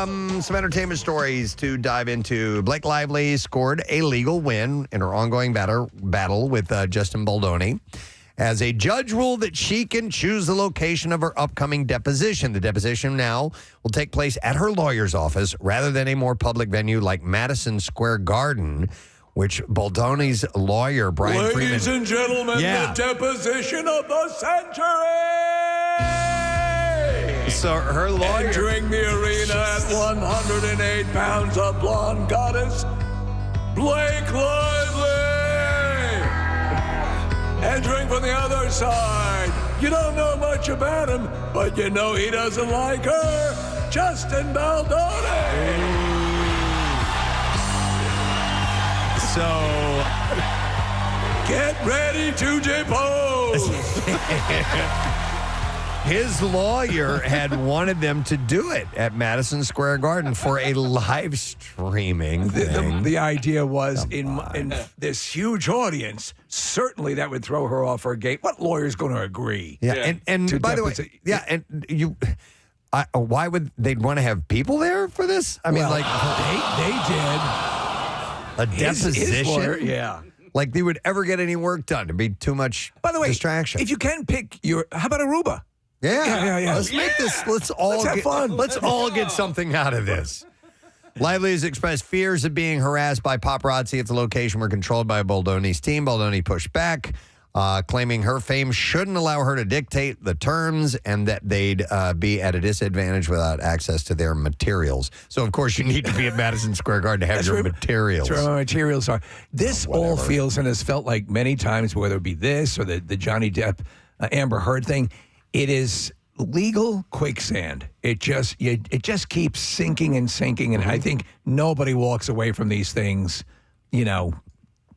some entertainment stories to dive into. Blake Lively scored a legal win in her ongoing battle with Justin Baldoni, as a judge ruled that she can choose the location of her upcoming deposition. The deposition now will take place at her lawyer's office rather than a more public venue like Madison Square Garden, which Baldoni's lawyer, Brian Freeman... Ladies and gentlemen, the deposition of the century! So her lawyer... Entering the arena at 108 pounds, a blonde goddess, Blake Lively! Entering from the other side, you don't know much about him, but you know he doesn't like her, Justin Baldoni! So, get ready to depose. His lawyer had wanted them to do it at Madison Square Garden for a live streaming thing. The idea was in this huge audience, certainly that would throw her off her gate. What lawyer's going to agree? Yeah, and by the way, and why would they want to have people there for this? I mean, they did. A deposition? His lawyer, yeah. Like they would ever get any work done. It'd be too much distraction. If you can pick how about Aruba? Yeah. Let's make this, let's have fun. Let's all get something out of this. Lively has expressed fears of being harassed by paparazzi at the location were controlled by Baldoni's team. Baldoni pushed back, claiming her fame shouldn't allow her to dictate the terms and that they'd be at a disadvantage without access to their materials. So, of course, you need to be at Madison Square Garden to have your materials. That's where my materials are. This all feels and has felt like many times, whether it be this or the Johnny Depp, Amber Heard thing, it is legal quicksand. It just keeps sinking and sinking, and I think nobody walks away from these things,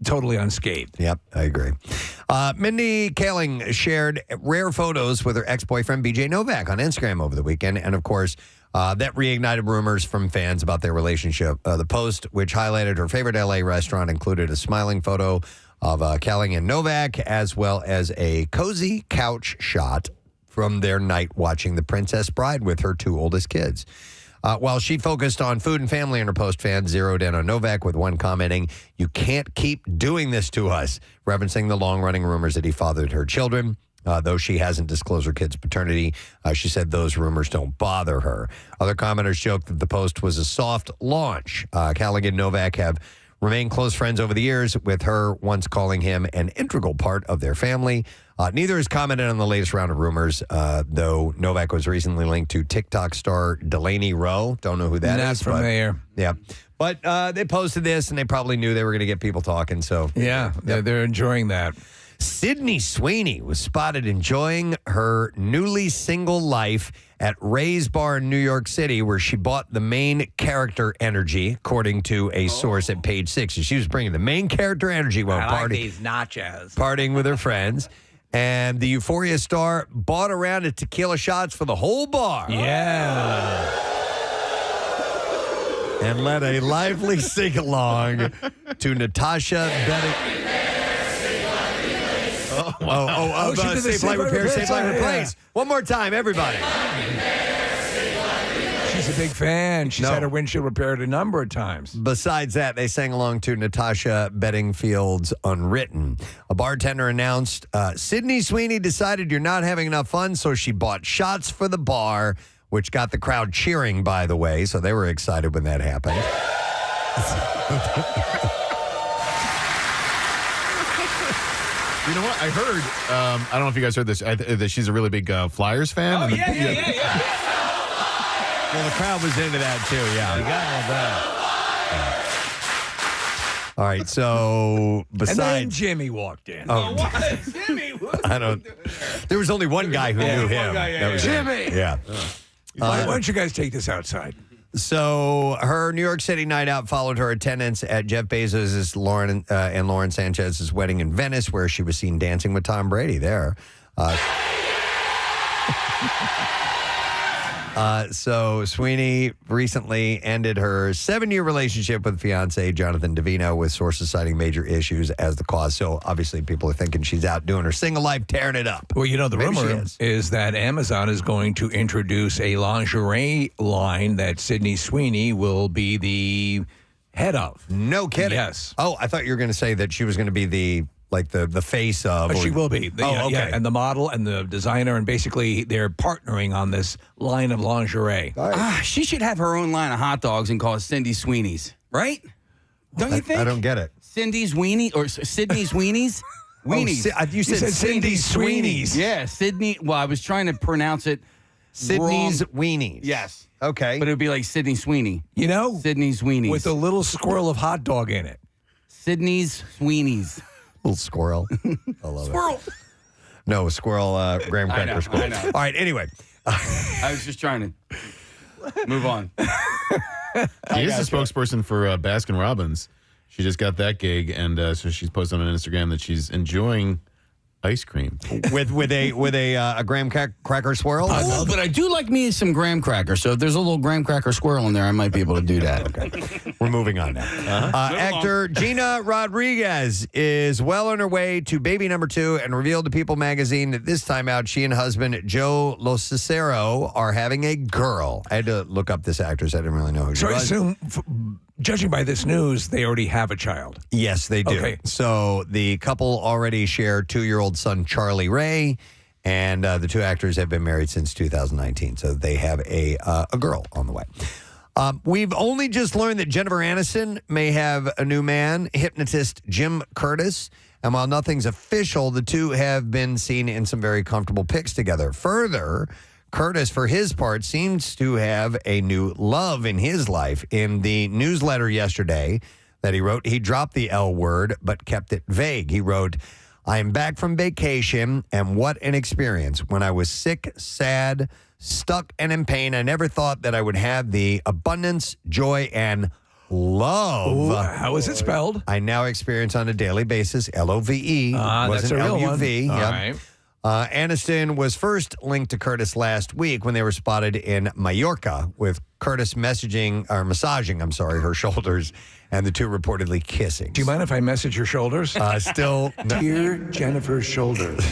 totally unscathed. Yep, I agree. Mindy Kaling shared rare photos with her ex-boyfriend BJ Novak on Instagram over the weekend, and of course, that reignited rumors from fans about their relationship. The post, which highlighted her favorite LA restaurant, included a smiling photo of Kaling and Novak, as well as a cozy couch shot from their night watching The Princess Bride with her two oldest kids. While she focused on food and family in her post, fans zeroed in on Novak with one commenting, "You can't keep doing this to us," referencing the long-running rumors that he fathered her children. Though she hasn't disclosed her kid's paternity, she said those rumors don't bother her. Other commenters joked that the post was a soft launch. Kaling and Novak have remained close friends over the years, with her once calling him an integral part of their family. Neither has commented on the latest round of rumors, though Novak was recently linked to TikTok star Delaney Rowe. Don't know who that is. Not familiar. Yeah. But they posted this, and they probably knew they were going to get people talking. So yeah, they're enjoying that. Sydney Sweeney was spotted enjoying her newly single life at Ray's Bar in New York City, where she bought the main character energy, according to a source at Page 6. So she was bringing the main character energy while these nachos. partying with her friends. And the Euphoria star bought a round of tequila shots for the whole bar. Yeah. And led a lively sing-along to Natasha Betting. Safe Light Repair, Safe Light Replace. One more time, everybody. She's a big fan. She's had her windshield repaired a number of times. Besides that, they sang along to Natasha Bedingfield's Unwritten. A bartender announced, Sydney Sweeney decided you're not having enough fun, so she bought shots for the bar, which got the crowd cheering, by the way, so they were excited when that happened. You know what? I heard, I don't know if you guys heard this, that she's a really big Flyers fan. Oh, yeah. Well, the crowd was into that, too, yeah. You got all that. All right, so besides... And then Jimmy walked in. Oh, Jimmy? There was only one guy who knew him. That was Jimmy! Yeah. Why don't you guys take this outside? So her New York City night out followed her attendance at Jeff Bezos' and Lauren Sanchez's wedding in Venice, where she was seen dancing with Tom Brady there. So Sweeney recently ended her 7-year relationship with fiance Jonathan Davino, with sources citing major issues as the cause. So obviously people are thinking she's out doing her single life, tearing it up. Well, the Maybe she rumor is that Amazon is going to introduce a lingerie line that Sydney Sweeney will be the head of. No kidding. Yes. Oh, I thought you were going to say that she was going to be the face of. But she will be. Okay. Yeah, and the model and the designer, and basically they're partnering on this line of lingerie. She should have her own line of hot dogs and call it Cindy Sweeney's, right? Don't you think? I don't get it. Cindy's Weenie or Sydney's Weenies? Weenies. Oh, you said Cindy Sweeney's. Yeah, Sydney. Well, I was trying to pronounce it Sydney's wrong. Weenies. Yes. Okay. But it would be like Sydney Sweeney. Sydney's Weenies. With a little squirrel of hot dog in it. Sydney's Weenies. Little squirrel. I love squirrel. It. No, squirrel, graham cracker squirrel. I know. All right, anyway. I was just trying to move on. She is the spokesperson for Baskin Robbins. She just got that gig, and so she's posted on Instagram that she's enjoying ice cream with a graham cracker swirl. Oh, but I do like me some graham cracker. So if there's a little graham cracker swirl in there, I might be able to do that. Okay. We're moving on now. Actor Gina Rodriguez is well on her way to baby number 2 and revealed to People magazine that this time out, she and husband JUl.15.2025 are having a girl. I had to look up this actress. I didn't really know who she So I was. assume, judging by this news, they already have a child. Yes, they do. Okay. So the couple already share 2-year-old son Charlie Ray, and the two actors have been married since 2019. So they have a girl on the way. We've only just learned that Jennifer Aniston may have a new man, hypnotist Jim Curtis. And while nothing's official, the two have been seen in some very comfortable pics together. Further, Curtis, for his part, seems to have a new love in his life. In the newsletter yesterday that he wrote, he dropped the L word but kept it vague. He wrote, "I am back from vacation, and what an experience. When I was sick, sad, stuck, and in pain, I never thought that I would have the abundance, joy, and love." Ooh, how is it spelled? I now experience on a daily basis. LOVE. That's a real one. LUV. All Yep. right. Aniston was first linked to Curtis last week when they were spotted in Mallorca, with Curtis massaging her shoulders, and the two reportedly kissing. Do you mind if I message your shoulders? Still, Dear Jennifer's shoulders.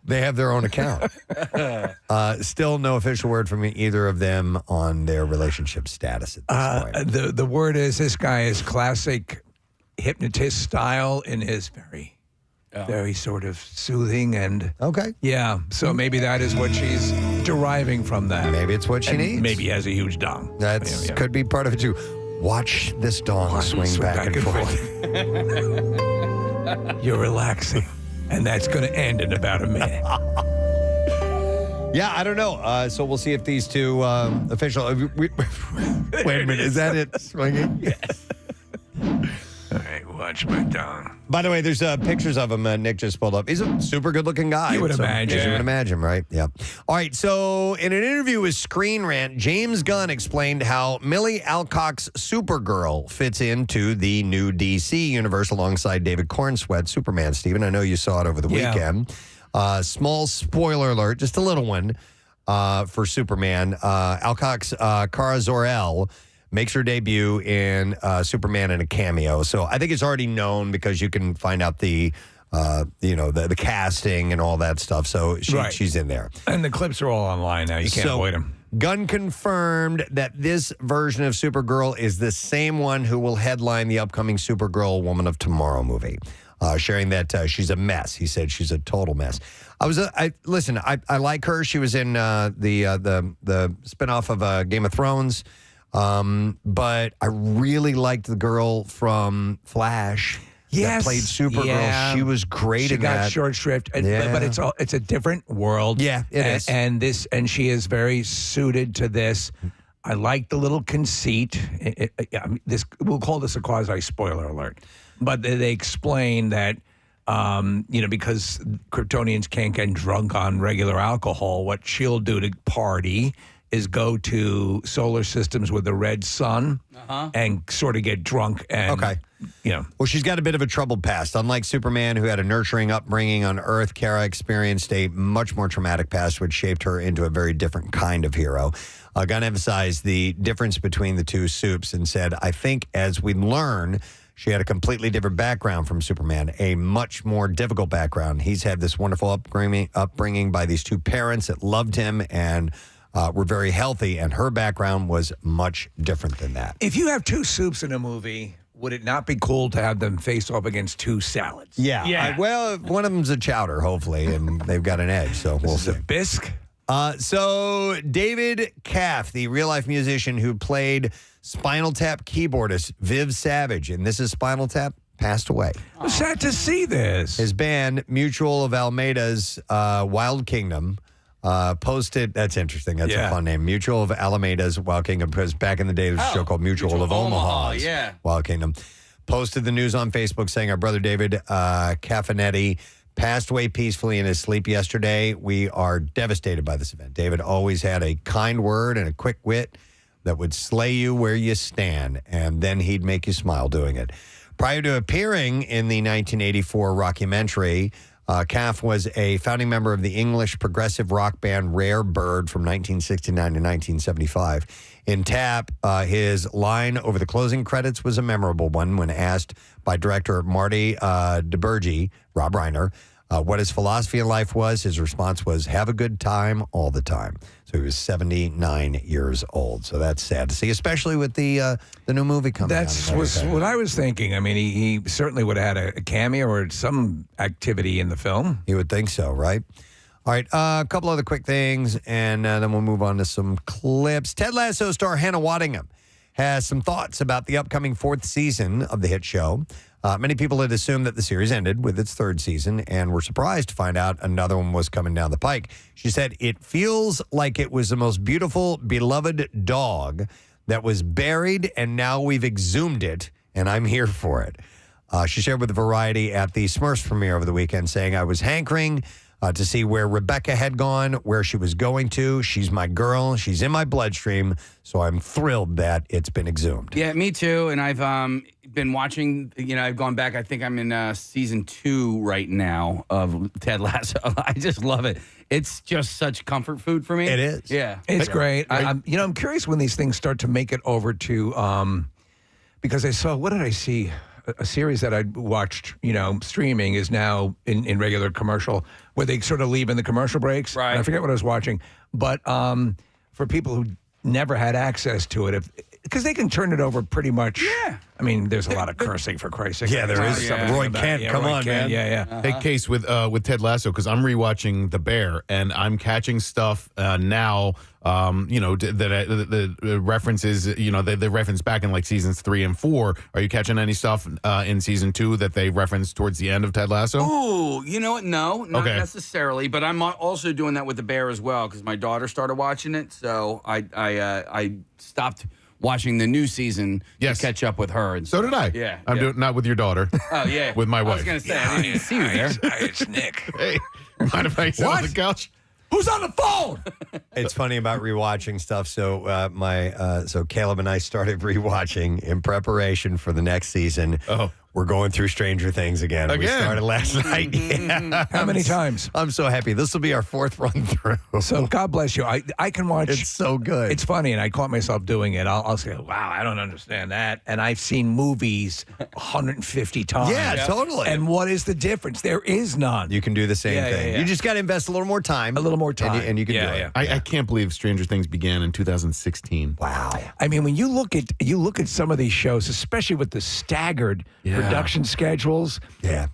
they have their own account. Still no official word from either of them on their relationship status at this point. The word is, this guy is classic hypnotist style in his very sort of soothing and Okay. yeah. So maybe that is what she's deriving from that. Maybe it's what she And needs. Maybe he has a huge dong. That's Yeah. could be part of it too. Watch this dong swing back and forth. You're relaxing, and that's going to end in about a minute. Yeah, I don't know. So we'll see if these two official. Wait a minute, is that it? Swinging? Yes. All right, watch my dong. By the way, there's pictures of him. Nick just pulled up. He's a super good-looking guy. You would imagine. You would imagine, right? Yeah. All right. So, in an interview with Screen Rant, James Gunn explained how Millie Alcock's Supergirl fits into the new DC universe alongside David Cornsweat's Superman. Stephen, I know you saw it over the weekend. Small spoiler alert, just a little one for Superman. Alcock's Kara Zor-El makes her debut in Superman in a cameo. So I think it's already known because you can find out the casting and all that stuff. So she's in there. And the clips are all online now. You can't avoid them. Gunn confirmed that this version of Supergirl is the same one who will headline the upcoming Supergirl Woman of Tomorrow movie, sharing that she's a mess. He said she's a total mess. Listen, I like her. She was in the spinoff of Game of Thrones. But I really liked the girl from Flash that played Supergirl. Yeah. She was great in that. She got short shrift, but it's a different world. Yeah, it is. And she is very suited to this. I like the little conceit. We'll call this a quasi spoiler alert, but they explain that. Because Kryptonians can't get drunk on regular alcohol, what she'll do to party is go to solar systems with the red sun and sort of get drunk and, Well, she's got a bit of a troubled past. Unlike Superman, who had a nurturing upbringing on Earth, Kara experienced a much more traumatic past, which shaped her into a very different kind of hero. Gunn emphasized the difference between the two soups and said, I think as we learn, she had a completely different background from Superman, a much more difficult background. He's had this wonderful upbringing by these two parents that loved him and were very healthy, and her background was much different than that. If you have two soups in a movie, would it not be cool to have them face off against two salads? Yeah. Well, one of them's a chowder, hopefully, and they've got an edge, so we'll see. Bisque? So David Kaff, the real-life musician who played Spinal Tap keyboardist Viv Savage, and this is Spinal Tap, passed away. I'm sad to see this. His band, Mutual of Almeida's Wild Kingdom, posted, that's interesting, that's a fun name, Mutual of Alameda's Wild Kingdom, because back in the day there was a show called Mutual of Omaha's Wild Kingdom. Posted the news on Facebook saying our brother David Caffanetti passed away peacefully in his sleep yesterday. We are devastated by this event. David always had a kind word and a quick wit that would slay you where you stand, and then he'd make you smile doing it. Prior to appearing in the 1984 rockumentary, Kaff was a founding member of the English progressive rock band Rare Bird from 1969 to 1975. In Tap, his line over the closing credits was a memorable one when asked by director Marty DeBurgi, Rob Reiner, what his philosophy in life was. His response was, have a good time all the time. So he was 79 years old. So that's sad to see, especially with the new movie coming out. That was what I was thinking. I mean, he certainly would have had a cameo or some activity in the film. You would think so, right? All right, a couple other quick things, and then we'll move on to some clips. Ted Lasso star Hannah Waddingham has some thoughts about the upcoming fourth season of the hit show. Many people had assumed that the series ended with its third season and were surprised to find out another one was coming down the pike. She said, it feels like it was the most beautiful, beloved dog that was buried, and now we've exhumed it, and I'm here for it. She shared with Variety at the Smurfs premiere over the weekend, saying, I was hankering to see where Rebecca had gone, where she was going to. She's my girl. She's in my bloodstream. So I'm thrilled that it's been exhumed. Yeah, me too. And I've been watching, I've gone back. I think I'm in season 2 right now of Ted Lasso. I just love it. It's just such comfort food for me. It is. Yeah. It's great. I'm curious when these things start to make it over to, because I saw, what did I see? A series that I watched, streaming is now in regular commercial, where they sort of leave in the commercial breaks. Right. And I forget what I was watching, but for people who never had access to it, because they can turn it over pretty much. Yeah. I mean, there's a lot of cursing, for Christ's sake. Yeah, there is. Roy Kent, come on, man. Yeah. Hey, Case, with Ted Lasso, because I'm rewatching The Bear, and I'm catching stuff now, the references, they reference back in like seasons 3 and 4. Are you catching any stuff in season 2 that they reference towards the end of Ted Lasso? Ooh, you know what? No, not necessarily. But I'm also doing that with The Bear as well, because my daughter started watching it. So I stopped watching the new season to catch up with her. And so did I. Yeah. I'm doing not with your daughter. Oh, yeah. With my wife. I was going to say, I didn't even see you there. It's Nick. Hey, mind if I sit on the couch? Who's on the phone? It's funny about rewatching stuff. So so Caleb and I started rewatching in preparation for the next season. Oh. We're going through Stranger Things again. We started last night. Yeah. How many times? I'm so happy. This will be our 4th run through. So God bless you. I can watch. It's so good. It's funny, and I caught myself doing it. I'll say, wow, I don't understand that. And I've seen movies 150 times. Yeah, totally. And what is the difference? There is none. You can do the same thing. Yeah. You just got to invest a little more time. A little more time. And you can do it. I can't believe Stranger Things began in 2016. Wow. I mean, when you look at some of these shows, especially with the staggered production schedules,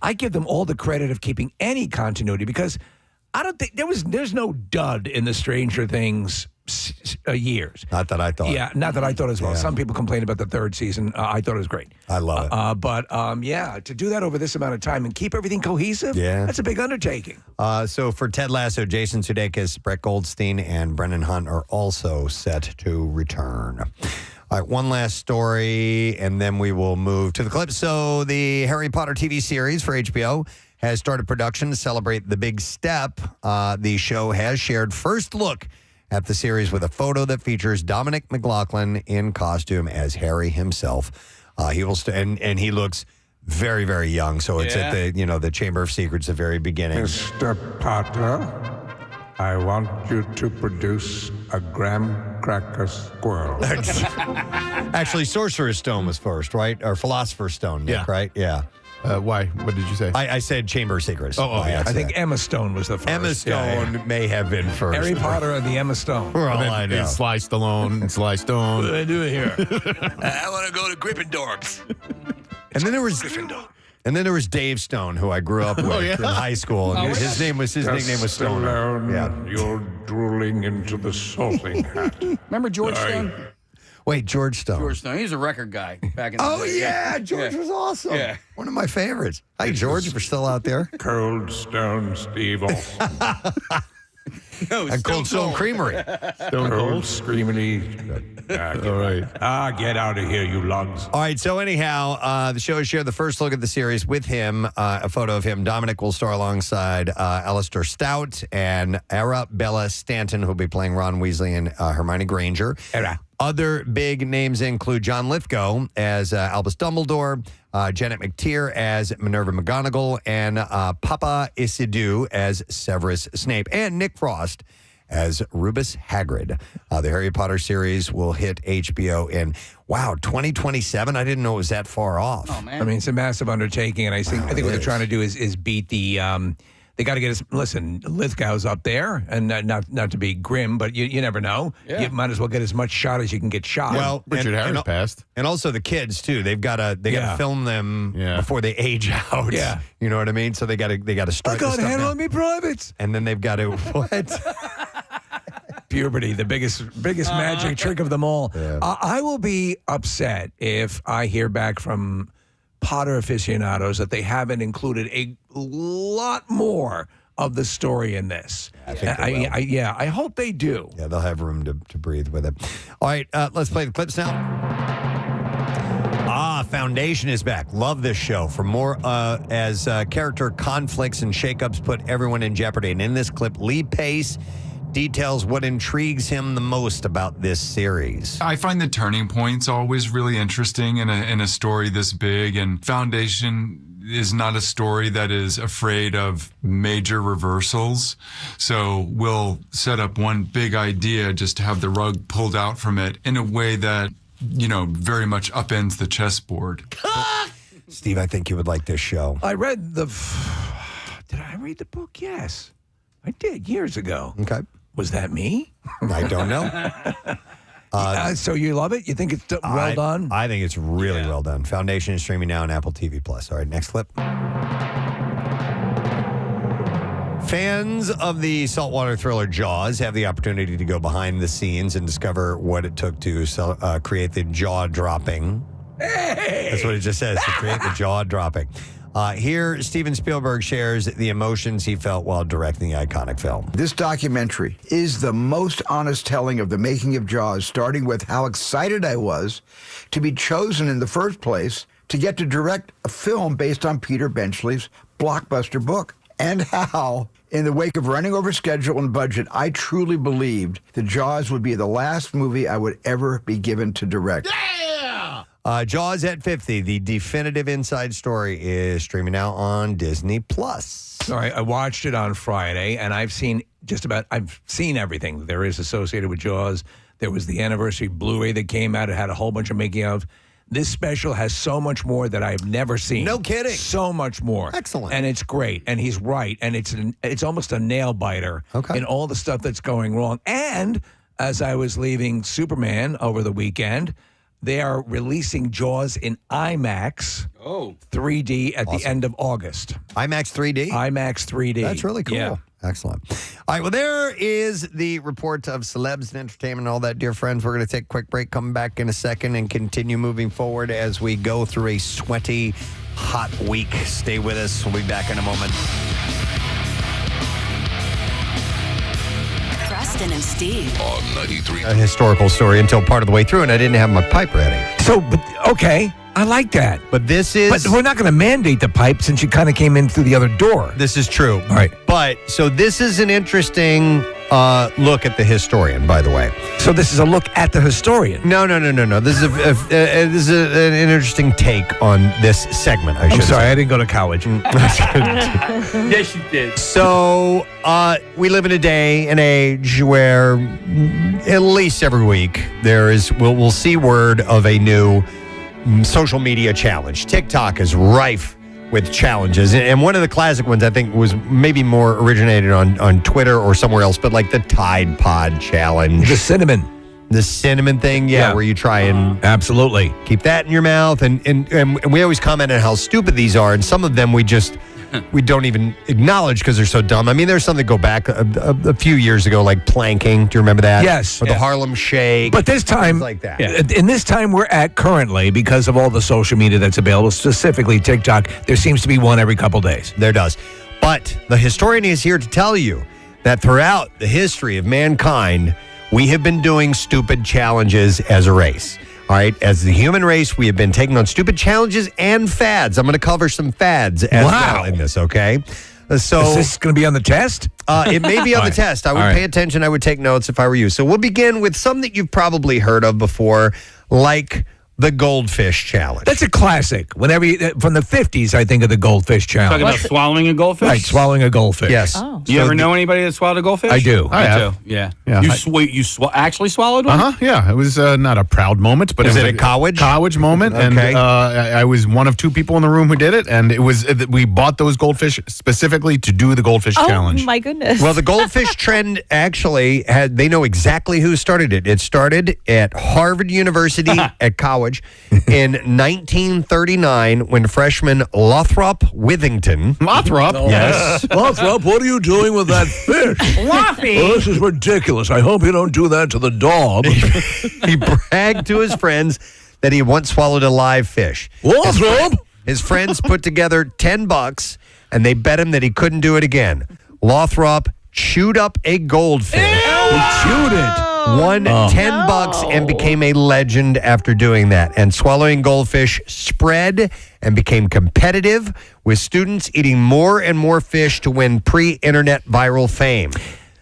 I give them all the credit of keeping any continuity, because I don't think there's no dud in the Stranger Things years. Not that I thought. Yeah, not that I thought as well. Yeah. Some people complain about the 3rd season. I thought it was great. I love it. But to do that over this amount of time and keep everything cohesive, that's a big undertaking. So for Ted Lasso, Jason Sudeikis, Brett Goldstein, and Brennan Hunt are also set to return. All right, one last story, and then we will move to the clip. So the Harry Potter TV series for HBO has started production to celebrate the big step. The show has shared first look at the series with a photo that features Dominic McLaughlin in costume as Harry himself. He will and he looks very, very young. So it's at the Chamber of Secrets, the very beginning. Mr. Potter, I want you to produce a graham cracker squirrel. Actually, Sorcerer's Stone was first, right? Or Philosopher's Stone, Nick, right? Yeah. Why? What did you say? I said Chamber of Secrets. Yeah. I think Emma Stone was the first. Emma Stone may have been first. Harry Potter and the Emma Stone. For all I know. Sly Stallone and Sly Stone. What do I do here? I want to go to Gryffindor. And then there was Dave Stone, who I grew up with in high school. And his nickname was Stone. Alone, you're drooling into the sorting hat. Remember George Stone? Wait, George Stone. George Stone. He's a record guy back in the day. George was awesome. Yeah. One of my favorites. Hi, George, if you're still out there. Cold Stone Steve Austin. No, And Cold Stone Creamery. Stone Cold Cold. Screamily. All right. Get out of here, you lugs. All right, so anyhow, the show has shared the first look at the series with him, a photo of him. Dominic will star alongside Alistair Stout and Arabella Stanton, who will be playing Ron Weasley and Hermione Granger. Other big names include John Lithgow as Albus Dumbledore, Janet McTeer as Minerva McGonagall, and Papa Isidore as Severus Snape, and Nick Frost as Rubus Hagrid. The Harry Potter series will hit HBO in, 2027? I didn't know it was that far off. Oh, man. I mean, it's a massive undertaking, and I think what they're trying to do is beat the. They got to get us. Listen, Lithgow's up there, and not to be grim, but you never know. Yeah. You might as well get as much shot as you can get shot. Well, Richard Harris passed. And also the kids too. They've got to film them before they age out. Yeah. You know what I mean? So they got to start. I got this hand stuff on me privates. and then they've got to what? Puberty, the biggest magic trick of them all. Yeah. I will be upset if I hear back from Potter aficionados that they haven't included a lot more of the story in this. I think they will. I hope they do. Yeah, they'll have room to breathe with it. All right, let's play the clips now. Foundation is back. Love this show. For more as character conflicts and shakeups put everyone in jeopardy. And in this clip, Lee Pace details what intrigues him the most about this series. I find the turning points always really interesting in a story this big, and Foundation is not a story that is afraid of major reversals. So we'll set up one big idea just to have the rug pulled out from it in a way that, very much upends the chessboard. Steve, I think you would like this show. I read did I read the book? Yes, I did years ago. Okay. Was that me? I don't know. So you love it? You think it's well done? I think it's really well done. Foundation is streaming now on Apple TV+. All right, next clip. Fans of the saltwater thriller Jaws have the opportunity to go behind the scenes and discover what it took to create the jaw-dropping. Hey! That's what it just says, to create the jaw-dropping. Here, Steven Spielberg shares the emotions he felt while directing the iconic film. This documentary is the most honest telling of the making of Jaws, starting with how excited I was to be chosen in the first place to get to direct a film based on Peter Benchley's blockbuster book, and how, in the wake of running over schedule and budget, I truly believed that Jaws would be the last movie I would ever be given to direct. Jaws at 50, the definitive inside story, is streaming now on Disney+. So I watched it on Friday, and I've seen everything there is associated with Jaws. There was the anniversary Blu-ray that came out. It had a whole bunch of making of. This special has so much more that I've never seen. No kidding. So much more. Excellent. And it's great. And he's right. And it's almost a nail biter in all the stuff that's going wrong. And as I was leaving Superman over the weekend, they are releasing Jaws in IMAX 3D at the end of August. IMAX 3D? IMAX 3D. That's really cool. Yeah. Excellent. All right, well, there is the report of celebs and entertainment and all that, dear friends. We're going to take a quick break, come back in a second, and continue moving forward as we go through a sweaty, hot week. Stay with us. We'll be back in a moment. Preston and Steve. On 93. A historical story until part of the way through, and I didn't have my pipe ready. Okay, I like that. But this is... But we're not going to mandate the pipe since you kind of came in through the other door. This is true. All right. But, so this is an interesting look at the historian, by the way. So this is a look at the historian. No. This is an interesting take on this segment. I I'm should sorry, say. I didn't go to college. Yes, you did. So we live in a day and age where at least every week we'll see word of a new social media challenge. TikTok is rife with challenges, and one of the classic ones I think was maybe more originated on Twitter or somewhere else, but like the Tide Pod challenge, The cinnamon thing, Yeah. where you try and Absolutely. keep that in your mouth, and we always comment on how stupid these are, and some of them we don't even acknowledge because they're so dumb. I mean, there's something go back a few years ago, like planking. Do you remember that? Yes. Or the Harlem Shake. But this time, things like that. in this time we're at currently, because of all the social media that's available, specifically TikTok, there seems to be one every couple days. There does. But the historian is here to tell you that throughout the history of mankind, we have been doing stupid challenges as a race. All right, as the human race, we have been taking on stupid challenges and fads. I'm going to cover some fads as well in this, okay? So Is this going to be on the test? it may be on the test. I would pay attention. I would take notes if I were you. So we'll begin with some that you've probably heard of before, like the goldfish challenge. That's a classic. Whenever from the 50s, I think of the goldfish challenge. Talking about swallowing a goldfish? Right, swallowing a goldfish. Yes. Oh. Do you ever know anybody that swallowed a goldfish? I do. I have. too. Yeah. Yeah. You actually swallowed one? Yeah, it was not a proud moment, but Was it was it a college? college moment, and Okay. I was one of two people in the room who did it, and it was we bought those goldfish specifically to do the goldfish challenge. Oh, my goodness. Well, the goldfish trend actually they know exactly who started it. It started at Harvard University at college in 1939 when freshman Lothrop Withington. Lothrop, Yes. Lothrop, what are you doing with that fish? Fluffy. Oh, this is ridiculous. I hope you don't do that to the dog. He bragged to his friends that he once swallowed a live fish. Lothrop! His friends put together $10 and they bet him that he couldn't do it again. Lothrop chewed up a goldfish. He chewed it. Won $10 and became a legend after doing that. And swallowing goldfish spread and became competitive, with students eating more and more fish to win pre-internet viral fame.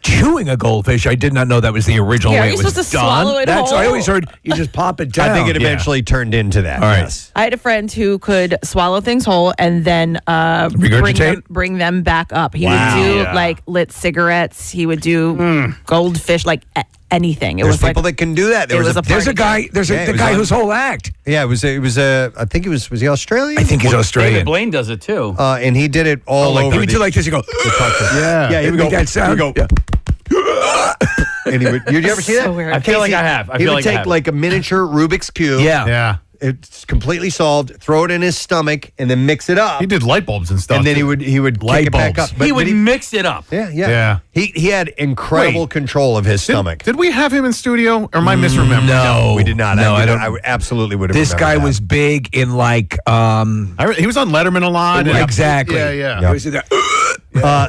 Chewing a goldfish, I did not know that was the original Yeah, way are it you was supposed to done. swallow it That's I whole? always heard you just pop it down. I think it eventually turned into that. All right. Yes. I had a friend who could swallow things whole and then Regurgitate? bring them back up. He Wow. would do Yeah. like lit cigarettes. He would do goldfish, like anything. It There's was like people that can do that. it was a There's a party. guy. There's Yeah, it the was guy on- whose whole act. Yeah, it was I think was he Australian? I think he's David Australian. Blaine does it too. And he did it all over. He would the- do like this. You go. yeah, he would Make go. that sound. He would go. And he would, did you ever see that? So weird. I feel like I have. I He feel would like I take have. like a miniature Rubik's Cube. Yeah. Yeah, It's completely solved, throw it in his stomach, and then mix it up. he did light bulbs and stuff. And then too. he would Light kick it back up. bulbs. But he would did mix it up. yeah. Yeah. He had incredible Wait. control of his stomach. Did we have him in studio, or am I misremembering? No, We did not. No, I don't. I would absolutely would have. This guy remembered that. was big in like. He was on Letterman a lot. and- Exactly. Yeah. He was in that-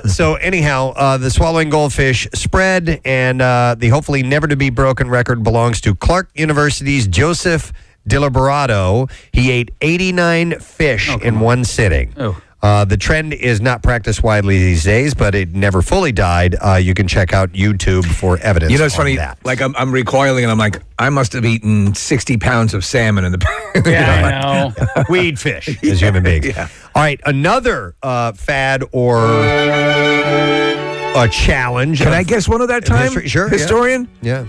So anyhow, the swallowing goldfish spread, and the hopefully never to be broken record belongs to Clark University's Joseph Diliberado. He ate 89 fish in one sitting. Oh. The trend is not practiced widely these days, but it never fully died. You can check out YouTube for evidence. You know, it's on funny. That. Like I'm recoiling, and I'm like, I must have eaten 60 pounds of salmon in the. Yeah, I know. We eat fish as human beings. All right, another fad or a challenge. Can I guess one of that time? history? Sure, yeah. Historian Yeah.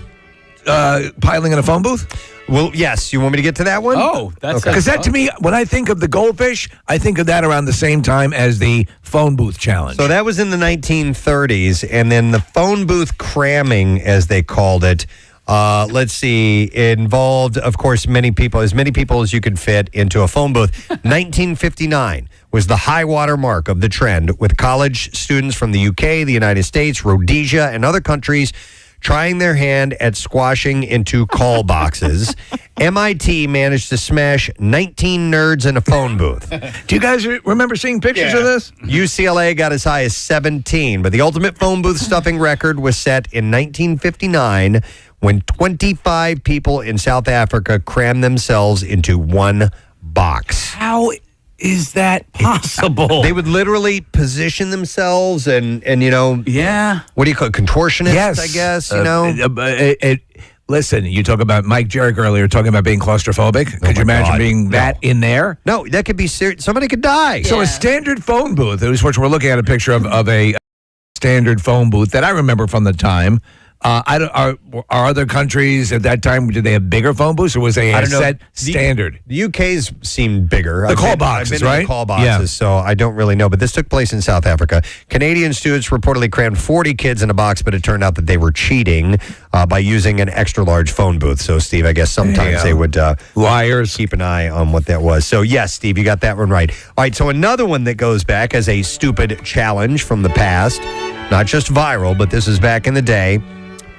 piling in a phone booth. Well, yes. You want me to get to that one? Oh, that's Because that to me, when I think of the goldfish, I think of that around the same time as the phone booth challenge. So that was in the 1930s, and then the phone booth cramming, as they called it. Let's see, it involved, of course, many people as you could fit into a phone booth. 1959 was the high water mark of the trend, with college students from the UK, the United States, Rhodesia, and other countries trying their hand at squashing into call boxes. MIT managed to smash 19 nerds in a phone booth. Do you guys remember seeing pictures of this? UCLA got as high as 17, but the ultimate phone booth stuffing record was set in 1959 when 25 people in South Africa crammed themselves into one box. How is that possible? They would literally position themselves and yeah. what do you call it? Contortionists, Yes. I guess, Listen, you talk about Mike Jarek earlier talking about being claustrophobic. Could you imagine being that in there? No, that could be serious. Somebody could die. So a standard phone booth, which we're looking at a picture of a standard phone booth that I remember from the time. Are other countries at that time, did they have bigger phone booths, or was they a set standard? The UK's seemed bigger. The call boxes, I've been right? in the call boxes, Yeah. so I don't really know. But this took place in South Africa. Canadian students reportedly crammed 40 kids in a box, but it turned out that they were cheating by using an extra large phone booth. So, Steve, I guess sometimes they would liars keep an eye on what that was. So, yes, Steve, you got that one right. All right, so another one that goes back as a stupid challenge from the past, not just viral, but this is back in the day.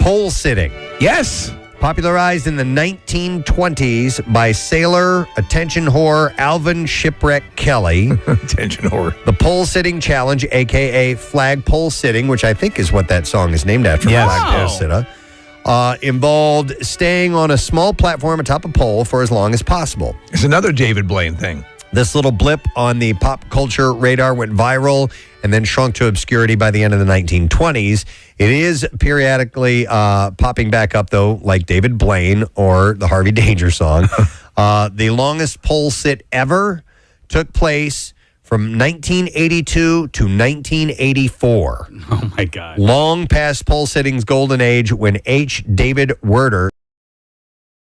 Pole sitting. Yes. Popularized in the 1920s by sailor, attention whore, Alvin Shipwreck Kelly. Attention whore. The pole sitting challenge, a.k.a. flag pole sitting, which I think is what that song is named after, Yes. flag pole sitter, involved staying on a small platform atop a pole for as long as possible. It's another David Blaine thing. This little blip on the pop culture radar went viral and then shrunk to obscurity by the end of the 1920s. It is periodically popping back up, though, like David Blaine or the Harvey Danger song. The longest pole sit ever took place from 1982 to 1984. Oh, my God. Long past pole sitting's golden age when H. David Werder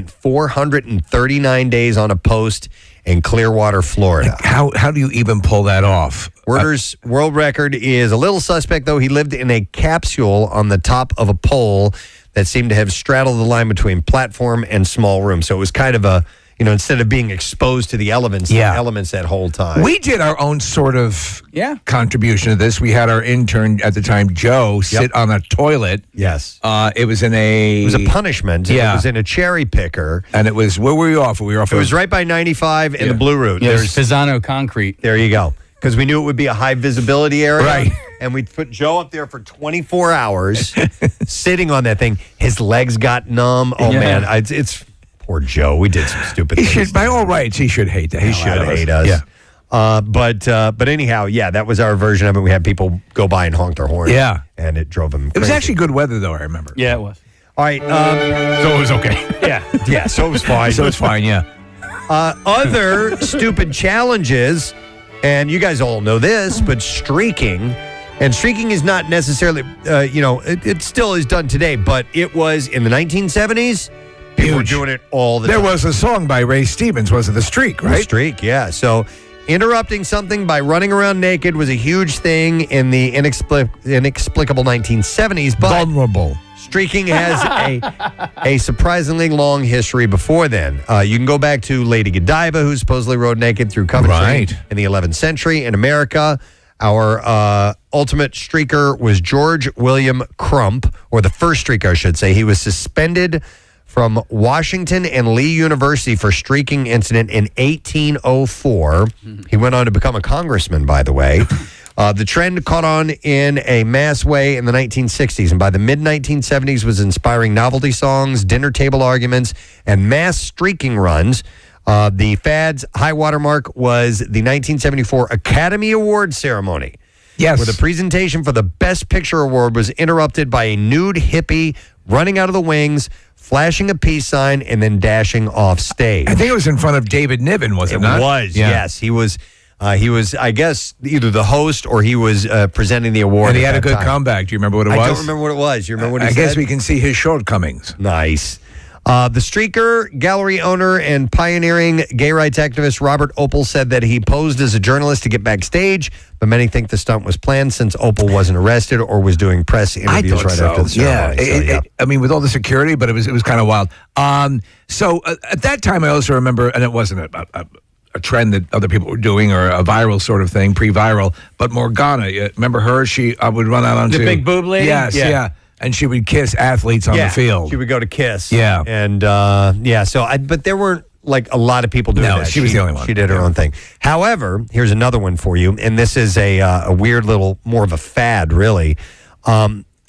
439 days on a post in Clearwater, Florida. How do you even pull that off? Werder's world record is a little suspect, though. He lived in a capsule on the top of a pole that seemed to have straddled the line between platform and small room. So it was kind of a, instead of being exposed to the elements that whole time. We did our own sort of Yeah. contribution to this. We had our intern at the time, Joe, sit on a toilet. Yes. It was in a... It was a punishment. Yeah. It was in a cherry picker. And it was... Where were you off? We were off... It was right by 95 in the Blue Route. Yeah, there's Pisano Concrete. There you go. Because we knew it would be a high visibility area. Right. And we'd put Joe up there for 24 hours sitting on that thing. His legs got numb. Oh, man. It's poor Joe. We did some stupid He things. should, by all rights, he should hate the hell He out should of us. hate us. Yeah. But anyhow, that was our version of it. We had people go by and honk their horn. Yeah. And it drove them It was crazy. actually good weather, though, I remember. Yeah, it was. All right. So it was okay. Yeah, so it was fine. So it's fine, yeah. Other stupid challenges, and you guys all know this, but streaking. And streaking is not necessarily, it still is done today, but it was in the 1970s. People were Huge. doing it all the There time. was a song by Ray Stevens, was it The Streak, The right? streak, yeah. So interrupting something by running around naked was a huge thing in the inexplicable 1970s, but Vulnerable. streaking has a surprisingly long history before then. You can go back to Lady Godiva, who supposedly rode naked through Coventry Right. in the 11th century. In America, our ultimate streaker was George William Crump, or the first streaker, I should say. He was suspended from Washington and Lee University for streaking incident in 1804. He went on to become a congressman, by the way. The trend caught on in a mass way in the 1960s, and by the mid-1970s was inspiring novelty songs, dinner table arguments, and mass streaking runs. The fad's high watermark was the 1974 Academy Award ceremony, Yes. where the presentation for the Best Picture Award was interrupted by a nude hippie running out of the wings, flashing a peace sign, and then dashing off stage. I think it was in front of David Niven, was it, It not? was, Yeah. yes. He was, I guess, either the host or he was presenting the award. And he at had a that good time. comeback. Do you remember what it was? I don't remember what it was. You remember what he I said? guess we can see his shortcomings. Nice. The streaker, gallery owner, and pioneering gay rights activist Robert Opel said that he posed as a journalist to get backstage, but many think the stunt was planned since Opel wasn't arrested or was doing press interviews right after the ceremony. Yeah. So, I mean, with all the security, but it was kind of wild. So at that time, I also remember, and it wasn't a trend that other people were doing or a viral sort of thing, pre-viral, but Morgana, remember her? She would run out onto... The big boob lady? Yes, yeah. And she would kiss athletes on the field. She would go to Kiss. Yeah. And, but there weren't like a lot of people doing No, that. she was the only one. She did her own thing. However, here's another one for you. And this is a weird little, more of a fad, really.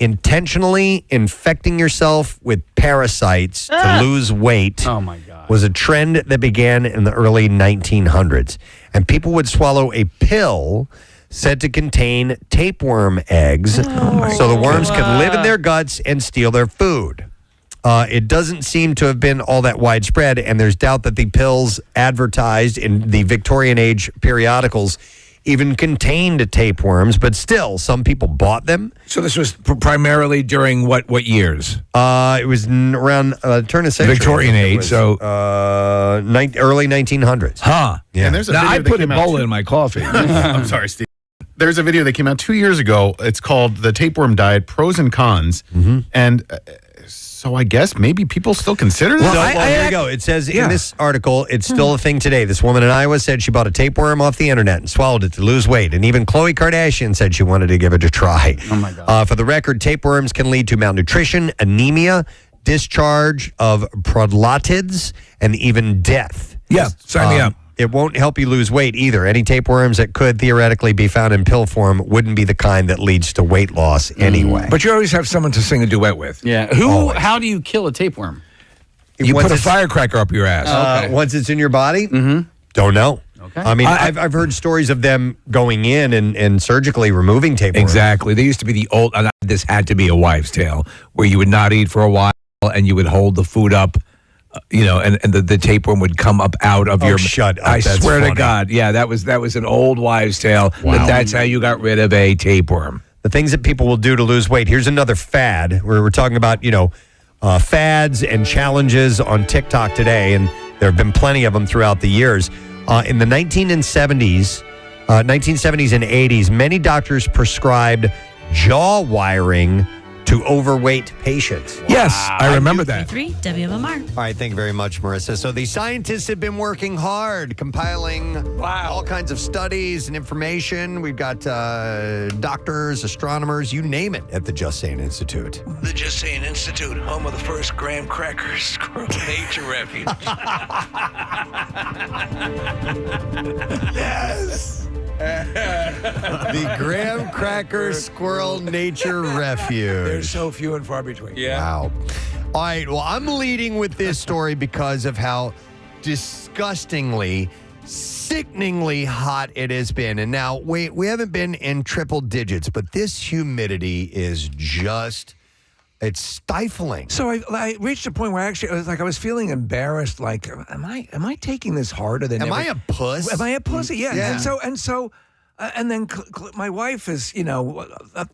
Intentionally infecting yourself with parasites to lose weight. Oh, my God. was a trend that began in the early 1900s. And people would swallow a pill said to contain tapeworm eggs so the worms could live in their guts and steal their food. It doesn't seem to have been all that widespread, and there's doubt that the pills advertised in the Victorian age periodicals even contained tapeworms, but still, some people bought them. So this was primarily during what years? It was around turn of century. Victorian age, so early 1900s. Huh. Yeah. And there's a Now, video I that put came out Ebola in my coffee. I'm sorry, Steve. There's a video that came out 2 years ago. It's called The Tapeworm Diet, Pros and Cons. And so I guess maybe people still consider this. Well, there you go. It says in this article, it's still a thing today. This woman in Iowa said she bought a tapeworm off the internet and swallowed it to lose weight. And even Khloe Kardashian said she wanted to give it a try. Oh, my God. For the record, tapeworms can lead to malnutrition, anemia, discharge of prolatids, and even death. Yeah, sign me up. It won't help you lose weight either. Any tapeworms that could theoretically be found in pill form wouldn't be the kind that leads to weight loss anyway. But you always have someone to sing a duet with. Yeah. How do you kill a tapeworm? You Once put a it's- firecracker up your ass. Once it's in your body? Don't know. Okay. I mean, I've heard stories of them going in and surgically removing tapeworms. Exactly. There used to be the old, and this had to be a wives' tale, where you would not eat for a while and you would hold the food up, and the tapeworm would come up out of your. Shut up. I That's swear funny. to God. Yeah, that was an old wives' tale. Wow. That's how you got rid of a tapeworm. The things that people will do to lose weight. Here's another fad. We're talking about, fads and challenges on TikTok today, and there have been plenty of them throughout the years. In the 1970s and 80s, many doctors prescribed jaw wiring to overweight patients. Yes, I remember that. 3 WMMR. All right, thank you very much, Marissa. So the scientists have been working hard, compiling all kinds of studies and information. We've got doctors, astronomers, you name it, at the Just Saying Institute. The Just Saying Institute, home of the first graham crackers, squirrel nature refuge. Yes. The Graham Cracker Squirrel Nature Refuge. There's so few and far between. Wow. All right. Well, I'm leading with this story because of how disgustingly, sickeningly hot it has been. And now we haven't been in triple digits, but this humidity is just, it's stifling. So I reached a point where I was feeling embarrassed. Like, am I taking this harder than? Am I a puss? Am I a pussy? Yeah. Yeah. And then my wife is, a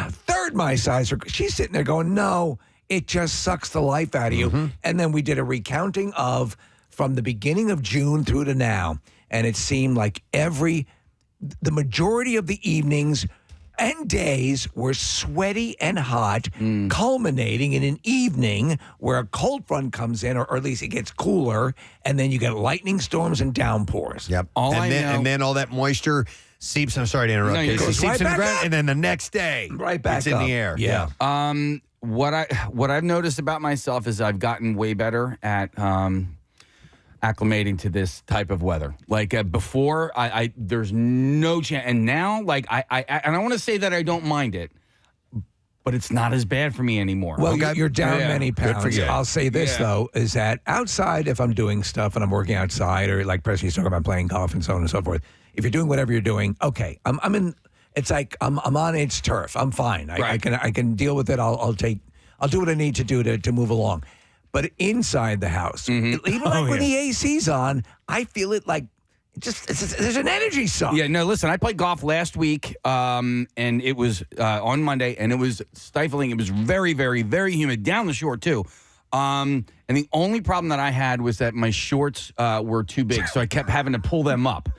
third my size. She's sitting there going, "No, it just sucks the life out of you." And then we did a recounting of from the beginning of June through to now, and it seemed like the majority of the evenings and days were sweaty and hot, culminating in an evening where a cold front comes in, or at least it gets cooler, and then you get lightning storms and downpours. Yep. And then all that moisture seeps. I'm sorry to interrupt. No, you. it goes Seeps right in the back ground, up. and then the next day, Right back it's in up. the air. Yeah. What I've noticed about myself is I've gotten way better at acclimating to this type of weather. Like before, I there's no chance, and now like I want to say that I don't mind it, but it's not as bad for me anymore. Well, you're down many Good pounds. for you. I'll say this, though, is that outside, if I'm doing stuff and I'm working outside, or like Preston, he's talking about playing golf and so on and so forth, if you're doing whatever you're doing, okay, I'm in, it's like I'm on its turf. I'm fine. I can deal with it. I'll do what I need to do to move along. But inside the house, even when the AC's on, I feel it like there's an energy suck. Yeah, no, listen, I played golf last week, and it was on Monday, and it was stifling. It was very, very, very humid down the shore, too. And the only problem that I had was that my shorts were too big, so I kept having to pull them up.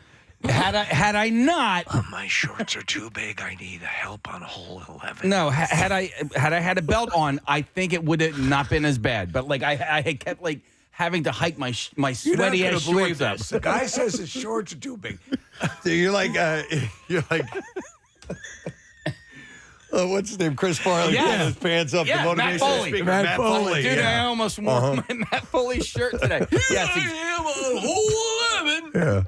Had I not, My shorts are too big. I need help on hole 11. no, had I had a belt on, I think it would have not been as bad. But like I had kept like having to hike my sweaty ass shorts up. The guy says his shorts are too big. So you're like, what's his name? Chris Farley Yeah. pulling his pants up. Yeah, the Matt motivational Foley. speaker. Matt Foley. Dude, yeah. I almost wore my Matt Foley shirt today. Yes, Yeah.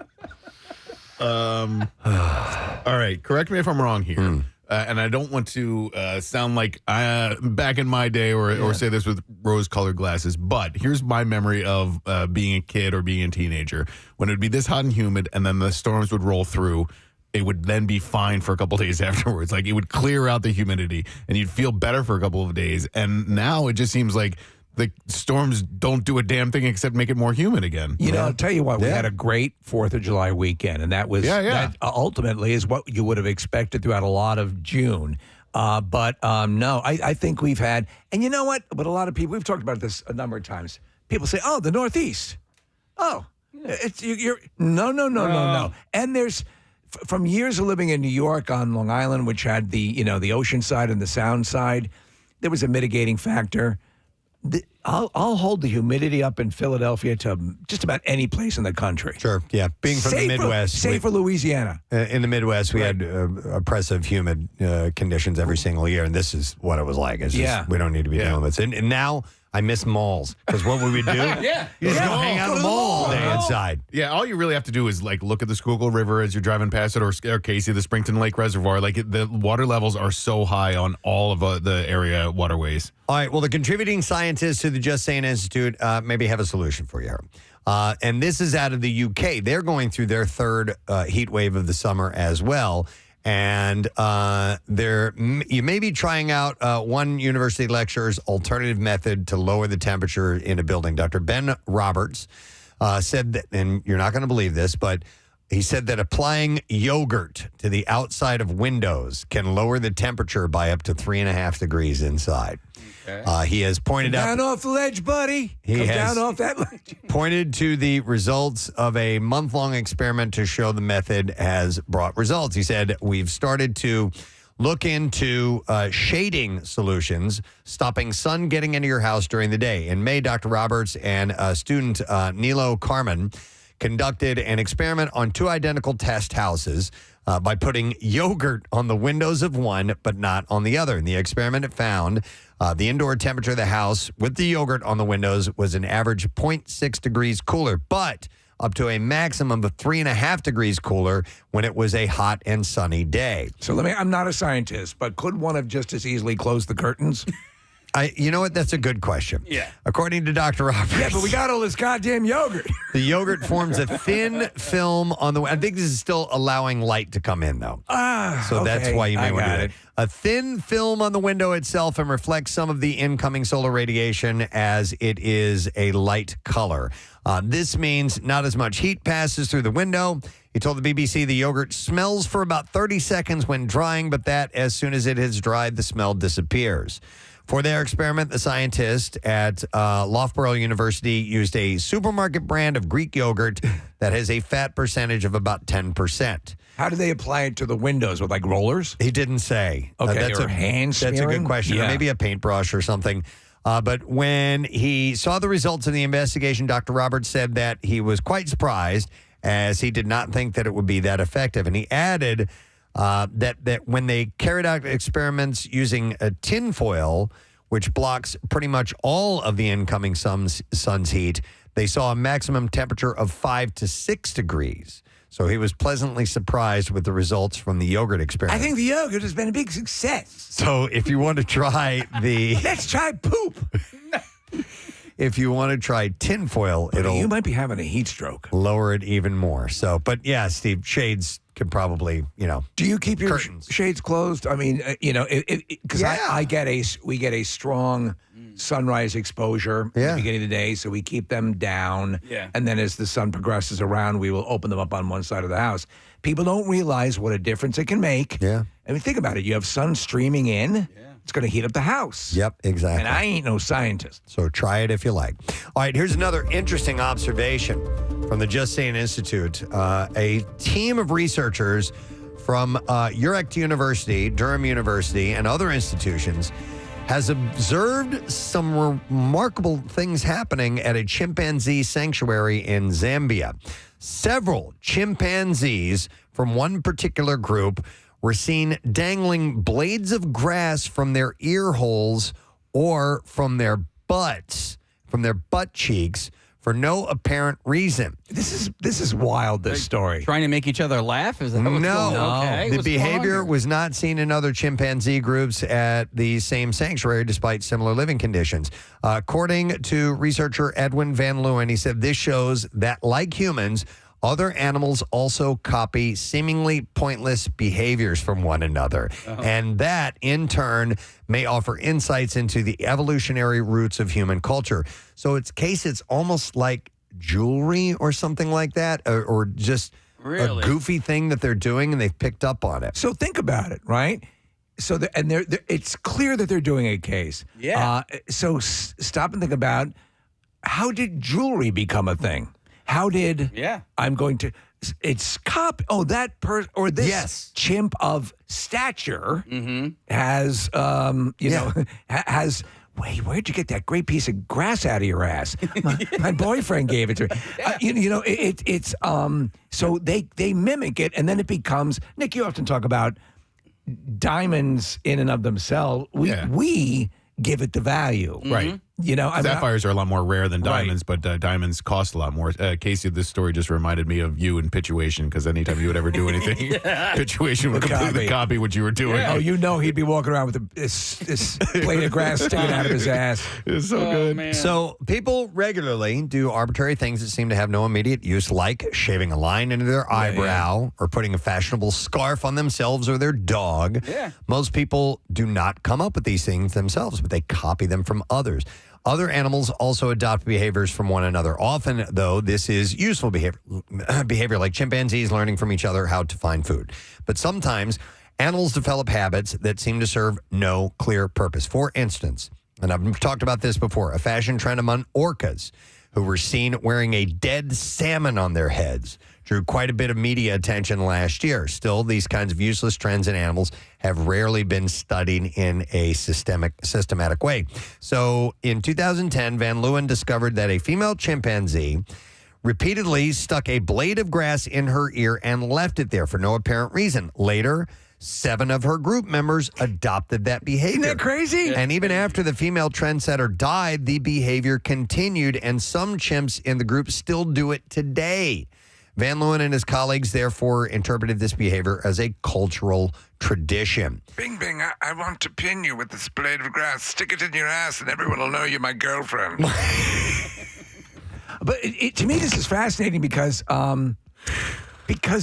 All right, correct me if I'm wrong here. and I don't want to sound like back in my day or say this with rose-colored glasses, but here's my memory of being a kid or being a teenager. When it would be this hot and humid and then the storms would roll through, it would then be fine for a couple days afterwards. Like, it would clear out the humidity, and you'd feel better for a couple of days. And now it just seems like the storms don't do a damn thing except make it more humid again. You know, I'll tell you what, we had a great 4th of July weekend, and that was that ultimately is what you would have expected throughout a lot of June. But no, I think we've had, and you know what? But a lot of people, we've talked about this a number of times. People say, "Oh, the Northeast." Oh, it's you're no. And there's from years of living in New York on Long Island, which had the ocean side and the sound side, there was a mitigating factor. I'll hold the humidity up in Philadelphia to just about any place in the country. Sure, yeah. Being from the Midwest. Save for Louisiana. In the Midwest, we had oppressive, humid conditions every single year, and this is what it was like. It's just, we don't need to be dealing with it. And now I miss malls, because what would we do? You just go hang out in the mall all day inside. Yeah, all you really have to do is like look at the Schuylkill River as you're driving past it, or Casey, the Springton Lake Reservoir. Like, the water levels are so high on all of the area waterways. All right, well, the contributing scientists to the Just Saying Institute maybe have a solution for you. And this is out of the UK. They're going through their third heat wave of the summer as well. And you may be trying out one university lecturer's alternative method to lower the temperature in a building. Dr. Ben Roberts said that, and you're not going to believe this, but he said that applying yogurt to the outside of windows can lower the temperature by up to 3.5 degrees inside. He has pointed out... Down off the ledge, buddy. Come down off that ledge. Pointed to the results of a month-long experiment to show the method has brought results. He said, we've started to look into shading solutions, stopping sun getting into your house during the day. In May, Dr. Roberts and student Nilo Carmen conducted an experiment on 2 identical test houses by putting yogurt on the windows of one, but not on the other. In the experiment, it found the indoor temperature of the house with the yogurt on the windows was an average 0.6 degrees cooler, but up to a maximum of 3.5 degrees cooler when it was a hot and sunny day. So I'm not a scientist, but could one have just as easily closed the curtains? You know what? That's a good question. Yeah. According to Dr. Roberts. Yeah, but we got all this goddamn yogurt. The yogurt forms a thin film on the... I think this is still allowing light to come in, though. So that's why you may want to do it. A thin film on the window itself and reflects some of the incoming solar radiation as it is a light color. This means not as much heat passes through the window. He told the BBC the yogurt smells for about 30 seconds when drying, but that as soon as it has dried, the smell disappears. For their experiment, the scientists at Loughborough University used a supermarket brand of Greek yogurt that has a fat percentage of about 10%. How do they apply it to the windows, with like rollers? He didn't say. Okay, that's hand smearing? That's a good question. Or maybe a paintbrush or something. But when he saw the results of the investigation, Dr. Roberts said that he was quite surprised, as he did not think that it would be that effective. And he added that when they carried out experiments using a tinfoil, which blocks pretty much all of the incoming sun's heat, they saw a maximum temperature of 5 to 6 degrees. So he was pleasantly surprised with the results from the yogurt experiment. I think the yogurt has been a big success. So if you want to try Let's try poop. If you want to try tinfoil, you might be having a heat stroke. Lower it even more. So, but yeah, Steve, shades could probably, Do you keep your curtains. Shades closed? I mean, because we get a strong sunrise exposure in the beginning of the day, so we keep them down. Yeah. And then as the sun progresses around, we will open them up on one side of the house. People don't realize what a difference it can make. Yeah. I mean, think about it. You have sun streaming in. Yeah. It's going to heat up the house. Yep, exactly. And I ain't no scientist. So try it if you like. All right, here's another interesting observation from the Just Saying Institute. A team of researchers from Utrecht University, Durham University, and other institutions has observed some remarkable things happening at a chimpanzee sanctuary in Zambia. Several chimpanzees from one particular group were seen dangling blades of grass from their ear holes or from their butts, from their butt cheeks, for no apparent reason. This is wild, this story. Trying to make each other laugh? Is that what's going on? Okay. The What's going on behavior here? was not seen in other chimpanzee groups at the same sanctuary despite similar living conditions. According to researcher Edwin Van Leeuwen, he said this shows that, like humans, other animals also copy seemingly pointless behaviors from one another. And that, in turn, may offer insights into the evolutionary roots of human culture. So it's almost like jewelry or something like that, or just Really? a goofy thing that they're doing and they've picked up on it. So think about it, right? So it's clear that they're doing a case. Yeah. So stop and think about, how did jewelry become a thing? How did I'm going to? It's this Yes. chimp of stature has has. Wait, where'd you get that great piece of grass out of your ass? My boyfriend gave it to me. It's so they mimic it, and then it becomes. Nick, you often talk about diamonds in and of themselves. We give it the value, Right. Sapphires are a lot more rare than diamonds, but diamonds cost a lot more. Casey, this story just reminded me of you and Pituation, because anytime you would ever do anything, Pituation would completely copy what you were doing. Oh, he'd be walking around with this blade of grass sticking out of his ass. It's so good. Man. So people regularly do arbitrary things that seem to have no immediate use, like shaving a line into their eyebrow or putting a fashionable scarf on themselves or their dog. Yeah. Most people do not come up with these things themselves, but they copy them from others. Other animals also adopt behaviors from one another. Often, though, this is useful behavior, like chimpanzees learning from each other how to find food. But sometimes animals develop habits that seem to serve no clear purpose. For instance, and I've talked about this before, a fashion trend among orcas who were seen wearing a dead salmon on their heads drew quite a bit of media attention last year. Still, these kinds of useless trends in animals have rarely been studied in a systematic way. So in 2010, Van Leeuwen discovered that a female chimpanzee repeatedly stuck a blade of grass in her ear and left it there for no apparent reason. Later, 7 of her group members adopted that behavior. Isn't that crazy? And even after the female trendsetter died, the behavior continued, and some chimps in the group still do it today. Van Leeuwen and his colleagues therefore interpreted this behavior as a cultural tradition. Bing, bing, I want to pin you with this blade of grass. Stick it in your ass and everyone will know you're my girlfriend. But to me, this is fascinating because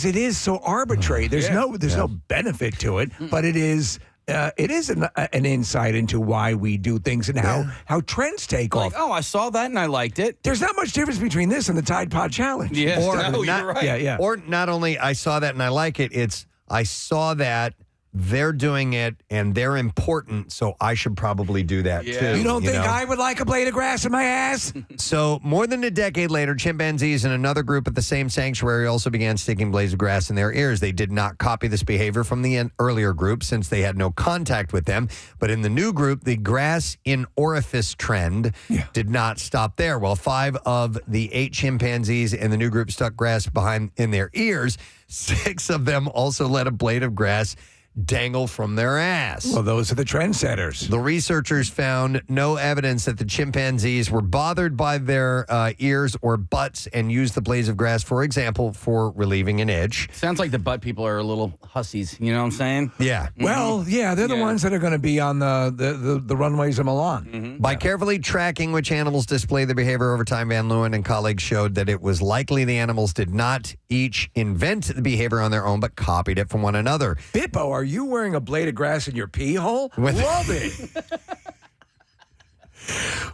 it is so arbitrary. There's no benefit to it, but it is an insight into why we do things and how trends take off. Oh, I saw that and I liked it. There's not much difference between this and the Tide Pod Challenge. Yes. Or You're right. Yeah. Or not only I saw that and I like it, it's I saw that they're doing it and they're important, so I should probably do that too. You don't think know? I would like a blade of grass in my ass? So more than a decade later, chimpanzees and another group at the same sanctuary also began sticking blades of grass in their ears. They did not copy this behavior from the earlier group since they had no contact with them. But in the new group, the grass in orifice trend did not stop there. While 5 of the 8 chimpanzees in the new group stuck grass in their ears, 6 of them also let a blade of grass dangle from their ass. Well, those are the trendsetters. The researchers found no evidence that the chimpanzees were bothered by their ears or butts and used the blades of grass, for example, for relieving an itch. Sounds like the butt people are a little hussies. You know what I'm saying? Yeah. Well, they're the ones that are going to be on the runways of Milan. By carefully tracking which animals display the behavior over time, Van Leeuwen and colleagues showed that it was likely the animals did not each invent the behavior on their own, but copied it from one another. Bippo, are you wearing a blade of grass in your pee hole? Love it.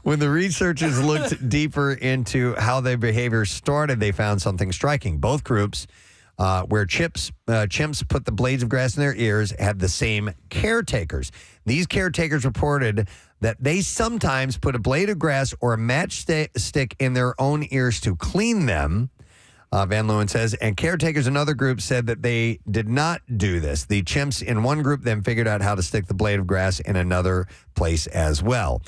When the researchers looked deeper into how their behavior started, they found something striking. Both groups, where chimps put the blades of grass in their ears, had the same caretakers. These caretakers reported that they sometimes put a blade of grass or a matchstick in their own ears to clean them. Van Leeuwen says, and caretakers in other groups said that they did not do this. The chimps in one group then figured out how to stick the blade of grass in another place as well.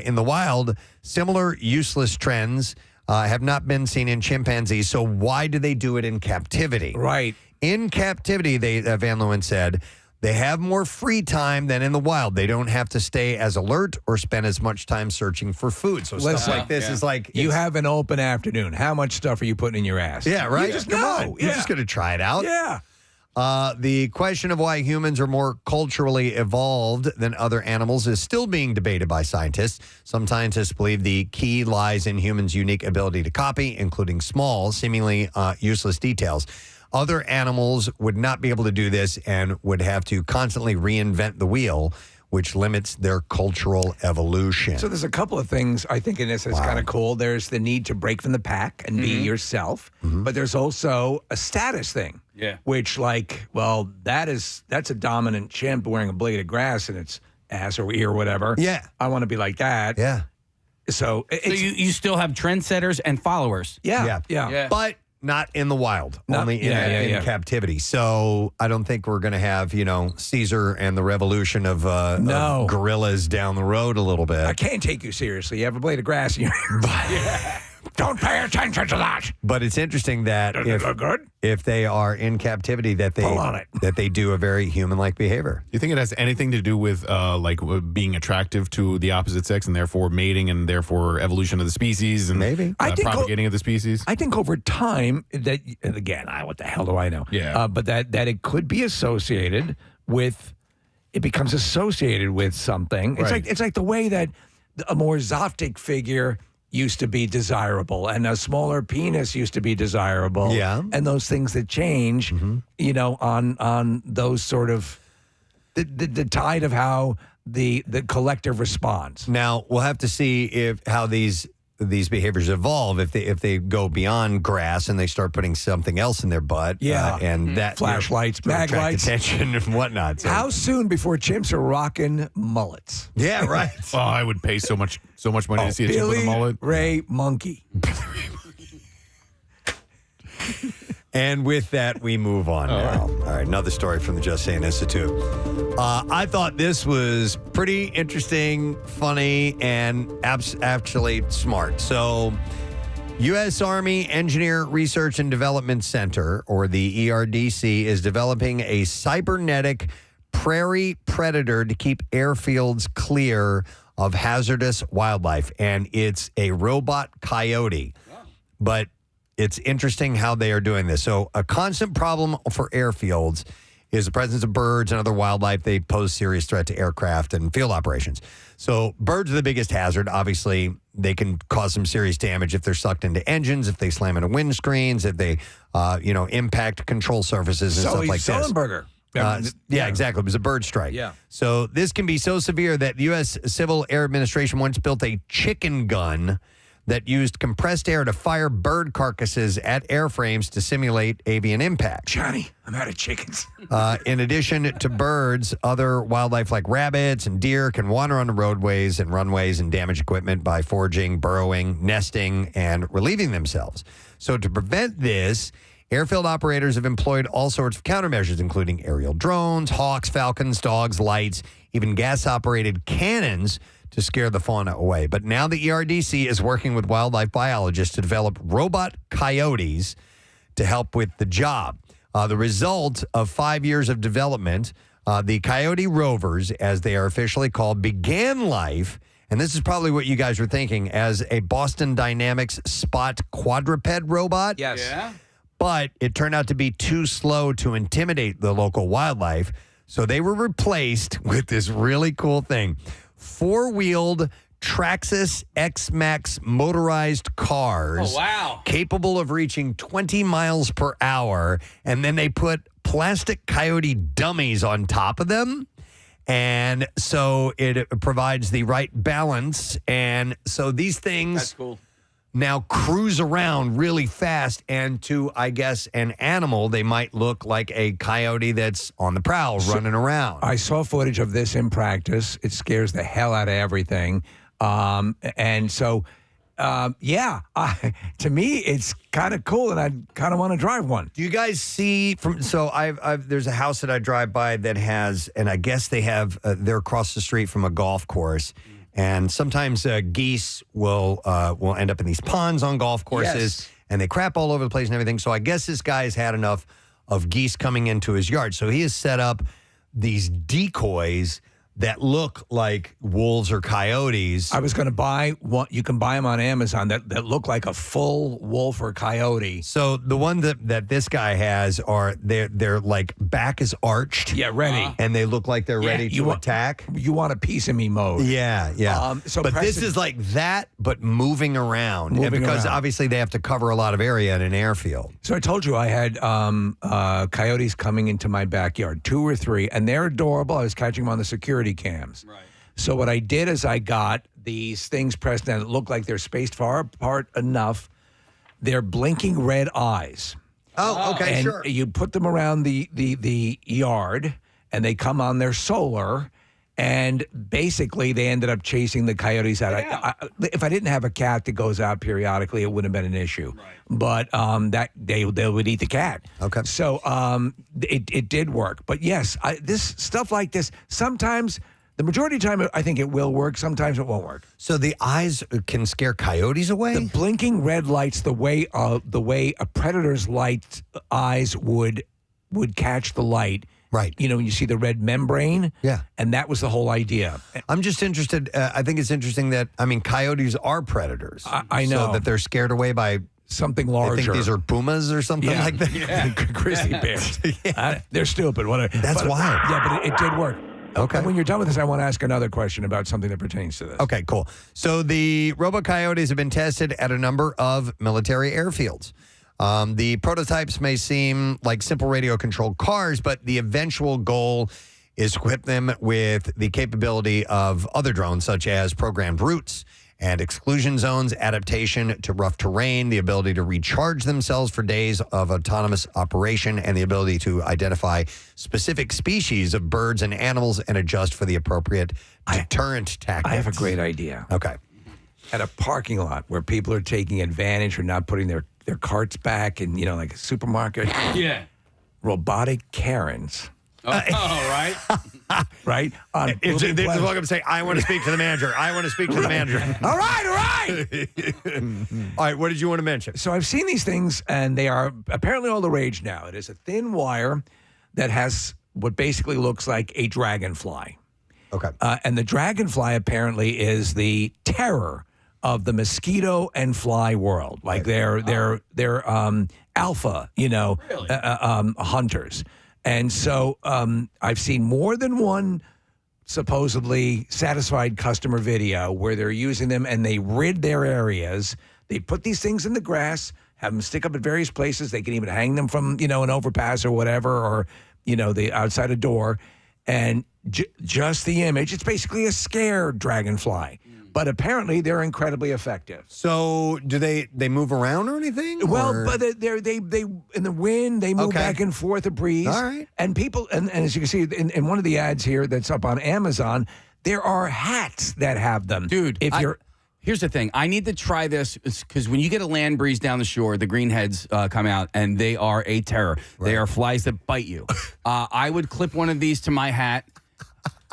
In the wild, similar useless trends have not been seen in chimpanzees, so why do they do it in captivity? Right. In captivity, Van Leeuwen said, They have more free time than in the wild. They don't have to stay as alert or spend as much time searching for food. So stuff like this is like... You have an open afternoon. How much stuff are you putting in your ass? Yeah, right? You just Come go. on. You're just going to try it out. Yeah. The question of why humans are more culturally evolved than other animals is still being debated by scientists. Some scientists believe the key lies in humans' unique ability to copy, including small, seemingly useless details. Other animals would not be able to do this and would have to constantly reinvent the wheel, which limits their cultural evolution. So there's a couple of things I think in this that's kind of cool. There's the need to break from the pack and be yourself, but there's also a status thing. Yeah. Which, like, well, that's a dominant chimp wearing a blade of grass in its ass or ear or whatever. Yeah. I want to be like that. Yeah. So you still have trendsetters and followers. Yeah. But not in the wild, No, only in captivity. So I don't think we're going to have, Caesar and the revolution of gorillas down the road a little bit. I can't take you seriously. You have a blade of grass in your ear. Don't pay attention to that. But it's interesting that Does it look good? if they are in captivity, that Pull on it. they do a very human-like behavior. Do you think it has anything to do with being attractive to the opposite sex and therefore mating and therefore evolution of the species and Maybe. I think propagating of the species? I think over time that, and again, what the hell do I know? Yeah. But that it could be associated with, it becomes associated with something. It's Right. like the way that a more Zoptic figure used to be desirable and a smaller penis used to be desirable. Yeah. And those things that change, on those sort of the tide of how the collective responds. Now, we'll have to see how these behaviors evolve if they go beyond grass and they start putting something else in their butt. Yeah. And that Flashlights, to mag attract lights. attention and whatnot. So- How soon before chimps are rocking mullets? Yeah, right. Oh, I would pay so much money to see a chimp with a Billy mullet. Ray Monkey. And with that, we move on now. All right, another story from the Just Saying Institute. I thought this was pretty interesting, funny, and actually smart. So, U.S. Army Engineer Research and Development Center, or the ERDC, is developing a cybernetic prairie predator to keep airfields clear of hazardous wildlife. And it's a robot coyote. But it's interesting how they are doing this. So a constant problem for airfields is the presence of birds and other wildlife. They pose serious threat to aircraft and field operations. So birds are the biggest hazard. Obviously, they can cause some serious damage if they're sucked into engines, if they slam into windscreens, if they, impact control surfaces and stuff like this. Sullenberger. Yeah, exactly. It was a bird strike. Yeah. So this can be so severe that the U.S. Civil Air Administration once built a chicken gun that used compressed air to fire bird carcasses at airframes to simulate avian impact. Johnny, I'm out of chickens. In addition to birds, other wildlife like rabbits and deer can wander on the roadways and runways and damage equipment by foraging, burrowing, nesting, and relieving themselves. So to prevent this, airfield operators have employed all sorts of countermeasures, including aerial drones, hawks, falcons, dogs, lights, even gas-operated cannons to scare the fauna away. But now the ERDC is working with wildlife biologists to develop robot coyotes to help with the job. The result of 5 years of development, the Coyote Rovers, as they are officially called, began life, and this is probably what you guys were thinking, as a Boston Dynamics Spot quadruped robot. Yes. Yeah. But it turned out to be too slow to intimidate the local wildlife. So they were replaced with this really cool thing. Four-wheeled Traxxas X-Max motorized cars. Oh, wow. Capable of reaching 20 miles per hour. And then they put plastic coyote dummies on top of them. And so it provides the right balance. And so these things... That's cool. Now cruise around really fast, and to, I guess, an animal, they might look like a coyote that's on the prowl, running around. I saw footage of this in practice. It scares the hell out of everything. To me, it's kind of cool, and I kind of want to drive one. Do you guys see there's a house that I drive by that has, and I guess they have, they're across the street from a golf course. And sometimes geese will end up in these ponds on golf courses, and they crap all over the place and everything. So I guess this guy's had enough of geese coming into his yard. So he has set up these decoys that look like wolves or coyotes. I was going to buy one. You can buy them on Amazon that look like a full wolf or coyote. So the one that this guy has are they're like back is arched. Yeah, ready. And they look like they're ready to attack. You want a piece of me mode. Yeah. But Preston, this is like that, but moving around. Because obviously they have to cover a lot of area in an airfield. So I told you I had coyotes coming into my backyard, 2 or 3, and they're adorable. I was catching them on the security cams. Right. So what I did is I got these things, Preston, that look like they're spaced far apart enough. They're blinking red eyes. Oh, okay, and sure. You put them around the yard, and they come on their solar, and basically they ended up chasing the coyotes out. Yeah. If I didn't have a cat that goes out periodically, it wouldn't have been an issue. Right. But that they would eat the cat. Okay. So it did work. But yes, this stuff like this, sometimes, the majority of the time, I think it will work. Sometimes it won't work. So the eyes can scare coyotes away? The blinking red lights, the way a predator's eyes would catch the light. Right. You know, when you see the red membrane. Yeah. And that was the whole idea. I'm just interested. I think it's interesting that, coyotes are predators. I know. So that they're scared away by something larger. I think these are pumas or something like that. Yeah. Grizzly bears. They're stupid. That's wild. Yeah, but it did work. Okay. And when you're done with this, I want to ask another question about something that pertains to this. Okay, cool. So the robo-coyotes have been tested at a number of military airfields. The prototypes may seem like simple radio-controlled cars, but the eventual goal is to equip them with the capability of other drones, such as programmed routes and exclusion zones, adaptation to rough terrain, the ability to recharge themselves for days of autonomous operation, and the ability to identify specific species of birds and animals and adjust for the appropriate deterrent tactics. I have a great idea. Okay. At a parking lot where people are taking advantage or not putting their carts back in, like a supermarket. Yeah. Robotic Karens. Right. Right? They just walk up and say, I want to speak to the manager. I want to speak to the manager. All right. All right, what did you want to mention? So I've seen these things, and they are apparently all the rage now. It is a thin wire that has what basically looks like a dragonfly. Okay. And the dragonfly apparently is the terror of the mosquito and fly world. Like they're alpha, hunters. And so I've seen more than one supposedly satisfied customer video where they're using them and they rid their areas. They put these things in the grass, have them stick up at various places. They can even hang them from, an overpass or whatever, or, the outside a door. And just the image, it's basically a scare dragonfly. But apparently they're incredibly effective. So do they move around or anything? Well, but they in the wind, they move back and forth, a breeze. All right. And people, and as you can see in one of the ads here that's up on Amazon, there are hats that have them. Dude, here's the thing. I need to try this because when you get a land breeze down the shore, the greenheads come out, and they are a terror. Right. They are flies that bite you. I would clip one of these to my hat.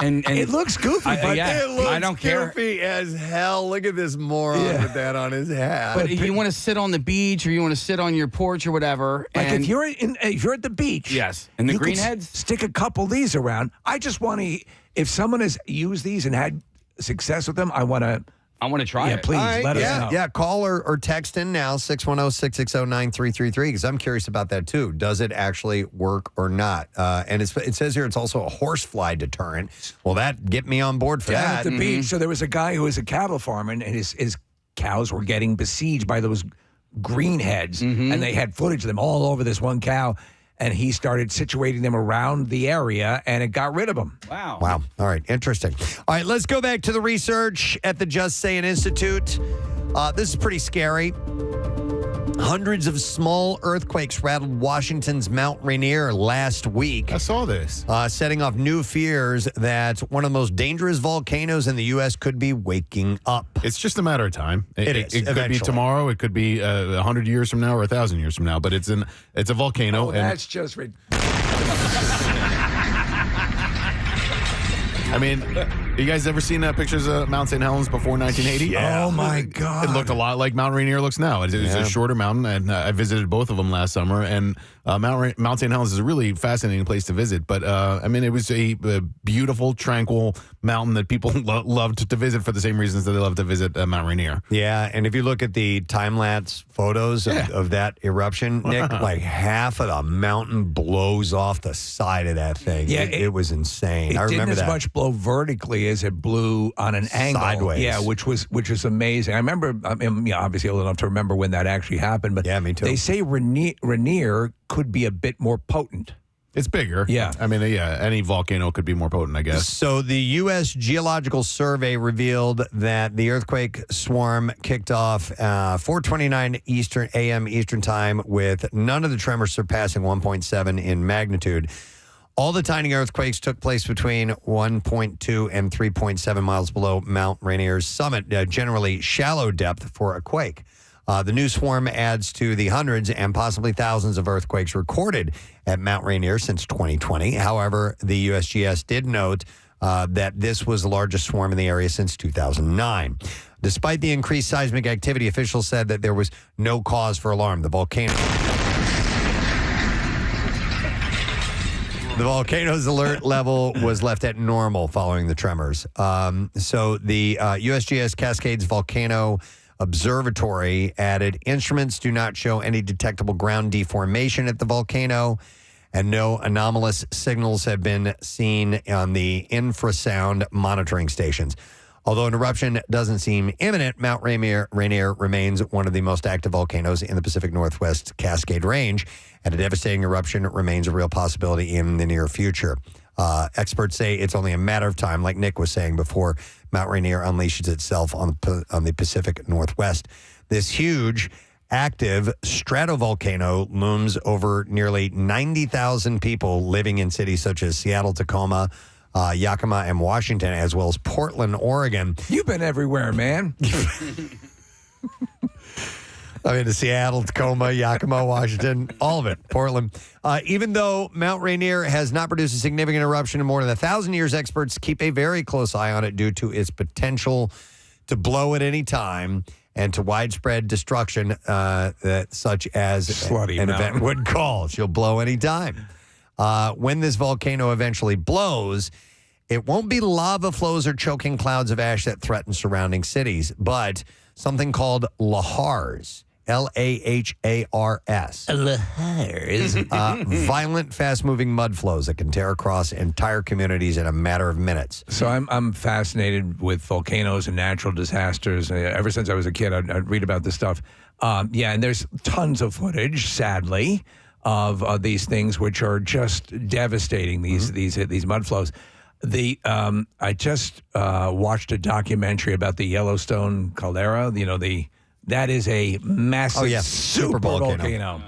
And it looks goofy, but it looks I don't care. Goofy as hell. Look at this moron with that on his hat. But if you want to sit on the beach or you want to sit on your porch or whatever, like if you're at the beach, yes, and the greenheads, stick a couple of these around. I just want to. If someone has used these and had success with them, I want to try it. Please let us know. Yeah, call or text in now, 610-660-9333, because I'm curious about that too. Does it actually work or not? And it says here it's also a horsefly deterrent. Well, get me on board for that. At the beach, so there was a guy who was a cattle farmer, and his cows were getting besieged by those greenheads, and they had footage of them all over this one cow. And he started situating them around the area, and it got rid of them. Wow. All right. Interesting. All right. Let's go back to the research at the Just Sayin Institute. This is pretty scary. Hundreds of small earthquakes rattled Washington's Mount Rainier last week. I saw this. Setting off new fears that one of the most dangerous volcanoes in the U.S. could be waking up. It's just a matter of time. It could be tomorrow. It could be 100 years from now or 1,000 years from now. But it's a volcano. That's just ridiculous. I mean, you guys ever seen pictures of Mount St. Helens before 1980? Yeah. Oh, my God. It looked a lot like Mount Rainier looks now. It's a shorter mountain, and I visited both of them last summer, and Mount St. Helens is a really fascinating place to visit. But I mean, it was a beautiful, tranquil mountain that people loved to visit for the same reasons that they love to visit Mount Rainier. Yeah, and if you look at the time-lapse photos of that eruption, Nick, like half of the mountain blows off the side of that thing. Yeah, it was insane. I It remember didn't as that. much blow vertically as it blew on an angle. Sideways. Yeah, which was amazing. I remember, obviously old enough to remember when that actually happened. But yeah, me too. They say Rainier could be a bit more potent. It's bigger. Yeah. I mean, any volcano could be more potent, I guess. So the U.S. Geological Survey revealed that the earthquake swarm kicked off 4:29 a.m. Eastern Time with none of the tremors surpassing 1.7 in magnitude. All the tiny earthquakes took place between 1.2 and 3.7 miles below Mount Rainier's summit, generally shallow depth for a quake. The new swarm adds to the hundreds and possibly thousands of earthquakes recorded at Mount Rainier since 2020. However, the USGS did note that this was the largest swarm in the area since 2009. Despite the increased seismic activity, officials said that there was no cause for alarm. The volcano's alert level was left at normal following the tremors. So the USGS Cascades Volcano Observatory added instruments do not show any detectable ground deformation at the volcano, and no anomalous signals have been seen on the infrasound monitoring stations. Although an eruption doesn't seem imminent, Mount Rainier remains one of the most active volcanoes in the Pacific Northwest Cascade Range, and a devastating eruption remains a real possibility in the near future. Experts say it's only a matter of time, like Nick was saying, before Mount Rainier unleashes itself on the Pacific Northwest. This huge, active stratovolcano looms over nearly 90,000 people living in cities such as Seattle, Tacoma, Yakima, and Washington, as well as Portland, Oregon. You've been everywhere, man. I mean, to Seattle, Tacoma, Yakima, Washington, all of it, Portland. Even though Mount Rainier has not produced a significant eruption in more than 1,000 years, experts keep a very close eye on it due to its potential to blow at any time and to widespread destruction such as an event would cause. She'll blow any time. When this volcano eventually blows, it won't be lava flows or choking clouds of ash that threaten surrounding cities, but something called lahars. Lahars. Violent, fast-moving mud flows that can tear across entire communities in a matter of minutes. So I'm fascinated with volcanoes and natural disasters. Ever since I was a kid, I'd read about this stuff. And there's tons of footage, sadly, of these things which are just devastating. These mud flows. I just watched a documentary about the Yellowstone caldera. That is a massive super volcano.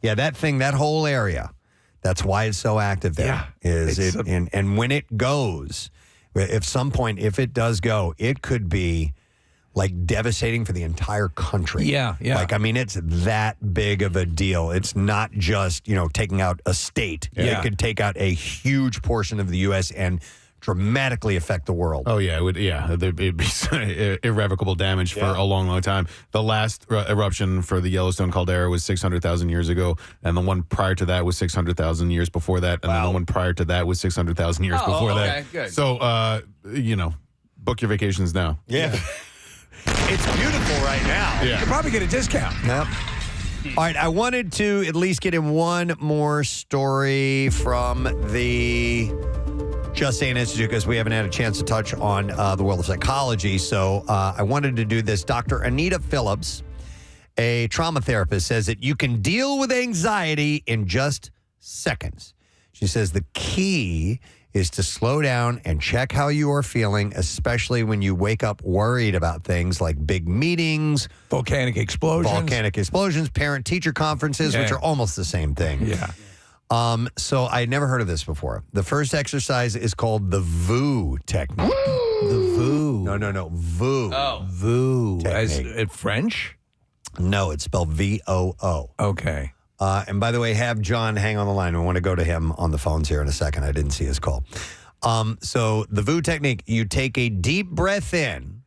Yeah, that whole area. That's why it's so active there. And when it goes, if it does go, it could be like devastating for the entire country. Yeah. Like, I mean, it's that big of a deal. It's not just, taking out a state. Yeah. It could take out a huge portion of the U.S. and dramatically affect the world. Oh, yeah. It'd be irrevocable damage for a long, long time. The last eruption for the Yellowstone caldera was 600,000 years ago, and the one prior to that was 600,000 years before that, and then the one prior to that was 600,000 years before that. Good. So, book your vacations now. Yeah. It's beautiful right now. You could probably get a discount. Yep. All right, I wanted to at least get in one more story from the Just Saying Institute because we haven't had a chance to touch on the world of psychology. So I wanted to do this. Dr. Anita Phillips, a trauma therapist, says that you can deal with anxiety in just seconds. She says the key is to slow down and check how you are feeling, especially when you wake up worried about things like big meetings, volcanic explosions, parent-teacher conferences, which are almost the same thing. Yeah. So I had never heard of this before. The first exercise is called the VOO technique. The VOO. No. VOO. Oh. VOO. As technique. French? No, it's spelled VOO. Okay. And by the way, have John hang on the line. We want to go to him on the phones here in a second. I didn't see his call. So the VOO technique, you take a deep breath in,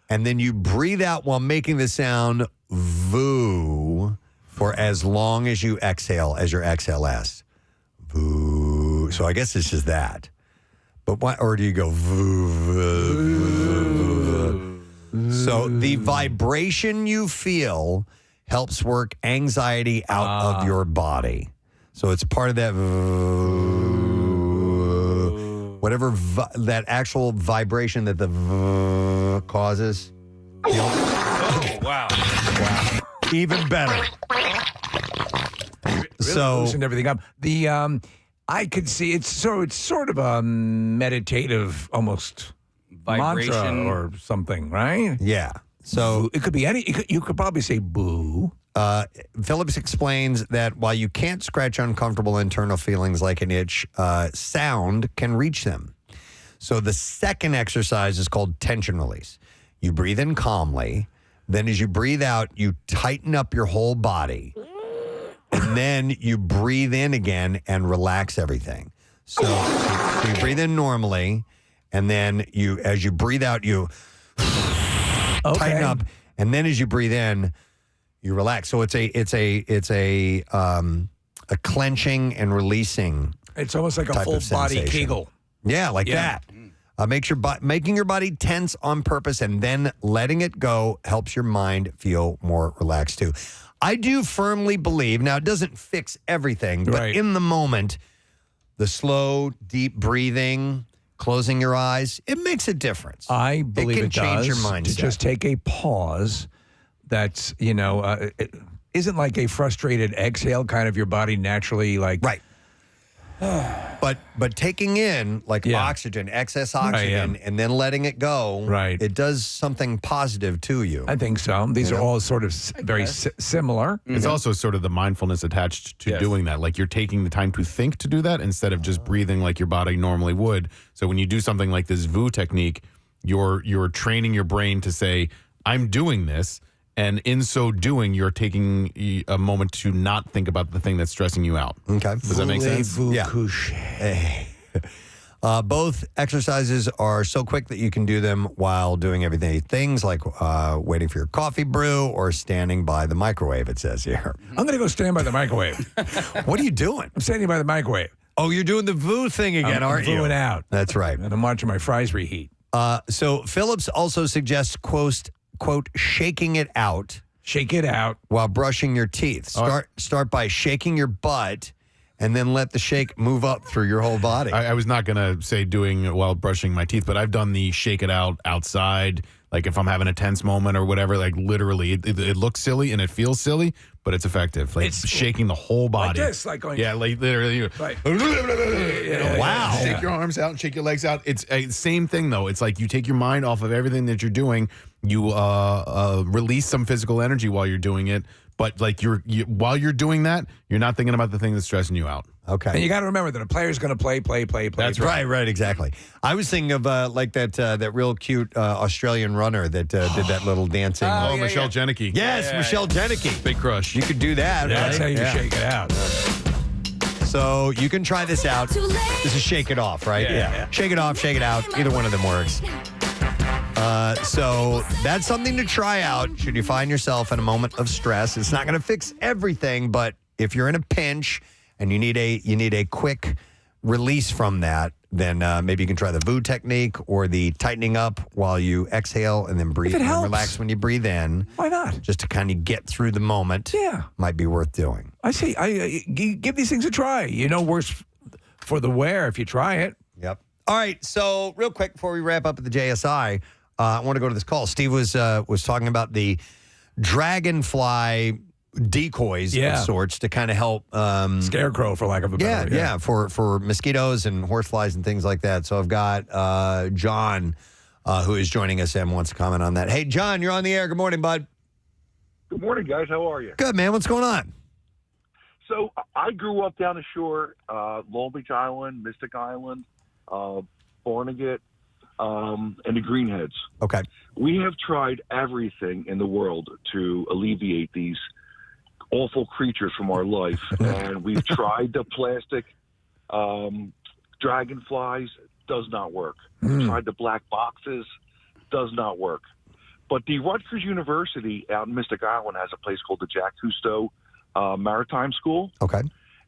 and then you breathe out while making the sound VOO. for as long as you exhale, as your exhale lasts. Voo. So I guess it's just that. But why? Or do you go voo, voo, voo, voo? So the vibration you feel helps work anxiety out of your body. So it's part of that whatever that actual vibration that the causes. Oh, wow. Even better. Really So loosened everything up. The I could see it's sort of a meditative almost Vibration. mantra or something, right? yeah. So It could be any. You could probably say boo. Phillips explains that while you can't scratch uncomfortable internal feelings like an itch, sound can reach them. So the second exercise is called tension release. You breathe in calmly. Then as you breathe out, you tighten up your whole body. And then you breathe in again and relax everything. So you breathe in normally. And then as you breathe out, you tighten up. And then as you breathe in, you relax. So it's a clenching and releasing. It's almost like a type full of body sensation. Kegel. Yeah, like that. Making your body tense on purpose and then letting it go helps your mind feel more relaxed too. I do firmly believe, now it doesn't fix everything, but Right. in the moment, the slow, deep breathing, closing your eyes, it makes a difference. I believe can it change does your to mindset. just take a pause. That's it isn't like a frustrated exhale. Kind of your body naturally like Right. But taking in like oxygen, excess oxygen, and then letting it go, Right. it does something positive to you. I think so. These are all sort of very similar. It's also sort of the mindfulness attached to doing that. Like you're taking the time to think to do that instead of just breathing like your body normally would. So when you do something like this VU technique, you're training your brain to say, I'm doing this. And in so doing, you're taking a moment to not think about the thing that's stressing you out. Okay. Does that make sense? Yeah. Both exercises are so quick that you can do them while doing everything. Things like waiting for your coffee brew or standing by the microwave, it says here. I'm going to go stand by the microwave. What are you doing? I'm standing by the microwave. Oh, you're doing the VU thing again, aren't you? I'm VUing out. That's right. And I'm watching my fries reheat. So Phillips also suggests, quote, shaking it out. Shake it out. While brushing your teeth. Start by shaking your butt and then let the shake move up through your whole body. I was not going to say doing it while brushing my teeth, but I've done the shake it out outside. Like if I'm having a tense moment or whatever, like literally it looks silly and it feels silly, but it's effective. Like it's shaking the whole body. Like this, like going. Yeah, like literally. Right. Wow. Take your arms out and shake your legs out. It's same thing though. It's like you take your mind off of everything that you're doing. You release some physical energy while you're doing it, but like while you're doing that, you're not thinking about the thing that's stressing you out. Okay. And you got to remember that a player's going to play. That's right, exactly. I was thinking of like that real cute Australian runner that did that little dancing. Michelle Jenneke. Yes, Michelle Jenneke. Big crush. You could do that. That's how you shake it out. So you can try this out. This is shake it off, right? Yeah. Shake it off, shake it out. Either one of them works. So that's something to try out should you find yourself in a moment of stress. It's not going to fix everything, but if you're in a pinch and you need a quick release from that, then maybe you can try the VU technique or the tightening up while you exhale and then breathe If it and helps. relax when you breathe in. Why not? Just to kind of get through the moment. Yeah. Might be worth doing. I say, give these things a try. You know, worse for the wear if you try it. Yep. All right. So real quick before we wrap up at the JSI, I want to go to this call. Steve was talking about the dragonfly decoys of sorts to kind of help Scarecrow, for lack of a better word. for mosquitoes and horseflies and things like that. So I've got John who is joining us and wants to comment on that. Hey, John, you're on the air. Good morning, bud. Good morning, guys. How are you? Good, man. What's going on? So I grew up down the shore, Long Beach Island, Mystic Island, Barnegat, and the Greenheads. Okay. We have tried everything in the world to alleviate these awful creatures from our life, and we've tried the plastic dragonflies. Does not work. We've tried the black boxes. Does not work. But the Rutgers University out in Mystic Island has a place called the Jacques Cousteau maritime school. Okay.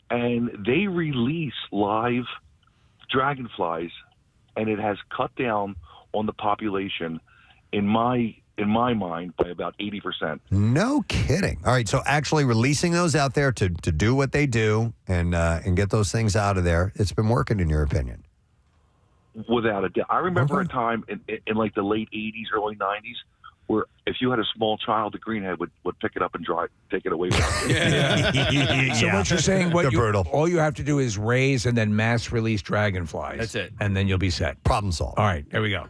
And they release live dragonflies, and it has cut down on the population in my mind by about 80%. No kidding. All right, so actually releasing those out there to do what they do and get those things out of there, it's been working in your opinion. Without a doubt. I remember a time in like the late 80s, early 90s, where if you had a small child, the greenhead would pick it up and take it away from you. So what you're saying, brutal. all you have to do is raise and then mass release dragonflies. That's it. And then you'll be set. Problem solved. All right, there we go.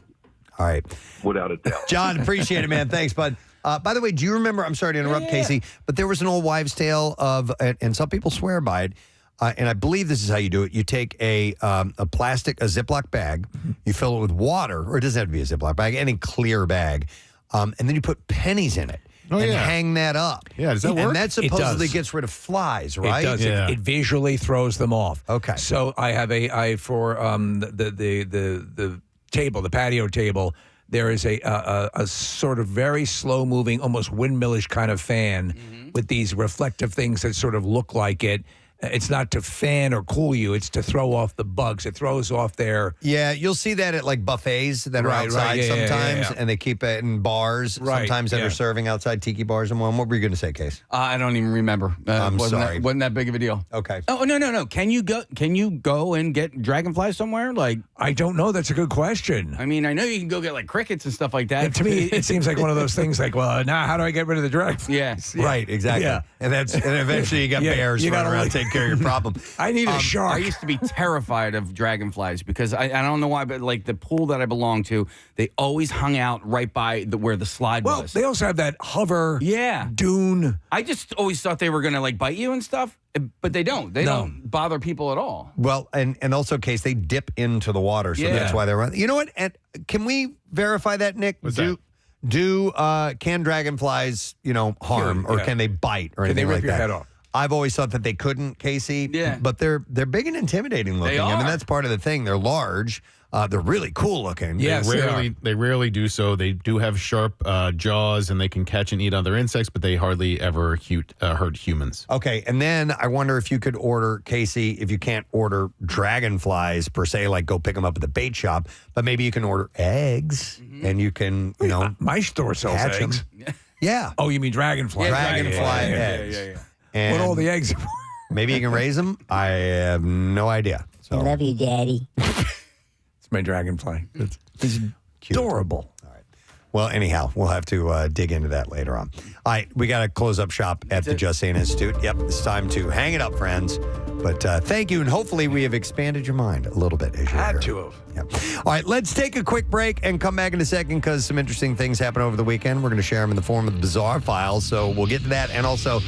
All right. Without a doubt. John, appreciate it, man. Thanks, bud. By the way, do you remember, I'm sorry to interrupt, Casey, but there was an old wives' tale of, and some people swear by it, and I believe this is how you do it. You take a Ziploc bag, you fill it with water, or it doesn't have to be a Ziploc bag, any clear bag, and then you put pennies in it and hang that up. Yeah, does that work? And that supposedly gets rid of flies, right? It does. Yeah. It visually throws them off. Okay. So I have for the table, the patio table, there is a sort of very slow moving, almost windmillish kind of fan with these reflective things that sort of look like it. It's not to fan or cool you. It's to throw off the bugs. It throws off their... Yeah, you'll see that at like buffets that are outside sometimes, and they keep it in bars sometimes that are serving outside tiki bars and one. What were you going to say, Case? I don't even remember. I'm sorry. Wasn't that big of a deal. Okay. Oh, no. Can you go and get dragonflies somewhere? Like, I don't know. That's a good question. I mean, I know you can go get like crickets and stuff like that. And to me, it seems like one of those things like, well, now how do I get rid of the dragonflies? Yeah. Right, exactly. Yeah. And eventually you got bears running around taking care of your problem. I need a shark. I used to be terrified of dragonflies because I don't know why, but like the pool that I belonged to, they always hung out right by where the slide Well, was. they also have that hover dune. I just always thought they were going to like bite you and stuff, but they don't. They don't bother people at all. Well, and also, Case, they dip into the water, so that's why they're running. You know what? And can we verify that, Nick? Can dragonflies, harm, or can they bite or anything like that? Can they rip your head off? I've always thought that they couldn't, Casey. Yeah. But they're big and intimidating looking. They are. I mean, that's part of the thing. They're large. They're really cool looking. Yes, They rarely do so. They do have sharp jaws, and they can catch and eat other insects, but they hardly ever hurt humans. Okay, and then I wonder if you could order, Casey, if you can't order dragonflies per se, like go pick them up at the bait shop, but maybe you can order eggs, and you can, my store sells hatch eggs. them. Yeah. Oh, you mean dragonfly? Dragonfly eggs. Yeah. And What all the eggs are for? maybe you can raise them. I have no idea. So. I love you, Daddy. It's my dragonfly. It's Cute. adorable. Well, anyhow, we'll have to dig into that later on. All right, we got to close up shop at the Just Saying Institute. Yep, it's time to hang it up, friends. But thank you, and hopefully we have expanded your mind a little bit as you're Had here. to have. Yep. All right, let's take a quick break and come back in a second because some interesting things happened over the weekend. We're going to share them in the form of the bizarre files, so we'll get to that. And also,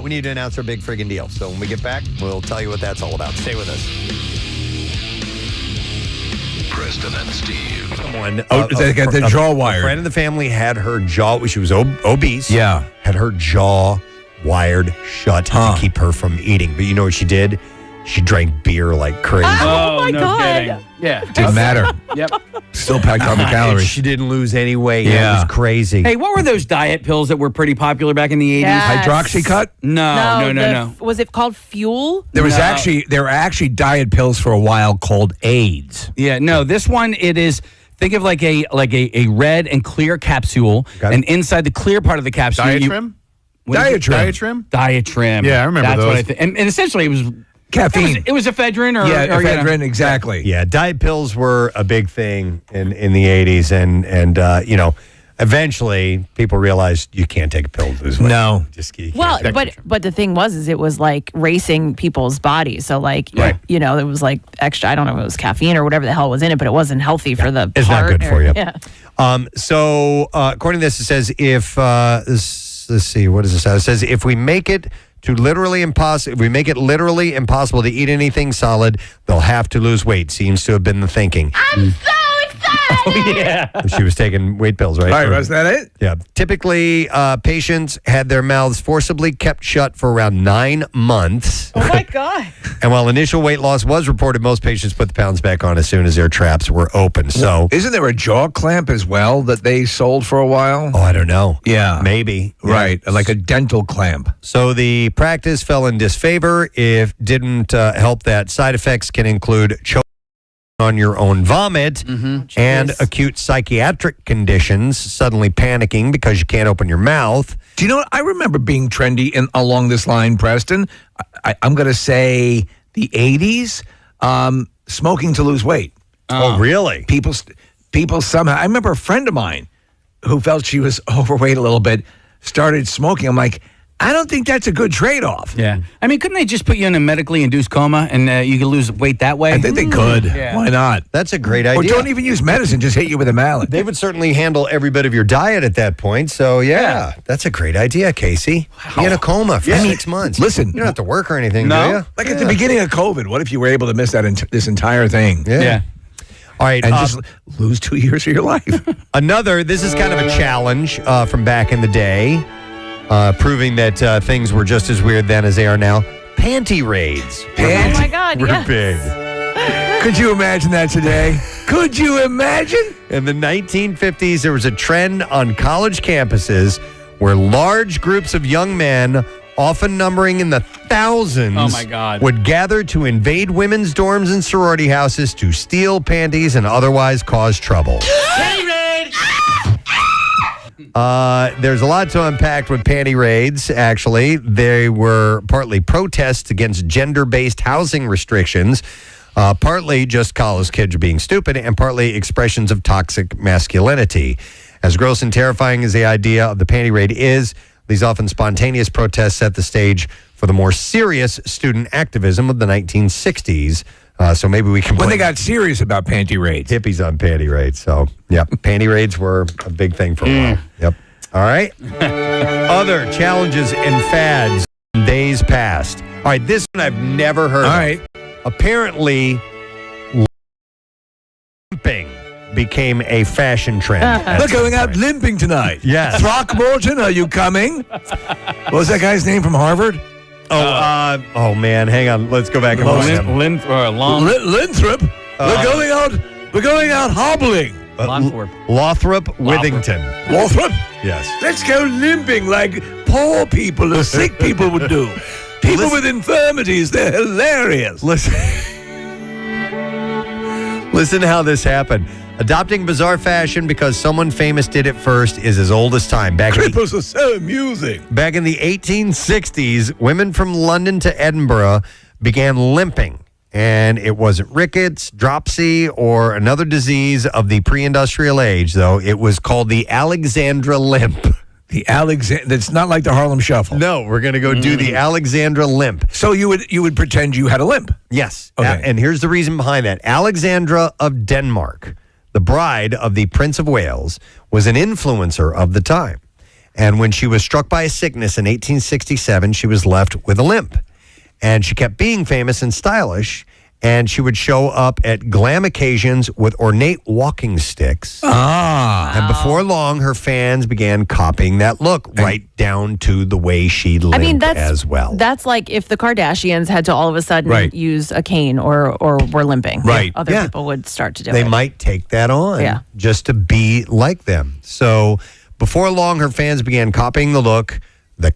we need to announce our big friggin' deal. So when we get back, we'll tell you what that's all about. Stay with us. Preston and Steve. Someone, they got the jaw wired. A friend of the family had her jaw, she was obese. Yeah. Had her jaw wired shut to keep her from eating. But you know what she did? She drank beer like crazy. Oh my no God. kidding. Yeah. Didn't matter. Yep. Still packed on the And calories. she didn't lose any weight. Yeah. It was crazy. Hey, what were those diet pills that were pretty popular back in the 80s? Yes. Hydroxycut? No. Was it called Fuel? There No. were actually diet pills for a while called AIDS. Yeah, no, this one, it is, think of like a red and clear capsule, and inside the clear part of the capsule. Diatrim? Diatrim. Diatrim. Yeah, I remember That's those. what I think. And essentially it was... Caffeine. It was ephedrine or... Yeah, or, ephedrine, exactly. Yeah, diet pills were a big thing in the 80s. And eventually people realized you can't take a pill to lose weight. No. Just you can't. Well, but the thing was, it was like racing people's bodies. So like, it was like extra. I don't know if it was caffeine or whatever the hell was in it, but it wasn't healthy for the. It's not good for you. Yeah. So according to this, it says if let's see, what does it say? It says if we make it literally impossible to eat anything solid, they'll have to lose weight. Seems to have been the thinking. I'm so excited! Oh, yeah. She was taking weight pills, right? All right, was that it? Yeah. Typically, patients had their mouths forcibly kept shut for around 9 months. Oh, my God. And while initial weight loss was reported, most patients put the pounds back on as soon as their traps were open. So, Isn't there a jaw clamp as well that they sold for a while? oh, I don't know. Yeah. Maybe. Yeah. Right, like a dental clamp. So the practice fell in disfavor. If didn't help, that side effects can include choking on your own vomit and acute psychiatric conditions, suddenly panicking because you can't open your mouth. Do you know what? I remember being trendy along this line, Preston. I'm going to say the 80s, smoking to lose weight. Oh, really? People somehow, I remember a friend of mine who felt she was overweight a little bit, started smoking. I'm like, I don't think that's a good trade-off. Yeah. I mean, couldn't they just put you in a medically induced coma and you could lose weight that way? I think they could. Yeah. Why not? That's a great idea. Or don't even use medicine, just hit you with a mallet. They would certainly handle every bit of your diet at that point. So, yeah. That's a great idea, Casey. Be in a coma for 6 months. Listen. You don't have to work or anything, No. do you? Like at the beginning of COVID, what if you were able to miss this entire thing? Yeah. All right. And just lose 2 years of your life. this is kind of a challenge from back in the day, proving that things were just as weird then as they are now. Panty raids. Oh, my God. Were Yes. big. Could you imagine that today? Could you imagine? In the 1950s, there was a trend on college campuses where large groups of young men, often numbering in the thousands, Oh, my God. would gather to invade women's dorms and sorority houses to steal panties and otherwise cause trouble. There's a lot to unpack with panty raids, actually. They were partly protests against gender-based housing restrictions, partly just college kids being stupid, and partly expressions of toxic masculinity. As gross and terrifying as the idea of the panty raid is, these often spontaneous protests set the stage for the more serious student activism of the 1960s. So maybe we can When blame they got serious about panty raids. hippies on panty raids. So, yeah, panty raids were a big thing for a while. Yep. All right. Other challenges and fads in days past. All right, this one I've never heard All of. right. Apparently, limping became a fashion trend. We're going out limping tonight. Yes. Throckmorton, are you coming? What was that guy's name from Harvard? Oh man, hang on. Let's go back and look at him. Linthrop. We're going out hobbling. Lothrop Withington. Lothrop? Yes. Let's go limping like poor people or sick people would do. People with infirmities, they're hilarious. Listen to how this happened. Adopting bizarre fashion because someone famous did it first is as old as time. Cripples are so amusing. Back in the 1860s, women from London to Edinburgh began limping. And it wasn't rickets, dropsy, or another disease of the pre-industrial age, though. It was called the Alexandra limp. That's not like the Harlem Shuffle. No, we're going to go do the Alexandra limp. So you would pretend you had a limp. Yes. Okay. And here's the reason behind that. Alexandra of Denmark, the bride of the Prince of Wales, was an influencer of the time. And when she was struck by a sickness in 1867, she was left with a limp. And she kept being famous and stylish, and she would show up at glam occasions with ornate walking sticks. And before long, her fans began copying that look right down to the way she limped as well. That's like if the Kardashians had to all of a sudden use a cane or were limping. Right. Other people would start to do it. They might take that on just to be like them. So before long, her fans began copying the look,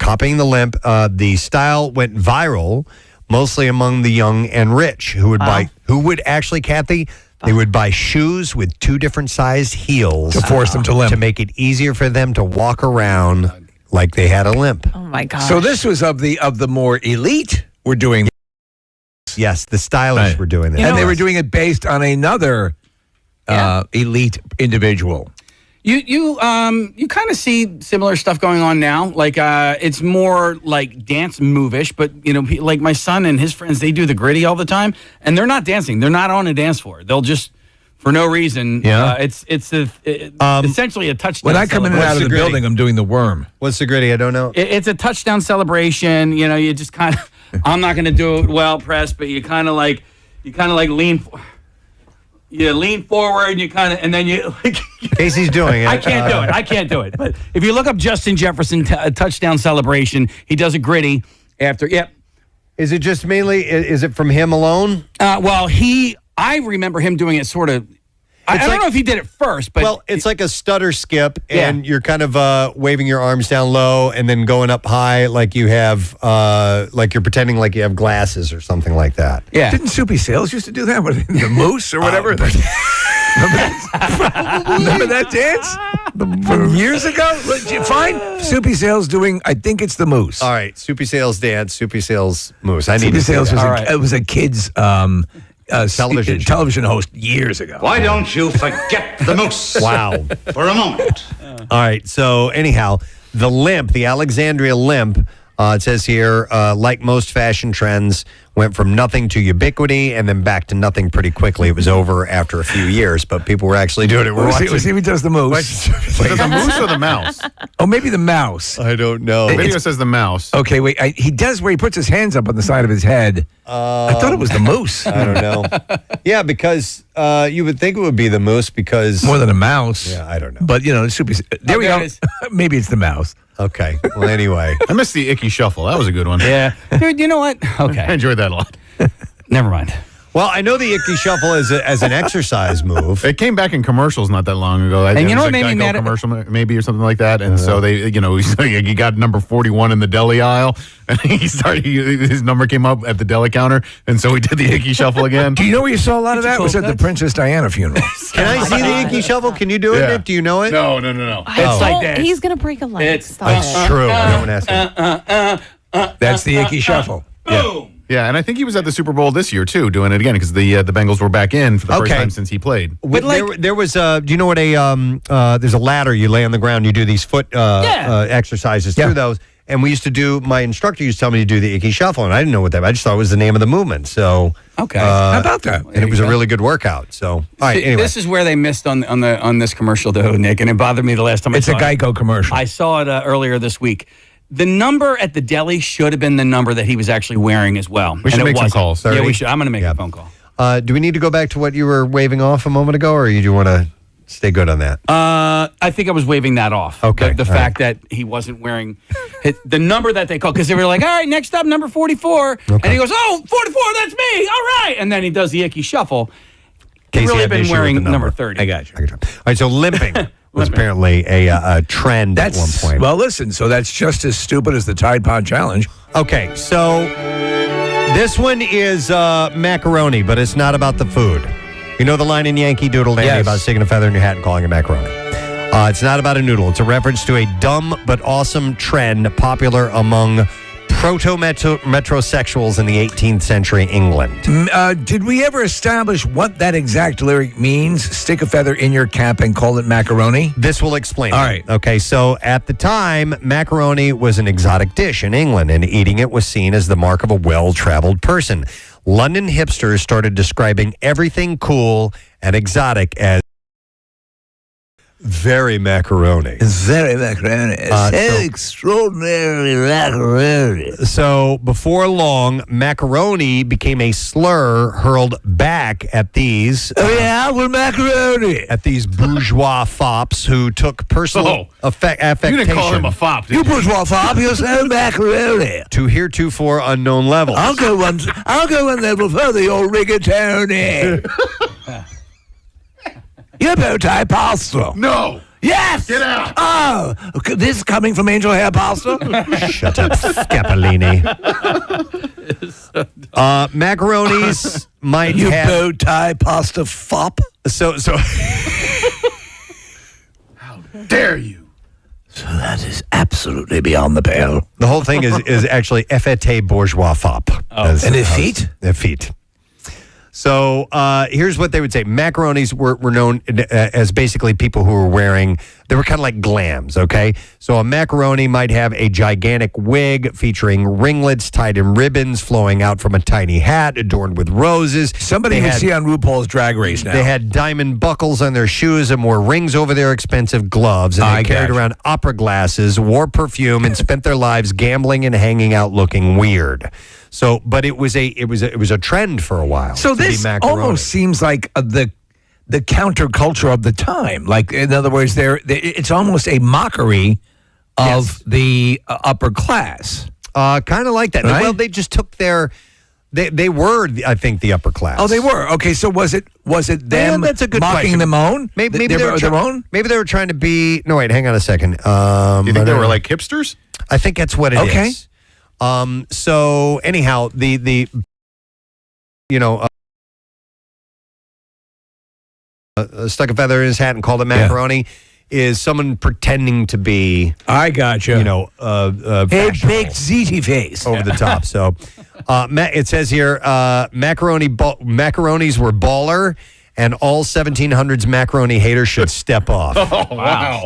copying the limp. The style went viral, mostly among the young and rich who would actually, Kathy, they would buy shoes with 2 different sized heels to force them to limp, to make it easier for them to walk around like they had a limp. Oh my gosh. So this was of the more elite were doing. Yes, the stylish were doing that. And they were doing it based on another elite individual. You kind of see similar stuff going on now. Like it's more like dance move-ish, but like my son and his friends, they do the gritty all the time, and they're not dancing. They're not on a dance floor. They'll just, for no reason. It's essentially a touchdown. When I come in and out of the building, I'm doing the worm. What's the gritty? I don't know. It's a touchdown celebration. You just kind of. I'm not going to do it well, Press, but you kind of like lean. you lean forward and you kind of, and then you like. Casey's doing it. I can't do it. But if you look up Justin Jefferson touchdown celebration, he does a gritty after. Yep. Is it just mainly? Is it from him alone? Well, I remember him doing it sort of. I don't know if he did it first, but it's like a stutter skip, and you're kind of waving your arms down low and then going up high, like you have, like you're pretending like you have glasses or something like that. Yeah. Didn't Soupy Sales used to do that with the moose or whatever? Remember that dance from years ago? Fine. Soupy Sales doing. I think it's the moose. All right, Soupy Sales dance, Soupy Sales moose. I need Soupy to see Sales that. was a kid's television host years ago. Why don't you forget the moose? Wow. For a moment. All right. So anyhow, the limp, the Alexandria limp, it says here, like most fashion trends, went from nothing to ubiquity and then back to nothing pretty quickly. It was over after a few years, but people were actually doing it. We'll see if he does the moose. Is it the moose or the mouse? Oh, maybe the mouse. I don't know. The video says the mouse. Okay, wait. He does where he puts his hands up on the side of his head. I thought it was the moose. I don't know. Yeah, because you would think it would be the moose because... More than a mouse. Yeah, I don't know. But, there we go. Maybe it's the mouse. Okay. Well, anyway. I missed the Icky Shuffle. That was a good one. yeah, dude. You know what? Okay, I enjoyed that a lot. never mind. Well, I know the Icky Shuffle as an exercise move. It came back in commercials not that long ago. And you know what made made me mad at commercial maybe or something like that. And so they, he got number 41 in the deli aisle, and his number came up at the deli counter, and so he did the Icky Shuffle again. Do you know where you saw a lot of that? It was at the Princess Diana funeral. Can I see the Icky Shuffle? Can you do it, Nick? Do you know it? No. It's like that. He's gonna break a leg. It's true. I don't ask him. That's the Icky Shuffle. Boom. Yeah, and I think he was at the Super Bowl this year too, doing it again because the Bengals were back in for the first time since he played. But there was do you know what there's a ladder you lay on the ground, you do these foot exercises through those, and we used to do, my instructor used to tell me to do the Icky Shuffle, and I didn't know what that was. I just thought it was the name of the movement. So okay, how about that? And it was a really good workout. So all right, anyway. This is where they missed on this commercial though, Nick, and it bothered me the last time I saw it. It's a Geico commercial. I saw it earlier this week. The number at the deli should have been the number that he was actually wearing as well. We should make some calls. Yeah, we should. I'm going to make a phone call. Do we need to go back to what you were waving off a moment ago, or you want to stay good on that? I think I was waving that off. Okay. The fact that he wasn't wearing the number that they called, because they were like, all right, next up, number 44. Okay. And he goes, oh, 44, that's me. All right. And then he does the Icky Shuffle. He's really been wearing number 30. I got you. All right, so limping was apparently a trend at one point. Well, listen, so that's just as stupid as the Tide Pod Challenge. Okay, so this one is macaroni, but it's not about the food. You know the line in Yankee Doodle Dandy about sticking a feather in your hat and calling it macaroni. It's not about a noodle. It's a reference to a dumb but awesome trend popular among proto-metrosexuals in the 18th century England. Did we ever establish what that exact lyric means? Stick a feather in your cap and call it macaroni? This will explain. All it. right. Okay, so at the time, macaroni was an exotic dish in England, and eating it was seen as the mark of a well-traveled person. London hipsters started describing everything cool and exotic as very macaroni. Very macaroni. Extraordinarily macaroni. So before long, macaroni became a slur hurled back at these. We're macaroni. At these bourgeois fops who took personal affectation. You didn't call him a fop, did You bourgeois fop, you're saying macaroni. To heretofore unknown levels. I'll go one level further, you're rigatoni. Your bow tie pasta. No. Yes. Get out. Oh, okay, this is coming from Angel Hair Pasta. Shut up, Scapolini. Macaronis might you have bow tie pasta fop. So. How dare you? So that is absolutely beyond the pale. The whole thing is actually effete bourgeois fop. And effete? Effete. So here's what they would say. Macaronis were known as basically people who were wearing, they were kind of like glams, okay? So a macaroni might have a gigantic wig featuring ringlets tied in ribbons flowing out from a tiny hat adorned with roses. Somebody you see on RuPaul's Drag Race now. They had diamond buckles on their shoes and wore rings over their expensive gloves. And they carried around opera glasses, wore perfume, and spent their lives gambling and hanging out looking weird. So, but it was a trend for a while. So this almost seems like the counterculture of the time. Like, in other words, it's almost a mockery of the upper class. Kind of like that. Right? Well, they just took their. They were, I think, the upper class. Oh, they were. Okay, so was it them that's a good mocking question. them own? Maybe they were their own? Maybe they were trying to be. No, wait, hang on a second. Do you think they were like hipsters? I think that's what it is. So anyhow, the stuck a feather in his hat and called it macaroni is someone pretending to be. I gotcha. Hey, baked ziti face over the top. So it says here, macaronis were baller, and all 1700s macaroni haters should step off. Oh, wow.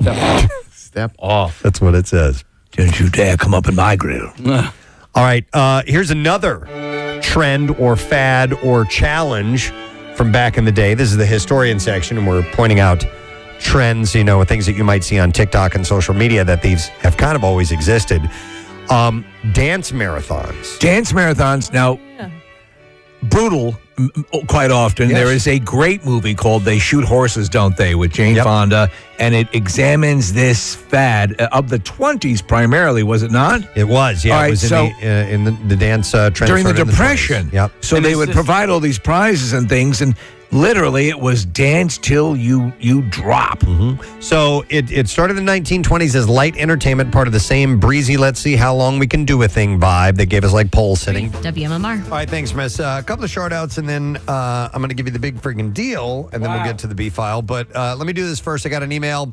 Step off. That's what it says. Don't you dare come up in my grill. All right, here's another trend or fad or challenge from back in the day. This is the historian section, and we're pointing out trends, things that you might see on TikTok and social media that these have kind of always existed. Dance marathons. Dance marathons. Now, brutal quite often. Yes. There is a great movie called They Shoot Horses, Don't They, with Jane Fonda, and it examines this fad of the 20s primarily, was it not? It was, yeah. All right, it was in the dance trend. During the Depression. Yep. So And they would provide all these prizes and things, and literally it was dance till you drop. So it started in the 1920s as light entertainment, part of the same breezy, let's see how long we can do a thing vibe. They gave us like pole sitting. WMMR. All right, thanks, Miss. A couple of shout outs, and then I'm going to give you the big friggin' deal, and then we'll get to the B file. But let me do this first. I got an email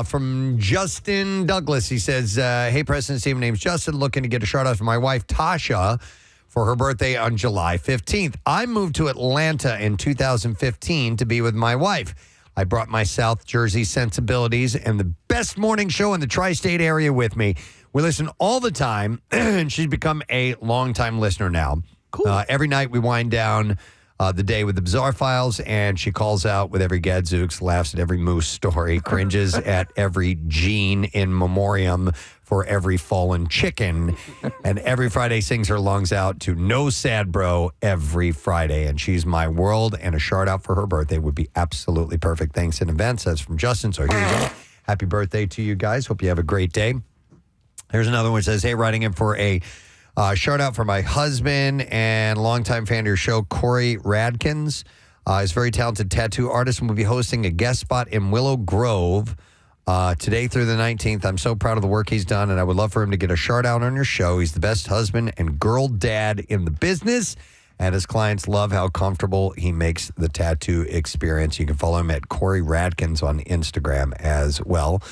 from Justin Douglas. He says, hey, Preston and Steve, my name's Justin, looking to get a shout out from my wife, Tasha, for her birthday on July 15th. I moved to Atlanta in 2015 to be with my wife. I brought my South Jersey sensibilities and the best morning show in the tri-state area with me. We listen all the time, and she's become a longtime listener now. Cool. Every night we wind down the day with the Bizarre Files, and she calls out with every gadzooks, laughs at every moose story, cringes at every Gene in memoriam for every fallen chicken, and every Friday sings her lungs out to No Sad Bro every Friday, and she's my world, and a shout out for her birthday would be absolutely perfect. Thanks in advance. That's from Justin, so here you go. Happy birthday to you guys. Hope you have a great day. Here's another one that says, hey, writing in for a shout out for my husband and longtime fan of your show, Corey Radkins. He's a very talented tattoo artist and will be hosting a guest spot in Willow Grove today through the 19th. I'm so proud of the work he's done, and I would love for him to get a shout out on your show. He's the best husband and girl dad in the business, and his clients love how comfortable he makes the tattoo experience. You can follow him at Corey Radkins on Instagram as well.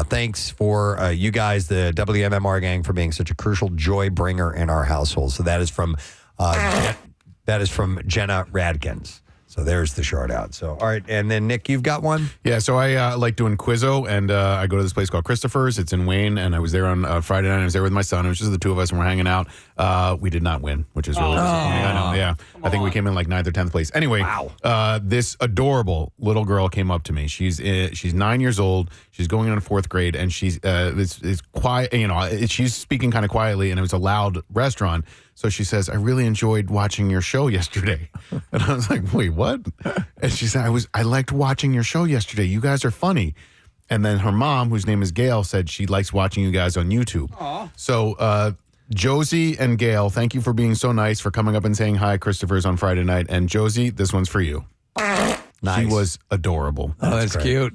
Thanks for you guys, the WMMR gang, for being such a crucial joy bringer in our household. So that is from Jenna Radkins. So there's the shout out. So, all right. And then, Nick, you've got one? Yeah, so I like doing Quizzo, and I go to this place called Christopher's. It's in Wayne, and I was there on Friday night. I was there with my son. It was just the two of us, and we're hanging out. We did not win, which is really disappointing. I know, yeah. I think we came in like 9th or 10th place. Anyway, this adorable little girl came up to me. She's 9 years old. She's going on 4th grade, and she's it's quiet. She's speaking kind of quietly, and it was a loud restaurant. So she says, I really enjoyed watching your show yesterday. And I was like, wait, what? And she said, I liked watching your show yesterday. You guys are funny. And then her mom, whose name is Gail, said she likes watching you guys on YouTube. Aww. So Josie and Gail, thank you for being so nice, for coming up and saying hi, Christopher's, on Friday night. And Josie, this one's for you. Nice. She was adorable. Oh, that's cute.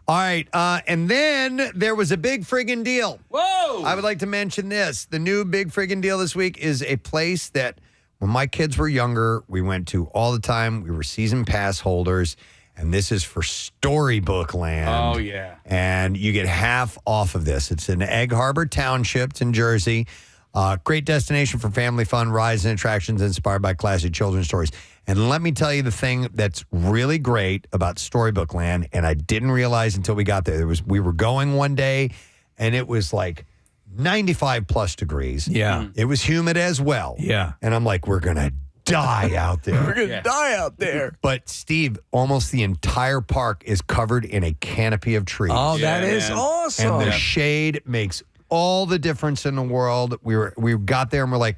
All right, and then there was a big friggin' deal. Whoa! I would like to mention this. The new big friggin' deal this week is a place that when my kids were younger, we went to all the time. We were season pass holders, and this is for Storybook Land. Oh, yeah. And you get half off of this. It's in Egg Harbor Township. It's in Jersey. Great destination for family fun, rides, and attractions inspired by classic children's stories. And let me tell you the thing that's really great about Storybook Land, and I didn't realize until we got there. We were going one day, and it was like 95 plus degrees. Yeah. It was humid as well. Yeah. And I'm like, we're going to die out there. We're going to die out there. But, Steve, almost the entire park is covered in a canopy of trees. Oh, that is awesome. And the shade makes all the difference in the world. We got there and we're like,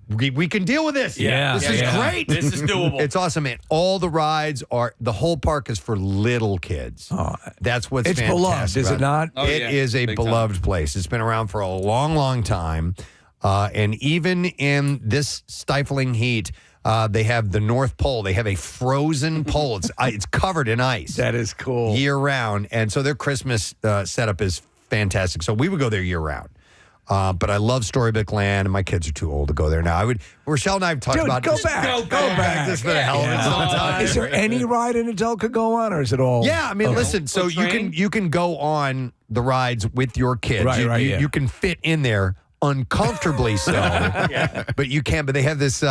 we can deal with this. Yeah. This is great. This is doable. It's awesome, man. All the rides the whole park is for little kids. Oh, that's what's it's fantastic beloved, is it not? Oh, It is a Big beloved place. It's been around for a long, long time. And even in this stifling heat, they have the North Pole. They have a frozen pole. It's covered in ice. That is cool. Year round. And so their Christmas setup is fantastic. So we would go there year round. But I love Storybook Land, and my kids are too old to go there now. Rochelle and I have talked about go back just for the hell of it sometime. Is there any ride an adult could go on, or is it all? Yeah, I mean, listen. So you can go on the rides with your kids. Right, You can fit in there uncomfortably so, but you can. But they have this.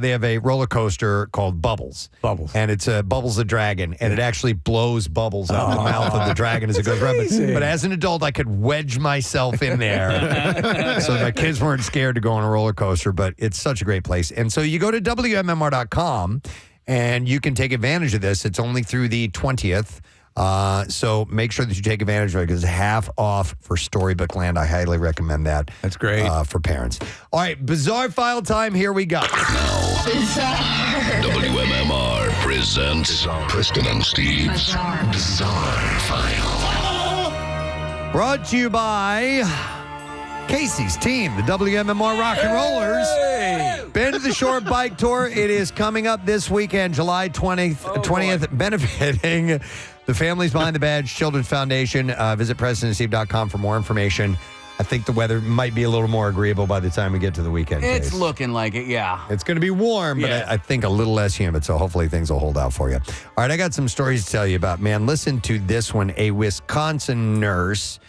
They have a roller coaster called Bubbles. And it's Bubbles the Dragon, and it actually blows bubbles out of the mouth of the dragon as it goes around. But as an adult, I could wedge myself in there so my kids weren't scared to go on a roller coaster, but it's such a great place. And so you go to WMMR.com, and you can take advantage of this. It's only through the 20th. So make sure that you take advantage of it because it's half off for Storybook Land. I highly recommend that. That's great. For parents. All right, Bizarre File time. Here we go. WMMR presents Preston and Steve's Bizarre File. Brought to you by Casey's team, the WMMR Rock and Rollers. Bend to the Shore Bike Tour. It is coming up this weekend, July 20th, benefiting the Families Behind the Badge Children's Foundation. Visit PrestonandSteve.com for more information. I think the weather might be a little more agreeable by the time we get to the weekend. It's looking like it, yeah. It's going to be warm, but I think a little less humid, so hopefully things will hold out for you. All right, I got some stories to tell you about. Man, listen to this one. A Wisconsin nurse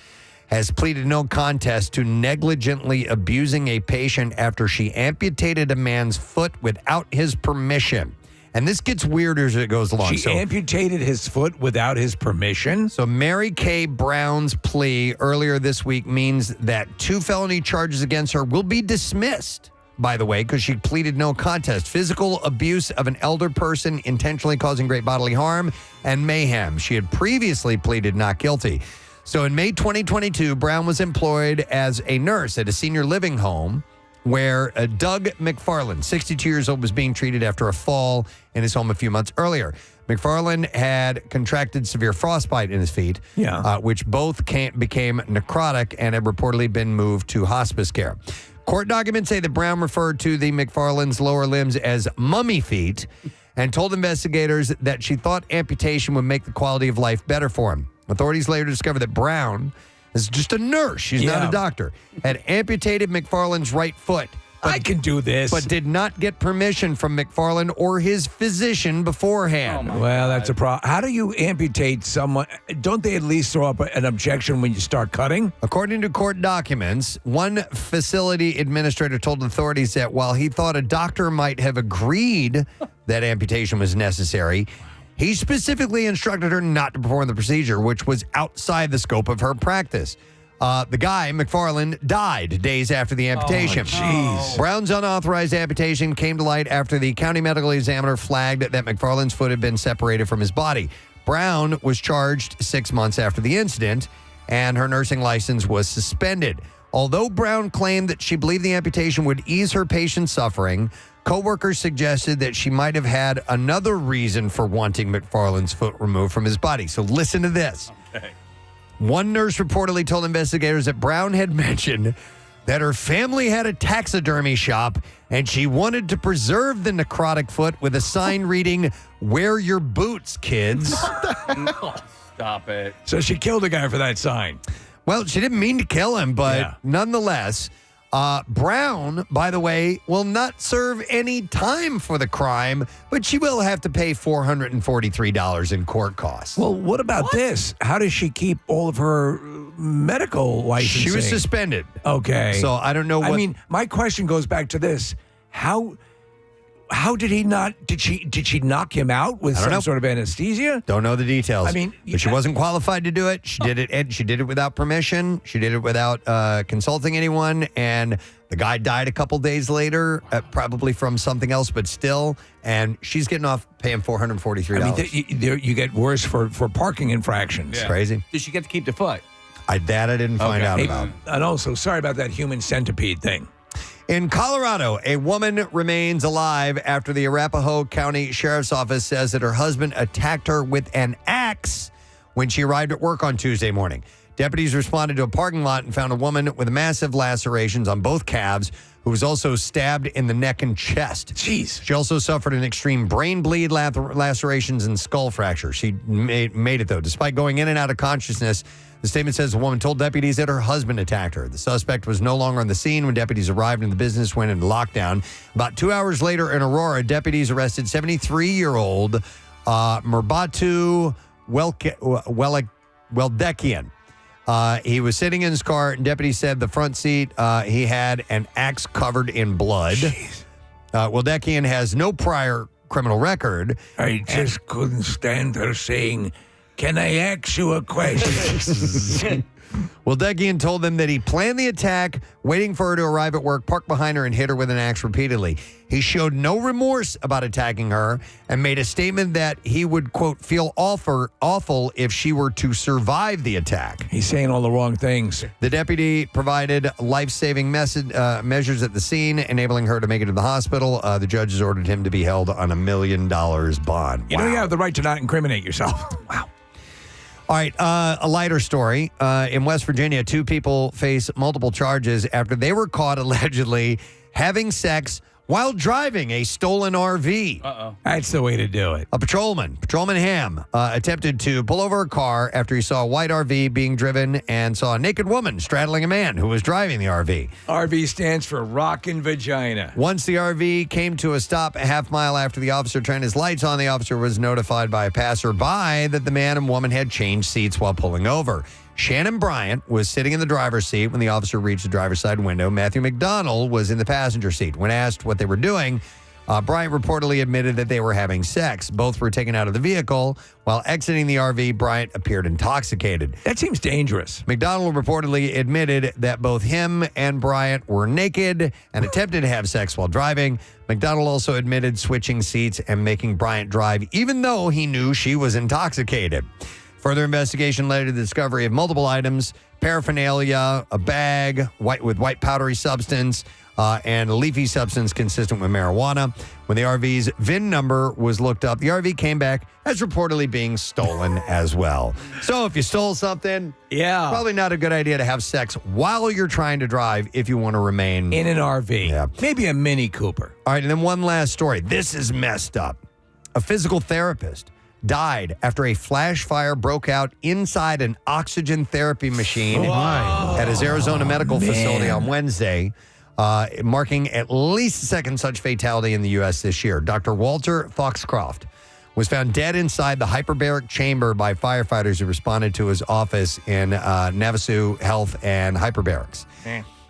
has pleaded no contest to negligently abusing a patient after she amputated a man's foot without his permission. And this gets weirder as it goes along. She amputated his foot without his permission? So Mary Kay Brown's plea earlier this week means that 2 felony charges against her will be dismissed, by the way, because she pleaded no contest. Physical abuse of an elder person, intentionally causing great bodily harm, and mayhem. She had previously pleaded not guilty. So in May 2022, Brown was employed as a nurse at a senior living home where Doug McFarland, 62 years old, was being treated after a fall in his home a few months earlier. McFarland had contracted severe frostbite in his feet, which both became necrotic and had reportedly been moved to hospice care. Court documents say that Brown referred to the McFarland's lower limbs as mummy feet and told investigators that she thought amputation would make the quality of life better for him. Authorities later discovered that Brown is just a nurse. She's not a doctor. Had amputated McFarland's right foot. I can do this. But did not get permission from McFarland or his physician beforehand. Well, that's a problem. How do you amputate someone? Don't they at least throw up an objection when you start cutting? According to court documents, one facility administrator told authorities that while he thought a doctor might have agreed that amputation was necessary, he specifically instructed her not to perform the procedure, which was outside the scope of her practice. The guy, McFarland, died days after the amputation. Brown's unauthorized amputation came to light after the county medical examiner flagged that McFarland's foot had been separated from his body. Brown was charged 6 months after the incident, and her nursing license was suspended. Although Brown claimed that she believed the amputation would ease her patient's suffering, co-workers suggested that she might have had another reason for wanting McFarland's foot removed from his body. So listen to this. Okay. One nurse reportedly told investigators that Brown had mentioned that her family had a taxidermy shop and she wanted to preserve the necrotic foot with a sign reading, "Wear your boots, kids." Stop it. So she killed a guy for that sign. Well, she didn't mean to kill him, but nonetheless, Brown, by the way, will not serve any time for the crime, but she will have to pay $443 in court costs. Well, what about this? How does she keep all of her medical licensing? She was suspended. Okay. So I don't know what... I mean, my question goes back to this. How did he not? Did she knock him out with some sort of anesthesia? Don't know the details. I mean, but she wasn't qualified to do it. She did it, and she did it without permission. She did it without consulting anyone. And the guy died a couple days later, probably from something else, but still. And she's getting off paying $443. I mean, you get worse for parking infractions. It's crazy. Did she get to keep the foot? I didn't find out about. And also, sorry about that human centipede thing. In Colorado, a woman remains alive after the Arapahoe County Sheriff's Office says that her husband attacked her with an axe when she arrived at work on Tuesday morning. Deputies responded to a parking lot and found a woman with massive lacerations on both calves who was also stabbed in the neck and chest. Jeez. She also suffered an extreme brain bleed, lacerations, and skull fracture. She made it, though. Despite going in and out of consciousness, the statement says the woman told deputies that her husband attacked her. The suspect was no longer on the scene when deputies arrived and the business went into lockdown. About 2 hours later in Aurora, deputies arrested 73-year-old Murbatu Weldekian. He was sitting in his car, and deputies said the front seat, he had an axe covered in blood. Weldekian has no prior criminal record. I just couldn't stand her saying, "Can I ask you a question?" Weldekian told them that he planned the attack, waiting for her to arrive at work, parked behind her, and hit her with an axe repeatedly. He showed no remorse about attacking her and made a statement that he would, quote, feel awful if she were to survive the attack. He's saying all the wrong things. The deputy provided life-saving measures at the scene, enabling her to make it to the hospital. The judges ordered him to be held on $1 million bond. You know you have the right to not incriminate yourself. Wow. All right, a lighter story. In West Virginia, 2 people face multiple charges after they were caught allegedly having sex while driving a stolen RV. Uh-oh. That's the way to do it. A Patrolman Ham, attempted to pull over a car after he saw a white RV being driven and saw a naked woman straddling a man who was driving the RV. RV stands for rockin' vagina. Once the RV came to a stop a half mile after the officer turned his lights on, the officer was notified by a passerby that the man and woman had changed seats while pulling over. Shannon Bryant was sitting in the driver's seat when the officer reached the driver's side window. Matthew McDonald was in the passenger seat. When asked what they were doing, Bryant reportedly admitted that they were having sex. Both were taken out of the vehicle. While exiting the RV, Bryant appeared intoxicated. That seems dangerous. McDonald reportedly admitted that both him and Bryant were naked and attempted to have sex while driving. McDonald also admitted switching seats and making Bryant drive, even though he knew she was intoxicated. Further investigation led to the discovery of multiple items, paraphernalia, a bag with white powdery substance, and a leafy substance consistent with marijuana. When the RV's VIN number was looked up, the RV came back as reportedly being stolen as well. So if you stole something, probably not a good idea to have sex while you're trying to drive if you want to remain in an RV. Yeah. Maybe a Mini Cooper. All right, and then one last story. This is messed up. A physical therapist died after a flash fire broke out inside an oxygen therapy machine at his Arizona medical facility on Wednesday, marking at least the second such fatality in the U.S. this year. Dr. Walter Foxcroft was found dead inside the hyperbaric chamber by firefighters who responded to his office in Navasu Health and Hyperbarics.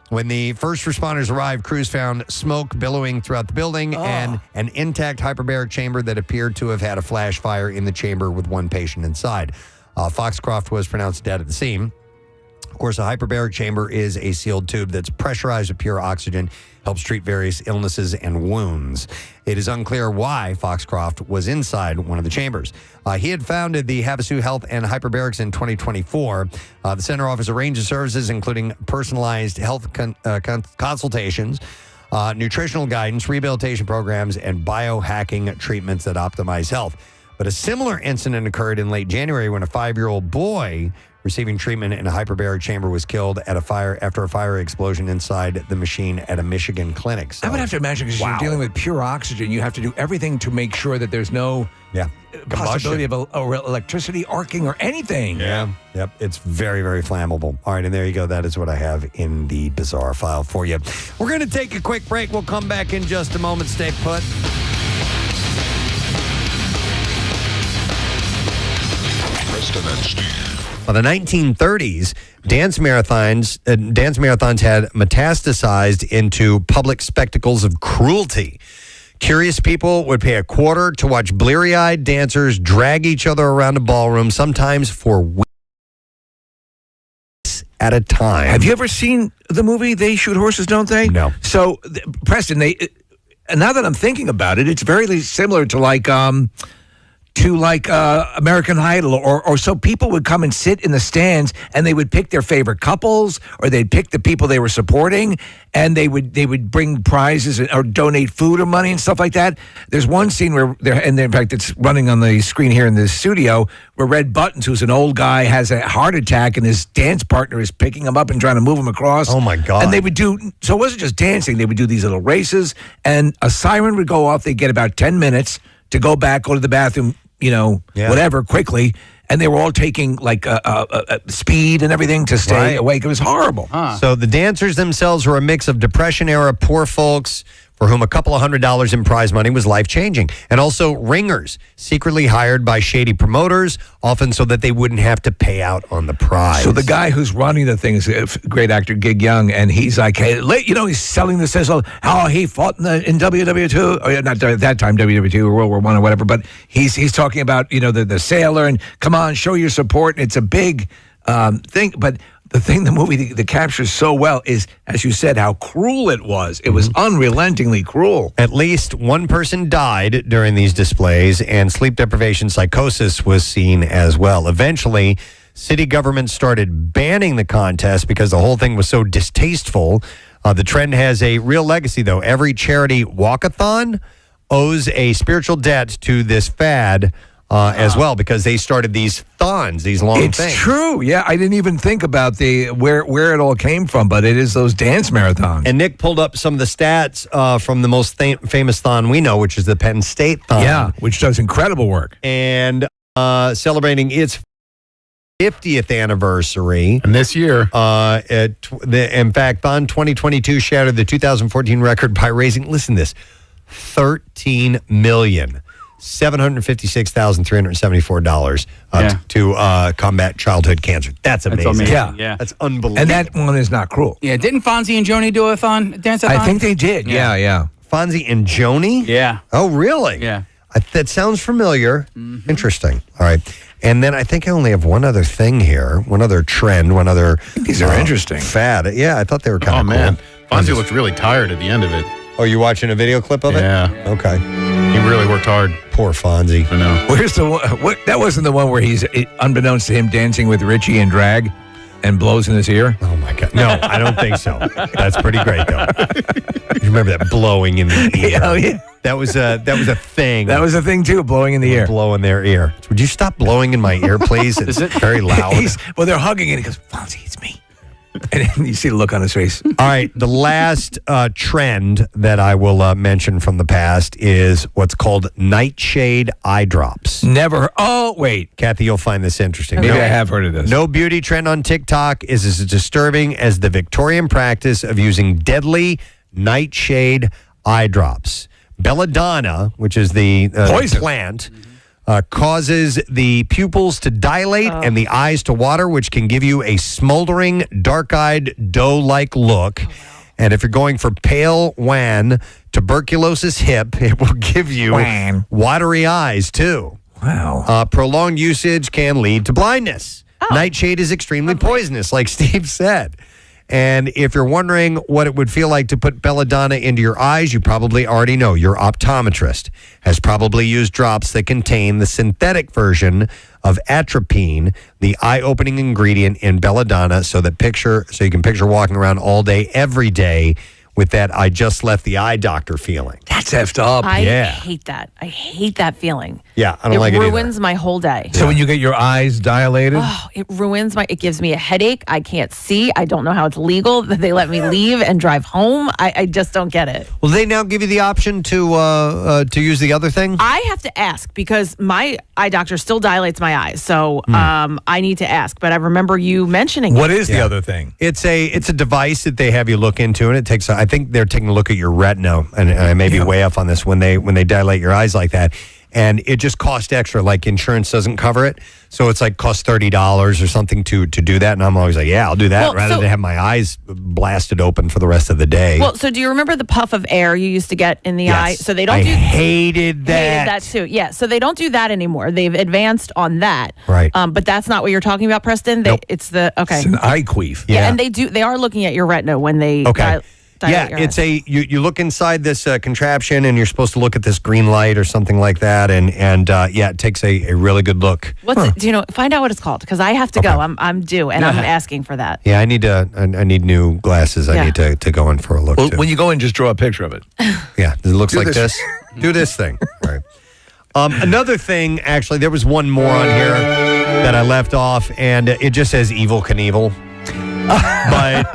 When the first responders arrived, crews found smoke billowing throughout the building and an intact hyperbaric chamber that appeared to have had a flash fire in the chamber with one patient inside. Foxcroft was pronounced dead at the scene. Of course, a hyperbaric chamber is a sealed tube that's pressurized with pure oxygen, helps treat various illnesses and wounds. It is unclear why Foxcroft was inside one of the chambers. He had founded the Havasu Health and Hyperbarics in 2024. The center offers a range of services, including personalized health consultations, nutritional guidance, rehabilitation programs, and biohacking treatments that optimize health. But a similar incident occurred in late January when a 5-year-old boy receiving treatment in a hyperbaric chamber was killed after a fire explosion inside the machine at a Michigan clinic. So, I would have to imagine, because you're dealing with pure oxygen, you have to do everything to make sure that there's no possibility of electricity arcing or anything. Yeah. Yep. It's very, very flammable. All right. And there you go. That is what I have in the bizarre file for you. We're going to take a quick break. We'll come back in just a moment. Stay put. Preston and Steve. By the 1930s, dance marathons had metastasized into public spectacles of cruelty. Curious people would pay $0.25 to watch bleary-eyed dancers drag each other around a ballroom, sometimes for weeks at a time. Have you ever seen the movie They Shoot Horses, Don't They? No. So, Preston, now that I'm thinking about it, it's very similar to like to like American Idol, or so people would come and sit in the stands and they would pick their favorite couples, or they'd pick the people they were supporting, and they would bring prizes or donate food or money and stuff like that. There's one scene where and in fact it's running on the screen here in the studio, where Red Buttons, who's an old guy, has a heart attack, and his dance partner is picking him up and trying to move him across. Oh my God. And they would do, so it wasn't just dancing, they would do these little races, and a siren would go off. They'd get about 10 minutes to go back, go to the bathroom, whatever, quickly. And they were all taking like speed and everything to stay awake. It was horrible. So the dancers themselves were a mix of Depression-era poor folks for whom a couple of $100 in prize money was life-changing. And also ringers, secretly hired by shady promoters, often so that they wouldn't have to pay out on the prize. So the guy who's running the thing is a great actor, Gig Young, and he's like, hey, he's selling this as how he fought in WW2, or not at that time, WW2 or World War I or whatever, but he's talking about, the sailor, and come on, show your support. And it's a big thing, but the thing the movie that captures so well is, as you said, how cruel it was. It was unrelentingly cruel. At least one person died during these displays, and sleep deprivation psychosis was seen as well. Eventually, city government started banning the contest because the whole thing was so distasteful. The trend has a real legacy, though. Every charity walkathon owes a spiritual debt to this fad as well, because they started these thons, these long things. It's true. Yeah, I didn't even think about where it all came from, but it is those dance marathons. And Nick pulled up some of the stats from the most famous thon we know, which is the Penn State thon. Yeah, which does incredible work. And celebrating its 50th anniversary. And this year. In fact, Thon 2022 shattered the 2014 record by raising, listen to this, $13,756,374 to combat childhood cancer. That's amazing. Yeah. That's unbelievable. And that one is not cruel. Yeah, didn't Fonzie and Joni do a dance-a-thon? I think they did. Yeah. Fonzie and Joni? Yeah. Oh, really? Yeah. That sounds familiar. Interesting. All right. And then I think I only have one other thing here, one other trend, one other these are interesting. Fad. Yeah, I thought they were kind of cool. Man. Fonzie looked really tired at the end of it. Oh, you watching a video clip of it? Yeah. Okay. He really worked hard. Poor Fonzie. I know. Where's the one? That wasn't the one where he's, unbeknownst to him, dancing with Richie in drag and blows in his ear? Oh, my God. No, I don't think so. That's pretty great, though. You remember that blowing in the ear? Oh, yeah. That was a thing. That was a thing, too, blowing in the ear. Blow in their ear. Would you stop blowing in my ear, please? It's very loud. Well, they're hugging and he goes, Fonzie, it's me. And then you see the look on his face. All right. The last trend that I will mention from the past is what's called nightshade eye drops. Never. Oh, wait. Kathy, you'll find this interesting. Maybe I have heard of this. No beauty trend on TikTok is as disturbing as the Victorian practice of using deadly nightshade eye drops. Belladonna, which is the plant, causes the pupils to dilate and the eyes to water, which can give you a smoldering, dark-eyed, doe-like look. And if you're going for pale wan, tuberculosis hip, it will give you watery eyes, too. Wow. Prolonged usage can lead to blindness. Nightshade is extremely poisonous, like Steve said. And if you're wondering what it would feel like to put belladonna into your eyes, you probably already know. Your optometrist has probably used drops that contain the synthetic version of atropine, the eye-opening ingredient in belladonna, so you can picture walking around all day, every day, with that I just left the eye doctor feeling. That's effed up. I hate that. I hate that feeling. Yeah, I don't like it either. It ruins my whole day. So when you get your eyes dilated? Oh, it gives me a headache. I can't see. I don't know how it's legal that they let me leave and drive home. I just don't get it. Will they now give you the option to use the other thing? I have to ask because my eye doctor still dilates my eyes. So I need to ask. But I remember you mentioning What is the other thing? It's a device that they have you look into, and it takes I think they're taking a look at your retina, and I may be way off on this when they dilate your eyes like that, and it just costs extra. Like insurance doesn't cover it, so it's like costs $30 or something to do that. And I'm always like, yeah, I'll do that rather than have my eyes blasted open for the rest of the day. Well, so do you remember the puff of air you used to get in the eye? So they don't. I hated that. Hated that too. Yeah. So they don't do that anymore. They've advanced on that. Right. But that's not what you're talking about, Preston. Nope. It's the It's an eye queef. Yeah. And they are looking at your retina when they. Okay. Yeah, it's you look inside this contraption, and you're supposed to look at this green light or something like that, and it takes a really good look. What's it? Do you know? Find out what it's called because I have to go. I'm due, and I'm asking for that. Yeah, I need new glasses. I need to go in for a look. Well, too. when you go in, just draw a picture of it. Yeah, it looks like this. Do this thing. Right. Another thing, actually, there was one more on here that I left off, and it just says Evel Knievel. But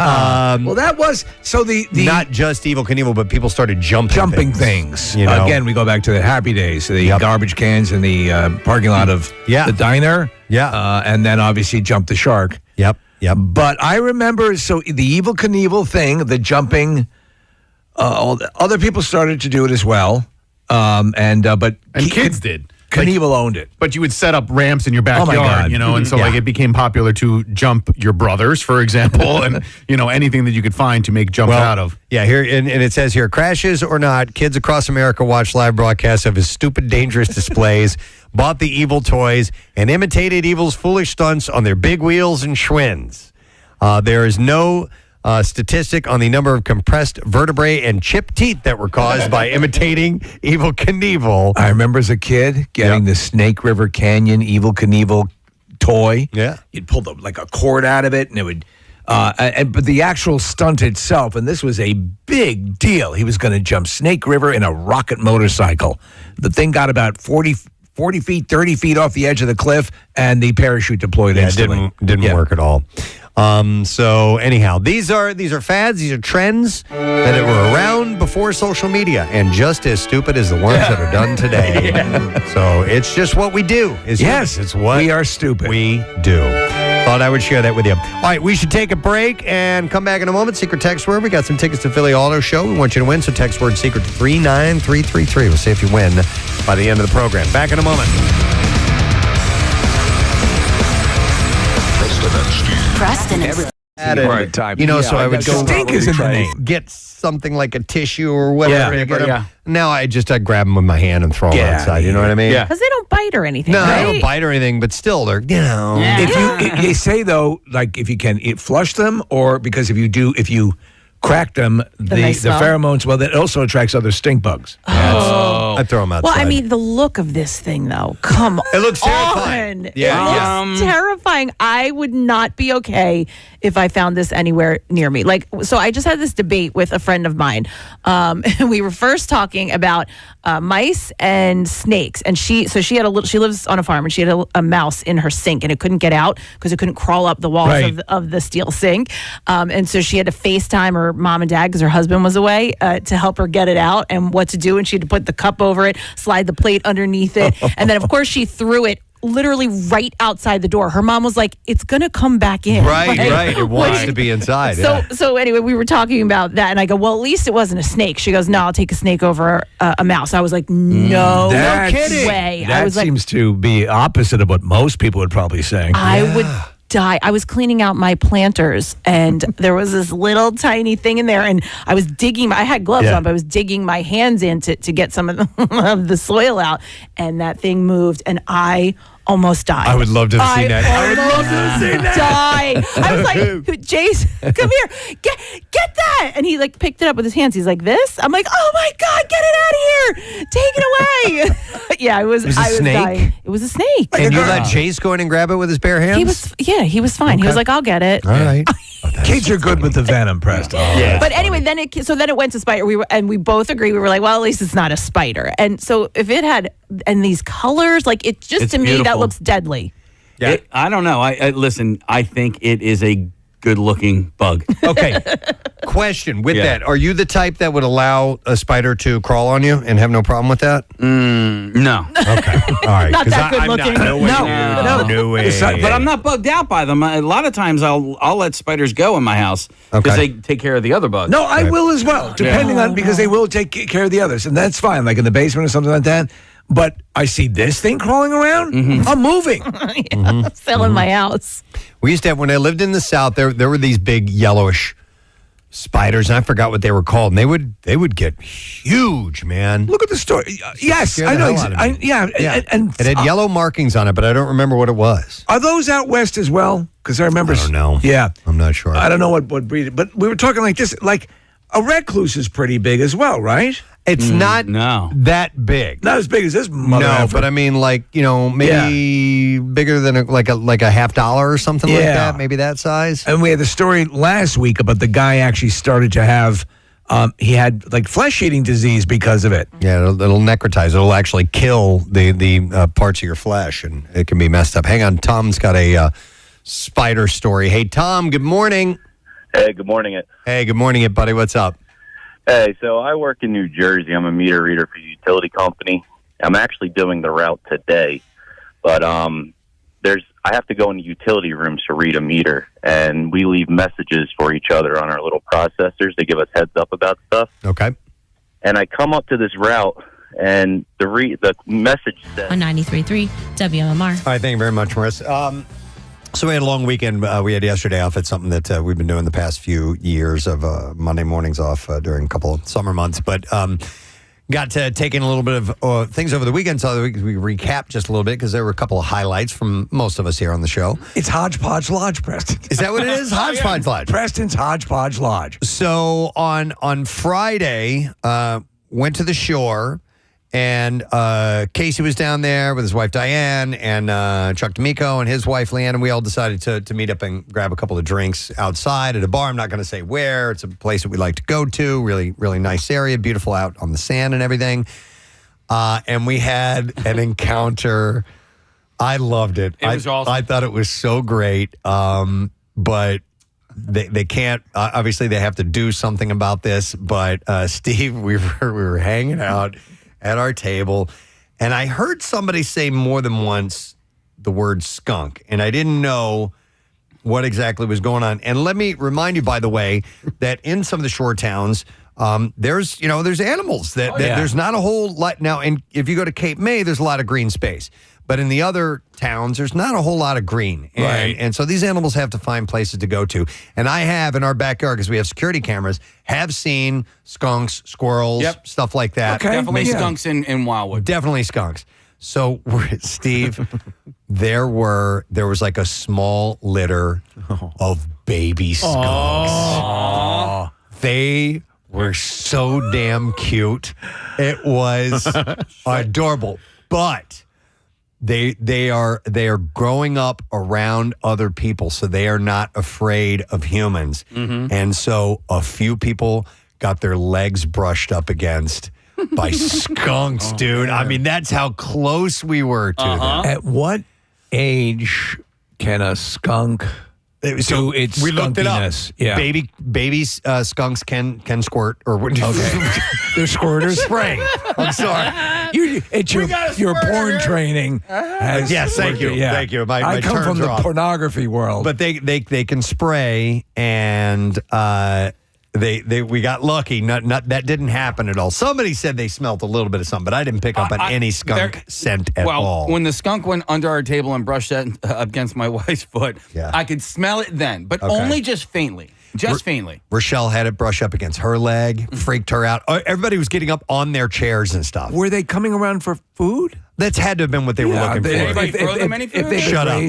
well, that was so the not just Evel Knievel, but people started jumping things. You know? Again, we go back to the happy days, the garbage cans in the parking lot of the diner. Yeah, and then obviously jump the shark. Yep. But I remember the Evel Knievel thing, the jumping. Other people started to do it as well, but kids did. Knievel owned it. But you would set up ramps in your backyard, God. and so it became popular to jump your brothers, for example, and anything that you could find to make jumps out of. Yeah, here and it says here, crashes or not, kids across America watch live broadcasts of his stupid, dangerous displays, bought the Evel toys, and imitated Evel's foolish stunts on their big wheels and Schwinn's. There is no statistic on the number of compressed vertebrae and chipped teeth that were caused by imitating Evel Knievel. I remember as a kid getting the Snake River Canyon Evel Knievel toy. Yeah. You'd pull a cord out of it, and it would... but the actual stunt itself, and this was a big deal. He was going to jump Snake River in a rocket motorcycle. The thing got about 40 feet, 30 feet off the edge of the cliff, and the parachute deployed instantly. It didn't work at all. So anyhow, these are fads, these are trends that were around before social media and just as stupid as the ones that are done today. So it's just what we do. It's what we are stupid. We do. Thought I would share that with you. All right, we should take a break and come back in a moment. Secret text word. We got some tickets to Philly Auto Show. We want you to win, so text word secret to 39333. We'll see if you win by the end of the program. Back in a moment. Preston and Preston. So I would go Stink is in the name. get something like a tissue or whatever. Yeah. to get 'em. Now I grab them with my hand and throw them outside. You know what I mean? Yeah. Because they don't bite or anything. No, right? they don't bite or anything, but still, they're They say though, if you can flush them, or because if you crack them, the pheromones, that also attracts other stink bugs. I throw them outside. Well, I mean, the look of this thing, though. Come on. It looks terrifying. It looks terrifying. I would not be okay if I found this anywhere near me. So I just had this debate with a friend of mine. And we were first talking about mice and snakes. And she lives on a farm, and she had a mouse in her sink, and it couldn't get out because it couldn't crawl up the walls of the steel sink. And so she had to FaceTime her mom and dad because her husband was away to help her get it out and what to do. And she had to put the cup over it, slide the plate underneath it. And then, of course, she threw it literally right outside the door. Her mom was like, it's going to come back in. Right. It wants to be inside. So anyway, we were talking about that, and I go, well, at least it wasn't a snake. She goes, no, I'll take a snake over a mouse. I was like, no kidding. Way. That seems to be opposite of what most people would probably say. I would die. I was cleaning out my planters, and there was this little tiny thing in there, and I was digging. I had gloves on, but I was digging my hands in to get some of the soil out, and that thing moved, and I almost died. I would love to have seen that. I would love to have seen that. Died. I was like, Jace, come here, get that, and he picked it up with his hands. He's like, this? I'm like, oh my God, get it out of here, take it away. Yeah, it was. I was dying. It was a snake. And you let Chase go in and grab it with his bare hands? He was fine. Okay. He was like, I'll get it. All right. Kids are good with the venom, Preston. Yeah. But anyway, then it went to spider. We both agreed. We were like, well, at least it's not a spider. And so if it had these colors, it's to me that looks deadly. Yeah. I don't know. Listen. I think it is a good-looking bug. Okay. Question with that: are you the type that would allow a spider to crawl on you and have no problem with that? No. Okay. All right. Not that good-looking. No way. But I'm not bugged out by them. A lot of times I'll let spiders go in my house because they take care of the other bugs. No, I will as well, depending on because they will take care of the others, and that's fine. Like in the basement or something like that. But I see this thing crawling around. I'm moving. Still in my house. We used to have, when I lived in the South, there were these big yellowish spiders, and I forgot what they were called. And they would get huge, man. Look at the story. Yes, I know. And it had yellow markings on it, but I don't remember what it was. Are those out west as well? Because I remember. I don't know. Yeah, I'm not sure. I don't know what breed. But we were talking like this. A recluse is pretty big as well, right? It's not that big. Not as big as this mother effer. But I mean, like, maybe bigger than like a $50 or something like that. Maybe that size. And we had the story last week about the guy actually started to have, he had like flesh-eating disease because of it. Yeah, it'll necrotize. It'll actually kill the parts of your flesh, and it can be messed up. Hang on, Tom's got a spider story. Hey, Tom, good morning. Hey, good morning. Hey, good morning, buddy. What's up? Hey, so I work in New Jersey. I'm a meter reader for a utility company. I'm actually doing the route today, but I have to go into utility rooms to read a meter, and we leave messages for each other on our little processors to give us heads up about stuff. Okay. And I come up to this route, and the message says on 93.3 WMMR. All right, thank you very much, Maurice. So we had a long weekend. We had yesterday off. It's something that we've been doing the past few years of Monday mornings off during a couple of summer months. But got to take in a little bit of things over the weekend. So we recap just a little bit because there were a couple of highlights from most of us here on the show. It's Hodgepodge Lodge, Preston. Is that what it is? Hodgepodge Lodge. Preston's Hodgepodge Lodge. So on Friday, went to the shore. And Casey was down there with his wife, Diane, and Chuck D'Amico and his wife, Leanne, and we all decided to meet up and grab a couple of drinks outside at a bar. I'm not going to say where. It's a place that we like to go to. Really, really nice area. Beautiful out on the sand and everything. And we had an encounter. I loved it. It was awesome. I thought it was so great. But they can't, obviously they have to do something about this. But Steve, we were hanging out at our table, and I heard somebody say more than once the word skunk, and I didn't know what exactly was going on. And let me remind you, by the way, that in some of the shore towns, there's animals that there's not a whole lot now. And if you go to Cape May, there's a lot of green space. But in the other towns, there's not a whole lot of green. And so these animals have to find places to go to. And I have, in our backyard, because we have security cameras, have seen skunks, squirrels, stuff like that. Okay. Definitely skunks in Wildwood. Definitely skunks. So, Steve, there was like a small litter of baby skunks. Aww. They were so damn cute. It was adorable. But they are growing up around other people, so they are not afraid of humans. Mm-hmm. And so a few people got their legs brushed up against by skunks, dude. I mean, that's how close we were to them. At what age can a skunk do its we looked it up. skunkiness? Yeah. Baby skunks can squirt or Okay. They're squirters. Spray. I'm sorry. Your porn training. Yes, thank you. Yeah. Thank you. My I come terms from the are off. pornography world. But they can spray, and we got lucky. Not that didn't happen at all. Somebody said they smelled a little bit of something, but I didn't pick up on any skunk scent at all. Well, when the skunk went under our table and brushed that against my wife's foot, I could smell it then, but only just faintly. Just faintly. Rochelle had it brush up against her leg, freaked her out. Everybody was getting up on their chairs and stuff. Were they coming around for food? That's had to have been what they were looking for. Anybody throw them any food? Shut up.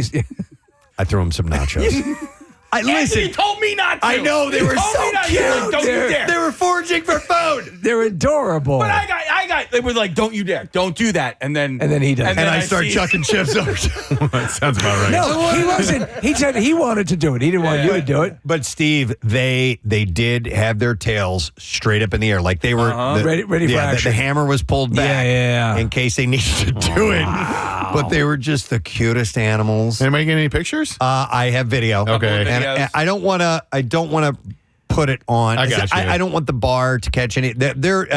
I threw them some nachos. Listen, you told me not to. I know, they were so cute. Don't you dare. They were foraging for food. They're adorable. But I got. They were like, "Don't you dare! Don't do that!" And then he does. And I start chucking chips over. That sounds about right. No, he wasn't. He said he wanted to do it. He didn't want you to do it. But Steve, they did have their tails straight up in the air, like they were ready for action. The hammer was pulled back, in case they needed to do it. But they were just the cutest animals. Anybody get any pictures? I have video. Okay, and I don't want to put it on. I got you. I don't want the bar to catch any.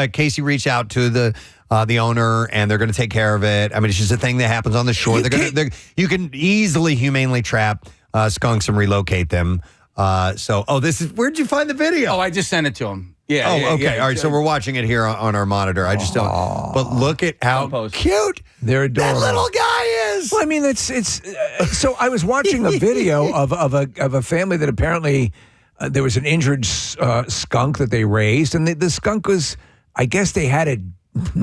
Casey reached out to the owner, and they're going to take care of it. I mean, it's just a thing that happens on the shore. You can easily, humanely trap skunks and relocate them. Where'd you find the video? Oh, I just sent it to him. Yeah. Okay. Yeah. All right. So we're watching it here on our monitor. I just don't. But look at how cute they're adorable. That little guy is. Well, I mean, it's. So I was watching a video of a family that apparently there was an injured skunk that they raised, and the skunk was. I guess they had it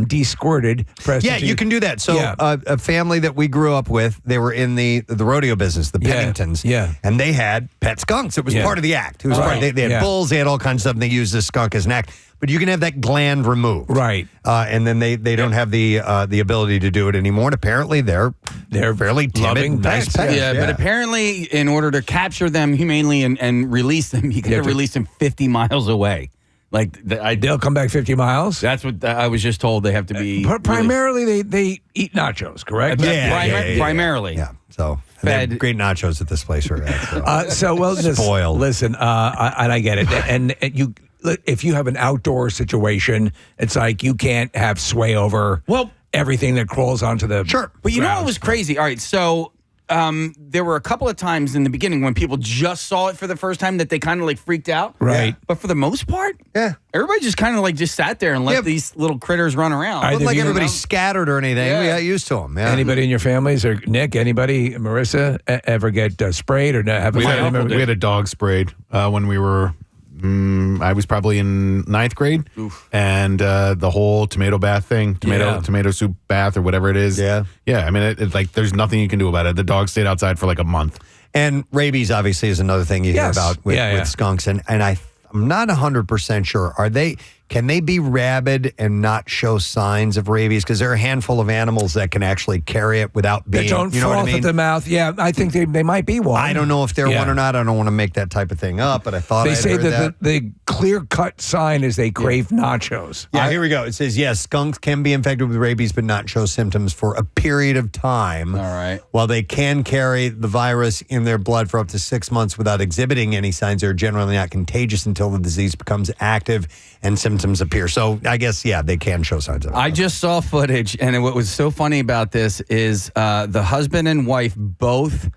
de-squirted. Yeah, you can do that. So a family that we grew up with, they were in the rodeo business, the Penningtons. Yeah. And they had pet skunks. It was part of the act. It was part they had bulls, they had all kinds of stuff, and they used this skunk as an act. But you can have that gland removed. Right. And then they don't have the ability to do it anymore. And apparently they're fairly timid, nice pets. Yeah, but apparently in order to capture them humanely and release them, you got to release them 50 miles away. Like they'll come back 50 miles. That's what I was just told. They have to be. But primarily, they eat nachos, correct? Primarily. Yeah. So they have great nachos at this place we're at. So spoiled. Listen, and I get it. And you, if you have an outdoor situation, it's like you can't have sway over everything that crawls onto the. Sure. But you know what was crazy? All right, so. There were a couple of times in the beginning when people just saw it for the first time that they kind of like freaked out. Right. But for the most part, everybody just kind of like just sat there and let these little critters run around. It wasn't like everybody scattered or anything. We got used to them. Yeah. Anybody in your families or Nick, anybody, Marissa, ever get sprayed or have we had a dog sprayed when we were. I was probably in 9th grade, and the whole tomato bath thing, tomato soup bath or whatever it is. Yeah. I mean, it's like there's nothing you can do about it. The dog stayed outside for like a month. And rabies, obviously, is another thing you hear about with skunks. And I'm not 100% sure. Can they be rabid and not show signs of rabies? Because there are a handful of animals that can actually carry it without being. They don't you know froth what I mean? at the mouth. Yeah, I think they might be one. I don't know if they're one or not. I don't want to make that type of thing up, but I thought they I'd say heard that the clear-cut sign is they crave nachos. Yeah, here we go. It says, yes, skunks can be infected with rabies but not show symptoms for a period of time. All right. While they can carry the virus in their blood for up to 6 months without exhibiting any signs, they're generally not contagious until the disease becomes active and symptoms appear. So I guess, they can show signs of it. I just saw footage, and what was so funny about this is the husband and wife both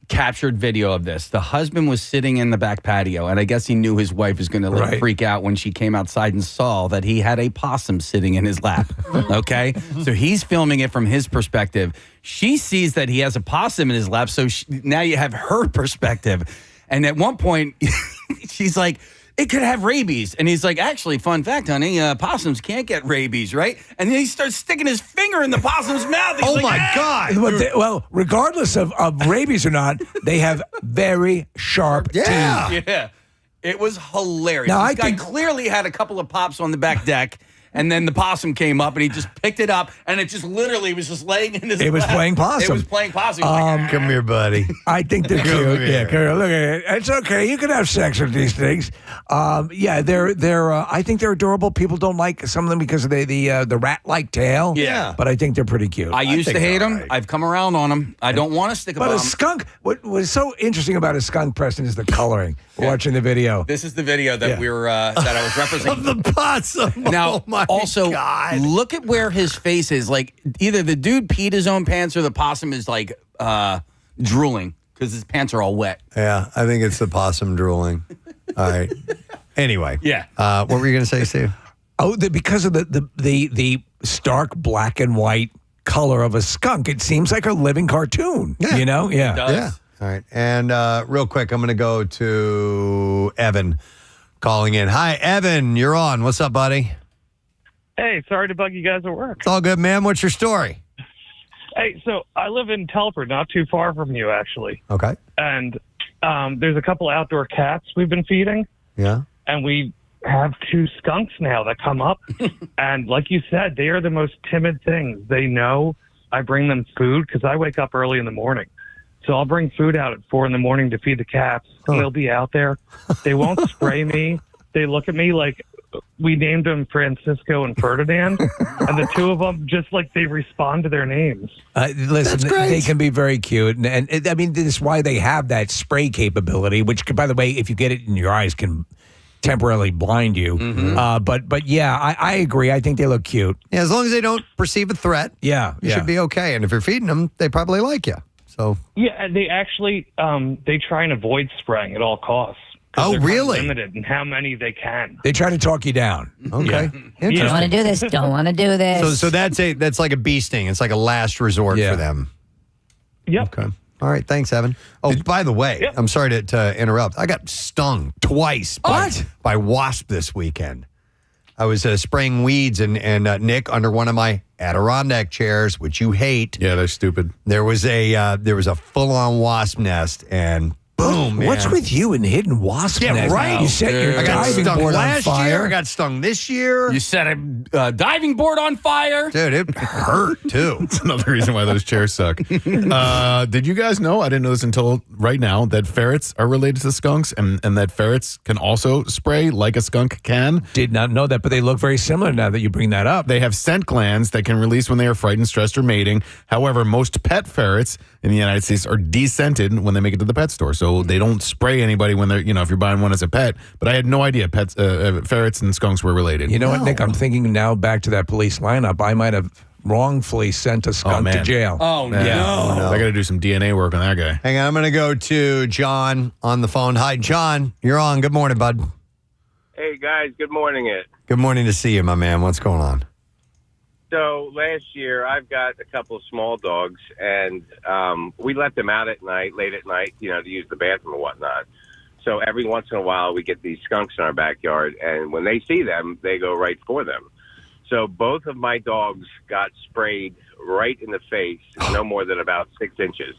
captured video of this. The husband was sitting in the back patio, and I guess he knew his wife was going to freak out when she came outside and saw that he had a possum sitting in his lap. Okay? So he's filming it from his perspective. She sees that he has a possum in his lap, so now you have her perspective. And at one point, she's like, it could have rabies. And he's like, actually, fun fact, honey, possums can't get rabies, right? And then he starts sticking his finger in the possum's mouth. He's God. Well, regardless of rabies or not, they have very sharp teeth. Yeah. It was hilarious. Now, this guy clearly had a couple of pops on the back deck. And then the possum came up, and he just picked it up, and it just literally was just laying in his lap. It was playing possum. It was playing possum. Like, come here, buddy. I think they're cute. Yeah, come here. Look at it. It's okay. You can have sex with these things. They're. I think they're adorable. People don't like some of them because of the rat-like tail. Yeah. But I think they're pretty cute. I used to hate them. Right. I've come around on them. I don't want to stick a bomb. But a skunk, what was so interesting about a skunk, Preston, is the coloring. Watching the video. This is the video that we were that I was referencing. Of the possum. Now, also, God. Look at where his face is. Like, either the dude peed his own pants or the possum is, like, drooling because his pants are all wet. Yeah, I think it's the possum drooling. All right. Anyway. Yeah. What were you going to say, Steve? Because of the stark black and white color of a skunk, it seems like a living cartoon. Yeah. You know? Yeah. It does. Yeah. All right. And real quick, I'm going to go to Evan calling in. Hi, Evan. You're on. What's up, buddy? Hey, sorry to bug you guys at work. It's all good, man. What's your story? Hey, so I live in Telford, not too far from you, actually. Okay. And there's a couple outdoor cats we've been feeding. Yeah. And we have 2 skunks now that come up. And like you said, they are the most timid things. They know I bring them food because I wake up early in the morning. So I'll bring food out at 4 in the morning to feed the cats. And they'll be out there. They won't spray me. They look at me like we named them Francisco and Ferdinand. And the 2 of them, just like they respond to their names. Listen, they can be very cute. And I mean, this is why they have that spray capability, which, by the way, if you get it in your eyes, can temporarily blind you. Mm-hmm. But yeah, I agree. I think they look cute. Yeah, as long as they don't perceive a threat, you should be okay. And if you're feeding them, they probably like you. So yeah, they actually they try and avoid spraying at all costs. Oh, really? Limited in how many they can. They try to talk you down. Okay. Don't want to do this. Don't want to do this. So that's like a bee sting. It's like a last resort for them. Yep. Okay. All right. Thanks, Evan. Oh, by the way, I'm sorry to interrupt. I got stung twice by wasp this weekend. I was spraying weeds and Nick, under one of my Adirondack chairs, which you hate. Yeah, they're stupid. There was a full-on wasp nest, and boom, man. What's with you and hidden wasp Yeah, nest? right. You set your I got diving stung board on last fire. year. I got stung this year. You set a diving board on fire. Dude, it hurt, too. That's another reason why those chairs suck. Did you guys know, I didn't know this until right now, that ferrets are related to skunks and that ferrets can also spray like a skunk can? Did not know that, but they look very similar now that you bring that up. They have scent glands that can release when they are frightened, stressed, or mating. However, most pet ferrets in the United States are descented when they make it to the pet store. So they don't spray anybody when they're, if you're buying one as a pet. But I had no idea ferrets and skunks were related. You know what, Nick? I'm thinking now back to that police lineup. I might have wrongfully sent a skunk to jail. Oh, no. I got to do some DNA work on that guy. Hang on, I'm going to go to John on the phone. Hi, John. You're on. Good morning, bud. Hey, guys. Good morning. Good morning to see you, my man. What's going on? So last year, I've got a couple of small dogs, and we let them out at night, late at night, to use the bathroom and whatnot. So every once in a while, we get these skunks in our backyard, and when they see them, they go right for them. So both of my dogs got sprayed right in the face, no more than about 6 inches.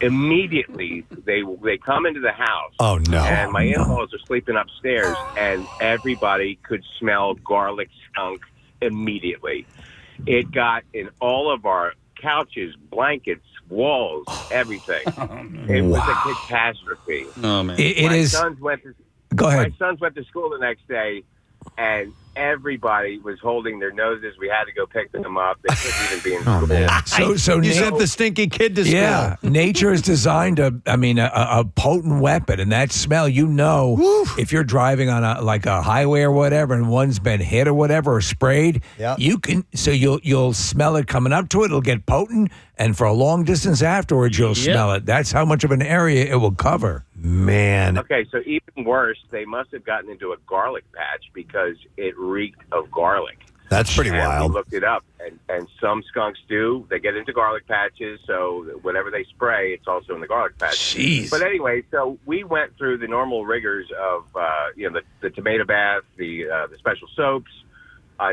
Immediately, they come into the house. Oh, no. And my in-laws are sleeping upstairs, and everybody could smell garlic skunk immediately. It got in all of our couches, blankets, walls, everything. It was a catastrophe. Oh, man. My sons went to, Go ahead. My sons went to school the next day, and everybody was holding their noses. We had to go pick them up. They couldn't even be in school. So you sent the stinky kid to school. Yeah, nature is designed a potent weapon, and that smell, if you're driving on a highway or whatever, and one's been hit or whatever or sprayed, you'll smell it coming up to it. It'll get potent, and for a long distance afterwards, you'll smell it. That's how much of an area it will cover. Man. Okay, so even worse, they must have gotten into a garlic patch because it reeked of garlic. That's pretty wild. We looked it up, and some skunks do. They get into garlic patches, so whenever they spray, it's also in the garlic patch. Jeez. But anyway, so we went through the normal rigors of, the tomato bath, the special soaps.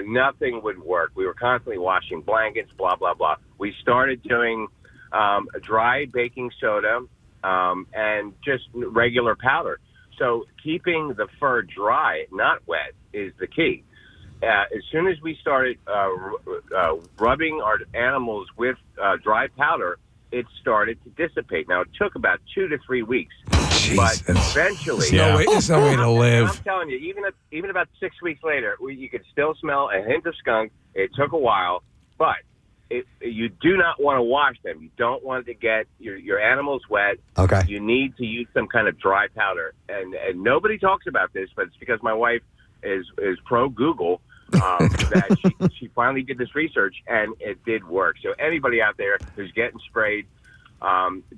Nothing would work. We were constantly washing blankets, blah, blah, blah. We started doing dry baking soda and just regular powder. So keeping the fur dry, not wet, is the key. As soon as we started rubbing our animals with dry powder, it started to dissipate. Now, it took about 2 to 3 weeks. But eventually... There's no way to live. I'm telling you, even about 6 weeks later, you could still smell a hint of skunk. It took a while, but you do not want to wash them. You don't want to get your animals wet. Okay. You need to use some kind of dry powder. And nobody talks about this, but it's because my wife is pro Google. That she finally did this research, and it did work. So anybody out there who's getting sprayed,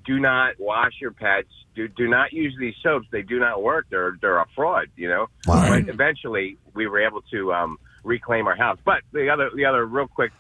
do not wash your pets. Do not use these soaps. They do not work. They're a fraud. Wow. But eventually, we were able to reclaim our house. But the other real quick.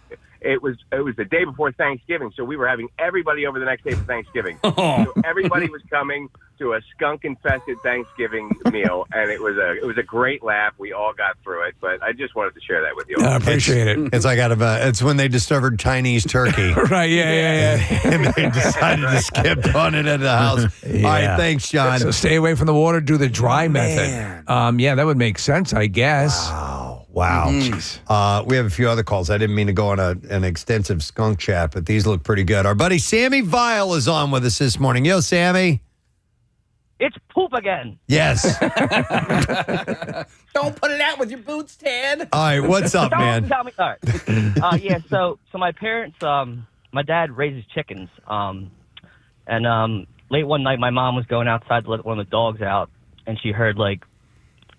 It was the day before Thanksgiving, so we were having everybody over the next day for Thanksgiving. So everybody was coming to a skunk-infested Thanksgiving meal, and it was a great laugh. We all got through it, but I just wanted to share that with you. I appreciate it. It's like it's when they discovered Chinese turkey. Right, yeah. And they decided to skip on it at the house. Yeah. All right, thanks, John. So stay away from the water, do the dry method. That would make sense, I guess. Wow. We have a few other calls. I didn't mean to go on an extensive skunk chat, but these look pretty good. Our buddy Sammy Vile is on with us this morning. Yo, Sammy. It's poop again. Yes. Don't put it out with your boots, Ted. All right, what's up, man? Tell me. All right. So my parents, my dad raises chickens. And late one night, my mom was going outside to let one of the dogs out, and she heard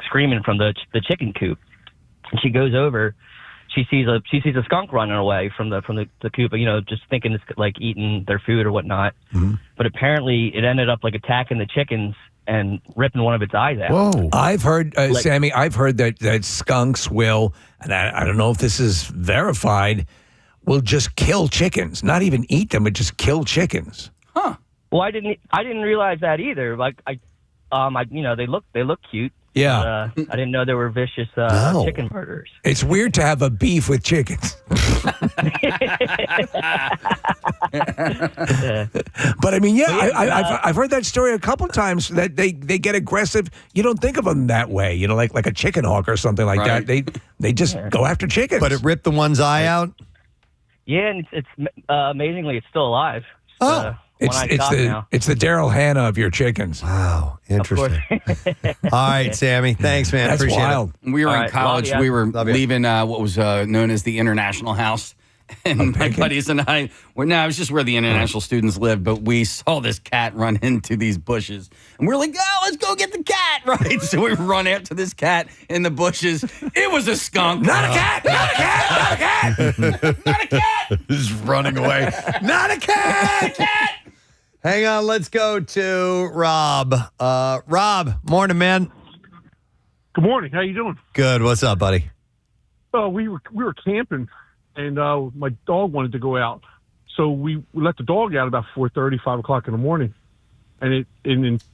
screaming from the chicken coop. And she goes over. She sees a skunk running away from the coop, just thinking it's eating their food or whatnot. Mm-hmm. But apparently, it ended up attacking the chickens and ripping one of its eyes out. Whoa! I've heard, Sammy. I've heard that skunks will, and I don't know if this is verified, will just kill chickens, not even eat them, but just kill chickens. Huh? Well, I didn't realize that either. they look cute. Yeah. But, I didn't know there were vicious chicken murderers. It's weird to have a beef with chickens. But I mean, I've heard that story a couple of times that they get aggressive. You don't think of them that way, like a chicken hawk or something like that. They just go after chickens. But it ripped the one's eye out? Yeah, and it's amazingly, it's still alive. It's the Daryl Hannah of your chickens. Wow, interesting. All right, Sammy. Thanks, man. That's Appreciate wild. it. We were in college. We were leaving what was known as the International House. And my buddies and I, it was just where the international students lived, but we saw this cat run into these bushes. And we're like, oh, let's go get the cat, right? So we run after this cat in the bushes. It was a skunk. Not a cat! Not a cat! Not a cat! Not a cat! Just running away. Not a cat! Cat! Hang on, let's go to Rob. Rob, morning, man. Good morning. How you doing? Good. What's up, buddy? Oh, we were camping, and my dog wanted to go out, so we let the dog out about 4:30, 5 o'clock in the morning, and it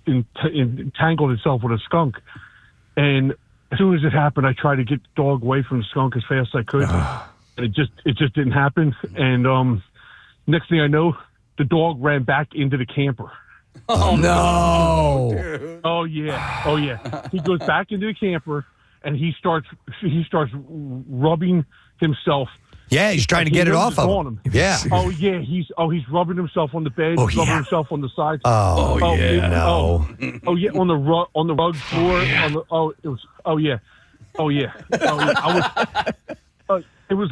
entangled itself with a skunk. And as soon as it happened, I tried to get the dog away from the skunk as fast as I could, and it just didn't happen. And next thing I know, the dog ran back into the camper. Oh no! Oh yeah. He goes back into the camper and he starts rubbing himself. Yeah, he's trying to get it off of him. Yeah. Oh yeah, he's rubbing himself on the bed, rubbing himself on the sides. Oh yeah. No. Oh yeah, on the rug floor. It was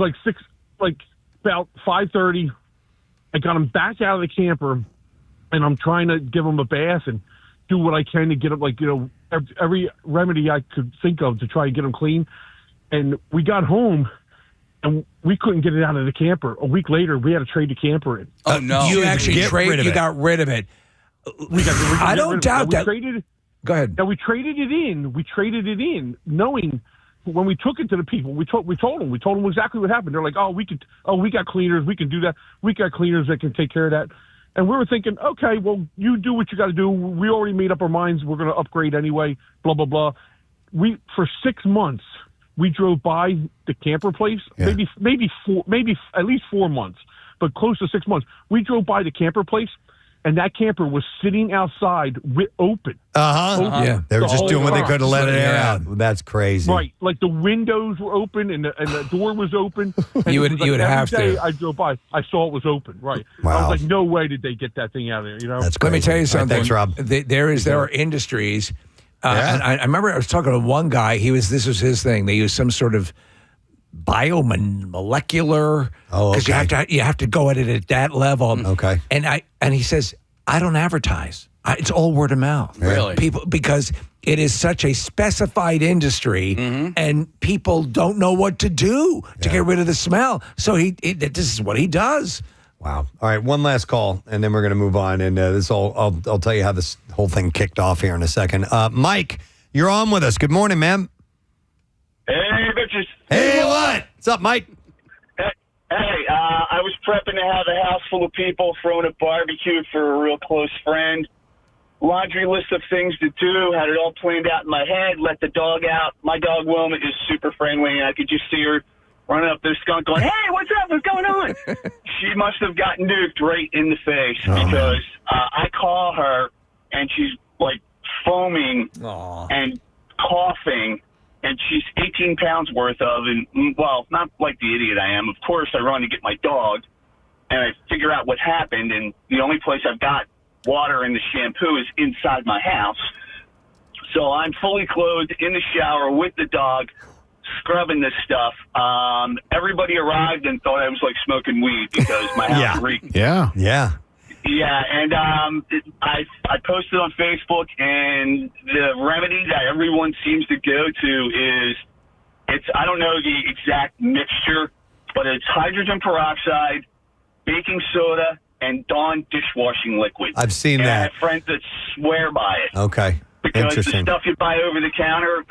about 5:30. I got him back out of the camper, and I'm trying to give him a bath and do what I can to get him, every remedy I could think of to try and get him clean. And we got home, and we couldn't get it out of the camper. A week later, we had to trade the camper in. Oh, no. You actually got rid of it. I don't doubt that. Go ahead. Now, we traded it in, knowing when we took it to the people, we told them exactly what happened. They're like, we got cleaners, we can do that. We got cleaners that can take care of that. And we were thinking, okay, well, you do what you got to do. We already made up our minds. We're going to upgrade anyway, blah, blah, blah. For 6 months, we drove by the camper place, maybe at least 4 months, but close to 6 months. We drove by the camper place, and that camper was sitting outside open. Yeah, they were just doing what they could to let it air out. That's crazy. Right, like the windows were open and the door was open. And you would have to. to. I drove by, I saw it was open. Right. Wow. I was like, no way did they get that thing out of there. That's crazy. Let me tell you something. Thanks, Rob. There are industries. And I remember I was talking to one guy. This was his thing. They use some sort of biomolecular. Because you have to go at it at that level. Okay. And he says, I don't advertise. It's all word of mouth. Really? People, because it is such a specified industry, and people don't know what to do to get rid of the smell. So this is what he does. Wow. All right, one last call, and then we're going to move on. And I'll tell you how this whole thing kicked off here in a second. Mike, you're on with us. Good morning, ma'am. Hey, bitches. Hey, what? What's up, Mike? Hey, I was prepping to have a house full of people, throwing a barbecue for a real close friend. Laundry list of things to do, had it all planned out in my head, let the dog out. My dog, Wilma, is super friendly, and I could just see her running up this skunk going, hey, what's up? What's going on? She must have gotten nuked right in the face because I call her, and she's, foaming and coughing. And she's 18 pounds worth of, and well, not like the idiot I am. Of course, I run to get my dog, and I figure out what happened. And the only place I've got water and the shampoo is inside my house. So I'm fully clothed in the shower with the dog, scrubbing this stuff. Everybody arrived and thought I was smoking weed because my house reeked. Yeah. Yeah, and I posted on Facebook, and the remedy that everyone seems to go to is I don't know the exact mixture, but it's hydrogen peroxide, baking soda, and Dawn dishwashing liquid. I've seen and that. I have friends that swear by it. Okay. Because Interesting. the stuff you buy over the counter,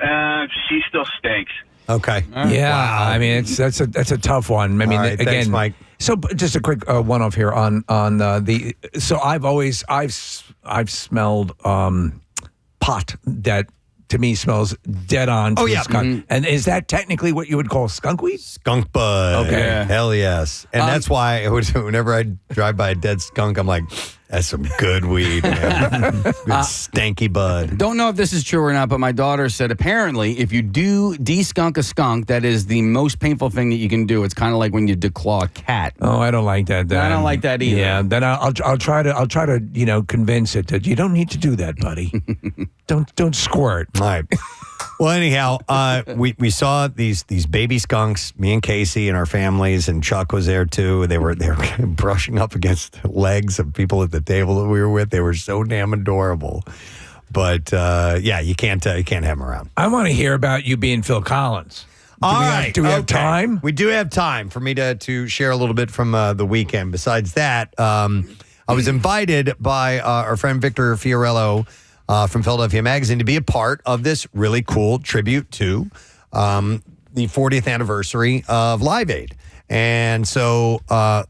she still stinks. Okay. Yeah, Wow. I mean that's a tough one. I mean, All right, again, thanks, Mike. So just a quick one off here on the. So I've smelled pot that to me smells dead on. Oh, yeah. Skunk. And is that technically what you would call skunk weed? Skunk bud. Okay. Yeah. Hell yes. And that's why whenever I drive by a dead skunk, I'm like, that's some good weed, man. Good stanky bud. Don't know if this is true or not, but my daughter said apparently if you do de-skunk a skunk, that is the most painful thing that you can do. It's kind of like when you declaw a cat. Oh, I don't like that. I don't like that either. Yeah, then I'll try to convince it that you don't need to do that, buddy. don't squirt. All right. Well, anyhow, we saw these baby skunks, me and Casey and our families, and Chuck was there too. They were brushing up against the legs of people at the table that we were with. They were so damn adorable. But yeah, you can't have them around. I want to hear about you being Phil Collins. Do we have time? We do have time for me to share a little bit from the weekend. Besides that, I was invited by our friend Victor Fiorello from Philadelphia Magazine to be a part of this really cool tribute to the 40th anniversary of Live Aid. And so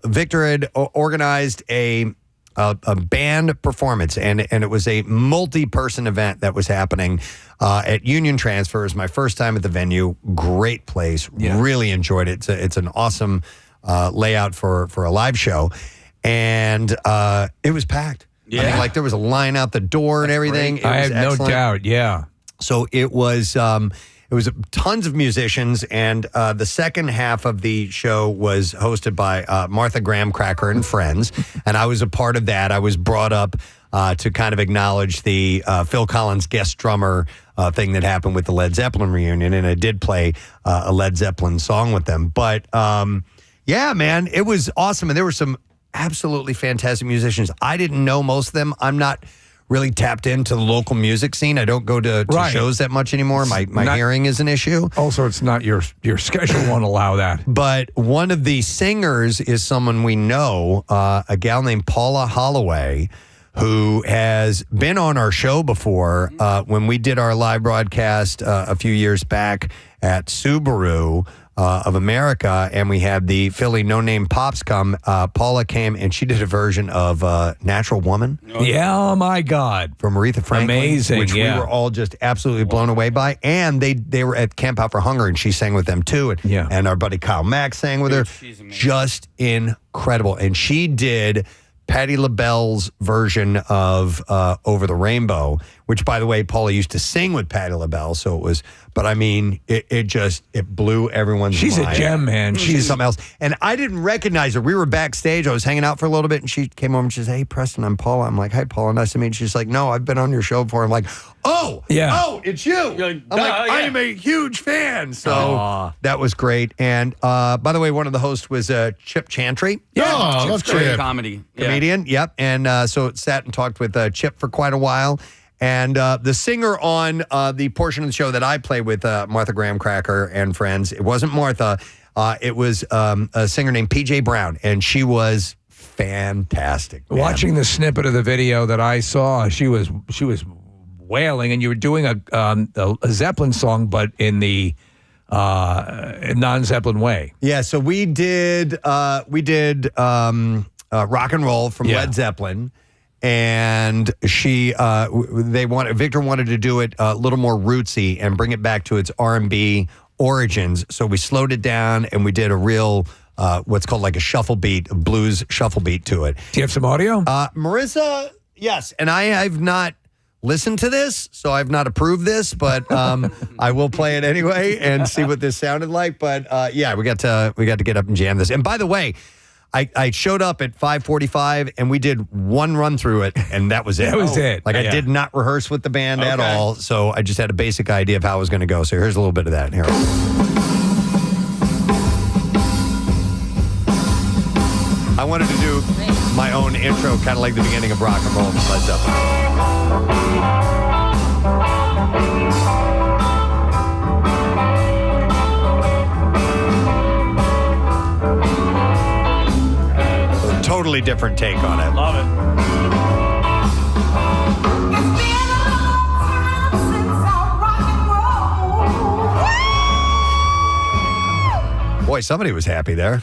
Victor had organized a band performance, and it was a multi-person event that was happening at Union Transfer. It was my first time at the venue. Great place. Yeah. Really enjoyed it. It's an awesome layout for a live show. And it was packed. Yeah. I mean, there was a line out the door and everything. I have no doubt. Yeah. So it was tons of musicians, and the second half of the show was hosted by Martha Graham Cracker and friends, and I was a part of that. I was brought up to kind of acknowledge the Phil Collins guest drummer thing that happened with the Led Zeppelin reunion, and I did play a Led Zeppelin song with them. But yeah, man, it was awesome, and there were some absolutely fantastic musicians. I didn't know most of them. I'm not really tapped into the local music scene. I don't go to shows that much anymore. My hearing is an issue. Also, it's not your schedule won't allow that. But one of the singers is someone we know, a gal named Paula Holloway, who has been on our show before when we did our live broadcast a few years back at Subaru of America, and we had the Philly No Name Pops come. Paula came, and she did a version of Natural Woman. Oh my God. From Aretha Franklin. Amazing, which we were all just absolutely blown away by. And they were at Camp Out for Hunger, and she sang with them too. And our buddy Kyle Mack sang with her. Just incredible. And she did Patti LaBelle's version of Over the Rainbow, which, by the way, Paula used to sing with Patti LaBelle, so it was, but I mean, it blew everyone's mind. She's a gem, man. She's something else. And I didn't recognize her. We were backstage. I was hanging out for a little bit, and she came over and she said, "Hey, Preston, I'm Paula." I'm like, "Hi, Paula, nice to meet you." She's like, "No, I've been on your show before." I'm like, "Oh, it's you." I am a huge fan. So that was great. And by the way, one of the hosts was Chip Chantry. I love Chip. Comedy. Comedian, yep. And so sat and talked with Chip for quite a while. And the singer on the portion of the show that I play with Martha Graham Cracker and friends, it wasn't Martha. It was a singer named PJ Brown, and she was fantastic. Man. Watching the snippet of the video that I saw, she was wailing, and you were doing a Zeppelin song, but in the non-Zeppelin way. Yeah, so we did Rock and Roll from Led Zeppelin. And Victor wanted to do it a little more rootsy and bring it back to its R&B origins. So we slowed it down and we did a real, what's called like a shuffle beat, a blues shuffle beat to it. Do you have some audio? Marissa, yes. And I've not listened to this, so I've not approved this, but I will play it anyway and see what this sounded like. But yeah, we got to get up and jam this. And by the way, I showed up at 5:45 and we did one run through it, and that was it. That was it. Like I did not rehearse with the band at all, so I just had a basic idea of how it was going to go. So here's a little bit of that. Here. I wanted to do my own intro, kind of like the beginning of Rock and Roll from Led Zeppelin. Totally different take on it. Love it. Boy, somebody was happy there.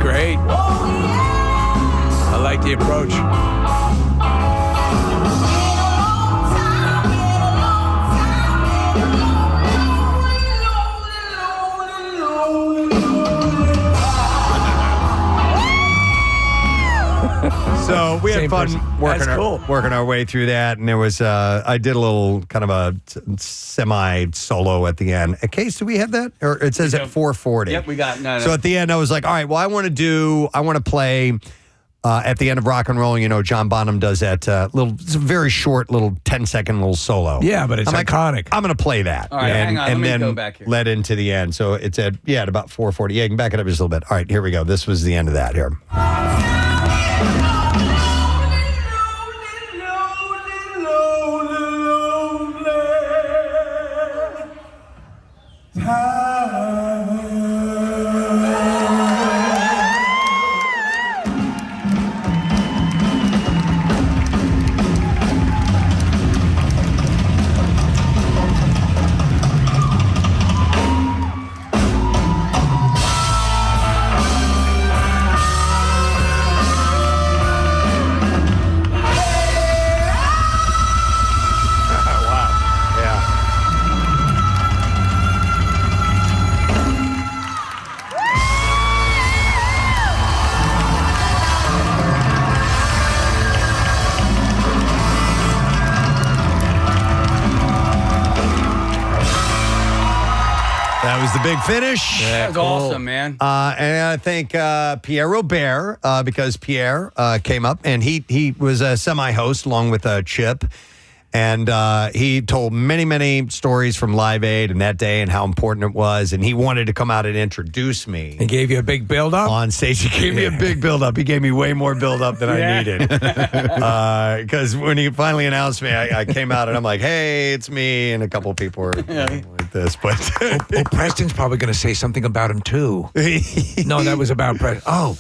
great. I like the approach. So we had fun working our way through that, and there was I did a little kind of a semi-solo at the end. Case, do we have that? Or it says at 4:40. Yep, we got no. So at the end, I was like, all right, well, I want to play at the end of Rock and Roll. You know, John Bonham does that it's a very short little 10-second little solo. Yeah, but it's iconic. I'm going to play that. All right, hang on. And Let me then go back here. led into the end. So it's at about 4:40. Yeah, you can back it up just a little bit. All right, here we go. This was the end of that here. That was the big finish. That was awesome, man. And I thank Pierre Robert because Pierre came up and he was a semi-host along with Chip. And he told many, many stories from Live Aid and that day and how important it was. And he wanted to come out and introduce me. He gave you a big build-up? On stage. He gave me a big build-up. He gave me way more build-up than I needed. Because when he finally announced me, I came out and I'm like, hey, it's me. And a couple of people were like this. But Preston's probably going to say something about him, too. No, that was about Preston. Oh.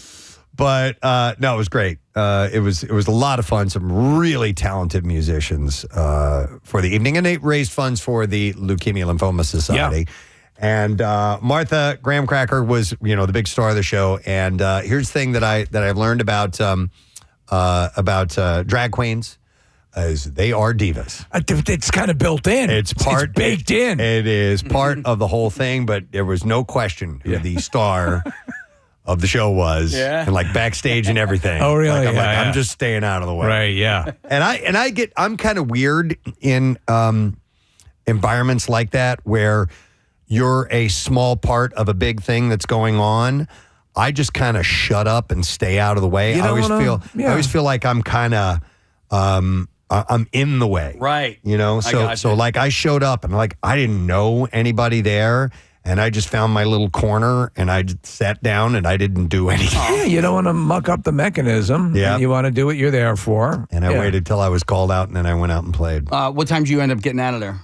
But no, it was great. It was a lot of fun. Some really talented musicians for the evening, and they raised funds for the Leukemia Lymphoma Society. Yeah. And Martha Graham Cracker was, the big star of the show. And here's the thing that I've learned about drag queens. Is they are divas. It's kind of built in. It's baked in. It is part of the whole thing. But there was no question who the star of the show was, and like backstage and everything. Oh, really? I'm just staying out of the way. Right, yeah. And I'm kind of weird in environments like that where you're a small part of a big thing that's going on. I just kind of shut up and stay out of the way. I always feel like I'm kind of I'm in the way. Right. So like I showed up and like I didn't know anybody there. And I just found my little corner, and I just sat down, and I didn't do anything. Yeah, you don't want to muck up the mechanism. Yeah. You want to do what you're there for. And I waited till I was called out, and then I went out and played. What time did you end up getting out of there?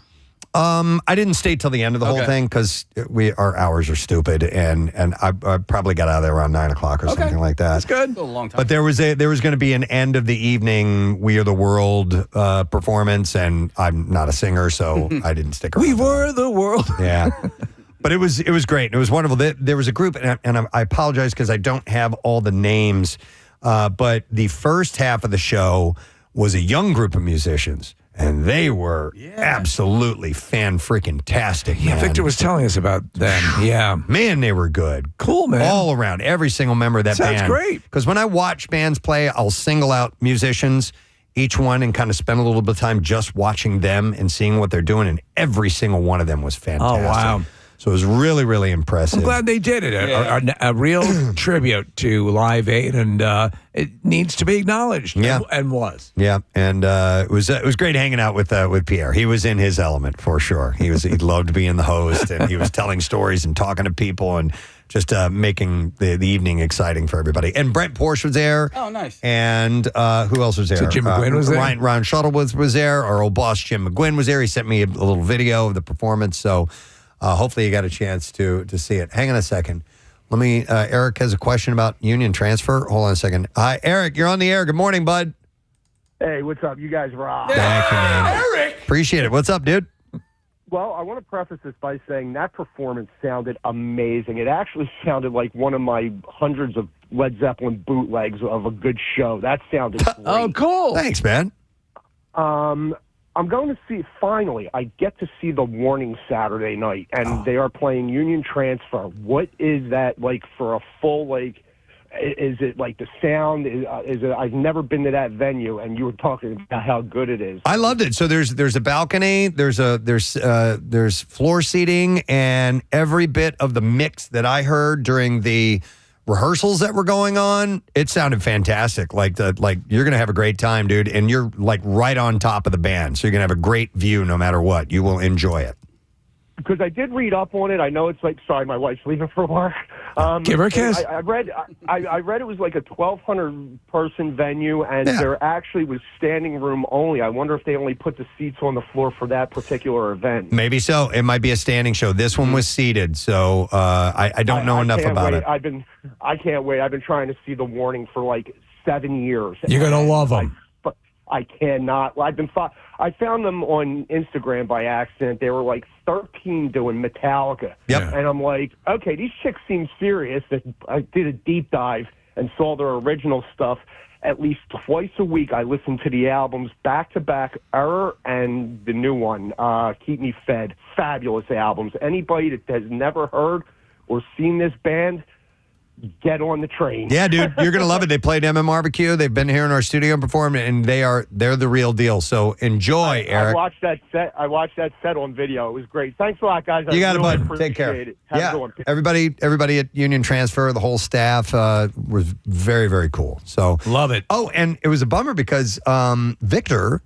I didn't stay till the end of the whole thing because our hours are stupid, and I probably got out of there around 9 o'clock or something like that. That's good. Still a long time. But there was going to be an end of the evening We Are the World performance, and I'm not a singer, so I didn't stick around. We were the world. Yeah. But it was great. And it was wonderful. There was a group, and I apologize because I don't have all the names, but the first half of the show was a young group of musicians, and they were absolutely fan-freaking-tastic. Yeah, Victor was telling us about them. Yeah. Man, they were good. Cool, man. All around. Every single member of that band. Sounds great. Because when I watch bands play, I'll single out musicians, each one, and kind of spend a little bit of time just watching them and seeing what they're doing, and every single one of them was fantastic. Oh, wow. So it was really, really impressive. I'm glad they did it. A real tribute to Live Aid, and it needs to be acknowledged. Yeah. And was. Yeah, and it was great hanging out with Pierre. He was in his element for sure. He loved being the host, and he was telling stories and talking to people and just making the evening exciting for everybody. And Brent Porsche was there. Oh, nice. And who else was there? So Jim McGuinn was there? Ryan Shuttle was there. Our old boss Jim McGuinn was there. He sent me a little video of the performance. So. Hopefully you got a chance to see it. Hang on a second. Let me, Eric has a question about union transfer. Hold on a second. Hi, Eric, you're on the air. Good morning, bud. Hey, what's up? You guys rock. Thank you, man. Eric! Appreciate it. What's up, dude? Well, I want to preface this by saying that performance sounded amazing. It actually sounded like one of my hundreds of Led Zeppelin bootlegs of a good show. That sounded great. Oh, cool. Thanks, man. I'm going to see, finally, I get to see The Warning Saturday night, and they are playing Union Transfer. What is that like for a full, like, is it like the sound? Is it? I've never been to that venue, and you were talking about how good it is. I loved it. So there's a balcony, there's floor seating, and every bit of the mix that I heard during the rehearsals that were going on, it sounded fantastic. Like you're gonna have a great time, dude, and you're like right on top of the band, so you're gonna have a great view no matter what. You will enjoy it. Because I did read up on it. I know it's like, sorry, my wife's leaving for work. Give her a kiss. I read it was like a 1,200 person venue, and there actually was standing room only. I wonder if they only put the seats on the floor for that particular event. Maybe so. It might be a standing show. This one was seated, so I don't know enough about it. I can't wait. I've been trying to see The Warning for like 7 years. You're gonna love them. But I cannot. I found them on Instagram by accident. They were like 13 doing Metallica. Yep. And I'm like, okay, these chicks seem serious. I did a deep dive and saw their original stuff. At least twice a week, I listen to the albums back to back, Error and the new one, Keep Me Fed. Fabulous albums. Anybody that has never heard or seen this band, get on the train. Yeah, dude, you're gonna love it. They played MMRBQ. They've been here in our studio and performed, and they're the real deal. So enjoy, Eric. I watched that set on video. It was great. Thanks a lot, guys. You got really it, bud. Take care. It. Have a good one. Everybody at Union Transfer, the whole staff was very, very cool. So love it. Oh, and it was a bummer because Victor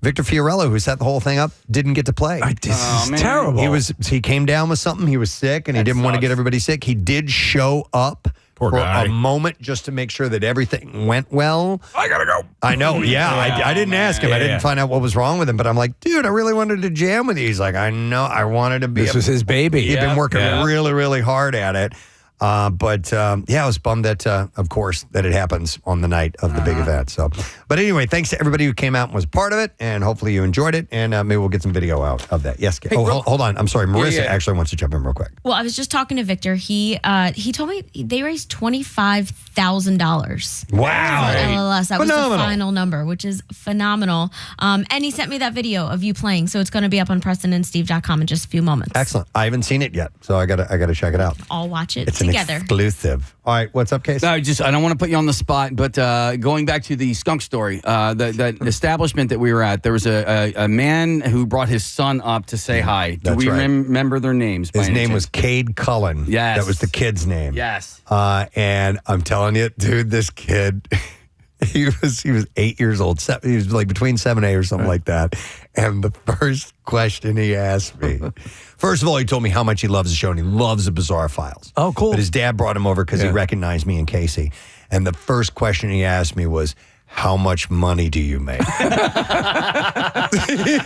Fiorello, who set the whole thing up, didn't get to play. This is terrible. He came down with something. He was sick, and he didn't want to get everybody sick. He did show up for a moment just to make sure that everything went well. I gotta go. I know. Yeah, I didn't ask him. I didn't find out what was wrong with him. But I'm like, dude, I really wanted to jam with you. He's like, I know. I wanted to be. This was his baby. He'd been working really, really hard at it. I was bummed that, of course, that it happens on the night of the big event. So, but anyway, thanks to everybody who came out and was a part of it, and hopefully you enjoyed it, and maybe we'll get some video out of that. Yes. Hey, hold on. I'm sorry. Marissa actually wants to jump in real quick. Well, I was just talking to Victor. He told me they raised $25,000. Wow. For LLS. That Phenomenal. was the final number, which is phenomenal. And he sent me that video of you playing, so it's going to be up on PrestonandSteve.com in just a few moments. Excellent. I haven't seen it yet, so I gotta check it out. I'll watch it It's together. An exclusive. All right, what's up, Case? No, I don't want to put you on the spot, but going back to the skunk story, the establishment that we were at, there was a man who brought his son up to say hi. Do we remember their names? His name was Cade Cullen. Yes. That was the kid's name. Yes. And I'm telling you, dude, this kid, he was 8 years old. He was like between 7 and 8 or something like that. And the first question he asked me, first of all, he told me how much he loves the show and he loves the Bizarre Files. Oh, cool. But his dad brought him over because he recognized me and Casey. And the first question he asked me was, how much money do you make?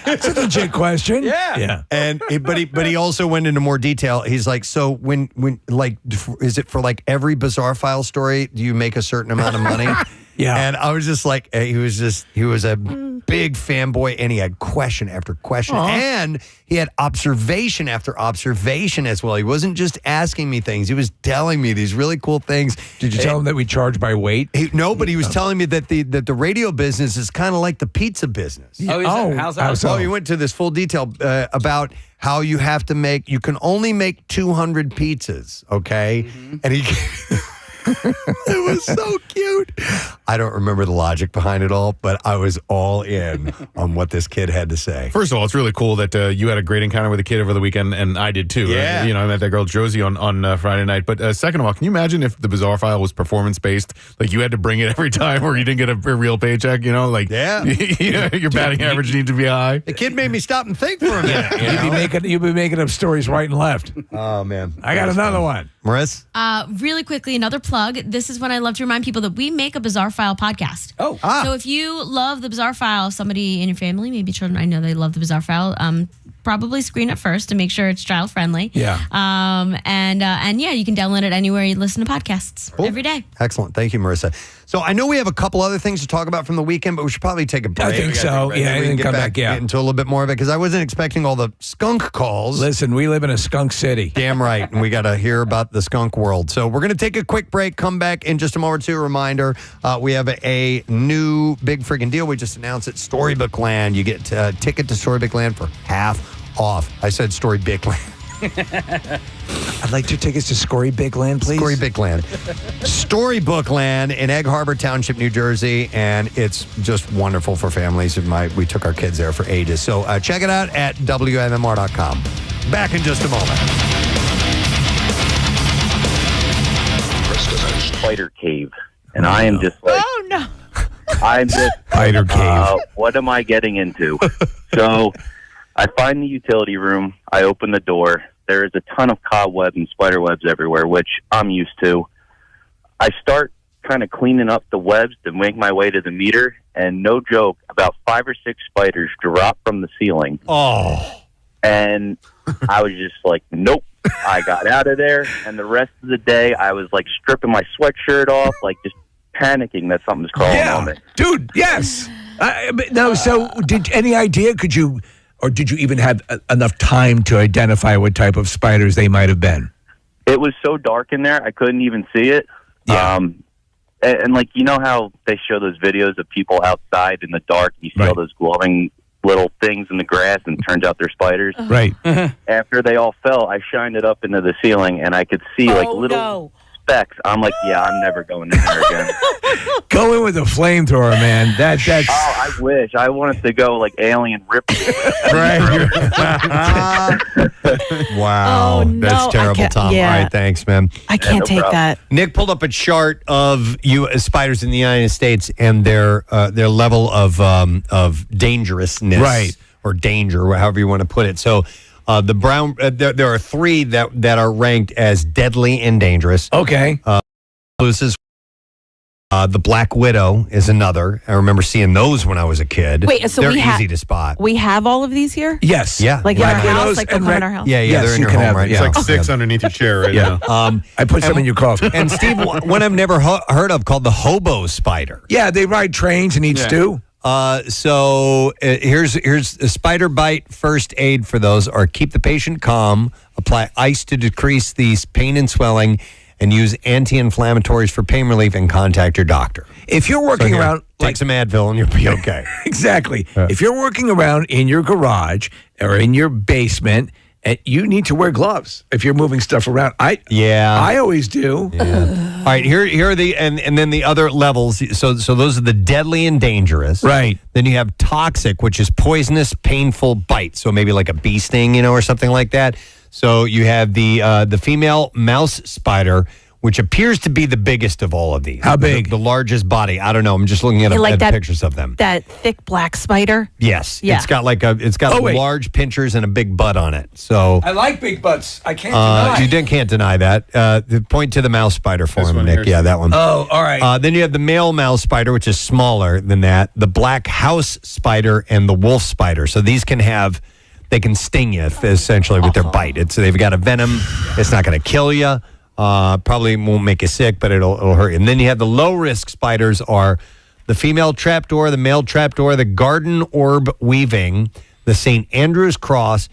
It's a legit question. Yeah. And but he also went into more detail. He's like, so when like, is it for like every Bizarre File story? Do you make a certain amount of money? Yeah. And I was just like, he was a big fanboy, and he had question after question. And he had observation after observation as well. He wasn't just asking me things. He was telling me these really cool things. Did you tell him that we charge by weight? No, but he was telling me that the radio business is kind of like the pizza business. How's that? Oh, he went to this full detail about how you can only make 200 pizzas, okay? Mm-hmm. And he... It was so cute. I don't remember the logic behind it all, but I was all in on what this kid had to say. First of all, it's really cool that you had a great encounter with a kid over the weekend, and I did too. Yeah. I met that girl Josie on Friday night. But second of all, can you imagine if the Bizarre File was performance-based? Like you had to bring it every time or you didn't get a real paycheck, your batting average needed to be high. The kid made me stop and think for a minute. You'd be making up stories right and left. Oh, man. I got another one. Maurice? Really quickly, another plug. This is when I love to remind people that we make a Bizarre File podcast. Oh. So if you love the Bizarre File, somebody in your family, maybe children, I know they love the Bizarre File, probably screen it first to make sure it's child friendly. Yeah. And yeah, you can download it anywhere you listen to podcasts every day. Excellent. Thank you, Marissa. So I know we have a couple other things to talk about from the weekend, but we should probably take a break. I think so. Yeah, and we can come back. get into a little bit more of it because I wasn't expecting all the skunk calls. Listen, we live in a skunk city. Damn right. And we got to hear about the skunk world. So we're going to take a quick break, come back in just a moment or two. Reminder, we have a new big freaking deal. We just announced it, Storybook Land. You get a ticket to Storybook Land for half off. I said Storybook Land. I'd like 2 tickets to Storybook Land, please. Storybook Land. Storybook Land in Egg Harbor Township, New Jersey, and it's just wonderful for families. We took our kids there for ages. So check it out at WMMR.com. Back in just a moment. Spider cave, and I am just like, Oh, no. I'm just Spider cave. What am I getting into? So I find the utility room. I open the door. There is a ton of cobwebs and spider webs everywhere, which I'm used to. I start kind of cleaning up the webs to make my way to the meter, and no joke, about 5 or 6 spiders drop from the ceiling. Oh. And I was just like, nope. I got out of there, and the rest of the day, I was like stripping my sweatshirt off, like just panicking that something's crawling on me. Dude, yes. No, so any idea, did you even have enough time to identify what type of spiders they might have been? It was so dark in there, I couldn't even see it. Yeah. And like, you know how they show those videos of people outside in the dark, and you see all those glowing little things in the grass, and it turns out they're spiders? Right. After they all fell, I shined it up into the ceiling, and I could see like little specks. I'm like, yeah, I'm never going in there again. Go in with a flamethrower, man. That's. Oh, I wish. I wanted to go like Alien Ripley. Right. Wow. Oh, no, That's terrible, Tom. yeah. All right, thanks, man. I can't take that. Nick pulled up a chart of spiders in the United States and their level of dangerousness, right, or danger, however you want to put it. So, the brown there are 3 that are ranked as deadly and dangerous. Okay. This is the Black Widow is another. I remember seeing those when I was a kid. Wait, so they're we easy to spot. We have all of these here? Yes. Yeah. Like in our house? Like they'll come in our house? Yeah, Yes, they're in you your can home have right it, now. It's like 6 underneath your chair right now. I put some in your coffee. And Steve, one I've never heard of called the hobo spider. Yeah, they ride trains and eat stew. So here's a spider bite first aid for those are keep the patient calm, apply ice to decrease the pain and swelling, and use anti-inflammatories for pain relief, and contact your doctor. If you're working around, take some Advil and you'll be okay. Exactly. If you're working around in your garage or in your basement, you need to wear gloves if you're moving stuff around. I always do. Yeah. All right, here are the and then the other levels. So those are the deadly and dangerous. Right. Then you have toxic, which is poisonous, painful bite. So maybe like a bee sting, or something like that. So you have the female mouse spider, which appears to be the biggest of all of these. How big? The largest body. I don't know. I'm just looking at, pictures of them. That thick black spider? Yes. Yeah. It's got large pinchers and a big butt on it. So I like big butts. I can't deny. You can't deny that. Point to the mouse spider for him, Nick. Yeah, that one. Oh, all right. Then you have the male mouse spider, which is smaller than that. The black house spider and the wolf spider. So these they can sting you essentially with their bite. They've got a venom. It's not going to kill you. Probably won't make you sick, but it'll hurt you. And then you have the low risk spiders are the female trapdoor, the male trapdoor, the garden orb weaving, the St. Andrew's cross,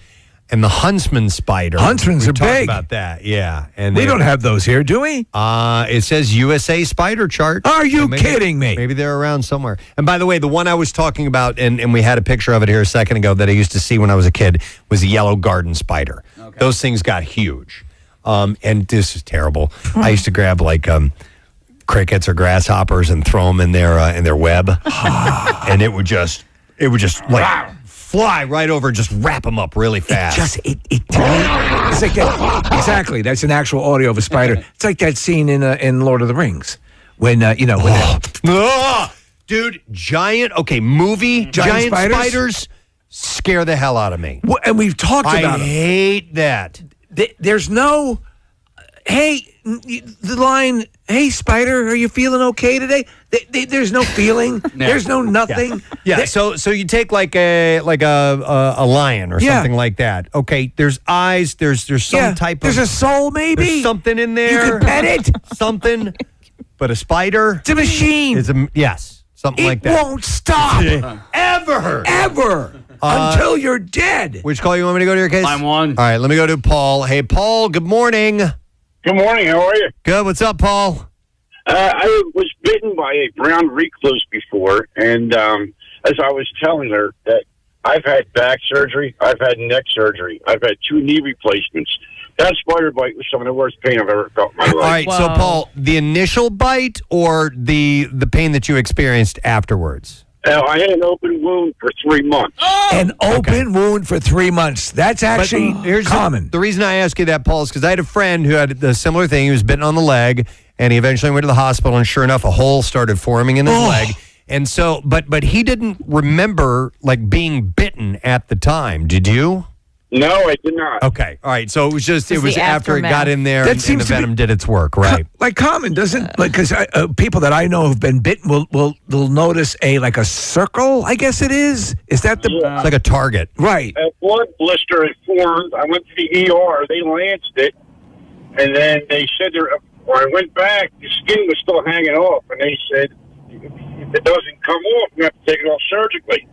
and the huntsman spider. Huntsmans are big. About that, yeah. And we don't have those here, do we? It says USA spider chart. Are you kidding me? Maybe they're around somewhere. And by the way, the one I was talking about, and we had a picture of it here a second ago that I used to see when I was a kid, was a yellow garden spider. Okay. Those things got huge. And this is terrible. I used to grab crickets or grasshoppers and throw them in their web, and it would just like fly right over, just wrap them up really fast. It's like exactly. That's an actual audio of a spider. It's like that scene in Lord of the Rings when dude, giant spiders scare the hell out of me. And we've talked about I hate that. There's no, hey, the line, "Hey, Spider, are you feeling okay today?" There's no feeling. There's no nothing. Yeah. So you take like a lion or something like that. Okay. There's eyes. There's some type of. There's a soul, maybe. There's something in there. You could pet it. Something. But a spider. It's a machine. Yes. Something like that. It won't stop. Ever. Until you're dead. Which call you want me to go to your case? Line 1. All right. Let me go to Paul. Hey, Paul. Good morning. Good morning. How are you? Good. What's up, Paul? I was bitten by a brown recluse before, and as I was telling her that I've had back surgery, I've had neck surgery, I've had 2 knee replacements. That spider bite was some of the worst pain I've ever felt in my life. All right. So, Paul, the initial bite or the pain that you experienced afterwards? I had an open wound for 3 months. An open wound for 3 months. That's actually common. The reason I ask you that, Paul, is because I had a friend who had a similar thing. He was bitten on the leg, and he eventually went to the hospital, and sure enough, a hole started forming in his leg. And so, but he didn't remember, like, being bitten at the time. Did you? No, I did not. Okay. All right. So it was just, it was the after it aftermath. got in there and the venom did its work, right? Like common, doesn't, like, because people that I know who've been bitten will notice like a circle, I guess it is. Is that the. It's like a target. Right. A blood blister had formed. I went to the ER. They lanced it, and then they said when I went back, the skin was still hanging off, and they said, if it doesn't come off, we have to take it off surgically.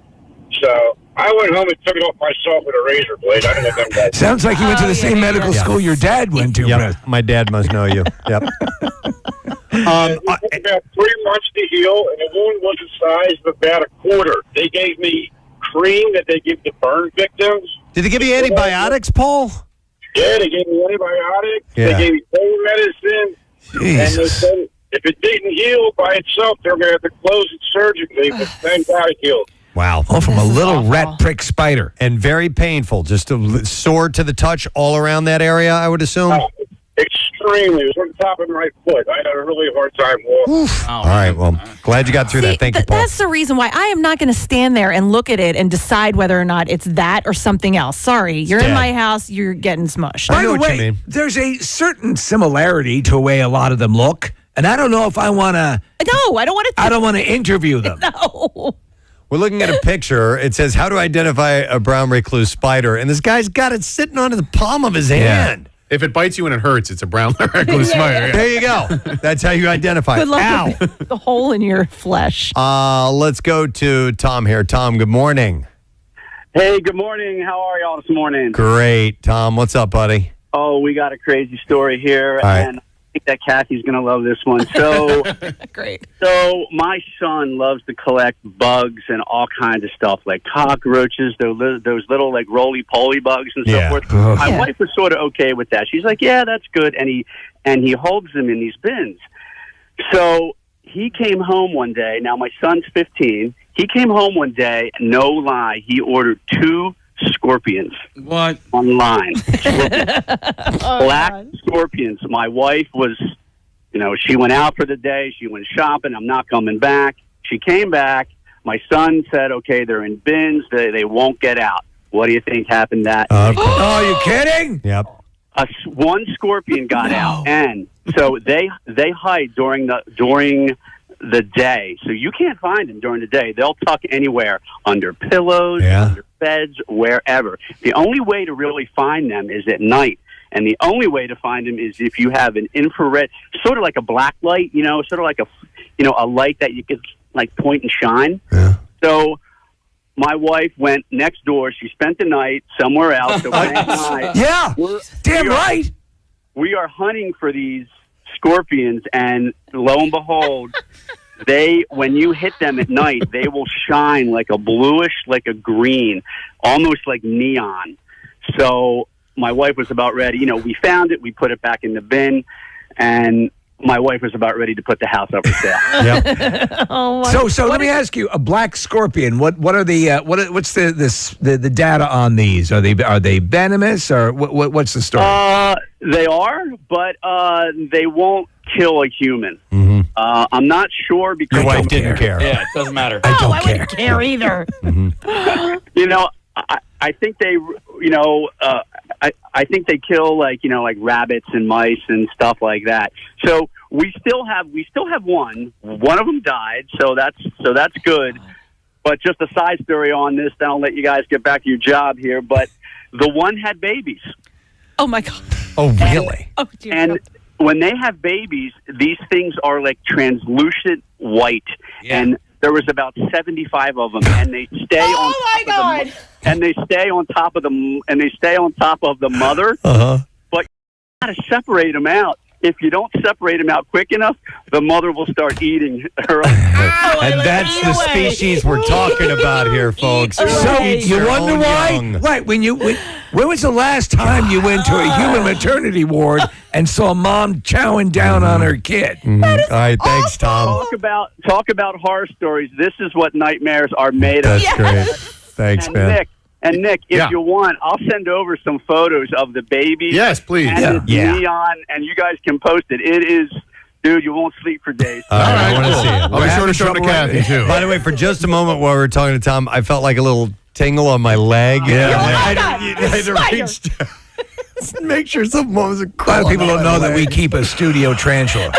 So I went home and took it off myself with a razor blade. I didn't know that. Sounds like you went to the same medical school your dad went to. Yep. My dad must know you. Yep. It took about 3 months to heal, and the wound was the size of about a quarter. They gave me cream that they give to burn victims. Did they give you antibiotics, Paul? Yeah, they gave me antibiotics. Yeah. They gave me pain medicine. Jesus. And they said if it didn't heal by itself, they were going to have to close it surgically, but thank God it healed. Wow. Oh, from a little rat prick spider. And very painful. Just a sore to the touch all around that area, I would assume. Extremely. It was on the top of my foot. I had a really hard time walking. All right. Well, glad you got through that. Thank you, Paul. That's the reason why I am not going to stand there and look at it and decide whether or not it's that or something else. Sorry, you're in my house, you're getting smushed. By the way, there's a certain similarity to the way a lot of them look, and I don't know if I want to. No, I don't want to. I don't want to interview them. No. We're looking at a picture. It says, how to identify a brown recluse spider? And this guy's got it sitting on the palm of his hand. If it bites you and it hurts, it's a brown recluse spider. Yeah. There you go. That's how you identify Good it. luck Ow. with the hole in your flesh. Let's go to Tom here. Tom, good morning. Hey, good morning. How are y'all this morning? Great. Tom, what's up, buddy? Oh, we got a crazy story here, All right. and I think that Kathy's going to love this one. So, Great. So my son loves to collect bugs and all kinds of stuff, like cockroaches, those little like roly-poly bugs and so forth. My wife was sort of okay with that. She's like, yeah, that's good, and he holds them in these bins. So he came home one day. Now my son's 15. He came home one day, no lie, he ordered 2 scorpions. What? Online. Black scorpions. My wife was, she went out for the day. She went shopping. I'm not coming back. She came back. My son said, okay, they're in bins. They won't get out. What do you think happened that day? Oh, are you kidding? Yep. One scorpion got out. And so they hide during the day. So you can't find them during the day. They'll tuck anywhere, under pillows, under beds, wherever. The only way to really find them is at night. And the only way to find them is if you have an infrared, sort of like a black light, sort of like a light that you could like point and shine. Yeah. So my wife went next door. She spent the night somewhere else. So Renee and I, we are hunting for these scorpions, and lo and behold, when you hit them at night, they will shine like a bluish, like a green, almost like neon. So my wife was about ready. We found it. We put it back in the bin, and my wife was about ready to put the house up for sale. So let me ask you: a black scorpion. What's the data on these? Are they venomous, or what's the story? They are, but they won't kill a human. Mm-hmm. I'm not sure because your wife didn't care. Yeah, it doesn't matter. I wouldn't care either. I think they, I think they kill like rabbits and mice and stuff like that. So we still have one. One of them died, so that's good. But just a side story on this, then I'll let you guys get back to your job here. But the one had babies. Oh my God. Oh really? Oh dear. And when they have babies, these things are like translucent white, and there was about 75 of them, and they stay on top of the, and they stay on top of the mother. But you got to separate them out. If you don't separate them out quick enough, the mother will start eating her own. And that's the species we're talking about here, folks. So you wonder why? Right. When was the last time you went to a human maternity ward and saw mom chowing down on her kid? All right, thanks, Tom. Talk about horror stories. This is what nightmares are made of. That's great. Thanks, man. Nick, if you want, I'll send over some photos of the baby. Yes, please. And it's neon, and you guys can post it. It is, dude, you won't sleep for days. All right, I want to see it. I'll be sure to show it to Kathy, too. By the way, for just a moment while we were talking to Tom, I felt like a little tingle on my leg. I had to reach to make sure something was A lot of people don't know that we keep a studio tarantula.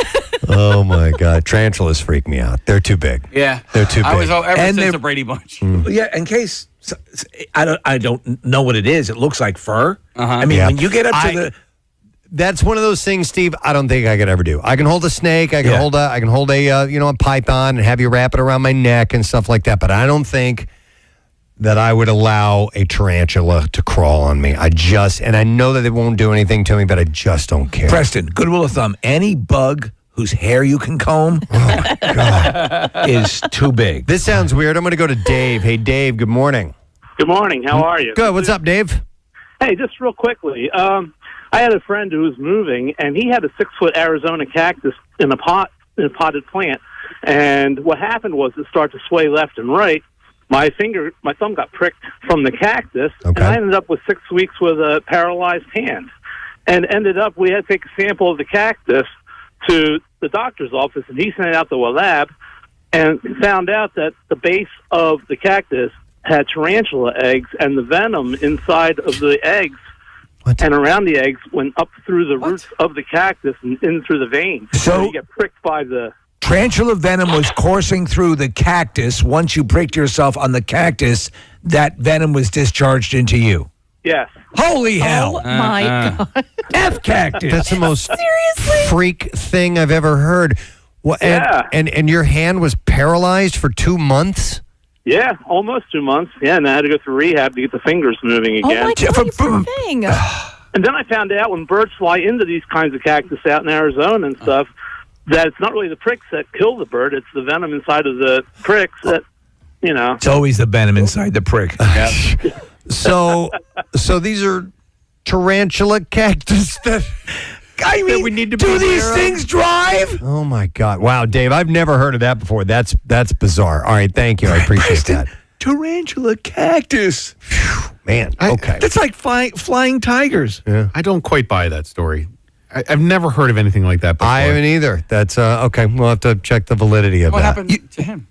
Oh my God, tarantulas freak me out. They're too big. Yeah, they're too big. I was ever since the Brady Bunch. Yeah, in case I don't know what it is. It looks like fur. I mean, when you get up to the. That's one of those things, Steve. I don't think I could ever do. I can hold a snake. I can hold a a python and have you wrap it around my neck and stuff like that. But I don't think that I would allow a tarantula to crawl on me. And I know that it won't do anything to me, but I just don't care. Preston, good rule of thumb: any bug whose hair you can comb is too big. This sounds weird. I'm going to go to Dave. Hey, Dave. Good morning. Good morning. How are you? Good. What's up, Dave? Hey, just real quickly. I had a friend who was moving, and he had a 6-foot Arizona cactus in a potted plant. And what happened was it started to sway left and right. My thumb got pricked from the cactus, and I ended up with 6 weeks with a paralyzed hand. And ended up, we had to take a sample of the cactus to the doctor's office, and he sent it out to a lab and found out that the base of the cactus had tarantula eggs, and the venom inside of the eggs and around the eggs went up through the roots of the cactus and in through the veins. So you get pricked by the... Tarantula venom was coursing through the cactus. Once you pricked yourself on the cactus, that venom was discharged into you. Yes. Holy hell. Oh, my God. F cactus. That's the most freak thing I've ever heard. And your hand was paralyzed for 2 months? Yeah, almost 2 months. Yeah, and I had to go through rehab to get the fingers moving again. Oh, my God, poor thing. And then I found out when birds fly into these kinds of cactus out in Arizona and stuff, that it's not really the pricks that kill the bird, it's the venom inside of the pricks that, It's always the venom inside the prick. So these are tarantula cactus that we need to do these things drive? Oh my God! Wow, Dave, I've never heard of that before. That's bizarre. All right, thank you. I appreciate that. Tarantula cactus, man. Okay, that's like flying tigers. Yeah, I don't quite buy that story. I've never heard of anything like that before. I haven't either. That's okay. We'll have to check the validity of what that. What happened to him?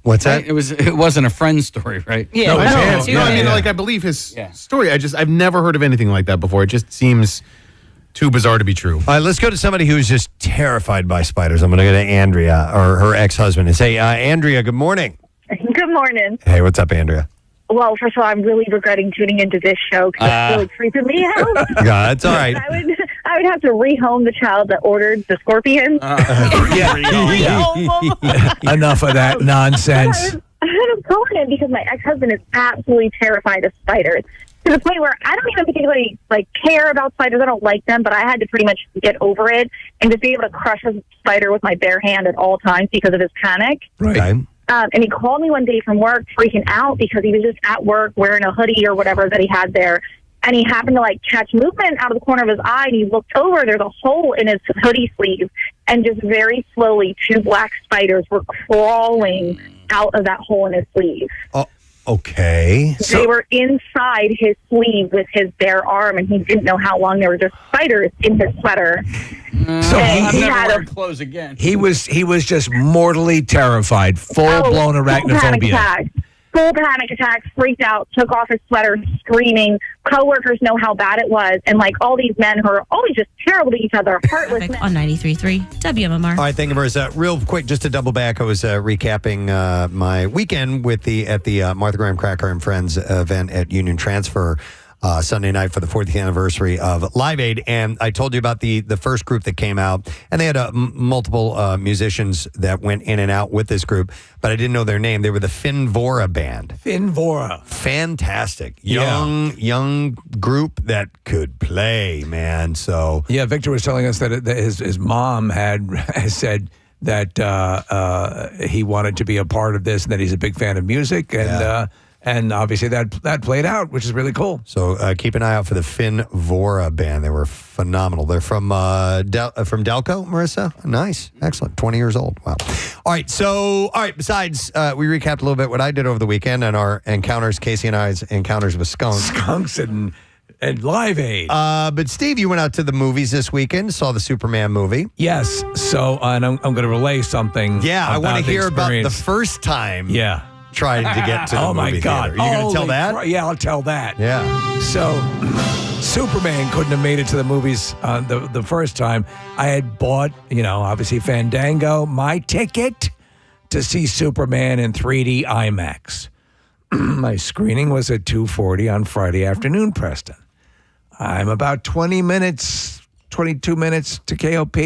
What's that? It wasn't a friend story, right? Yeah, I believe his story. I've never heard of anything like that before. It just seems too bizarre to be true. All right, let's go to somebody who's just terrified by spiders. I'm going to go to Andrea, or her ex-husband, and say, Andrea, good morning. Good morning. Hey, what's up, Andrea? Well, first of all, I'm really regretting tuning into this show because it's really creeping me out. Yeah, that's all right. I would have to rehome the child that ordered the scorpion. Enough of that nonsense. I had a going because my ex-husband is absolutely terrified of spiders, to the point where I don't even particularly care about spiders. I don't like them, but I had to pretty much get over it and just be able to crush a spider with my bare hand at all times because of his panic. Right. And he called me one day from work freaking out because he was just at work wearing a hoodie or whatever that he had there. And he happened to catch movement out of the corner of his eye, and he looked over. There's a hole in his hoodie sleeve, and just very slowly 2 black spiders were crawling out of that hole in his sleeve. Oh, okay. They were inside his sleeve with his bare arm, and he didn't know how long. There were just spiders in his sweater. So I've never wear clothes again. He was just mortally terrified, full blown arachnophobia. full panic attack, freaked out, took off his sweater, screaming. Coworkers know how bad it was. And like all these men who are always just terrible to each other, heartless men. On 93.3 WMMR. All right, thank you, Marissa. Real quick, just to double back, I was recapping my weekend at the Martha Graham Cracker and Friends event at Union Transfer Sunday night for the 40th anniversary of Live Aid. And I told you about the first group that came out, and they had multiple musicians that went in and out with this group, but I didn't know their name. They were the Finvora Band. Finvora. Fantastic. Young group that could play, man. So yeah, Victor was telling us that his mom has said that he wanted to be a part of this and that he's a big fan of music. And obviously that played out, which is really cool. So keep an eye out for the Finvora Band. They were phenomenal. They're from Delco, Marissa. Nice. Excellent. 20 years old. Wow. All right. Besides, we recapped a little bit what I did over the weekend and our encounters, Casey and I's encounters with skunks. Skunks and Live Aid. But Steve, you went out to the movies this weekend, saw the Superman movie. Yes. So, and I'm going to relay something. Yeah, I want to hear about the experience. first time. Yeah. Trying to get to the oh my movie God! theater. Are you going to tell that? Yeah, I'll tell that. Yeah. So, Superman couldn't have made it to the movies the first time. I had bought, obviously Fandango, my ticket to see Superman in 3D IMAX. My screening was at 2:40 on Friday afternoon, Preston. I'm about 22 minutes to KOP,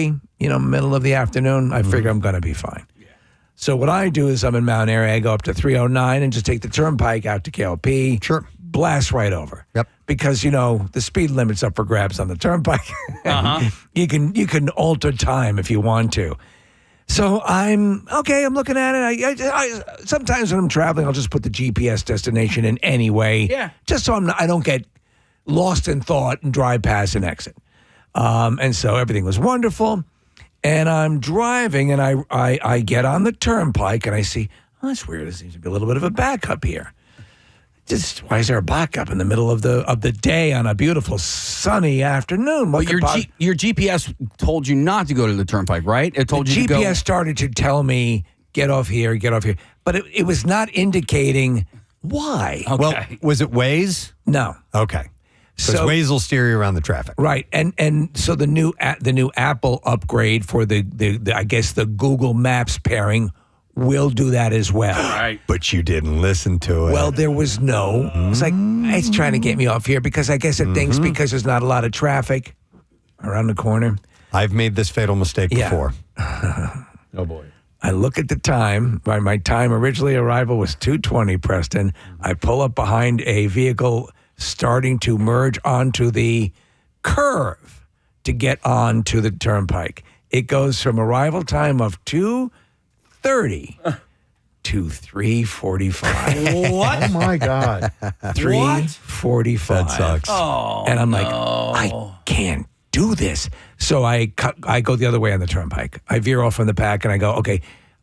middle of the afternoon. I figure I'm going to be fine. So what I do is I'm in Mount Airy. I go up to 309 and just take the turnpike out to KOP. Sure. Blast right over. Yep. Because, the speed limit's up for grabs on the turnpike. Uh-huh. You can alter time if you want to. So I'm looking at it. I sometimes when I'm traveling, I'll just put the GPS destination in anyway. Yeah. Just so I don't get lost in thought and drive past an exit. And so everything was wonderful. And I'm driving, and I get on the turnpike, and I see, that's weird. There seems to be a little bit of a backup here. Just why is there a backup in the middle of the day on a beautiful sunny afternoon? But your GPS told you not to go to the turnpike, right? It told you to go. GPS started to tell me get off here, but it was not indicating why. Okay. Well, was it Waze? No. Okay. Because Waze will steer you around the traffic. Right. And so the new Apple upgrade for the I guess the Google Maps pairing will do that as well. Right. But you didn't listen to it. Well, there was no. It's like, it's trying to get me off here because I guess it thinks because there's not a lot of traffic around the corner. I've made this fatal mistake before. Oh, boy. I look at the time. My time originally arrival was 2:20, Preston. I pull up behind a vehicle starting to merge onto the curve to get onto the turnpike. It goes from arrival time of 2:30 to 3:45. What? Oh, my God. 3:45. That sucks. Oh, and I'm like, I can't do this. So I go the other way on the turnpike. I veer off from the pack and I go, okay,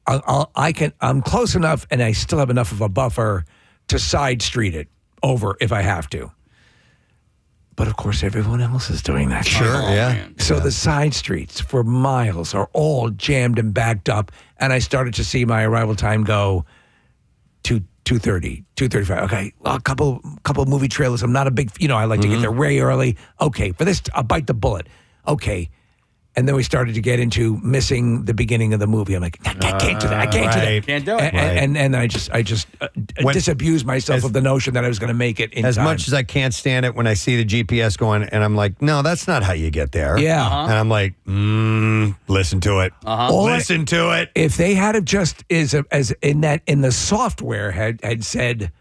I'm close enough and I still have enough of a buffer to side street it over if I have to. But of course, everyone else is doing that. Sure, yeah. Man. So the side streets for miles are all jammed and backed up. And I started to see my arrival time go to 2:30, 2:35. Okay, well, a couple movie trailers. I'm not a big, I like to get there way early. Okay, for this, I'll bite the bullet. Okay. And then we started to get into missing the beginning of the movie. I'm like, I can't do that. I can't do that. Can't do it. And I just disabused myself of the notion that I was going to make it in as time. much as I can't stand it when I see the GPS going, and I'm like, no, that's not how you get there. Yeah. And I'm like, listen to it. Listen to it. If they had have just as in the software had said,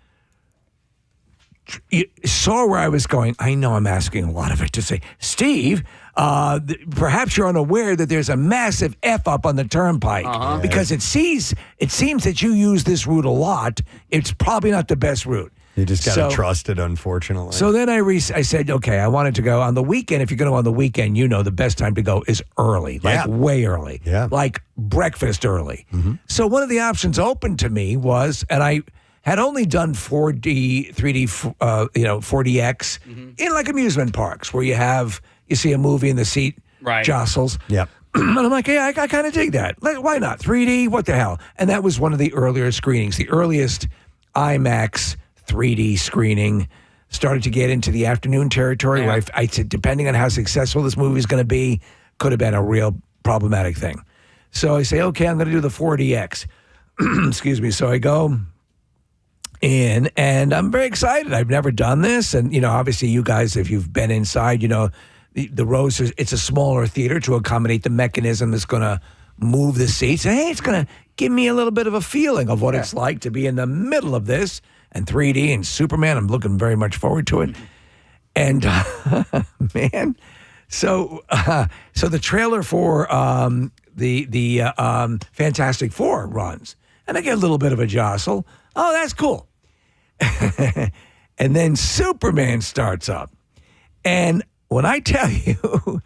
you saw where I was going. I know I'm asking a lot of it to say, Steve, perhaps you're unaware that there's a massive F up on the turnpike because it seems that you use this route a lot. It's probably not the best route. You just got to trust it, unfortunately. So then I said, okay, I wanted to go on the weekend. If you're going to go on the weekend, the best time to go is early, like way early, like breakfast early. So one of the options open to me was, and I had only done 4D, 3D, 4DX in like amusement parks where you see a movie and the seat jostles. Yep. And I'm like, yeah, I kind of dig that. Why not? 3D, what the hell? And that was one of the earlier screenings. The earliest IMAX 3D screening. Started to get into the afternoon territory where I said, depending on how successful this movie is going to be, could have been a real problematic thing. So I say, okay, I'm going to do the 4DX. Excuse me. So I go in, and I'm very excited. I've never done this. And, obviously you guys, if you've been inside, the rows, it's a smaller theater to accommodate the mechanism that's going to move the seats. And, hey, it's going to give me a little bit of a feeling of what it's like to be in the middle of this. And 3D and Superman, I'm looking very much forward to it. And man, so the trailer for the Fantastic Four runs, and I get a little bit of a jostle. Oh, that's cool. And then Superman starts up, and when I tell you,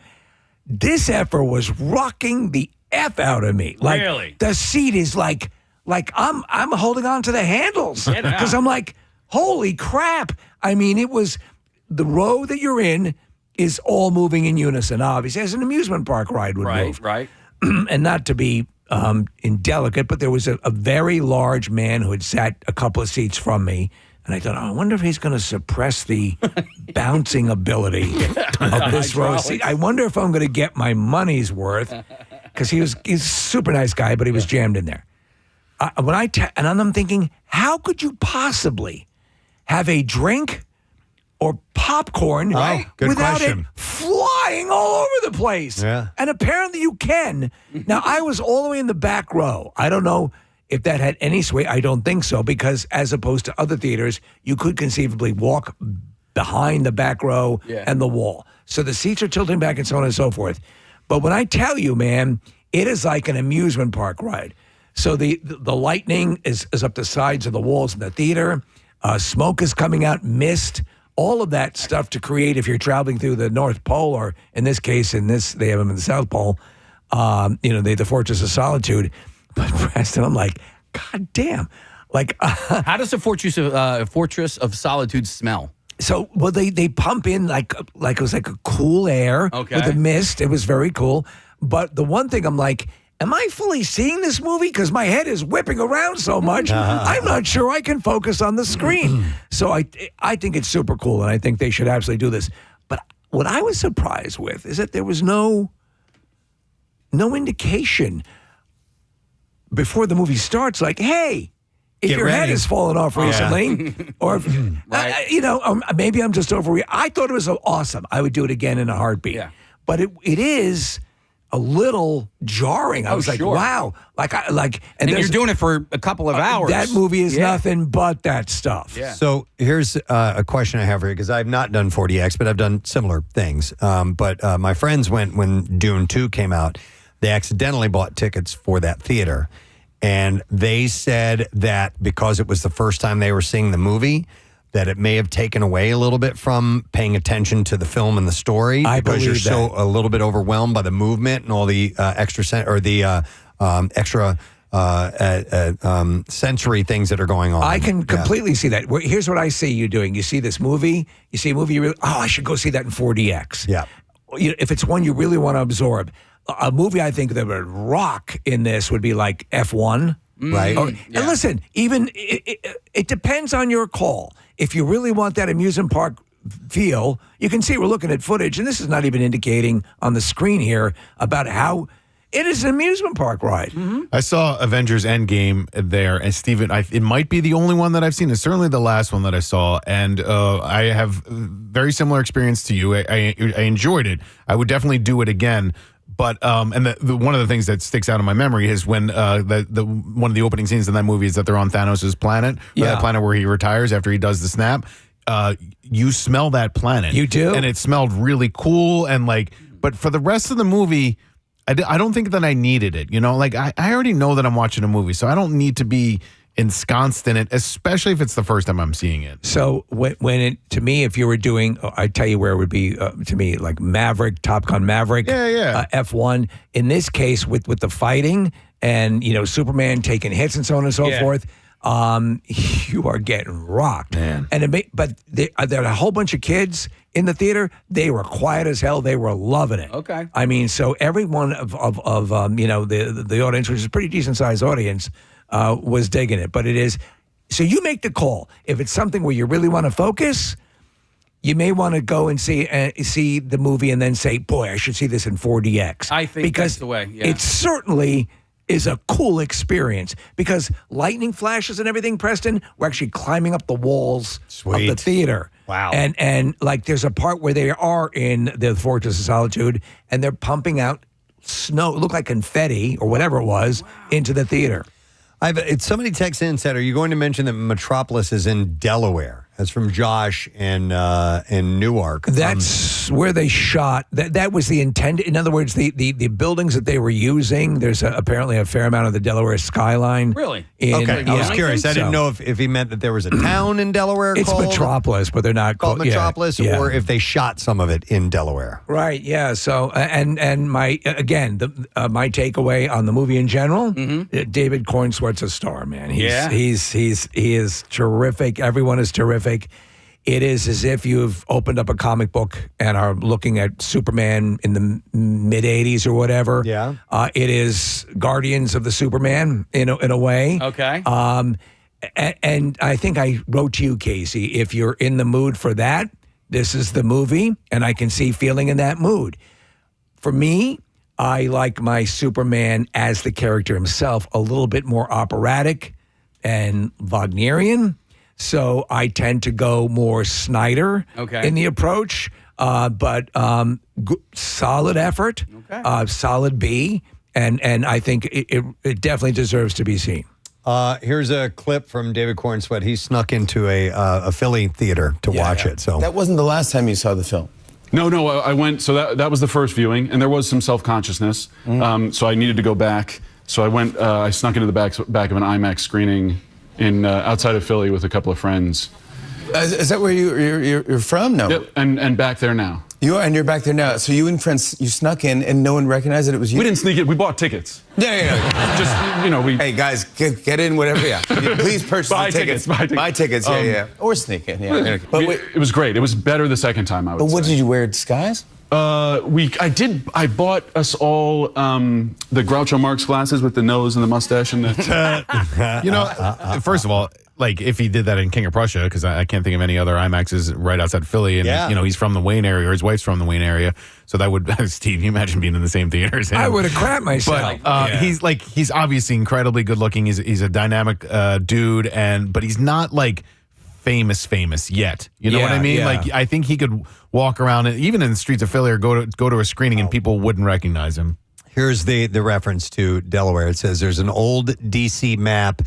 this effort was rocking the F out of me. Like, really? The seat is like I'm holding on to the handles because I'm like, holy crap. I mean, it was the row that you're in is all moving in unison, obviously, as an amusement park ride would move. Right. And not to be indelicate, but there was a very large man who had sat a couple of seats from me. And I thought, I wonder if he's going to suppress the bouncing ability of this row seat. I wonder if I'm going to get my money's worth, because he's a super nice guy, but he was jammed in there. And I'm thinking, how could you possibly have a drink or popcorn without it flying all over the place? Yeah. And apparently you can. Now, I was all the way in the back row. I don't know if that had any sway. I don't think so, because as opposed to other theaters, you could conceivably walk behind the back row and the wall. So the seats are tilting back and so on and so forth. But when I tell you, man, it is like an amusement park ride. So the lightning is up the sides of the walls in the theater. Smoke is coming out, mist, all of that stuff to create, if you're traveling through the North Pole, or in this case, they have them in the South Pole, the Fortress of Solitude. But Preston, I'm like, God damn. Like, how does the Fortress of Solitude smell? So, well, they pump in like it was like a cool air with a mist. It was very cool. But the one thing I'm like, am I fully seeing this movie? Because my head is whipping around so much, I'm not sure I can focus on the screen. So I think it's super cool, and I think they should absolutely do this. But what I was surprised with is that there was no indication before the movie starts, like, hey, if Get your ready. head has fallen off recently, or if, maybe I'm just overreacting. I thought it was awesome. I would do it again in a heartbeat. Yeah. But it is a little jarring. I was like, wow. And you're doing it for a couple of hours. That movie is nothing but that stuff. Yeah. So here's a question I have for you, because I've not done 4DX, but I've done similar things. But my friends went when Dune 2 came out. They accidentally bought tickets for that theater. And they said that because it was the first time they were seeing the movie, that it may have taken away a little bit from paying attention to the film and the story, because you're so a little bit overwhelmed by the movement and all the extra sensory things that are going on. I can completely see that. Here's what I see you doing. You see this movie, you really, I should go see that in 4DX. Yeah. If it's one you really want to absorb. A movie I think that would rock in this would be like F1. Right. And listen, even it depends on your call. If you really want that amusement park feel, you can see we're looking at footage, and this is not even indicating on the screen here about how it is an amusement park ride. I saw Avengers Endgame there, and Steven, it might be the only one that I've seen. It's certainly the last one that I saw, and I have very similar experience to you. I enjoyed it. I would definitely do it again. But and the one of the things that sticks out in my memory is when one of the opening scenes in that movie is that they're on Thanos' planet, that planet where he retires after he does the snap. You smell that planet, you do, and it smelled really cool. And but for the rest of the movie, I don't think that I needed it. I already know that I'm watching a movie, so I don't need to be ensconced in it, especially if it's the first time I'm seeing it. So to me, if you were doing, I'd tell you where it would be to me, like Maverick, Top Gun Maverick, F1. In this case, with the fighting and Superman taking hits and so on and so forth, you are getting rocked, man. And but there are a whole bunch of kids in the theater. They were quiet as hell. They were loving it. Okay. I mean, so every one of the audience, which is a pretty decent sized audience, was digging it. But it is So you make the call. If it's something where you really want to focus, you may want to go and see the movie and then say, boy, I should see this in 4DX. I think that's the way. Yeah. It certainly is a cool experience because lightning flashes and everything, Preston, we're actually climbing up the walls of the theater. Wow. And like there's a part where they are in the Fortress of Solitude and they're pumping out snow, it looked like confetti or whatever it was, into the theater. Somebody texts in and said, are you going to mention that Metropolis is in Delaware? That's from Josh in Newark. That's where they shot. That was the intent. In other words, the buildings that they were using, there's apparently a fair amount of the Delaware skyline. Really? Okay. I was curious. I didn't know if he meant that there was a town in Delaware it's called Metropolis, but they're not called Metropolis, yeah. or if they shot some of it in Delaware. Right, yeah. So, and my takeaway on the movie in general, David Cornsworth's a star, man. He is terrific. Everyone is terrific. It is as if you've opened up a comic book and are looking at Superman in the mid 80s or whatever. Yeah. It is Guardians of the Superman in a way. Okay. And I think I wrote to you, Casey, if you're in the mood for that, this is the movie, and I can see feeling in that mood. For me, I like my Superman as the character himself a little bit more operatic and Wagnerian. So I tend to go more Snyder in the approach, but solid effort, solid B, and I think it definitely deserves to be seen. Here's a clip from David Cornsweet. He snuck into a Philly theater to watch it. So that wasn't the last time you saw the film. No, I went. So that was the first viewing, and there was some self-consciousness. So I needed to go back. So I went. I snuck into the back of an IMAX screening in outside of Philly with a couple of friends. Is that where you're from? No. Yep, and back there now. You are, and you're back there now. So you and friends, you snuck in, and no one recognized that it was you. We didn't sneak in. We bought tickets. Yeah. Just we. Hey guys, get in whatever. Yeah. Please purchase the tickets. Buy tickets. Yeah. Or sneak in. Yeah. But it was great. It was better the second time. I would. But what say. Did you wear? Disguise? I bought us all the Groucho Marx glasses with the nose and the mustache and the. First of all, like if he did that in King of Prussia, because I can't think of any other IMAXs right outside Philly, and he's from the Wayne area, or his wife's from the Wayne area, so that would Steve. Can you imagine being in the same theater as him? I would have crapped myself. But he's obviously incredibly good looking. He's a dynamic dude, but he's not like famous yet. You know what I mean? Yeah. Like I think he could walk around even in the streets of Philly or go to a screening and people wouldn't recognize him. Here's the reference to Delaware. It says there's an old DC map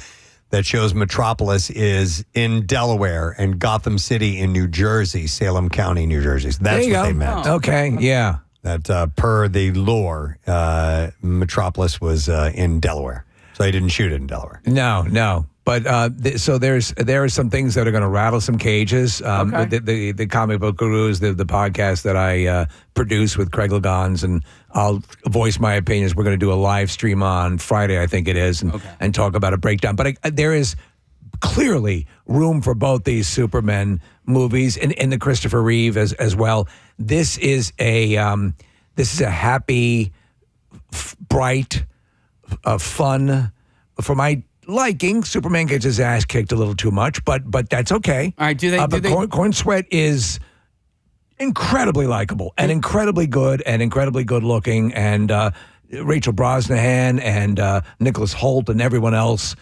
that shows Metropolis is in Delaware and Gotham City in New Jersey, Salem County, New Jersey. So that's what they meant. Okay, yeah. That per the lore, Metropolis was in Delaware. So they didn't shoot it in Delaware. No. But so there are some things that are going to rattle some cages. The Comic Book Gurus, the podcast that I produce with Craig Lagans, and I'll voice my opinions. We're going to do a live stream on Friday, I think it is, and talk about a breakdown. But there is clearly room for both these Superman movies and the Christopher Reeve as well. This is a happy, bright, fun for my liking. Superman gets his ass kicked a little too much, but that's okay. All right, Cornsweet is incredibly likable and incredibly good looking, and Rachel Brosnahan and Nicholas Hoult and everyone else,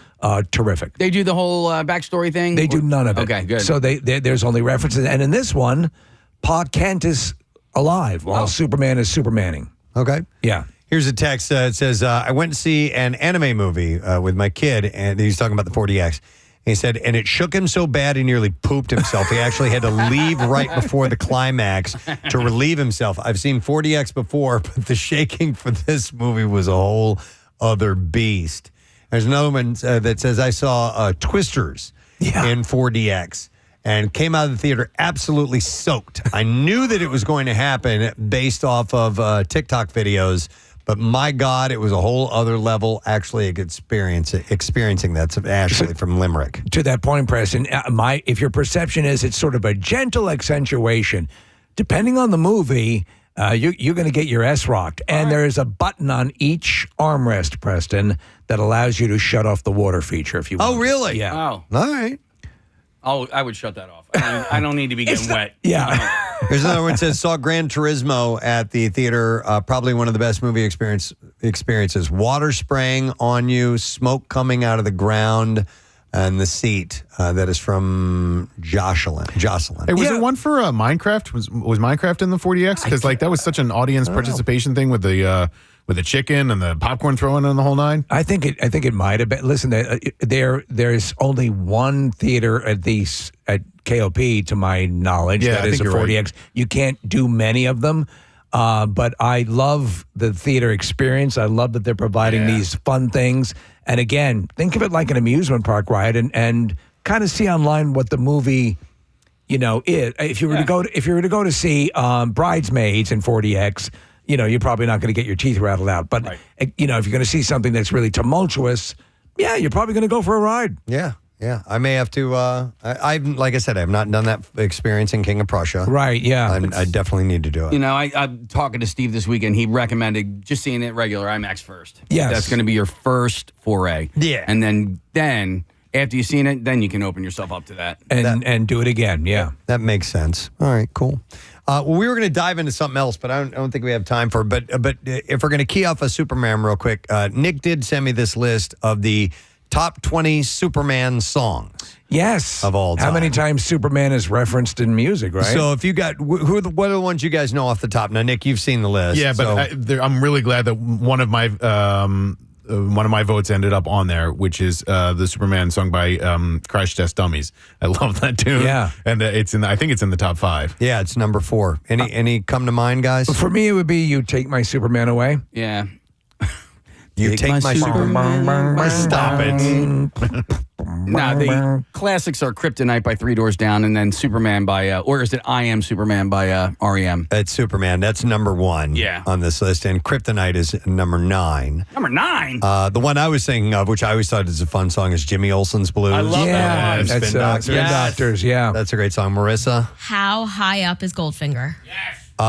terrific. They do the whole backstory thing? They do none of it. Okay, good. So there's only references, and in this one, Pa Kent is alive while Superman is Supermaning. Okay. Yeah. Here's a text. It says, I went to see an anime movie with my kid, and he's talking about the 4DX. He said, and it shook him so bad he nearly pooped himself. He actually had to leave right before the climax to relieve himself. I've seen 4DX before, but the shaking for this movie was a whole other beast. There's another one that says, I saw Twisters in 4DX. And came out of the theater absolutely soaked. I knew that it was going to happen based off of TikTok videos, but my God, it was a whole other level. Actually, experiencing that's Ashley from Limerick. To that point, Preston, if your perception is it's sort of a gentle accentuation, depending on the movie, you're going to get your S rocked. And there is a button on each armrest, Preston, that allows you to shut off the water feature if you want. Oh, really? Yeah. Oh. All right. Oh, I would shut that off. I don't need to be getting wet. Yeah. Here's another one that says, saw Gran Turismo at the theater. Probably one of the best movie experiences. Water spraying on you, smoke coming out of the ground, and the seat that is from Jocelyn. Hey, was there one for Minecraft? Was Minecraft in the 40X? Because that was such an audience participation thing with the chicken and the popcorn throwing and the whole nine. I think it might have been. Listen, there's only one theater at KOP, to my knowledge, that is a 40X. Right. You can't do many of them, but I love the theater experience. I love that they're providing these fun things. And again, think of it like an amusement park ride, and kind of see online what the movie, is. If you were to go to see Bridesmaids in 40X. You're probably not going to get your teeth rattled out. But, if you're going to see something that's really tumultuous, you're probably going to go for a ride. Yeah. I may have to, like I said, I have not done that experience in King of Prussia. Right, yeah. I definitely need to do it. I'm talking to Steve this weekend. He recommended just seeing it regular IMAX first. Yes. That's going to be your first foray. Yeah. And then after you've seen it, then you can open yourself up to that. And do it again, yeah. That makes sense. All right, cool. We were going to dive into something else, but I don't think we have time for it. But if we're going to key off a Superman real quick, Nick did send me this list of the top 20 Superman songs. Yes. Of all time. How many times Superman is referenced in music, right? So if you got, what are the ones you guys know off the top? Now, Nick, you've seen the list. Yeah, but I'm really glad that one of my votes ended up on there, which is the Superman song by Crash Test Dummies. I love that tune. Yeah, and I think it's in the top 5. Yeah, it's number 4. Any come to mind, guys? For me, it would be "You Take My Superman Away." Yeah. You take my Superman. Stop it. No, the classics are Kryptonite by Three Doors Down, and then Superman by, or is it I Am Superman by REM? It's Superman. That's number 1 on this list, and Kryptonite is number 9. Number 9? The one I was thinking of, which I always thought is a fun song, is Jimmy Olsen's Blues. I love that one. That's Spin Doctors, yeah. That's a great song. Marissa? How high up is Goldfinger? Yes. Who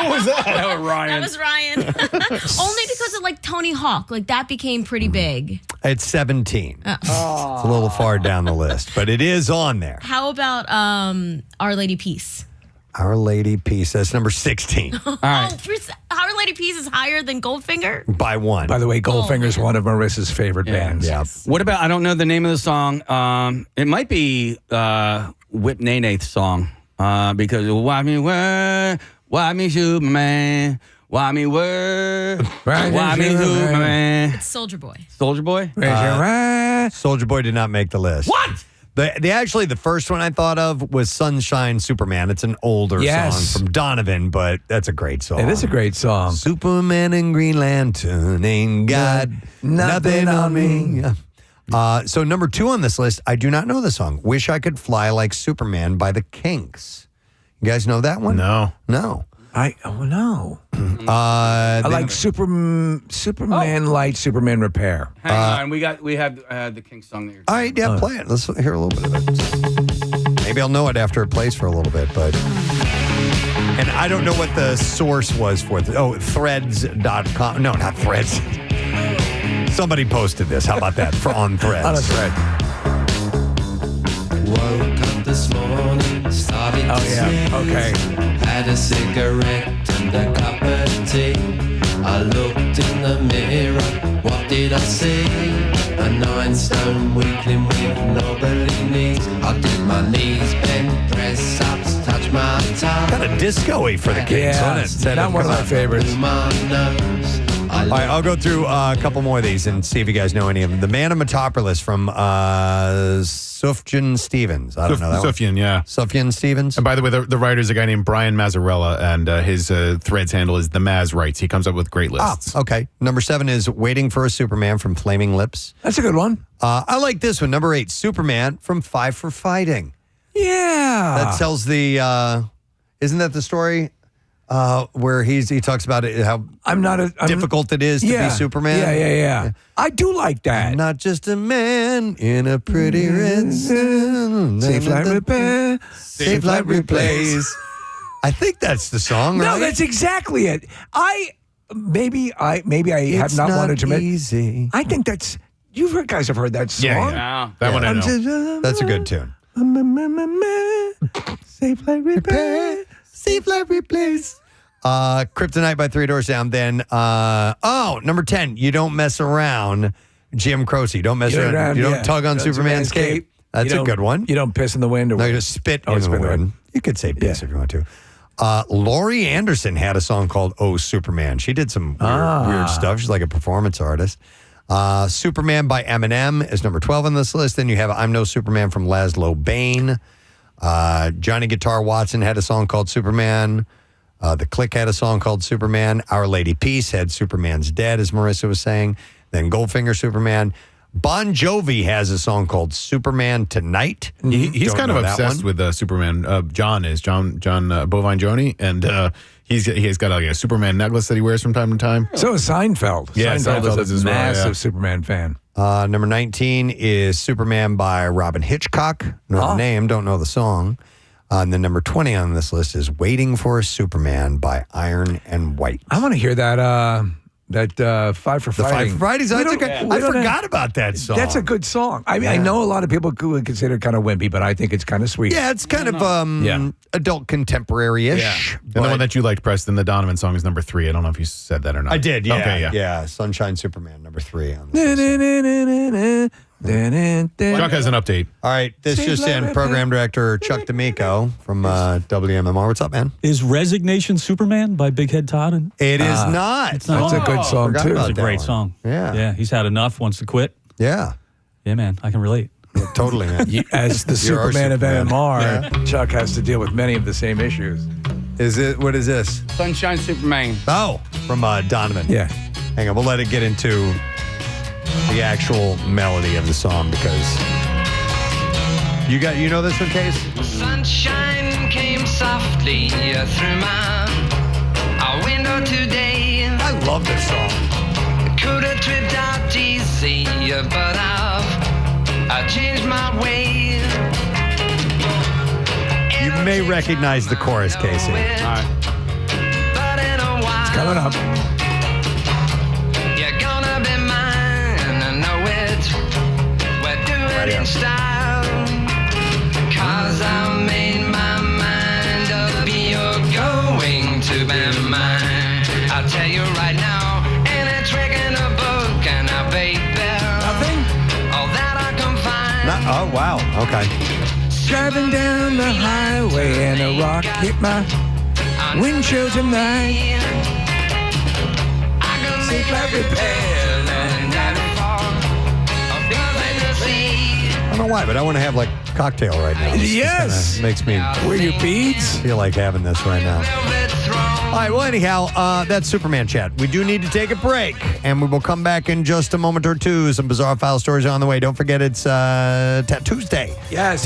was that? That was Ryan. That was Ryan. Only because of Tony Hawk. That became pretty big. It's 17. It's a little far down the list, but it is on there. How about Our Lady Peace? Our Lady Peace. That's number 16. All right. Our Lady Peace is higher than Goldfinger? By 1. By the way, Goldfinger is one of Marissa's favorite bands. Yeah. What about, I don't know the name of the song. It might be Whip Nate's song. Because why me Superman, why me Superman. It's Soldier Boy. Soldier Boy? Soldier Boy did not make the list. What? The first one I thought of was Sunshine Superman. It's an older song from Donovan, but that's a great song. It is a great song. Superman and Green Lantern ain't got nothing on me. So number 2 on this list, I do not know the song. Wish I Could Fly Like Superman by the Kinks. You guys know that one? No. No. No. I like Superman Light, Superman Repair. Hang on, we have the Kinks song that you're all right, yeah, play it. Let's hear a little bit of it. Maybe I'll know it after it plays for a little bit, but... And I don't know what the source was for this. Oh, threads.com. No, not Threads. Somebody posted this. How about that? On Threads. On a thread. Woke up this morning, started to sneeze. Okay. Had a cigarette and a cup of tea. I looked in the mirror, what did I see? A 9-stone weakling with knobbly knees. I did my knees, bent, press ups, touch my toes. Kind of disco-y for the Kinks, isn't it? Not one of my favorites. All right, I'll go through a couple more of these and see if you guys know any of them. The Man of Metropolis from Sufjan Stevens. I don't know that Sufjan, yeah. Sufjan Stevens. And by the way, the writer is a guy named Brian Mazzarella, and his Threads handle is the Maz Writes. He comes up with great lists. Okay. Number 7 is Waiting for a Superman from Flaming Lips. That's a good one. I like this one. Number 8, Superman from Five for Fighting. Yeah. That tells the, isn't that the story? Where he talks about it, how difficult it is to be Superman. Yeah. I do like that. I'm not just a man in a pretty red suit. Safe light repair. Safe light replace. I think that's the song, right? No, that's exactly it. Maybe I have not wanted to make easy. I think that's guys have heard that song. Yeah. That one I know. That's a good tune. Safe like repair. Safe like replace. Kryptonite by Three Doors Down. Then number 10, You Don't Mess Around. Jim Croce. Don't mess around. You don't tug on Superman's cape. That's a good one. You don't piss in the wind. No, you just spit in the wind. You could say piss if you want to. Laurie Anderson had a song called Oh Superman. She did some weird stuff. She's like a performance artist. Superman by Eminem is number 12 on this list. Then you have I'm No Superman from Laszlo Bain. Johnny Guitar Watson had a song called Superman. The Click had a song called Superman. Our Lady Peace had Superman's Dead, as Marissa was saying. Then Goldfinger Superman. Bon Jovi has a song called Superman Tonight. He's kind of obsessed with Superman. John Bovine Joni, and he's got like a Superman necklace that he wears from time to time. So is Seinfeld. Yeah, Seinfeld is a massive well, Superman fan. Number 19 is Superman by Robin Hitchcock. Know the name, don't know the song. And then number 20 on this list is Waiting for a Superman by Iron and White. I want to hear that. That Five for Fighting. Five for Fighting. I forgot about that song. That's a good song. I mean, I know a lot of people would consider it kind of wimpy, but I think it's kind of sweet. Yeah, it's kind of adult contemporary-ish. Yeah. And the one that you liked, Preston, the Donovan song is number 3. I don't know if you said that or not. I did, yeah. Okay, yeah. Sunshine Superman, number 3 on Chuck has an update. All right, this just in. Program Director Chuck D'Amico from WMMR. What's up, man? Is Resignation Superman by Big Head Todd? It is not. It's not. That's a good song, too. It's a great song. Yeah. Yeah, he's had enough, wants to quit. Yeah. Yeah, man, I can relate. Yeah, totally, man. As the Superman of NMR, Chuck has to deal with many of the same issues. What is this? Sunshine Superman. Oh, from Donovan. Yeah. Hang on, we'll let it get into the actual melody of the song because you know this one, Case? Sunshine came softly through my window today. I love this song. Could have tripped out easy, but I changed my way. You may recognize the chorus, Casey. All right. It's coming up. You're gonna be mine, I know it. We're doing it in style. 'Cause I made my mind up, you're going to be mine. I'll tell you right now, any trick in a book, and I baby. Nothing? All that I can find. Oh, wow. Okay. Driving down the highway and a rock hit my windshield tonight. Safe like repair, and I don't know why, but I want to have like cocktail right now. Yes. Makes me Were your beads? feel like having this right now. All right, well, anyhow, that's Superman chat. We do need to take a break, and we will come back in just a moment or two. Some bizarre file stories on the way. Don't forget it's Tuesday. Yes.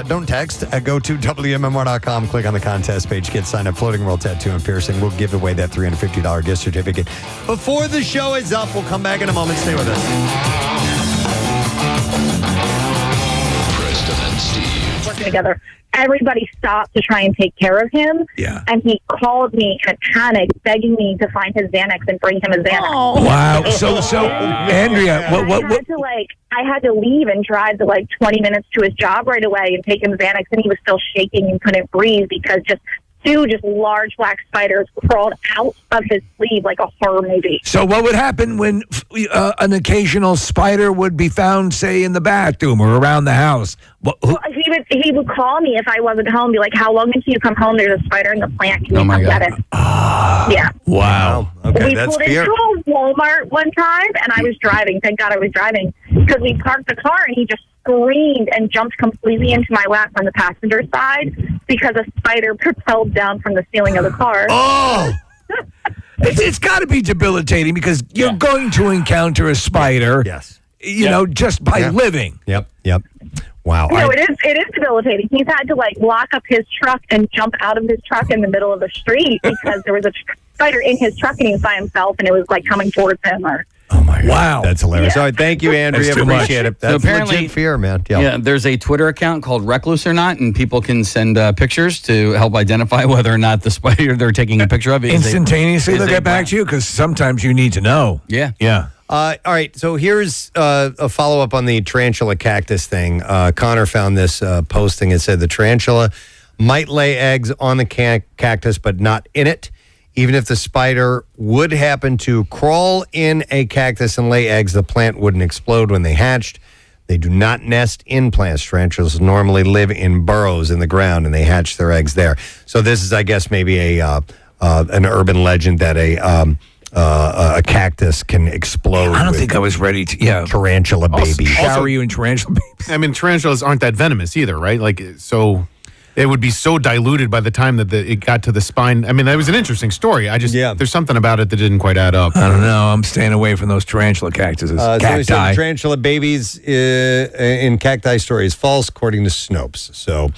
Don't text. Go to WMMR.com, click on the contest page, get signed up. Floating World Tattoo and Piercing. We'll give away that $350 gift certificate. Before the show is up, we'll come back in a moment. Stay with us. Working together. Everybody stopped to try and take care of him. Yeah. And he called me in a panic, begging me to find his Xanax and bring him a Xanax. Oh. Wow. So Andrea, I had to leave and drive to 20 minutes to his job right away and take him Xanax, and he was still shaking and couldn't breathe because two large black spiders crawled out of his sleeve like a horror movie. So what would happen when an occasional spider would be found, say, in the bathroom or around the house? He would call me if I wasn't home, be like, "How long until you come home? There's a spider in the plant. Can you come get it?" Yeah. Wow. Okay, we pulled into a Walmart one time, and I was driving. Thank God I was driving because we parked the car, and he just screamed and jumped completely into my lap on the passenger side because a spider propelled down from the ceiling of the car. Oh! It's got to be debilitating because you're going to encounter a spider. Yes. Just by living. Yep. Wow. No, it is debilitating. He's had to lock up his truck and jump out of his truck in the middle of the street because there was a spider in his truck and he was by himself and it was coming towards him. Oh my God. Wow. That's hilarious. All right, thank you, Andrea. That's too Appreciate much. it. That's apparently- legit fear, man. Yeah, there's a Twitter account called Recluse or Not, and people can send pictures to help identify whether or not the spider they're taking a picture of is Instantaneously, they'll get back brown. to you because sometimes you need to know. Yeah. Yeah. All right, so here's a follow-up on the tarantula cactus thing. Connor found this posting. It said the tarantula might lay eggs on the cactus, but not in it. Even if the spider would happen to crawl in a cactus and lay eggs, the plant wouldn't explode when they hatched. They do not nest in plants. Tarantulas normally live in burrows in the ground, and they hatch their eggs there. So this is, I guess, maybe an urban legend that a cactus can explode. I don't think I was ready to. Yeah. Tarantula babies. Shower you in tarantula babies. I mean, tarantulas aren't that venomous either, right? Like, so it would be so diluted by the time that it got to the spine. I mean, that was an interesting story. There's something about it that didn't quite add up. I don't know. I'm staying away from those tarantula cactuses. So he said Cacti. the tarantula babies in cacti story is false, according to Snopes. So, all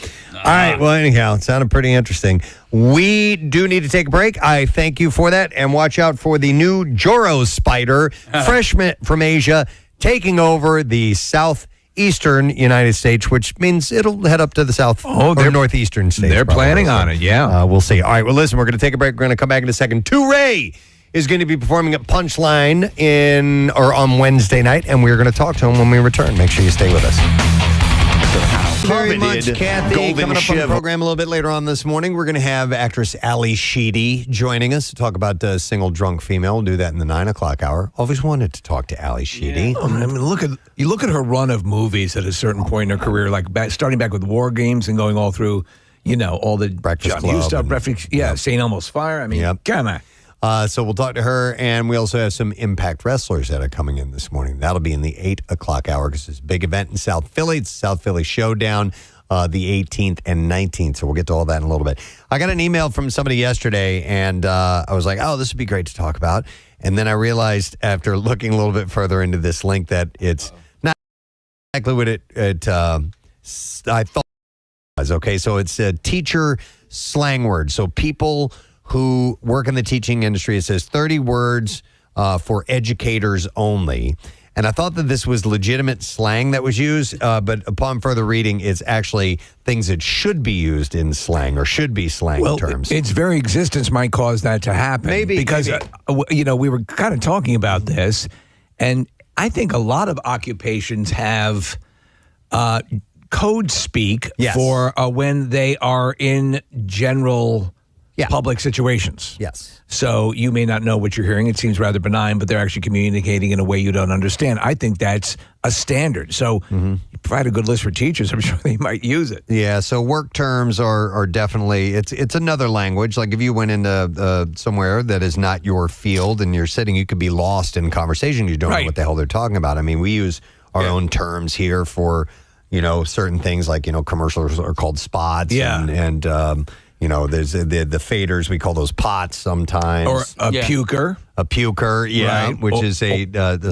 right. Well, anyhow, it sounded pretty interesting. We do need to take a break. I thank you for that. And watch out for the new Joro spider, fresh from Asia, taking over the southeastern United States, which means it'll head up to the south or northeastern states. They're planning on it, yeah. We'll see. All right. Well, listen, we're going to take a break. We're going to come back in a second. Ray is going to be performing at Punchline on Wednesday night, and we're going to talk to him when we return. Make sure you stay with us. Very much, Kathy. Coming up on the program a little bit later on this morning, we're going to have actress Ali Sheedy joining us to talk about Single Drunk Female. We'll do that in the 9 o'clock hour. Always wanted to talk to Ali Sheedy. Yeah. I mean, look at her run of movies at a certain point in her career, like starting back with War Games and going all through, all the Breakfast John Hughes Club stuff. St. Elmo's Fire. I mean, come on. So we'll talk to her, and we also have some Impact wrestlers that are coming in this morning. That'll be in the 8 o'clock hour because it's a big event in South Philly. It's South Philly Showdown, the 18th and 19th. So we'll get to all that in a little bit. I got an email from somebody yesterday, and I was like, oh, this would be great to talk about. And then I realized after looking a little bit further into this link that it's not exactly what I thought it was. Okay, so it's a teacher slang word. So people who work in the teaching industry, it says 30 words for educators only. And I thought that this was legitimate slang that was used, but upon further reading, it's actually things that should be used in slang or should be slang terms. Its very existence might cause that to happen. Maybe. Because, we were kind of talking about this, and I think a lot of occupations have code speak for when they are in general public situations. Yes. So you may not know what you're hearing. It seems rather benign, but they're actually communicating in a way you don't understand. I think that's a standard. So you provide a good list for teachers, I'm sure they might use it. Yeah, so work terms are definitely, it's another language. Like if you went into somewhere that is not your field and you're sitting, you could be lost in conversation. You don't know what the hell they're talking about. I mean, we use our own terms here for, certain things like, commercials are called spots. Yeah. And there's the faders, we call those pots sometimes. Or a puker. A puker, Right. which is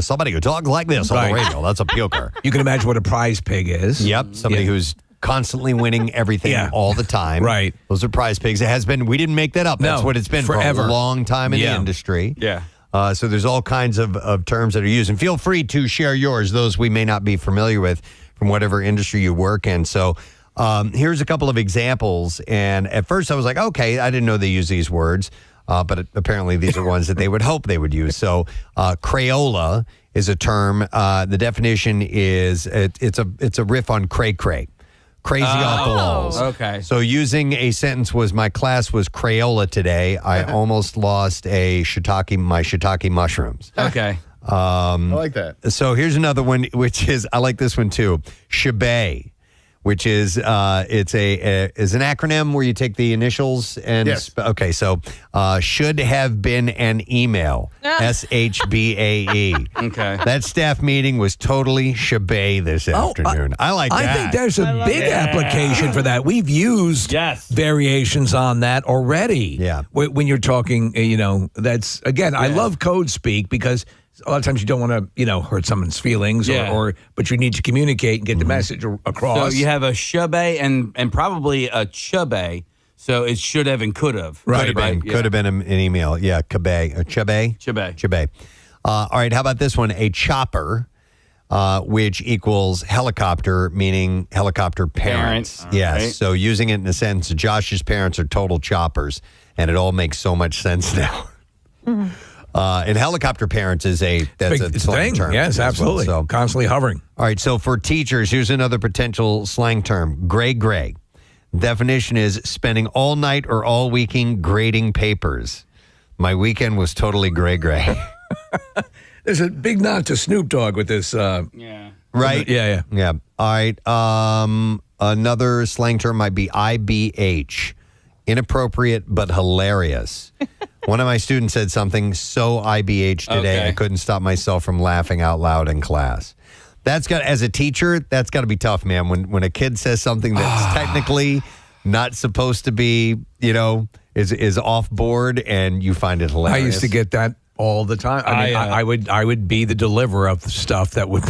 somebody who talks like this on the radio. That's a puker. You can imagine what a prize pig is. Yep, somebody who's constantly winning everything all the time. Right. Those are prize pigs. It has been, we didn't make that up. That's No, what it's been forever. for a long time in the industry. Yeah. So there's all kinds of terms that are used. And feel free to share yours, those we may not be familiar with from whatever industry you work in. So here's a couple of examples. And at first I was like, okay, I didn't know they use these words. But apparently these are ones that they would hope they would use. So Crayola is a term. The definition is it's a riff on cray-cray. Crazy off the walls. Okay. So using a sentence was, my class was Crayola today. I almost lost my shiitake mushrooms. Okay. I like that. So here's another one, which is, I like this one too. Shebay, which is is an acronym where you take the initials and okay. So should have been an email. SHBAE. Okay. That staff meeting was totally shebay this afternoon. I like that. I think there's a big application for that. We've used variations on that already. Yeah. When you're talking, that's, again, I love code speak because a lot of times you don't want to, hurt someone's feelings but you need to communicate and get the message across. So you have a shebay and probably a chubay. So it should have and could have. Could have been an email. Yeah, chebay. All right, how about this one? A chopper, which equals helicopter, meaning helicopter parents. Parent. Yes. Right. So using it in a sense, Josh's parents are total choppers, and it all makes so much sense now. And helicopter parents is that's a slang term. Yes, as well, absolutely. so. Constantly hovering. All right, so for teachers, here's another potential slang term, gray. Definition is spending all night or all weekend grading papers. My weekend was totally gray. There's a big nod to Snoop Dogg with this. Yeah. Right? Yeah. All right, another slang term might be IBH, inappropriate but hilarious. One of my students said something so IBH today, I couldn't stop myself from laughing out loud in class. As a teacher, that's got to be tough, man. When a kid says something that's technically not supposed to be, is off board, and you find it hilarious. I used to get that all the time. I would be the deliverer of the stuff that would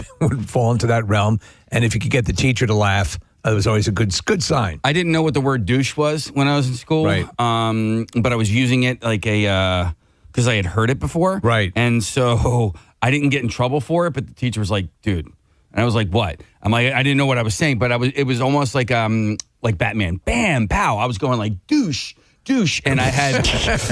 fall into that realm, and if you could get the teacher to laugh, it was always a good sign. I didn't know what the word douche was when I was in school. Right. But I was using it like because I had heard it before. Right. And so I didn't get in trouble for it, but the teacher was like, dude. And I was like, what? I'm like, I didn't know what I was saying, but it was almost like Batman. Bam, pow. I was going like douche. And I had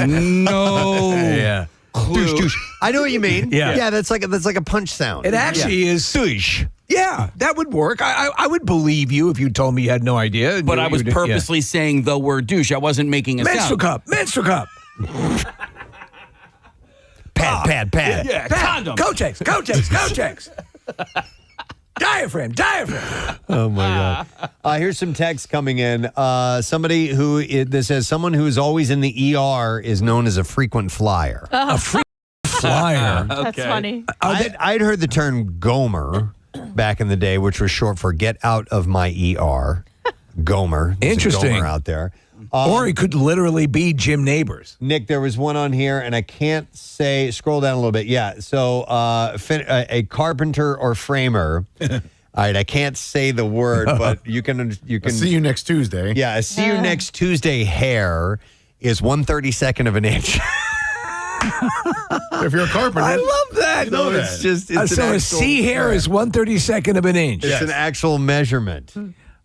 no clue. Douche. I know what you mean. Yeah. That's like a punch sound. It actually is douche. Yeah, that would work. I would believe you if you told me you had no idea. But I was purposely saying the word douche. I wasn't making a menstrual sound. Menstrual cup. Pad. Yeah, condom. Kotex. Diaphragm. Oh my God! Here's some text coming in. Somebody this says someone who is always in the ER is known as a frequent flyer. A frequent flyer. That's funny. I'd heard the term Gomer back in the day, which was short for "get out of my ER." Gomer. There's a Interesting. Gomer out there. Or it could literally be Jim Neighbors. Nick, there was one on here, and I can't say. Scroll down a little bit. Yeah. So a carpenter or framer. All right, I can't say the word, but you can. See you next Tuesday. Yeah, a see you next Tuesday hair is 1/32 of an inch. If you're a carpenter, I love that. You know It's that. just it's So an a actual, C hair is 1/32 of an inch. It's an actual measurement.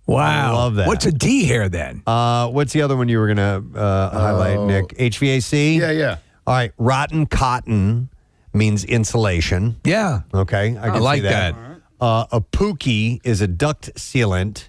Wow. I love that. What's a D hair then? What's the other one you were gonna highlight, Nick? HVAC. Yeah. All right, rotten cotton means insulation. Yeah. Okay, I can like see that. A pookie is a duct sealant,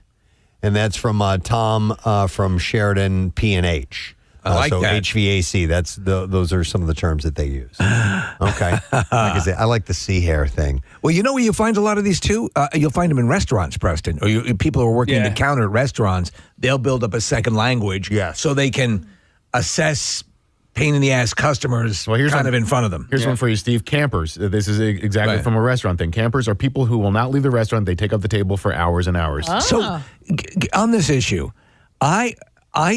and that's from Tom from Sheridan P&H. I like so that. HVAC. Those are some of the terms that they use. Okay, like I say, I like the C hair thing. Well, you know where you find a lot of these too? You'll find them in restaurants, Preston. Or people who are working the counter at restaurants, they'll build up a second language so they can assess pain in the ass customers kind of in front of them. Here's one for you, Steve. Campers. This is exactly from a restaurant thing. Campers are people who will not leave the restaurant. They take up the table for hours and hours. So on this issue, I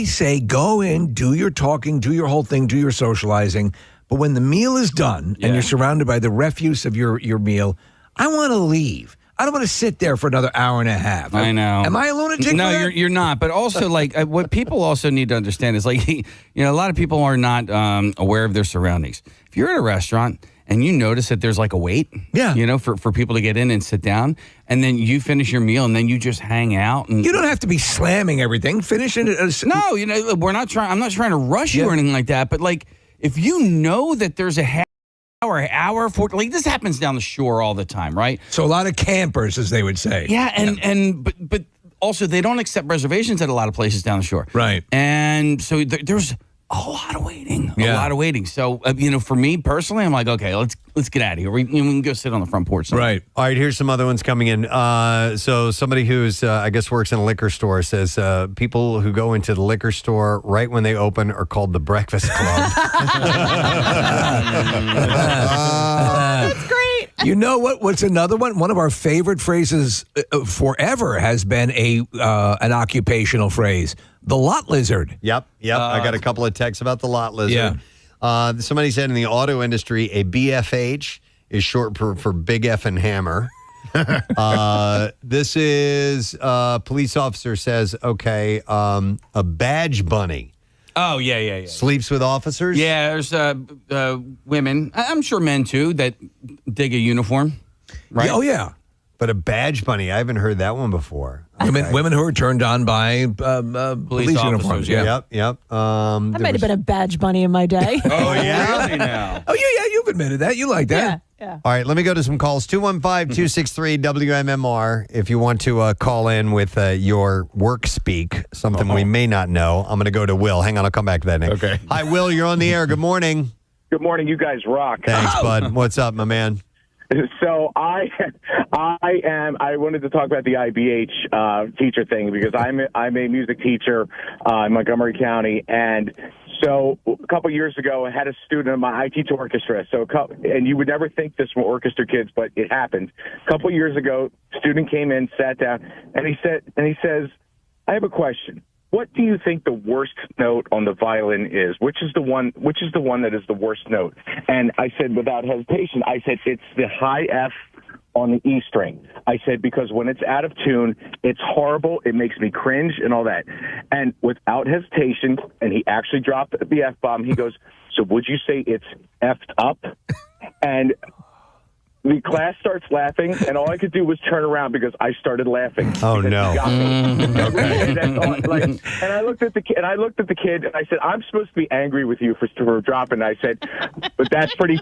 say go in, do your talking, do your whole thing, do your socializing. But when the meal is done and you're surrounded by the refuse of your meal, I want to leave. I don't want to sit there for another hour and a half. I know. Am I a lunatic? No, for that? you're not. But also, what people also need to understand is, a lot of people are not aware of their surroundings. If you're at a restaurant and you notice that there's like a wait, for people to get in and sit down, and then you finish your meal and then you just hang out. And you don't have to be slamming everything. Finish it. No, we're not trying. I'm not trying to rush you or anything like that. But if you know that there's a half hour, this happens down the shore all the time, right? So a lot of campers, as they would say. Yeah, but also they don't accept reservations at a lot of places down the shore, right? And so there's a lot of waiting. So for me personally, I'm like, okay, let's get out of here. We can go sit on the front porch somewhere. Right. All right, here's some other ones coming in. So somebody who's, I guess, works in a liquor store says people who go into the liquor store right when they open are called the Breakfast Club. That's great. You know what? What's another one? One of our favorite phrases forever has been an occupational phrase. The lot lizard. Yep. I got a couple of texts about the lot lizard. Yeah. Somebody said in the auto industry, a BFH is short for Big F and Hammer. This is police officer says, okay, a badge bunny. Oh, yeah. Sleeps with officers? Yeah, there's women, I'm sure men too, that dig a uniform, right? Oh, yeah. But a badge bunny, I haven't heard that one before. Women who are turned on by police uniforms. Yeah. Yep. I might have been a badge bunny in my day. Oh, yeah? Really now? Oh, yeah, you've admitted that. You like that. Yeah. All right, let me go to some calls. 215-263-WMMR if you want to call in with your work speak, something we may not know. I'm going to go to Will. Hang on, I'll come back to that next. Okay. Hi, Will. You're on the air. Good morning. Good morning. You guys rock. Thanks, bud. What's up, my man? So I wanted to talk about the IBH teacher thing because I'm a music teacher in Montgomery County, and so a couple years ago I had a student. I teach orchestra, and you would never think this from orchestra kids, but it happened. A couple years ago, student came in, sat down, and he says, "I have a question. What do you think the worst note on the violin is? Which is the one that is the worst note?" And I said, without hesitation, I said, "It's the high F on the E string." I said, because when it's out of tune, it's horrible. It makes me cringe and all that. And without hesitation, and he actually dropped the F-bomb, he goes, "So would you say it's F'd up?" And the class starts laughing, and all I could do was turn around because I started laughing. Oh, no. And I looked at the kid, and I I said, "I'm supposed to be angry with you for dropping." I said, "But that's pretty.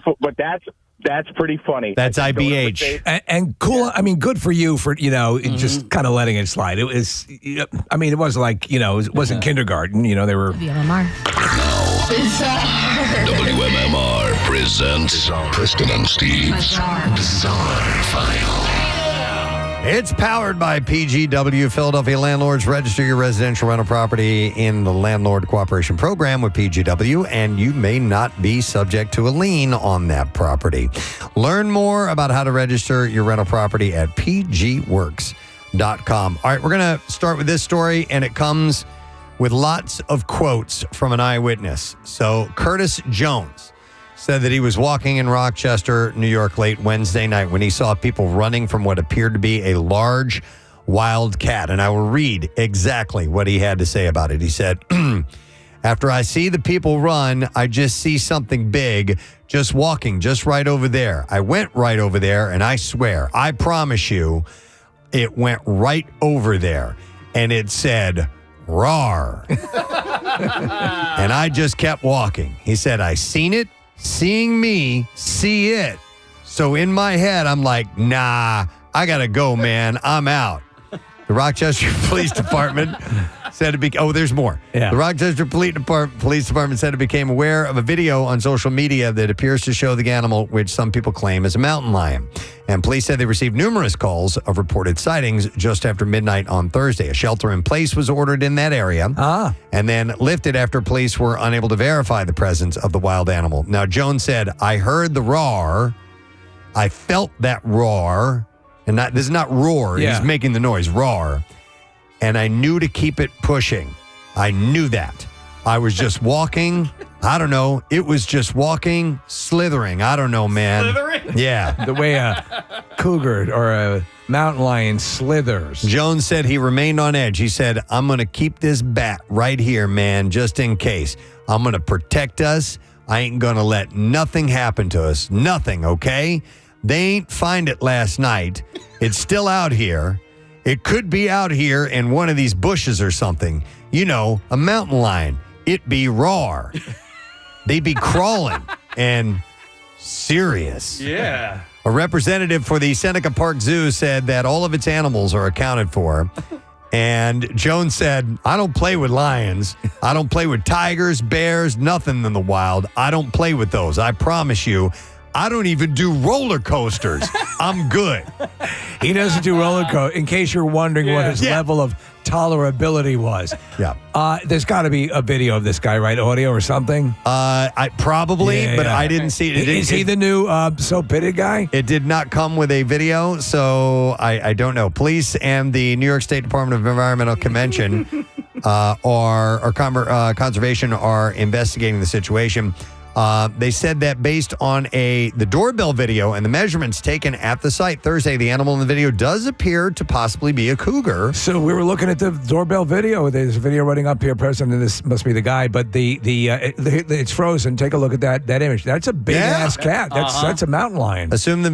That's pretty funny." That's IBH. And cool. I mean, good for you for, just kind of letting it slide. It was, I mean, it was like, it wasn't kindergarten. They were. WMMR presents Preston and Steve's Bizarre File. It's powered by PGW. Philadelphia landlords, register your residential rental property in the Landlord Cooperation Program with PGW, and you may not be subject to a lien on that property. Learn more about how to register your rental property at pgworks.com. All right, we're going to start with this story, and it comes with lots of quotes from an eyewitness. So Curtis Jones said that he was walking in Rochester, New York, late Wednesday night when he saw people running from what appeared to be a large wild cat. And I will read exactly what he had to say about it. He said, "After I see the people run, I just see something big just walking just right over there. I went right over there, and I swear, I promise you, it went right over there. And it said, 'Rawr.' And I just kept walking." He said, "I seen it. Seeing me, see it. So in my head, I'm like, nah, I got to go, man. I'm out." The Rochester Police Department said there's more. Yeah. The Rochester Police Department said it became aware of a video on social media that appears to show the animal, which some people claim is a mountain lion. And police said they received numerous calls of reported sightings just after midnight on Thursday. A shelter in place was ordered in that area and then lifted after police were unable to verify the presence of the wild animal. Now, Jones said, "I heard the roar. I felt that roar." And this is not roar. Yeah. He's making the noise, roar. "And I knew to keep it pushing. I knew that. I was just walking. I don't know. It was just walking, slithering. I don't know, man." Slithering? Yeah. The way a cougar or a mountain lion slithers. Jones said he remained on edge. He said, "I'm going to keep this bat right here, man, just in case. I'm going to protect us. I ain't going to let nothing happen to us. Nothing, okay? They ain't find it last night. It's still out here. It could be out here in one of these bushes or something. A mountain lion. It be raw. They be crawling and serious." Yeah. A representative for the Seneca Park Zoo said that all of its animals are accounted for. And Jones said, "I don't play with lions. I don't play with tigers, bears, nothing in the wild. I don't play with those. I promise you. I don't even do roller coasters. I'm good." He doesn't do roller coaster. In case you're wondering what his level of tolerability was. Yeah. There's got to be a video of this guy, right? Audio or something? I probably, but I didn't see it. Is he the new So Pitted guy? It did not come with a video, so I don't know. Police and the New York State Department of Environmental Conservation are investigating the situation. They said that based on the doorbell video and the measurements taken at the site Thursday, the animal in the video does appear to possibly be a cougar. So we were looking at the doorbell video. There's a video running up here, Preston, and this must be the guy. But it's frozen. Take a look at that image. That's a big ass cat. That's a mountain lion. Assuming the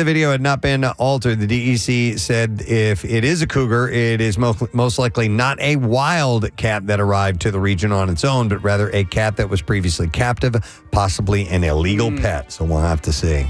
video had not been altered, the DEC said if it is a cougar, it is most likely not a wild cat that arrived to the region on its own, but rather a cat that was previously captive, possibly an illegal pet. So we'll have to see.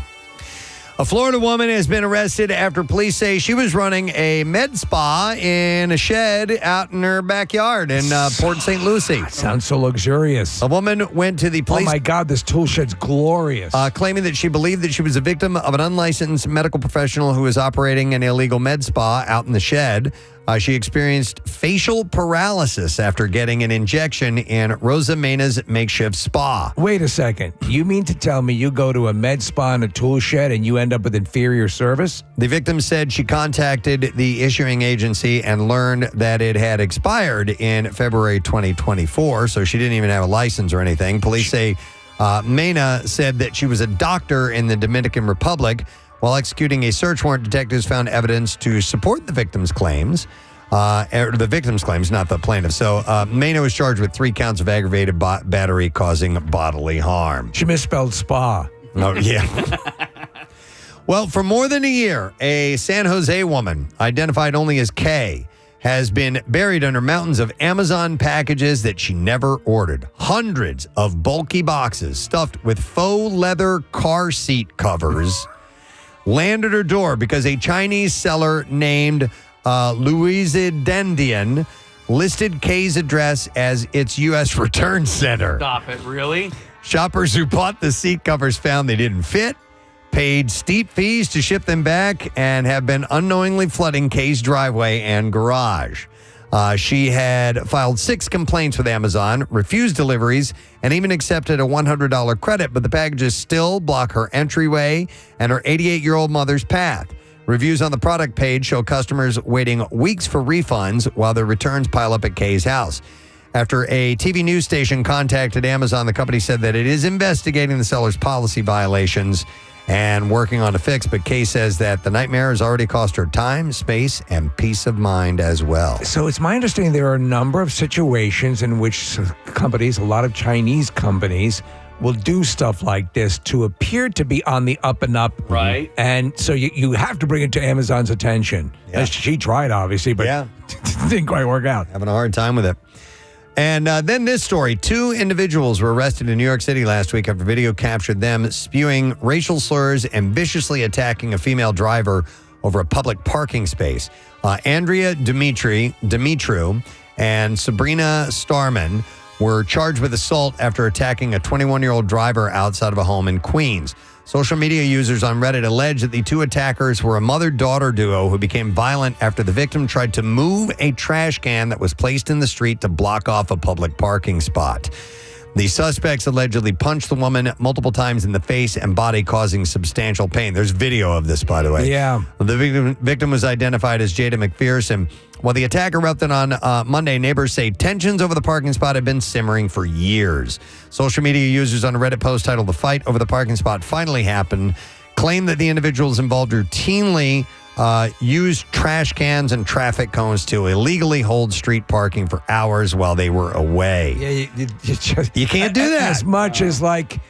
A Florida woman has been arrested after police say she was running a med spa in a shed out in her backyard in Port St. Lucie. Sounds so luxurious. A woman went to the police. Oh my God, this tool shed's glorious. Claiming that she believed that she was a victim of an unlicensed medical professional who was operating an illegal med spa out in the shed. She experienced facial paralysis after getting an injection in Rosa Mena's makeshift spa. Wait a second. You mean to tell me you go to a med spa in a tool shed and you end up with inferior service? The victim said she contacted the issuing agency and learned that it had expired in February 2024, so she didn't even have a license or anything. Police say Mena said that she was a doctor in the Dominican Republic. While executing a search warrant, detectives found evidence to support the victim's claims. The victim's claims, not the plaintiff. So Mena was charged with 3 counts of aggravated battery causing bodily harm. She misspelled spa. Oh, yeah. Well, for more than a year, a San Jose woman, identified only as Kay, has been buried under mountains of Amazon packages that she never ordered. Hundreds of bulky boxes stuffed with faux leather car seat covers landed her door because a Chinese seller named Louise Dendian listed Kay's address as its U.S. return center. Stop it, really? Shoppers who bought the seat covers found they didn't fit, paid steep fees to ship them back, and have been unknowingly flooding Kay's driveway and garage. She had filed 6 complaints with Amazon, refused deliveries, and even accepted a $100 credit, but the packages still block her entryway and her 88-year-old mother's path. Reviews on the product page show customers waiting weeks for refunds while their returns pile up at Kay's house. After a TV news station contacted Amazon, the company said that it is investigating the seller's policy violations and working on a fix, but Kay says that the nightmare has already cost her time, space, and peace of mind as well. So it's my understanding there are a number of situations in which companies, a lot of Chinese companies, will do stuff like this to appear to be on the up and up. Right. And so you have to bring it to Amazon's attention. Yeah. She tried, obviously, but didn't quite work out. Having a hard time with it. And then this story. 2 individuals were arrested in New York City last week after video captured them spewing racial slurs and viciously attacking a female driver over a public parking space. Andrea Dimitru and Sabrina Starman were charged with assault after attacking a 21-year-old driver outside of a home in Queens. Social media users on Reddit allege that the 2 attackers were a mother-daughter duo who became violent after the victim tried to move a trash can that was placed in the street to block off a public parking spot. The suspects allegedly punched the woman multiple times in the face and body, causing substantial pain. There's video of this, by the way. Yeah. The victim was identified as Jada McPherson. While the attack erupted on Monday, neighbors say tensions over the parking spot have been simmering for years. Social media users on a Reddit post titled "The Fight Over the Parking Spot Finally Happened" claim that the individuals involved routinely used trash cans and traffic cones to illegally hold street parking for hours while they were away. Yeah, you can't do that. As much as but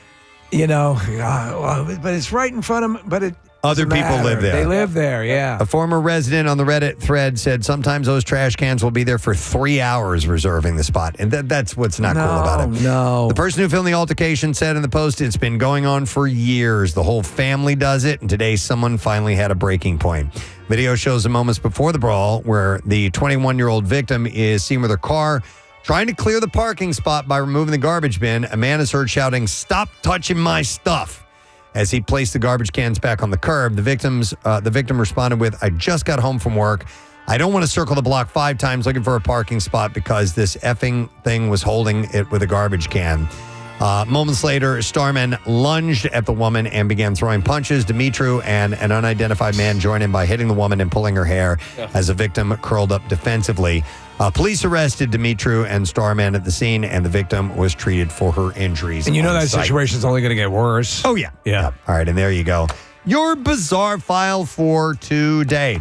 it's right in front of them, but it Other people live there. They live there, yeah. A former resident on the Reddit thread said sometimes those trash cans will be there for 3 hours reserving the spot. And that's what's not cool about it. No. The person who filmed the altercation said in the post, it's been going on for years. The whole family does it. And today someone finally had a breaking point. Video shows the moments before the brawl where the 21-year-old victim is seen with her car trying to clear the parking spot by removing the garbage bin. A man is heard shouting, "Stop touching my stuff." As he placed the garbage cans back on the curb, the victim responded with, "I just got home from work. I don't want to circle the block 5 times looking for a parking spot because this effing thing was holding it with a garbage can." Moments later, Starman lunged at the woman and began throwing punches. Dimitru and an unidentified man joined in by hitting the woman and pulling her hair as the victim curled up defensively. Police arrested Dimitru and Starman at the scene, and the victim was treated for her injuries. And you know on that site. situation's only going to get worse. Oh, yeah. Yeah. Yep. All right, and there you go. Your bizarre file for today.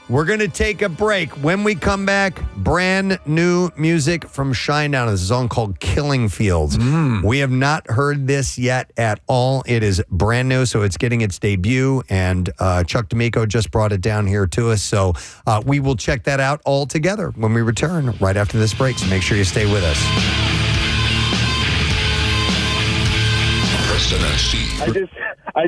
We're going to take a break. When we come back, brand new music from Shinedown. This is a song called Killing Fields. We have not heard this yet at all. It is brand new, so it's getting its debut, and Chuck D'Amico just brought it down here to us. So we will check that out all together when we return right after this break. So make sure you stay with us. Preston and Steve. I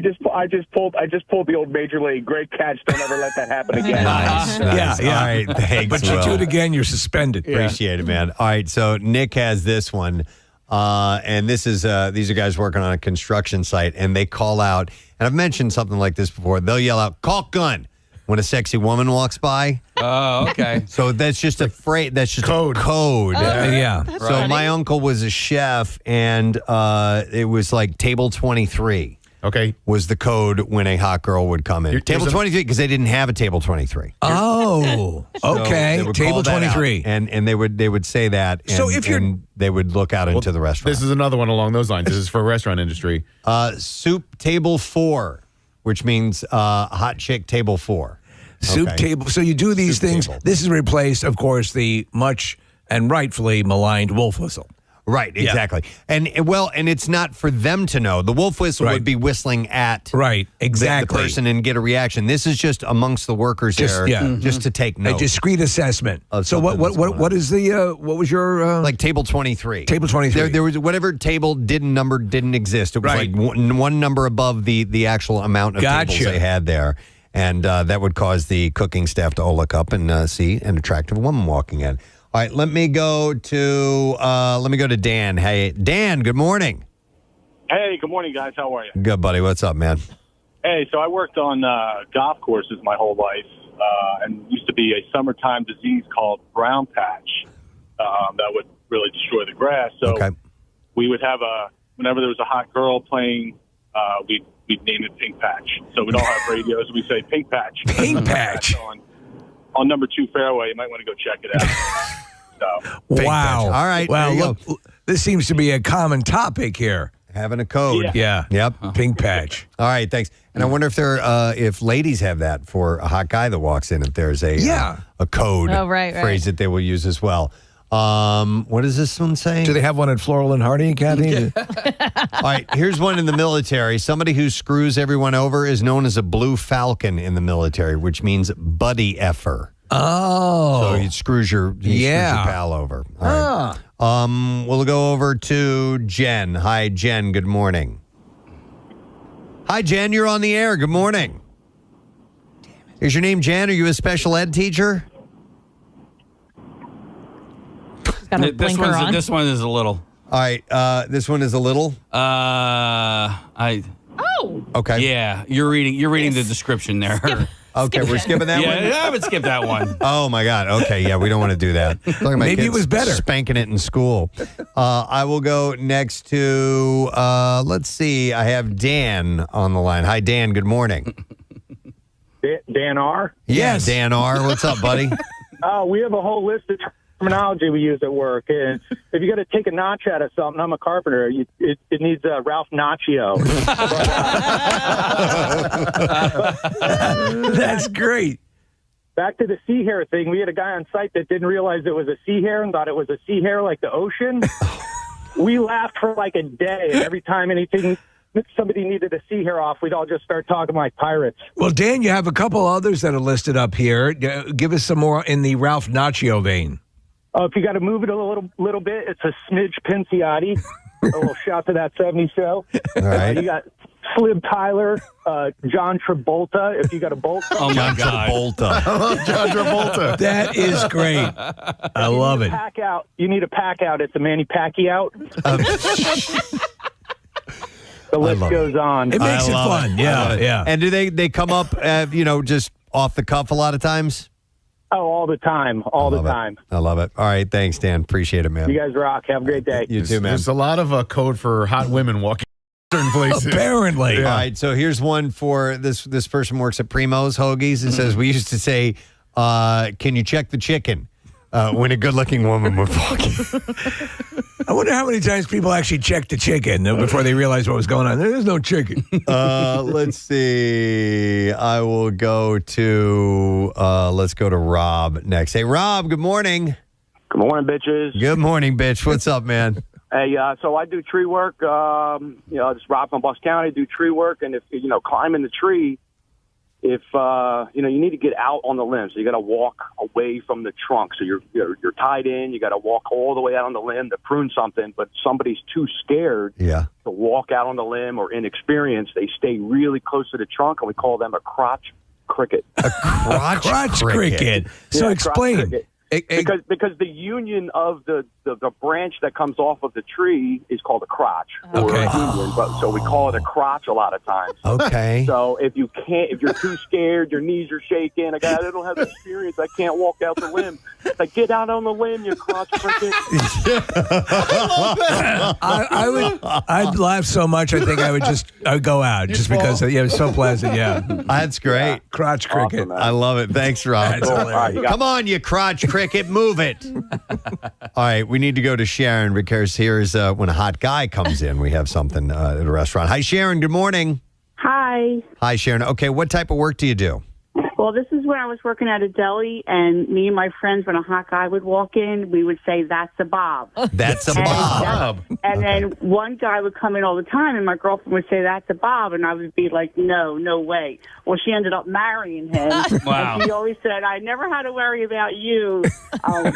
just pulled the old Major League. Great catch. Don't ever let that happen again. Nice. Yeah. All right, thanks, But you Will. do it again, you're suspended. Appreciate it, man. All right, so Nick has this one, and this is these are guys working on a construction site, and they call out, and I've mentioned something like this before. They'll yell out "caulk gun" when a sexy woman walks by. Oh, okay. So that's just a phrase. That's just Code. a code. Yeah. So my uncle was a chef, and it was like table 23. Okay. Was the code when a hot girl would come in. Here's Table a- 23, because they didn't have a table 23. Oh, So okay. they would Table call that out, 23. and they would say that. And, So if you're- and they would look out into the restaurant. This is another one along those lines. This is for restaurant industry. Soup table 4, which means hot chick table 4. Soup Okay. table. So you do these Soup things. table. This has replaced, of course, the much and rightfully maligned wolf whistle. Right, exactly. And it's not for them to know. The wolf whistle would be whistling at the person and get a reaction. This is just amongst the workers there, just to take note. A discreet assessment. of So something that's going what is the what was your like table 23? Table 23. There was whatever table didn't exist. It was like one number above the actual amount of tables they had there. And that would cause the cooking staff to all look up and see an attractive woman walking in. All right, let me go to Dan. Hey, Dan, good morning. Hey, good morning, guys. How are you? Good, buddy. What's up, man? Hey, so I worked on golf courses my whole life, and used to be a summertime disease called brown patch that would really destroy the grass. So we would have whenever there was a hot girl playing, we'd name it Pink Patch. So we'd all have radios. We say Pink Patch. Pink Patch. On number 2 fairway. You might want to go check it out. So. Wow. All right. Well, there you look, this seems to be a common topic here. Having a code. Yeah. Yep. Pink patch. All right. Thanks. And I wonder if ladies have that for a hot guy that walks in. If there's a code phrase that they will use as well. What does this one say? Do they have one at Floral and Hardy, Kathy? All right, here's one in the military. Somebody who screws everyone over is known as a blue falcon in the military, which means buddy effer. Oh. So he screws your pal over. All right. We'll go over to Jen. Hi, Jen. Good morning. Hi, Jen. You're on the air. Good morning. Is your name Jen? Are you a special ed teacher? This one is a little. All right. This one is a little. Okay. Yeah, you're reading the description there. Okay, we're skipping that one? Yeah, I would skip that one. Oh, my God. Okay, yeah, we don't want to do that. Talking about Maybe it kids was better. Spanking it in school. I will go next to, let's see, I have Dan on the line. Hi, Dan. Good morning. Dan R? Yes. Dan R. What's up, buddy? We have a whole list of terminology we use at work. And if you got to take a notch out of something, I'm a carpenter. It needs Ralph Macchio. That's great. Back to the sea hare thing. We had a guy on site that didn't realize it was a sea hare and thought it was a sea hare like the ocean. We laughed for like a day. And every time somebody needed a sea hare off, we'd all just start talking like pirates. Well, Dan, you have a couple others that are listed up here. Give us some more in the Ralph Macchio vein. If you got to move it a little bit, it's a smidge Pinciotti. A little shout to that 70s show. All right. You got Flib Tyler, John Travolta. If you got a bolt. Oh, my God. John Travolta. That is great. I love it. Pack out. You need a pack out. It's a Manny Pacquiao. The list goes on. It makes it fun. Yeah. And do they come up, just off the cuff a lot of times? Oh, all the time. All the time. I love it. All right. Thanks, Dan. Appreciate it, man. You guys rock. Have a great day. You too, man. There's a lot of code for hot women walking certain places. Apparently. All right. So here's one for this person works at Primo's Hoagies. It says, we used to say, can you check the chicken? When a good-looking woman would walk in. I wonder how many times people actually checked the chicken before they realized what was going on. There's no chicken. Let's see. I will go to, let's go to Rob next. Hey, Rob, good morning. Good morning, bitches. Good morning, bitch. What's up, man? Hey, so I do tree work. Just Rob from Bucks County, do tree work. And if, climbing the tree, if, you need to get out on the limb. So you got to walk away from the trunk. So you're tied in. You got to walk all the way out on the limb to prune something. But somebody's too scared to walk out on the limb or inexperienced. They stay really close to the trunk, and we call them a crotch cricket. A crotch cricket. So Yeah, explain. crotch cricket. Because the union of the branch that comes off of the tree is called a crotch. Or a union, so we call it a crotch a lot of times. Okay. So if you're too scared, your knees are shaking, I don't have experience, I can't walk out the limb. Like, get out on the limb, you crotch cricket. I'd laugh so much. I think I would go out just because it's so pleasant. Yeah, that's great. Yeah. Crotch cricket. Awesome, man. I love it. Thanks, Rob. That's hilarious. Come on, you crotch cricket, move it. All right, we need to go to Sharon because here's when a hot guy comes in. We have something at a restaurant. Hi, Sharon. Good morning. Hi. Hi, Sharon. Okay, what type of work do you do? Well, this is when I was working at a deli, and me and my friends, when a hot guy would walk in, we would say, "That's a Bob." That's a Bob. And then one guy would come in all the time, and my girlfriend would say, "That's a Bob," and I would be like, "No way." Well, she ended up marrying him. Wow. And she always said, "I never had to worry about you, like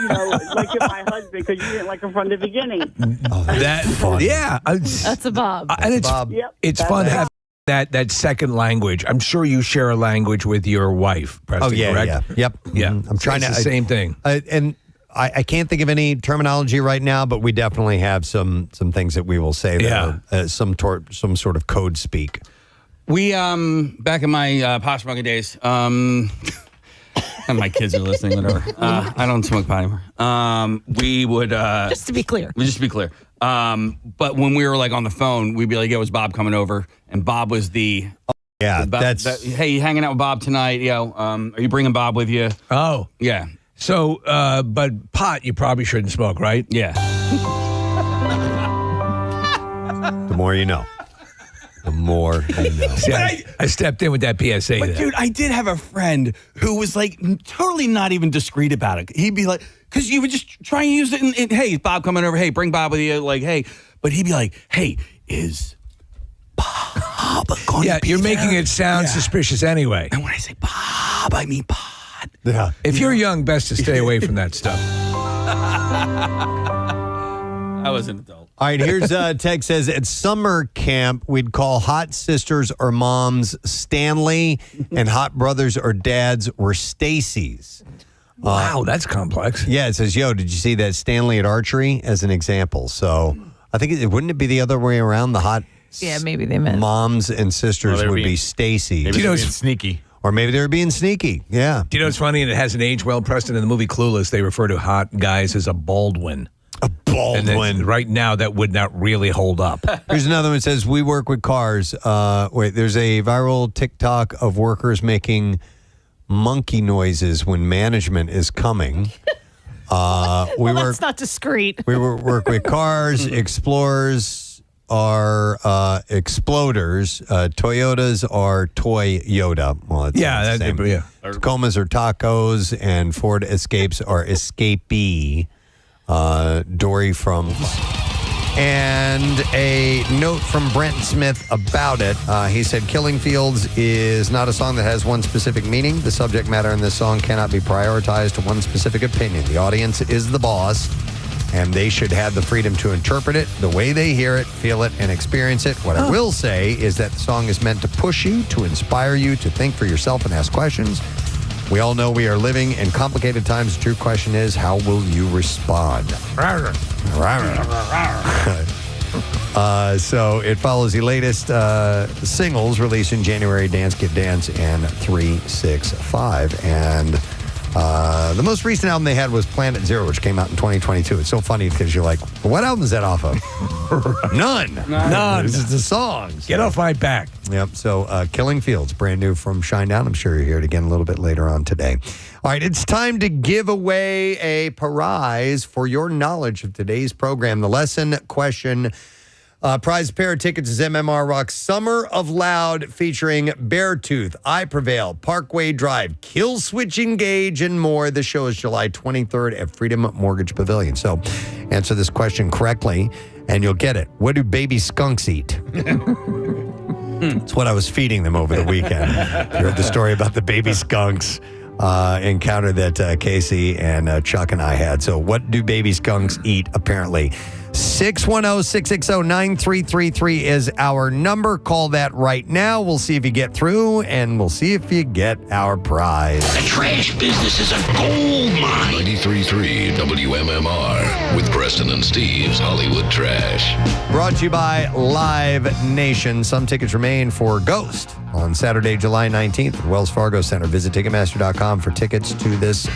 you're my husband, because you didn't like him from the beginning." That's funny. Yeah, That's a Bob. and it's Yep, it's that's fun it. having that second language. I'm sure you share a language with your wife, Preston, Oh, yeah, correct? yeah. Yep. Yeah. I'm trying It's to. the same thing. And I can't think of any terminology right now, but we definitely have some things that we will say that are, some sort of code speak. We back in my pot smoking days, and my kids are listening. Whatever. I don't smoke pot anymore. We would Just to be clear. but when we were like on the phone, we'd be like, "Yo, was Bob coming over?" And Bob was the hey, you hanging out with Bob tonight? Are you bringing Bob with you? Oh, yeah. So, but pot you probably shouldn't smoke, right? Yeah. The more you know. The more you know. See, I stepped in with that PSA. But there. dude, I did have a friend who was like totally not even discreet about it. He'd be like, because you would just try and use it and hey, is Bob coming over? Hey, bring Bob with you. Like, hey. But he'd be like, hey, is Bob going to be you're there? making it sound suspicious anyway. And when I say Bob, I mean pot. Yeah. If you're young, best to stay away from that stuff. I was an adult. All right, here's Teg says, at summer camp, we'd call hot sisters or moms Stanley, and hot brothers or dads were Stacy's. Wow, that's complex. Yeah, it says, yo, did you see that Stanley at archery as an example? So I think, wouldn't it be the other way around? The hot Yeah, maybe they meant moms and sisters they were would being- be Stacy's. Maybe they're being sneaky. Or maybe they were being sneaky. Yeah. Do you know what's funny? And it hasn't aged well, Preston. In the movie Clueless, they refer to hot guys as a Baldwin. A And Baldwin. right now, that would not really hold up. Here's another one that says, we work with cars. There's a viral TikTok of workers making monkey noises when management is coming. that's not discreet. We work with cars. Explorers are exploders. Toyotas are Toy Yoda. Well, it's the same. Tacomas are tacos, and Ford Escapes are escapee. Dory from... And a note from Brent Smith about it. He said, Killing Fields is not a song that has one specific meaning. The subject matter in this song cannot be prioritized to one specific opinion. The audience is the boss, and they should have the freedom to interpret it the way they hear it, feel it, and experience it. What I will say is that the song is meant to push you, to inspire you, to think for yourself and ask questions. We all know we are living in complicated times. The true question is, how will you respond? So it follows the latest singles released in January, Dance Get Dance and 365. And The most recent album they had was Planet Zero, which came out in 2022. It's so funny because you're like, what album is that off of? None. This is the songs. Get off my back. Yep. So Killing Fields, brand new from Shinedown. I'm sure you'll hear it again a little bit later on today. All right, it's time to give away a prize for your knowledge of today's program. The lesson question prize pair of tickets is MMR Rock's Summer of Loud featuring Beartooth, I Prevail, Parkway Drive, Kill Switch Engage, and more. The show is July 23rd at Freedom Mortgage Pavilion. So answer this question correctly and you'll get it. What do baby skunks eat? It's what I was feeding them over the weekend. You heard the story about the baby skunks encounter that Casey and Chuck and I had. So what do baby skunks eat, apparently? 610-660-9333 is our number. Call that right now. We'll see if you get through, and we'll see if you get our prize. The trash business is a gold mine. 93.3 WMMR with Preston and Steve's Hollywood Trash. Brought to you by Live Nation. Some tickets remain for Ghost on Saturday, July 19th at Wells Fargo Center. Visit Ticketmaster.com for tickets to this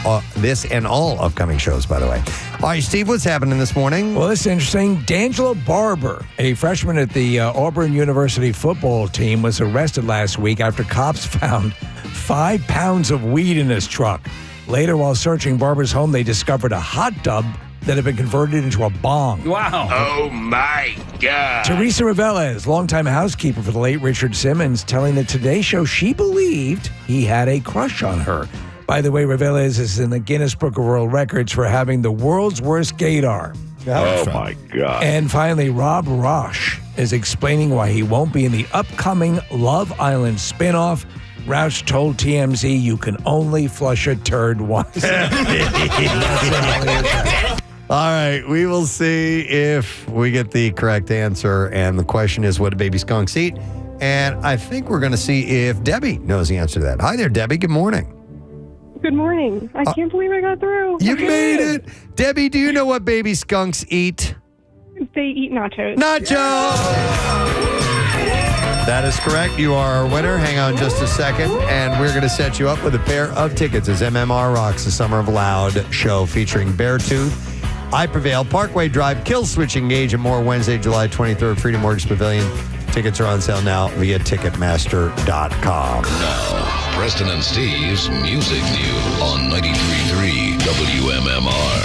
and all upcoming shows, by the way. All right, Steve, what's happening this morning? Well, it's interesting. D'Angelo Barber, a freshman at the Auburn University football team, was arrested last week after cops found 5 pounds of weed in his truck. Later, while searching Barber's home, they discovered a hot tub that had been converted into a bong. Wow. Oh, my God. Teresa Reveles, longtime housekeeper for the late Richard Simmons, telling the Today Show she believed he had a crush on her. By the way, Reveles is in the Guinness Book of World Records for having the world's worst gaydar. Oh, my God. And finally, Rob Roush is explaining why he won't be in the upcoming Love Island spinoff. Roush told TMZ, you can only flush a turd once. All right, we will see if we get the correct answer. And the question is, what do baby skunks eat? And I think we're going to see if Debbie knows the answer to that. Hi there, Debbie. Good morning. Good morning. I can't believe I got through. You made it. Debbie, do you know what baby skunks eat? They eat nachos. Nachos! That is correct. You are our winner. Hang on just a second, and we're going to set you up with a pair of tickets as MMR Rocks, the Summer of Loud show featuring Beartooth, I Prevail, Parkway Drive, Kill Switch Engage, and more Wednesday, July 23rd, Freedom Mortgage Pavilion. Tickets are on sale now via Ticketmaster.com. Now, Preston and Steve's Music News on 93.3 WMMR.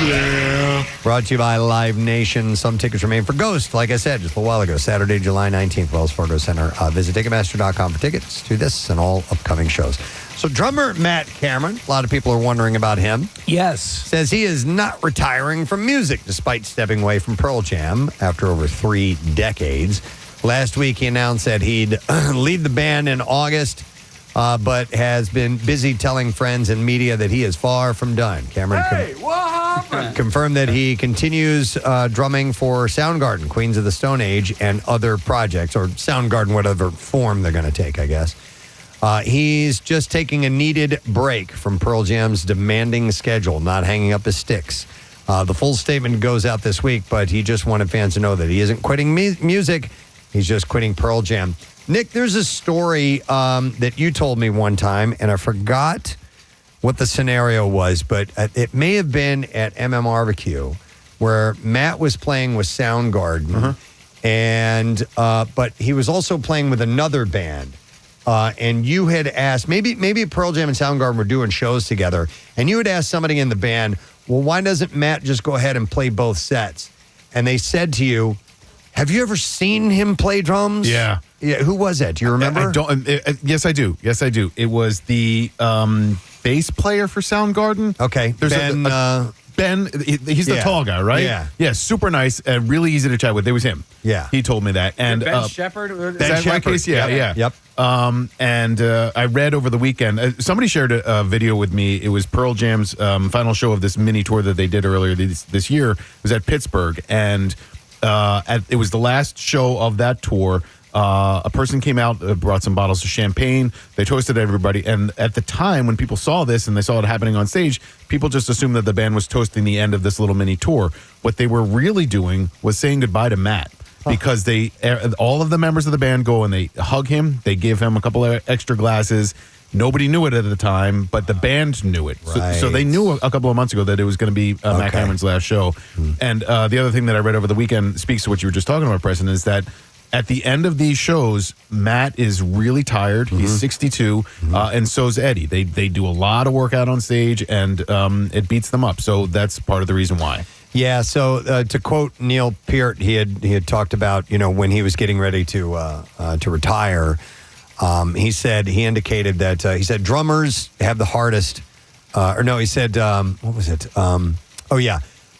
Yeah. Brought to you by Live Nation. Some tickets remain for Ghost, like I said just a while ago, Saturday, July 19th, Wells Fargo Center. Visit Ticketmaster.com for tickets to this and all upcoming shows. So drummer Matt Cameron, a lot of people are wondering about him. Yes. Says he is not retiring from music despite stepping away from Pearl Jam after over 3 decades. Last week he announced that he'd leave the band in August, but has been busy telling friends and media that he is far from done. Cameron confirmed that he continues drumming for Soundgarden, Queens of the Stone Age, and other projects, or Soundgarden, whatever form they're going to take, I guess. He's just taking a needed break from Pearl Jam's demanding schedule, not hanging up his sticks. The full statement goes out this week, but he just wanted fans to know that he isn't quitting music. He's just quitting Pearl Jam. Nick, there's a story that you told me one time, and I forgot what the scenario was, but it may have been at MMRBQ, where Matt was playing with Soundgarden, and but he was also playing with another band. And you had asked, maybe Pearl Jam and Soundgarden were doing shows together, and you had asked somebody in the band, well, why doesn't Matt just go ahead and play both sets? And they said to you, have you ever seen him play drums? Yeah. Who was that? Do you remember? I don't. Yes, I do. Yes, I do. It was the bass player for Soundgarden. Okay. There's Ben, he's the tall guy, right? Yeah. Yeah, super nice and really easy to chat with. It was him. Yeah. He told me that. And Ben Shepherd? Is that right, Casey? Yeah. Yep. And I read over the weekend, somebody shared a video with me. It was Pearl Jam's final show of this mini tour that they did earlier this year. It was at Pittsburgh. And it was the last show of that tour. A person came out, brought some bottles of champagne. They toasted everybody. And at the time, when people saw this and they saw it happening on stage, people just assumed that the band was toasting the end of this little mini tour. What they were really doing was saying goodbye to Matt. Because all of the members of the band go and they hug him. They give him a couple of extra glasses. Nobody knew it at the time, but the band knew it. So they knew a couple of months ago that it was going to be Matt Cameron's last show. And the other thing that I read over the weekend speaks to what you were just talking about, Preston, is that at the end of these shows, Matt is really tired. He's 62, and so's Eddie. They do a lot of workout on stage, and it beats them up. So that's part of the reason why. Yeah. So to quote Neil Peart, he had talked about when he was getting ready to retire. He indicated that he said drummers have the hardest. He said what was it?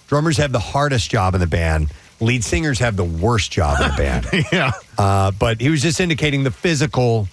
Drummers have the hardest job in the band. Lead singers have the worst job in the band. Yeah. But he was just indicating the physical,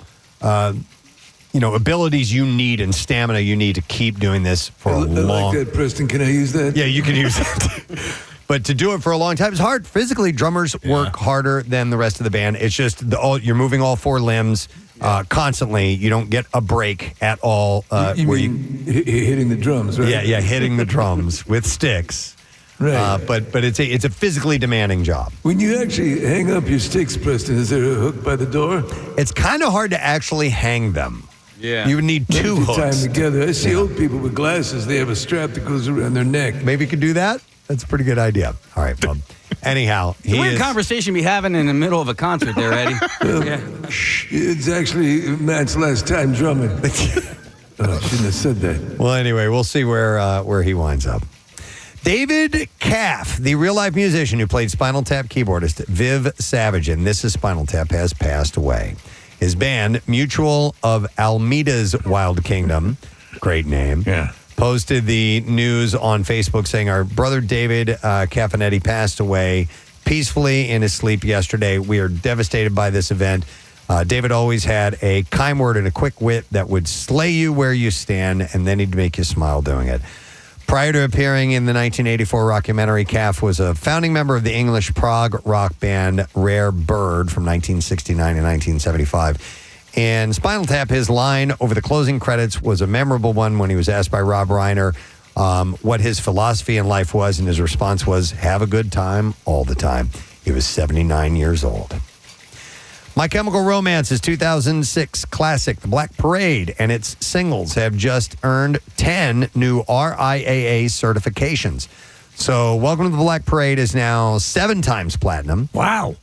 abilities you need and stamina you need to keep doing this for a long. I like that, Preston. Can I use that? Yeah, you can use it. But to do it for a long time is hard. Physically, drummers work harder than the rest of the band. It's just you're moving all four limbs constantly. You don't get a break at all. You mean hitting the drums, right? Yeah, hitting the drums with sticks. Right. But it's a physically demanding job. When you actually hang up your sticks, Preston, is there a hook by the door? It's kind of hard to actually hang them. Yeah. You would need two hooks. Tie them together. I see old people with glasses. They have a strap that goes around their neck. Maybe you could do that? That's a pretty good idea. All right, well, anyhow. Weird conversation be having in the middle of a concert there, Eddie. It's actually Matt's last time drumming. I shouldn't have said that. Well, anyway, we'll see where he winds up. David Caff, the real-life musician who played Spinal Tap keyboardist Viv Savage in This Is Spinal Tap, has passed away. His band, Mutual of Almeida's Wild Kingdom, great name, posted the news on Facebook saying our brother David Caffinetti passed away peacefully in his sleep yesterday. We are devastated by this event. David always had a kind word and a quick wit that would slay you where you stand, and then he'd make you smile doing it. Prior to appearing in the 1984 rockumentary, Caff was a founding member of the English prog rock band Rare Bird from 1969 to 1975. And Spinal Tap, his line over the closing credits was a memorable one when he was asked by Rob Reiner what his philosophy in life was, and his response was, have a good time all the time. He was 79 years old. My Chemical Romance's 2006 classic, The Black Parade, and its singles have just earned 10 new RIAA certifications. So Welcome to the Black Parade is now 7 times platinum. Wow.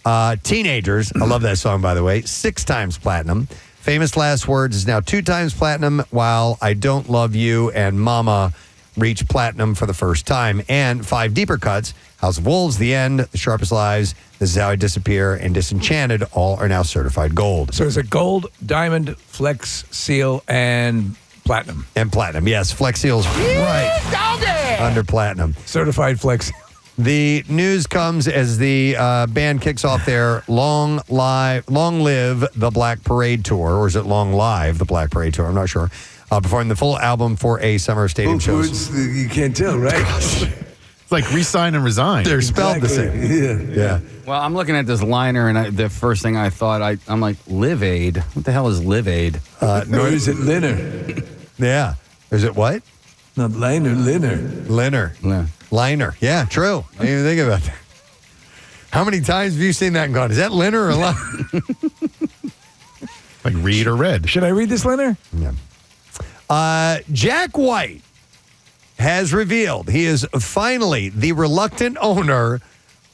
Teenagers, I love that song, by the way, 6 times platinum. Famous Last Words is now 2 times platinum, while I Don't Love You and Mama reached platinum for the first time. And 5 deeper cuts, House of Wolves, The End, The Sharpest Lives, This Is How I Disappear, and Disenchanted all are now certified gold. So is it gold, diamond, Flex Seal, and platinum? And platinum, yes. Flex Seal's right under platinum. Certified Flex. The news comes as the band kicks off their Long Live the Black Parade tour, or is it Long Live the Black Parade tour? I'm not sure. Performing the full album for a summer of stadium shows. You can't tell, right? It's like resign and resign. They're spelled the same. Yeah. Well, I'm looking at this liner, and the first thing I thought, I'm like, Live Aid? What the hell is Live Aid? Nor is it Liner. Yeah. Is it what? Not liner, Liner. Liner. Yeah. Liner. Yeah, true. I didn't even think about that. How many times have you seen that and gone, is that Liner or Liner? Like read or read. Should I read this, Liner? Yeah. Jack White has revealed he is finally the reluctant owner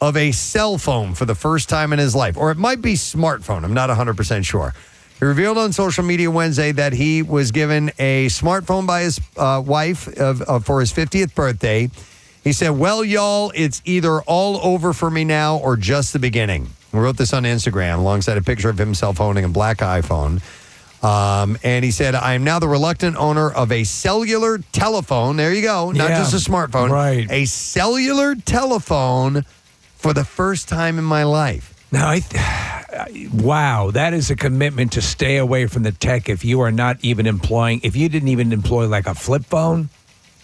of a cell phone for the first time in his life. Or it might be smartphone. I'm not 100% sure. He revealed on social media Wednesday that he was given a smartphone by his wife for his 50th birthday. He said, well, y'all, it's either all over for me now or just the beginning. He wrote this on Instagram alongside a picture of himself owning a black iPhone. And he said, I am now the reluctant owner of a cellular telephone. There you go. Not just a smartphone. Right. A cellular telephone for the first time in my life. Now, wow, that is a commitment to stay away from the tech if you are not even if you didn't even employ like a flip phone,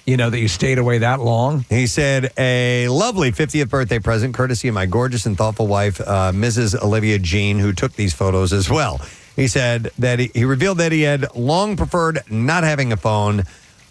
that you stayed away that long. He said, a lovely 50th birthday present, courtesy of my gorgeous and thoughtful wife, Mrs. Olivia Jean, who took these photos as well. He said that he revealed that he had long preferred not having a phone,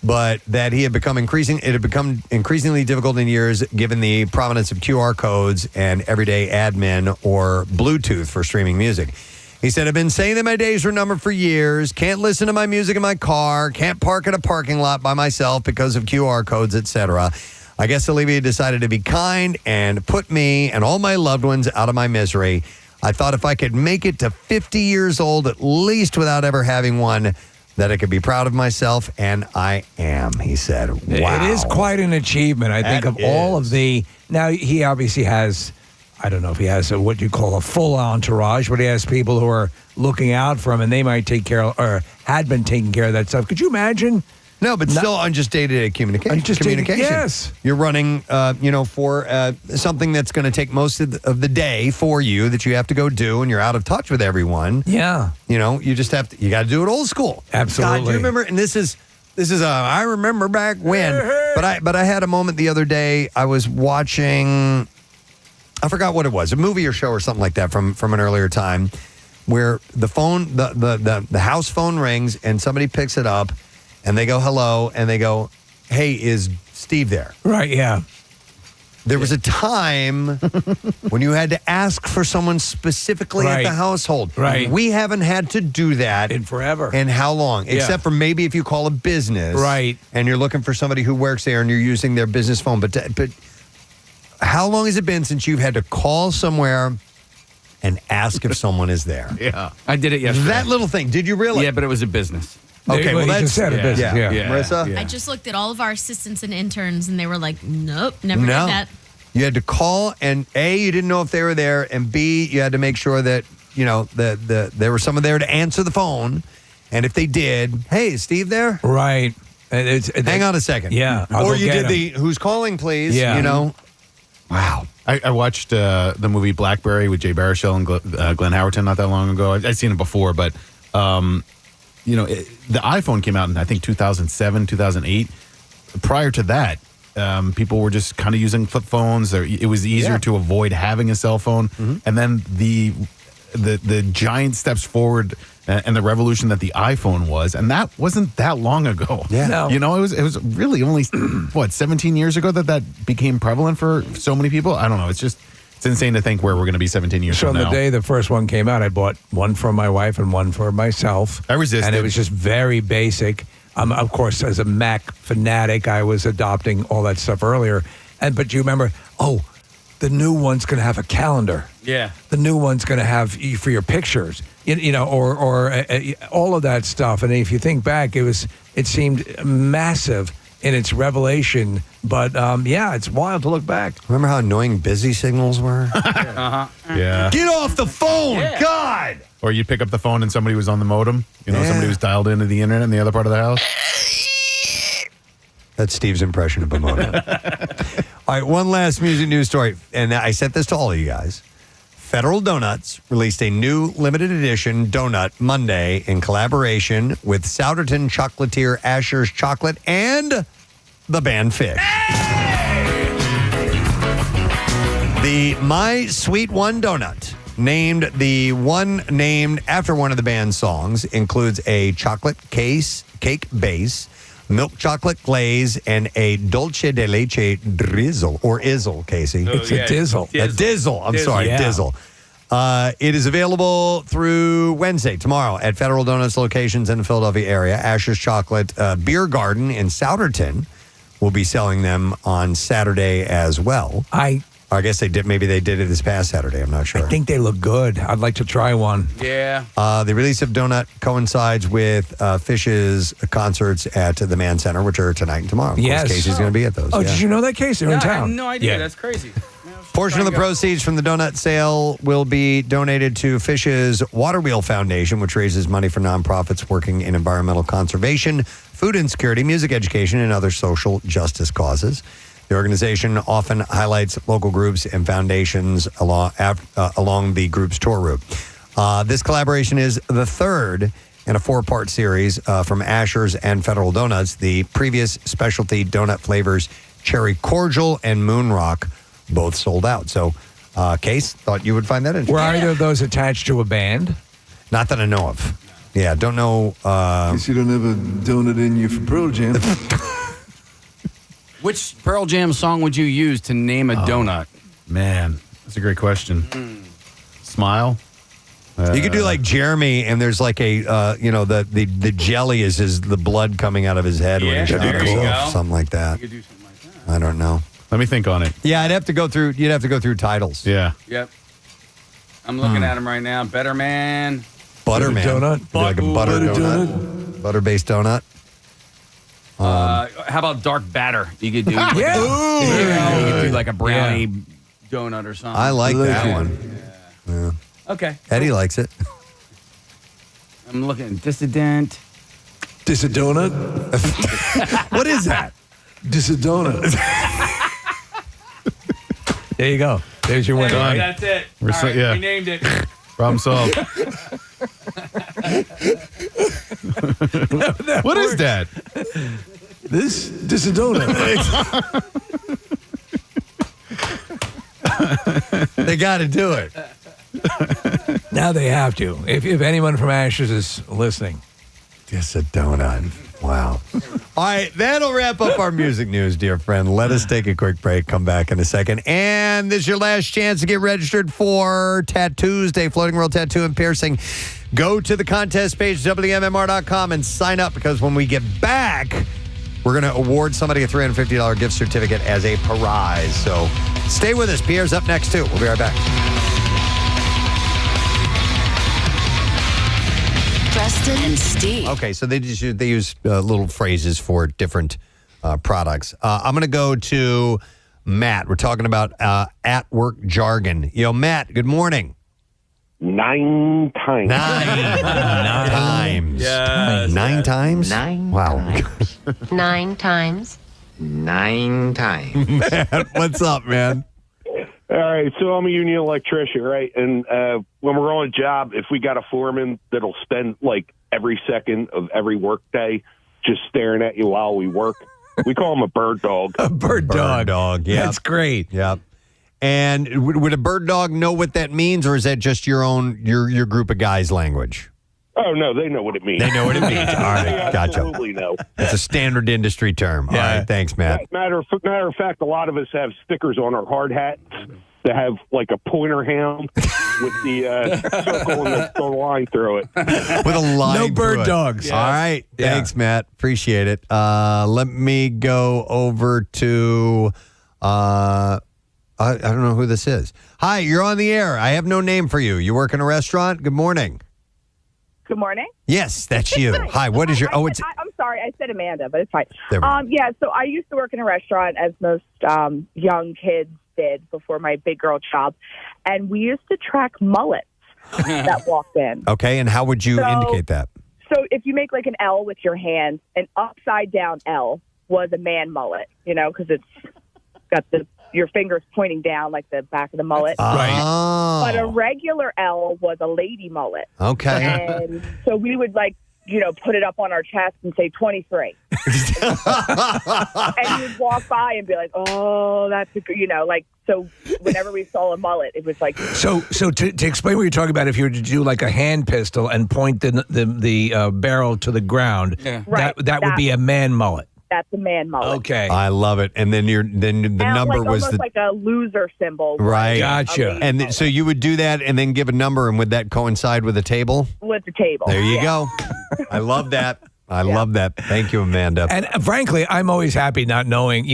but that it had become increasingly difficult in years given the prominence of QR codes and everyday admin or Bluetooth for streaming music. He said, I've been saying that my days were numbered for years. Can't listen to my music in my car. Can't park at a parking lot by myself because of QR codes, etc. I guess Olivia decided to be kind and put me and all my loved ones out of my misery. I thought if I could make it to 50 years old, at least without ever having one, that I could be proud of myself, and I am, he said. Wow. It is quite an achievement, I think, of all of the... Now, he obviously has... I don't know if he has what you call a full entourage, but he has people who are looking out for him, and they might take care of, or had been taking care of that stuff. Could you imagine? No, but still on just day-to-day communication. Yes. You're running, for something that's going to take most of the day for you that you have to go do, and you're out of touch with everyone. Yeah. You just have to, you got to do it old school. Absolutely. God, do you remember, and this is I remember back when, but I had a moment the other day. I was watching, I forgot what it was, a movie or show or something like that from an earlier time, where the phone, the house phone rings and somebody picks it up and they go, hello, and they go, hey, is Steve there? Right, yeah. There was a time when you had to ask for someone specifically at the household. Right. We haven't had to do that in forever. And how long? Yeah. Except for maybe if you call a business. Right. And you're looking for somebody who works there and you're using their business phone. But how long has it been since you've had to call somewhere and ask if someone is there? Yeah. I did it yesterday. That little thing. Did you really? Yeah, but it was a business. Okay, well, that's a business. Yeah. Marissa? I just looked at all of our assistants and interns, and they were like, nope, never did that. You had to call, and A, you didn't know if they were there, and B, you had to make sure that, there was someone there to answer the phone. And if they did, hey, is Steve there? Right. Hang on a second. Yeah. Or you did the who's calling, please. Yeah. Wow. I watched the movie Blackberry with Jay Baruchel and Glenn Howerton not that long ago. I'd seen it before, but the iPhone came out in, I think, 2007, 2008. Prior to that, people were just kind of using flip phones. It was easier to avoid having a cell phone. Mm-hmm. And then the giant steps forward and the revolution that the iPhone was, and that wasn't that long ago. Yeah. No. It was really only, 17 years ago that became prevalent for so many people? I don't know. It's insane to think where we're going to be 17 years from now. So on the day the first one came out, I bought one for my wife and one for myself. I resisted. And it was just very basic. Of course, as a Mac fanatic, I was adopting all that stuff earlier. But you remember, the new one's going to have a calendar. Yeah. The new one's going to have for your pictures, or all of that stuff. And if you think back, it seemed massive in its revelation. But it's wild to look back. Remember how annoying busy signals were? Yeah. Get off the phone, God! Or you'd pick up the phone and somebody was on the modem. Somebody was dialed into the internet in the other part of the house. That's Steve's impression of a modem. All right, one last music news story. And I sent this to all of you guys. Federal Donuts released a new limited edition donut Monday in collaboration with Souderton chocolatier Asher's Chocolate and the band Fish. The My Sweet One donut, named the one named after one of the band's songs, includes a chocolate cake base, milk chocolate glaze, and a dulce de leche drizzle, or izzle, Casey. It's a dizzle. A dizzle. I'm sorry, Yeah. dizzle. It is available through Wednesday, tomorrow, at Federal Donuts locations in the Philadelphia area. Asher's Chocolate Beer Garden in Souderton will be selling them on Saturday as well. I guess they did. Maybe they did it this past Saturday. I'm not sure. I think they look good. I'd like to try one. Yeah. The release of Donut coincides with Fish's concerts at the Mann Center, which are tonight and tomorrow. Of Yes. course, Casey's going to be at those. Oh, did you know that, Casey? They're in I had town. no idea. Yeah. That's crazy. Portion of the proceeds from the donut sale will be donated to Fish's Water Wheel Foundation, which raises money for nonprofits working in environmental conservation, food insecurity, music education, and other social justice causes. The organization often highlights local groups and foundations along the group's tour route. This collaboration is the third in a 4-part series from Asher's and Federal Donuts. The previous specialty donut flavors, Cherry Cordial and Moon Rock, both sold out. So, Case, thought you would find that interesting. Were either of those attached to a band? Not that I know of. Yeah, don't know. Guess you don't have a donut in you for Pearl Jam. Which Pearl Jam song would you use to name a donut? Man, that's a great question. Smile? You could do like Jeremy, and there's like a, the jelly is the blood coming out of his head when he's shot himself, something like that. You could do something like that. I don't know. Let me think on it. Yeah, you'd have to go through titles. Yeah. Yep. I'm looking at him right now. Better Man. Butterman. Donut? Like a butter donut. Butter-based donut. How about Dark Batter? You could do. Yeah. You could do like a brownie donut or something. I like that one. Yeah. Okay. Eddie likes it. I'm looking at Dissident. Dissidonut? What is that? Dissidonut. There you go. There's your winner. Done. That's it. We're All right, yeah. we named it. Problem solved. What is that? This Dissidonut. They got to do it. Now they have to. If anyone from Ashes is listening. Just a donut. Wow. All right, that'll wrap up our music news, dear friend. Let us take a quick break. Come back in a second. And this is your last chance to get registered for Tattoos Day, Floating World Tattoo and Piercing. Go to the contest page, WMMR.com, and sign up, because when we get back, we're going to award somebody a $350 gift certificate as a prize. So stay with us. Pierre's up next, too. We'll be right back. Preston and Steve. Okay, so they use little phrases for different products. I'm going to go to Matt. We're talking about at work jargon. Matt, good morning. 9 times. 9 times. Yes. 9 times? 9 Wow. times. 9 times. 9 times. Matt, what's up, man? All right, so I'm a union electrician, right? And when we're on a job, if we got a foreman that'll spend like every second of every work day just staring at you while we work, we call him a bird dog. A bird dog. Yeah. That's great. Yep. And would a bird dog know what that means, or is that just your group of guys' language? Oh, no, they know what it means. They know what it means. All right, They gotcha. absolutely know. It's a standard industry term. All right, thanks, Matt. Matter of fact, a lot of us have stickers on our hard hats that have like a pointer hound with the circle and the line through it. With a line No through bird it. dogs. All right. Yeah. Thanks, Matt. Appreciate it. Let me go over to I don't know who this is. Hi, you're on the air. I have no name for you. You work in a restaurant? Good morning. Good morning. Yes, that's you. Hi, what is your... I'm sorry, I said Amanda, but it's fine. There we go. Yeah, so I used to work in a restaurant, as most young kids did before my big girl job, and we used to track mullets that walked in. Okay, and how would you indicate that? So if you make like an L with your hand, an upside down L was a man mullet, because it's got your fingers pointing down like the back of the mullet. Right. But a regular L was a lady mullet. Okay. And so we would put it up on our chest and say 23. And you'd walk by and be like, oh, that's a good, so whenever we saw a mullet, it was like. So to explain what you're talking about, if you were to do like a hand pistol and point the barrel to the ground, that would be a man mullet. That's a man mullet. Okay. I love it. And then the number was almost like a loser symbol. Right. Gotcha. And so you would do that and then give a number, and would that coincide with the table? With the table. There you go. I love that. I love that. Thank you, Amanda. And frankly, I'm always happy not knowing,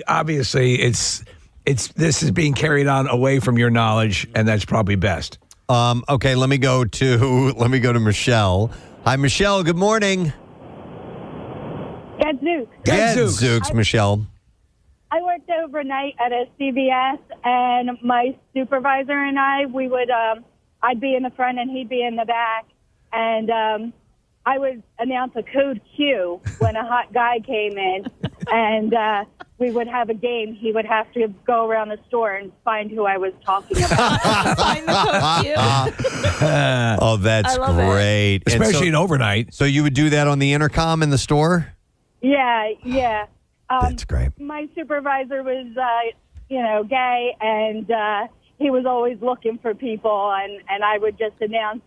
obviously this is being carried on away from your knowledge, and that's probably best. Okay, let me go to Michelle. Hi, Michelle. Good morning. Gadzooks, Michelle. I worked overnight at a CVS, and my supervisor and I, we would, I'd be in the front and he'd be in the back, and I would announce a code Q when a hot guy came in, and we would have a game. He would have to go around the store and find who I was talking about. Find the code Q. Oh, that's great. Especially in overnight. So you would do that on the intercom in the store? Yeah. That's great. My supervisor was, gay, and he was always looking for people, and I would just announce,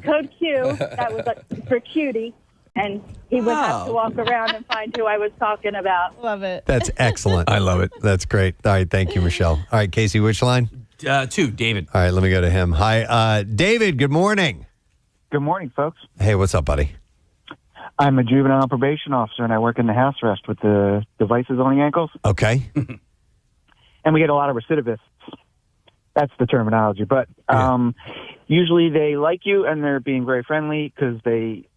code Q. That was for cutie, and he would have to walk around and find who I was talking about. Love it. That's excellent. I love it. That's great. All right, thank you, Michelle. All right, Casey, which line? Two, David. All right, let me go to him. Hi, David, good morning. Good morning, folks. Hey, what's up, buddy? I'm a juvenile probation officer, and I work in the house arrest with the devices on the ankles. Okay. And we get a lot of recidivists. That's the terminology. But usually they like you, and they're being very friendly because they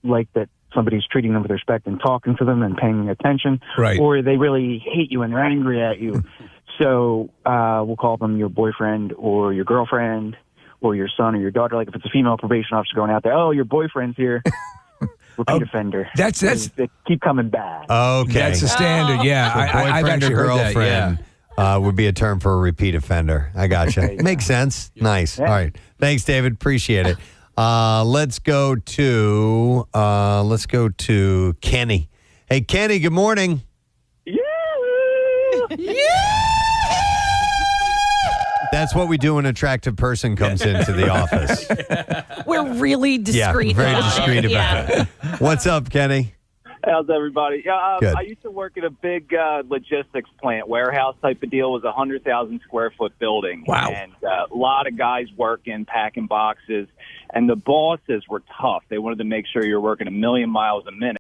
like that somebody's treating them with respect and talking to them and paying attention. Right. Or they really hate you and they're angry at you. So we'll call them your boyfriend or your girlfriend or your son or your daughter. Like if it's a female probation officer going out there, oh, your boyfriend's here. Repeat offender. That's They keep coming back. Okay. That's the standard. Yeah, So I've boyfriend actually or heard that. girlfriend would be a term for a repeat offender. I gotcha. Makes sense. Nice. All right. Thanks, David. Appreciate it. Let's go to Kenny. Hey, Kenny. Good morning. That's what we do when an attractive person comes into the office. We're really discreet. Yeah, very discreet about it. What's up, Kenny? How's everybody? Yeah, Good. I used to work at a big logistics plant, warehouse type of deal. It was a 100,000 square foot building. Wow. And a lot of guys working, packing boxes. And the bosses were tough. They wanted to make sure you were working 1,000,000 miles a minute.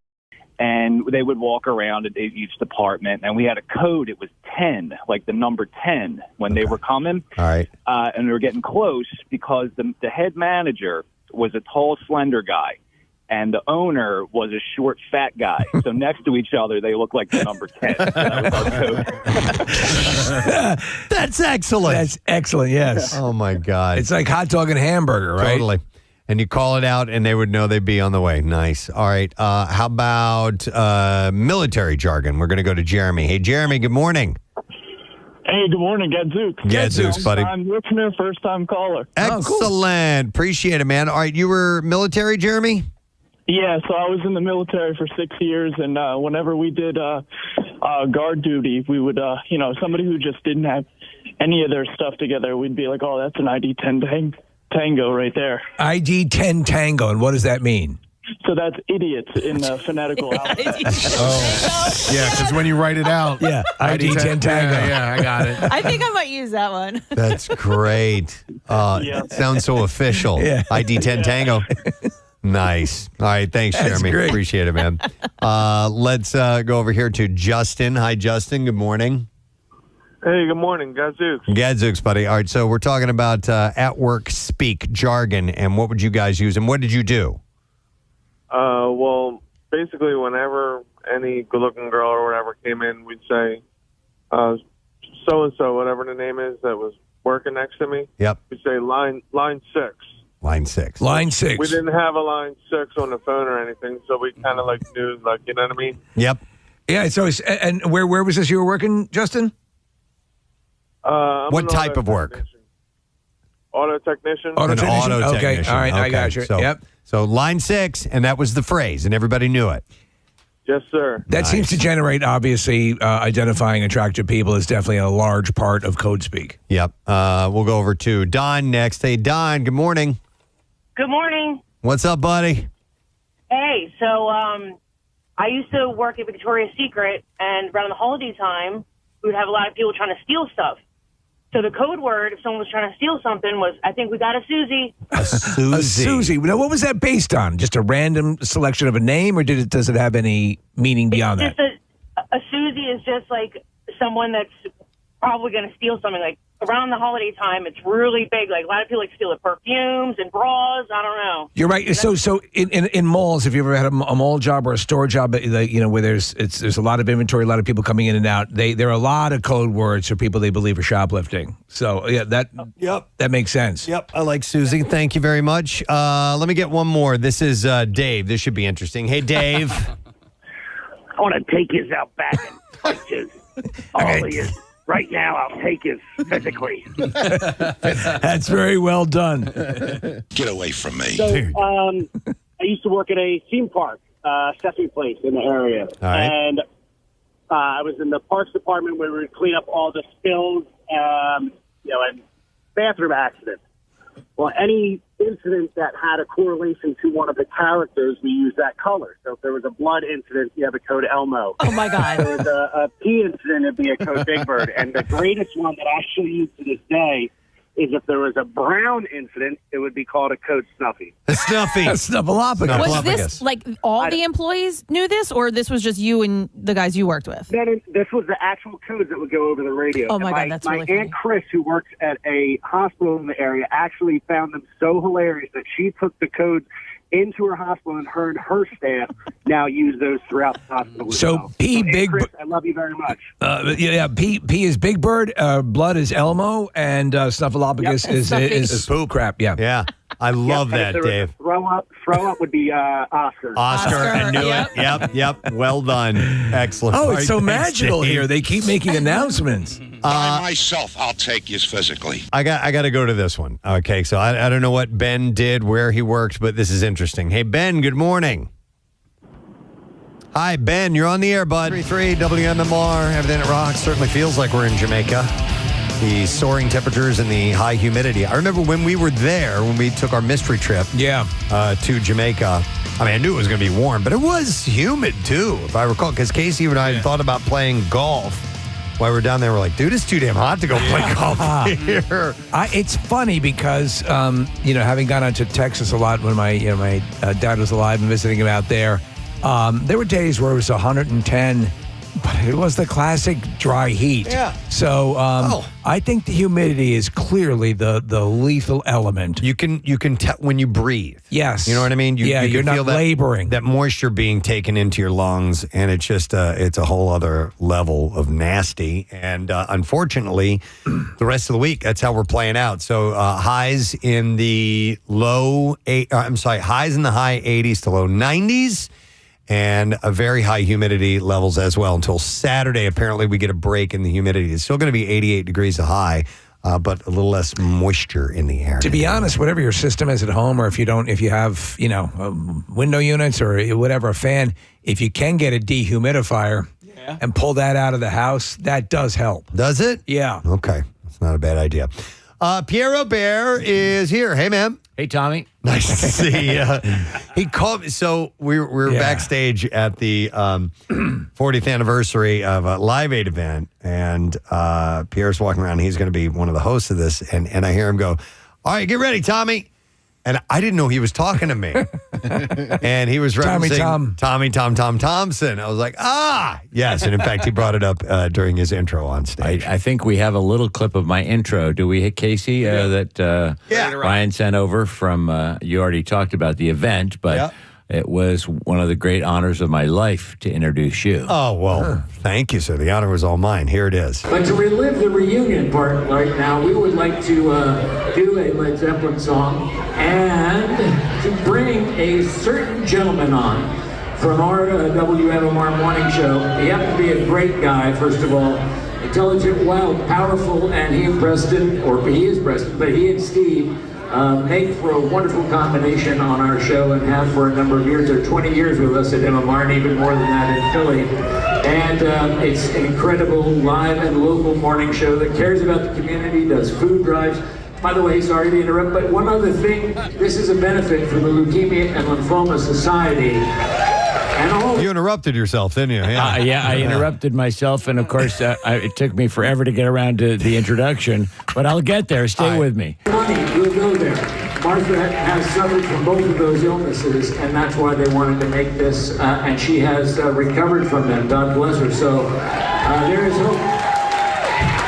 And they would walk around at each department. And we had a code. It was 10, like the number 10 when they were coming. All right. And we were getting close because the head manager was a tall, slender guy. And the owner was a short, fat guy. So next to each other, they looked like the number 10. That was our code. That's excellent. That's excellent, yes. Oh, my God. It's like hot dog and hamburger, right? Totally. And you call it out, and they would know they'd be on the way. Nice. All right. How about military jargon? We're going to go to Jeremy. Hey, Jeremy, good morning. Hey, good morning, Gadzooks. Gadzooks, buddy. I'm listener, first-time caller. Excellent. Appreciate it, man. All right. You were military, Jeremy? Yeah, so I was in the military for 6 years, and whenever we did guard duty, we would, somebody who just didn't have any of their stuff together, we'd be like, oh, that's an ID-10 Tango right there. ID-10 Tango, and what does that mean? So that's idiots in the phonetical alphabet. Yeah, because when you write it out. Yeah, ID-10 Tango. Yeah, I got it. I think I might use that one. That's great. Sounds so official. Yeah. ID-10 Tango. Nice. All right. Thanks, That's Jeremy. great. Appreciate it, man. Let's go over here to Justin. Hi, Justin. Good morning. Hey, good morning, Gadzooks. Gadzooks, buddy. All right. So we're talking about at work speak jargon, and what would you guys use, and what did you do? Well, basically, whenever any good-looking girl or whatever came in, we'd say, so-and-so, whatever the name is that was working next to me. Yep. We'd say line 6. Line 6. Line 6. We didn't have a line 6 on the phone or anything, so we kind of like knew, like, you know what I mean? Yep. Yeah, so and where was this you were working, Justin? I'm What an type auto of work? technician. Auto technician. Auto An technician? auto Okay, technician. all right, I got you. So, Yep. So line 6, and that was the phrase, and everybody knew it. Yes, sir. That seems to generate, obviously, identifying attractive people is definitely a large part of code speak. Yep. We'll go over to Don next. Hey, Don, good morning. Good morning. What's up, buddy? Hey, so I used to work at Victoria's Secret, and around the holiday time, we would have a lot of people trying to steal stuff. So the code word, if someone was trying to steal something, was, I think we got a Susie. A Susie. A Susie. Now, what was that based on? Just a random selection of a name, or does it have any meaning beyond that? A Susie is just like someone that's probably going to steal something. Like around the holiday time, it's really big. Like a lot of people like steal perfumes and bras. I don't know. You're right. So in malls, if you ever had a mall job or a store job, where there's a lot of inventory, a lot of people coming in and out. There are a lot of code words for people they believe are shoplifting. So yeah, that makes sense. Yep, I like Susie. Thank you very much. Let me get one more. This is Dave. This should be interesting. Hey, Dave. I want to take his out back and punch his. All he is. Right now, I'll take his physically. That's very well done. Get away from me. So, I used to work at a theme park, Sesame Place in the area. All right. And I was in the parks department where we would clean up all the spills, and bathroom accidents. Well, any incident that had a correlation to one of the characters, we use that color. So if there was a blood incident, you have a code Elmo. Oh, my God. If there was a pee incident, it'd be a code Big Bird. And the greatest one that I still use to this day is if there was a brown incident, it would be called a code snuffy. Snuffy. Snuffleupagus. Was this like all the employees knew this, or this was just you and the guys you worked with? This was the actual codes that would go over the radio. Oh, my God, that's my really funny. Aunt Chris, who works at a hospital in the area, actually found them so hilarious that she took the codes into her hospital, and her staff now use those throughout the hospital. So P, Aunt Big Chris, I love you very much. P is Big Bird, Blood is Elmo, and Snuffleupagus is poop crap. Yeah. I love and if that, there was a Dave. Throw up would be Oscar. Oscar, I knew it. Yep. Well done. Excellent. Oh, All it's right, so thanks, magical Dave. here. They keep making announcements. By myself, I'll take you physically. I got to go to this one. Okay, so I don't know what Ben did, where he worked, but this is interesting. Hey, Ben, good morning. Hi, Ben. You're on the air, bud. 3-3 WMMR. Everything that rocks. Certainly feels like we're in Jamaica. The soaring temperatures and the high humidity. I remember when we were there, when we took our mystery trip to Jamaica. I mean, I knew it was going to be warm, but it was humid, too, if I recall, because Casey and I had thought about playing golf. While we were down there, we're like, dude, it's too damn hot to go play golf here. It's funny because, having gone out to Texas a lot when my dad was alive and visiting him out there were days where it was 110, but it was the classic dry heat. Yeah. So I think the humidity is clearly the lethal element. You can tell when you breathe. Yes. You know what I mean? You you're can not feel laboring. that moisture being taken into your lungs, and it's just it's a whole other level of nasty. And unfortunately, the rest of the week, that's how we're playing out. So highs in the highs in the high 80s to low 90s. And a very high humidity levels as well until Saturday. Apparently, we get a break in the humidity. It's still going to be 88 degrees a high, but a little less moisture in the air. To be honest, whatever your system is at home, or if you have, window units or whatever, a fan, if you can get a dehumidifier and pull that out of the house, that does help. Does it? Yeah. Okay. That's not a bad idea. Pierre Robert is here. Hey, man. Hey, Tommy. Nice to see you. He called me. So we were backstage at the 40th anniversary of a Live Aid event, and Pierre's walking around. He's going to be one of the hosts of this, and I hear him go, "All right, get ready, Tommy." And I didn't know he was talking to me. And he was referencing Tommy Tom Thompson. I was like, yes. And in fact, he brought it up during his intro on stage. I think we have a little clip of my intro. Do we hit Casey that Ryan sent over from, you already talked about the event, but it was one of the great honors of my life to introduce you. Oh, well, thank you, sir. The honor was all mine. Here it is. But to relive the reunion part right now, we would like to do a Led Zeppelin song and to bring a certain gentleman on from our WMMR morning show. He happened to be a great guy, first of all. Intelligent, wild, powerful, and he and Preston, or he is Preston, but he and Steve make for a wonderful combination on our show and have for a number of years. They're 20 years with us at MMR and even more than that in Philly. And it's an incredible live and local morning show that cares about the community, does food drives. By the way, sorry to interrupt, but one other thing, this is a benefit for the Leukemia and Lymphoma Society. You interrupted yourself, didn't you? I interrupted myself, and of course, it took me forever to get around to the introduction, but I'll get there. Stay with me. Money, we'll go there. Martha has suffered from both of those illnesses, and that's why they wanted to make this, and she has recovered from them. God bless her. So there is hope.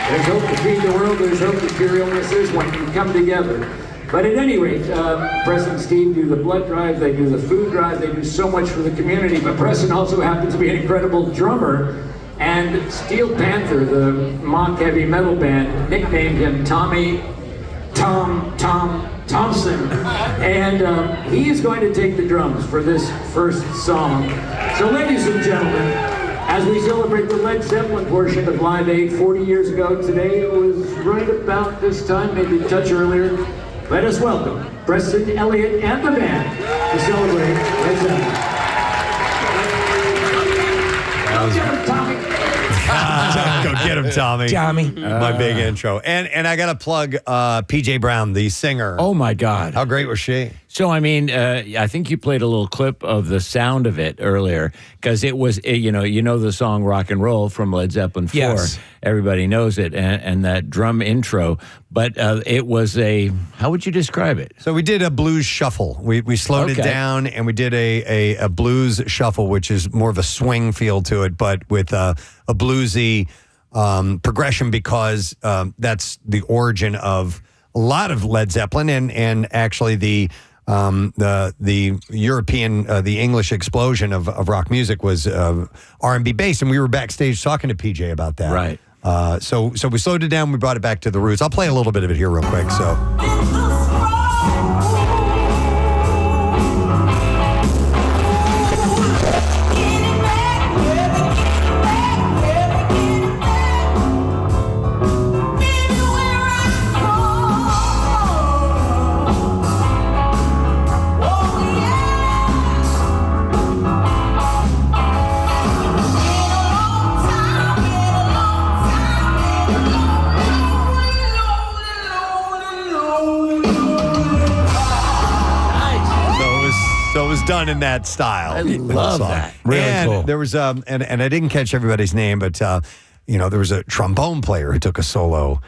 There's hope to feed the world. There's hope to cure illnesses when you come together. But at any rate, Preston and Steve do the blood drive, they do the food drive, they do so much for the community. But Preston also happens to be an incredible drummer. And Steel Panther, the mock heavy metal band, nicknamed him Tommy Thompson. And he is going to take the drums for this first song. So ladies and gentlemen, as we celebrate the Led Zeppelin portion of Live Aid 40 years ago today, it was right about this time, maybe a touch earlier. Let us welcome Preston, Elliott, and the band to celebrate Led Zeppelin. Go get Get him, Tommy. Tommy. My big intro. And I got to plug PJ Brown, the singer. Oh, my God. How great was she? So, I mean, I think you played a little clip of the sound of it earlier because it was, you know the song Rock and Roll from Led Zeppelin 4. Yes. Everybody knows it. And that drum intro. But it was how would you describe it? So we did a blues shuffle. We slowed it down and we did a blues shuffle, which is more of a swing feel to it, but with a bluesy progression because that's the origin of a lot of Led Zeppelin and actually the European, the English explosion of rock music was R&B based, and we were backstage talking to PJ about that. Right. So we slowed it down. We brought it back to the roots. I'll play a little bit of it here real quick. So. So it was done in that style. I love that. Really cool. There was and I didn't catch everybody's name, but there was a trombone player who took a solo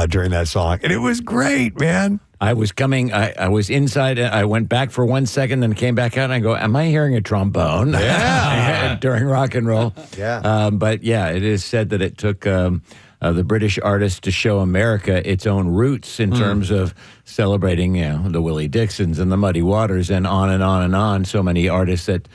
during that song, and it was great, man. I was coming. I was inside. I went back for 1 second, then came back out, and I go, "Am I hearing a trombone?" Yeah. During rock and roll. Yeah. But yeah, it is said that it took the British artist to show America its own roots in terms of celebrating, the Willie Dixons and the Muddy Waters, and on and on and on. So many artists that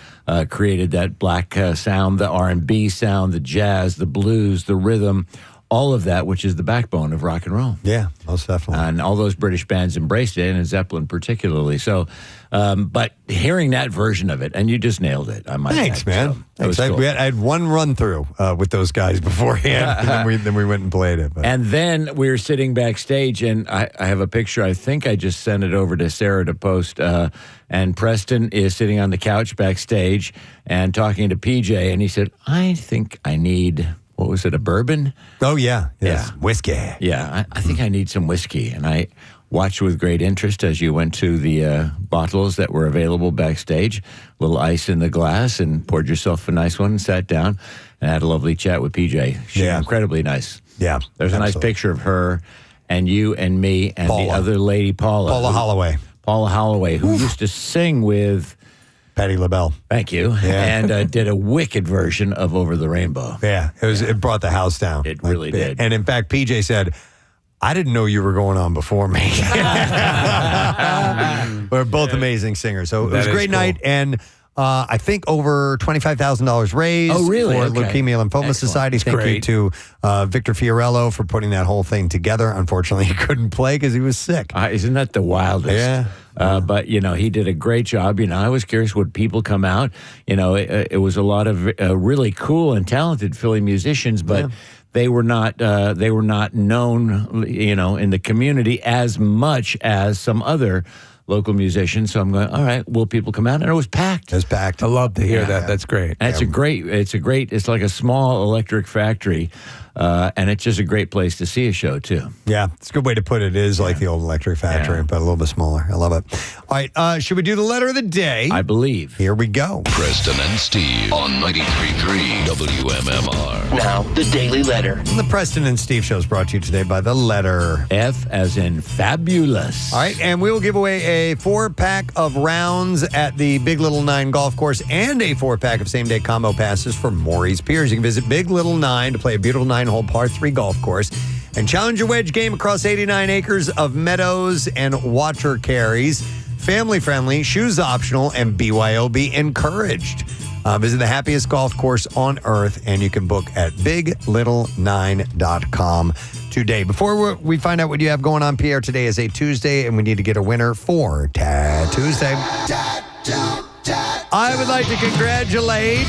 created that black sound, the R&B sound, the jazz, the blues, the rhythm. All of that, which is the backbone of rock and roll. Yeah, most definitely. And all those British bands embraced it, and Zeppelin particularly. So, but hearing that version of it, and you just nailed it. I might Thanks, add. man. So, that was Thanks. cool. I had one run through with those guys beforehand, and then we went and played it. But. And then we were sitting backstage, and I have a picture. I think I just sent it over to Sarah to post. And Preston is sitting on the couch backstage and talking to PJ, and he said, "I think I need." What was it, a bourbon? Oh, yeah. Yes. Yeah. Whiskey. Yeah, I think I need some whiskey. And I watched with great interest as you went to the bottles that were available backstage, a little ice in the glass, and poured yourself a nice one and sat down and had a lovely chat with PJ. She's incredibly nice. Yeah. There's a nice picture of her and you and me and Paula. the other lady, Paula. Paula Holloway. Paula Holloway, who used to sing with... Patti LaBelle. Thank you. Yeah. And did a wicked version of Over the Rainbow. Yeah, it brought the house down. It really did. And in fact, PJ said, I didn't know you were going on before me. We're both amazing singers. So it was a great night. And I think over $25,000 raised for Leukemia Lymphoma Excellent. Society. Thank you to Victor Fiorello for putting that whole thing together. Unfortunately, he couldn't play because he was sick. Isn't that the wildest? Yeah. But, he did a great job. I was curious, would people come out? It was a lot of really cool and talented Philly musicians, but they were not known, in the community as much as some other local musicians. So I'm going, all right, will people come out? And it was packed. It was packed. I love to hear that. That's great. And it's like a small electric factory. And it's just a great place to see a show, too. Yeah, it's a good way to put it. It is like the old electric factory, but a little bit smaller. I love it. All right, should we do the letter of the day? I believe. Here we go. Preston and Steve on 93.3 WMMR. Now, the Daily Letter. The Preston and Steve show is brought to you today by the letter F as in fabulous. All right, and we will give away a 4-pack of rounds at the Big Little 9 golf course and a 4-pack of same-day combo passes for Maury's Piers. You can visit Big Little 9 to play a beautiful 9-hole par 3 golf course and challenge your wedge game across 89 acres of meadows and water carries. Family friendly, shoes optional, and BYOB encouraged. Visit the happiest golf course on earth, and you can book at biglittle9.com today. Before we find out what you have going on, Pierre, today is a Tuesday, and we need to get a winner for Tuesday. I would like to congratulate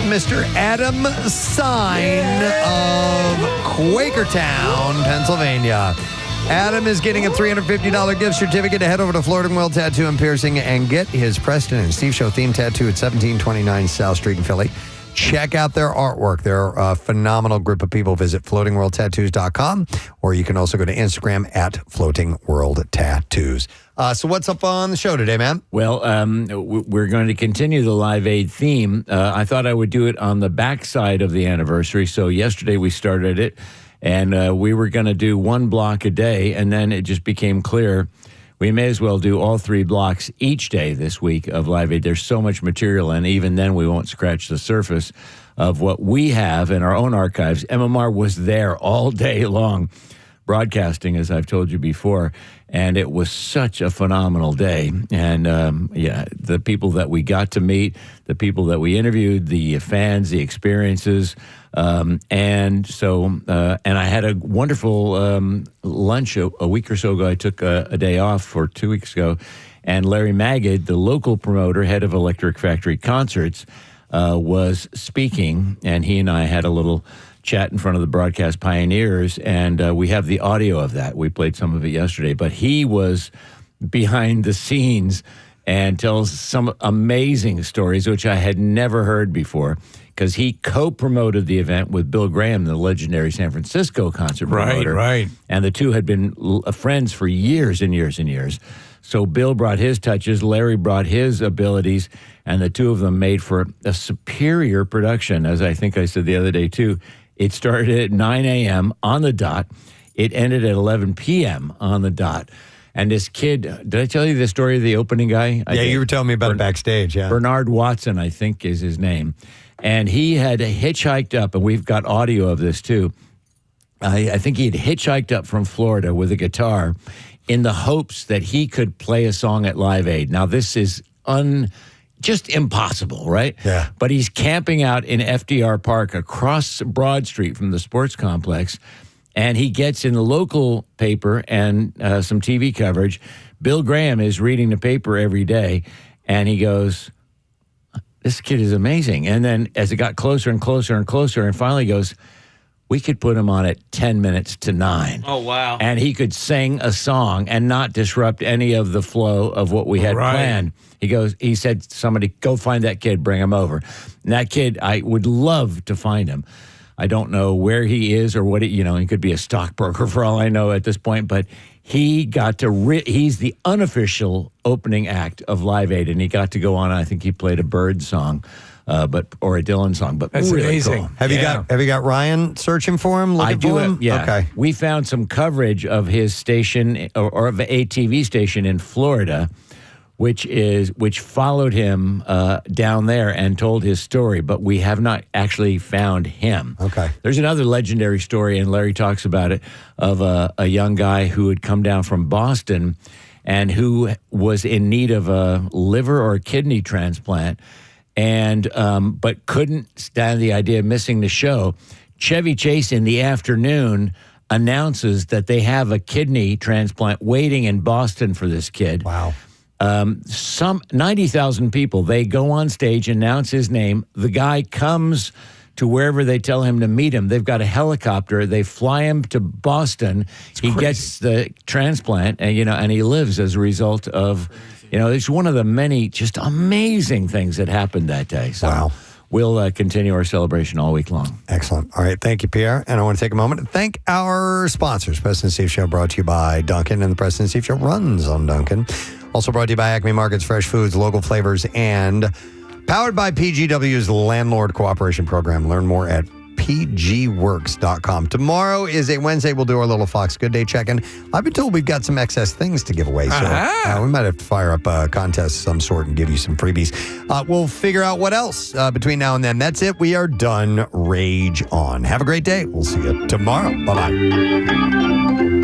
Mr. Adam Sayin of Quakertown, Pennsylvania. Adam is getting a $350 gift certificate to head over to Florida World Tattoo and Piercing and get his Preston and Steve Show theme tattoo at 1729 South Street in Philly. Check out their artwork. They're a phenomenal group of people. Visit floatingworldtattoos.com, or you can also go to Instagram at floatingworldtattoos. So what's up on the show today, man? Well, we're going to continue the Live Aid theme. I thought I would do it on the backside of the anniversary. So yesterday we started it, and we were going to do one block a day, and then it just became clear we may as well do all 3 blocks each day this week of Live Aid. There's so much material, and even then we won't scratch the surface of what we have in our own archives. MMR was there all day long broadcasting, as I've told you before, and it was such a phenomenal day. And, the people that we got to meet, the people that we interviewed, the fans, the experiences, and I had a wonderful lunch a week or so ago. I took a day off for 2 weeks ago, and Larry Magid, the local promoter, head of Electric Factory Concerts, was speaking, and he and I had a little chat in front of the broadcast pioneers, and we have the audio of that. We played some of it yesterday, but he was behind the scenes and tells some amazing stories, which I had never heard before, because he co-promoted the event with Bill Graham, the legendary San Francisco concert promoter. Right. And the two had been friends for years and years and years. So Bill brought his touches, Larry brought his abilities, and the two of them made for a superior production, as I think I said the other day, too. It started at 9 a.m. on the dot. It ended at 11 p.m. on the dot. And this kid, did I tell you the story of the opening guy? Yeah, you were telling me about it backstage, yeah. Bernard Watson, I think, is his name. And he had hitchhiked up, and we've got audio of this, too. I think he had hitchhiked up from Florida with a guitar in the hopes that he could play a song at Live Aid. Now, this is just impossible, right? Yeah. But he's camping out in FDR Park across Broad Street from the sports complex, and he gets in the local paper and some TV coverage. Bill Graham is reading the paper every day, and he goes, this kid is amazing. And then as it got closer and closer and closer, and finally goes, we could put him on at 10 minutes to 9. Oh, wow. And he could sing a song and not disrupt any of the flow of what we had planned. He said, somebody, go find that kid, bring him over. And that kid, I would love to find him. I don't know where he is or what, he could be a stockbroker for all I know at this point, but he got to, he's the unofficial opening act of Live Aid, and he got to go on, I think he played a Bird song. Or a Dylan song, but that's really amazing. Cool. Have you got Ryan searching for him? I do. Him? Yeah. Okay. We found some coverage of his station or of a TV station in Florida, which followed him down there and told his story, but we have not actually found him. Okay. There's another legendary story, and Larry talks about it, of a young guy who had come down from Boston and who was in need of a liver or a kidney transplant, and but couldn't stand the idea of missing the show. Chevy Chase in the afternoon announces that they have a kidney transplant waiting in Boston for this kid. Wow. Some 90,000 people, they go on stage, announce his name. The guy comes to wherever they tell him to meet him. They've got a helicopter. They fly him to Boston. He gets the transplant, and he lives as a result of, it's one of the many just amazing things that happened that day. So wow. We'll continue our celebration all week long. Excellent. All right. Thank you, Pierre. And I want to take a moment to thank our sponsors. Preston and Steve Show brought to you by Dunkin', and the Preston and Steve Show runs on Dunkin'. Also brought to you by Acme Markets, fresh foods, local flavors, and powered by PGW's Landlord Cooperation Program. Learn more at pgworks.com. Tomorrow is a Wednesday. We'll do our little Fox Good Day check-in. I've been told we've got some excess things to give away, so we might have to fire up a contest of some sort and give you some freebies. We'll figure out what else between now and then. That's it. We are done. Rage on. Have a great day. We'll see you tomorrow. Bye-bye.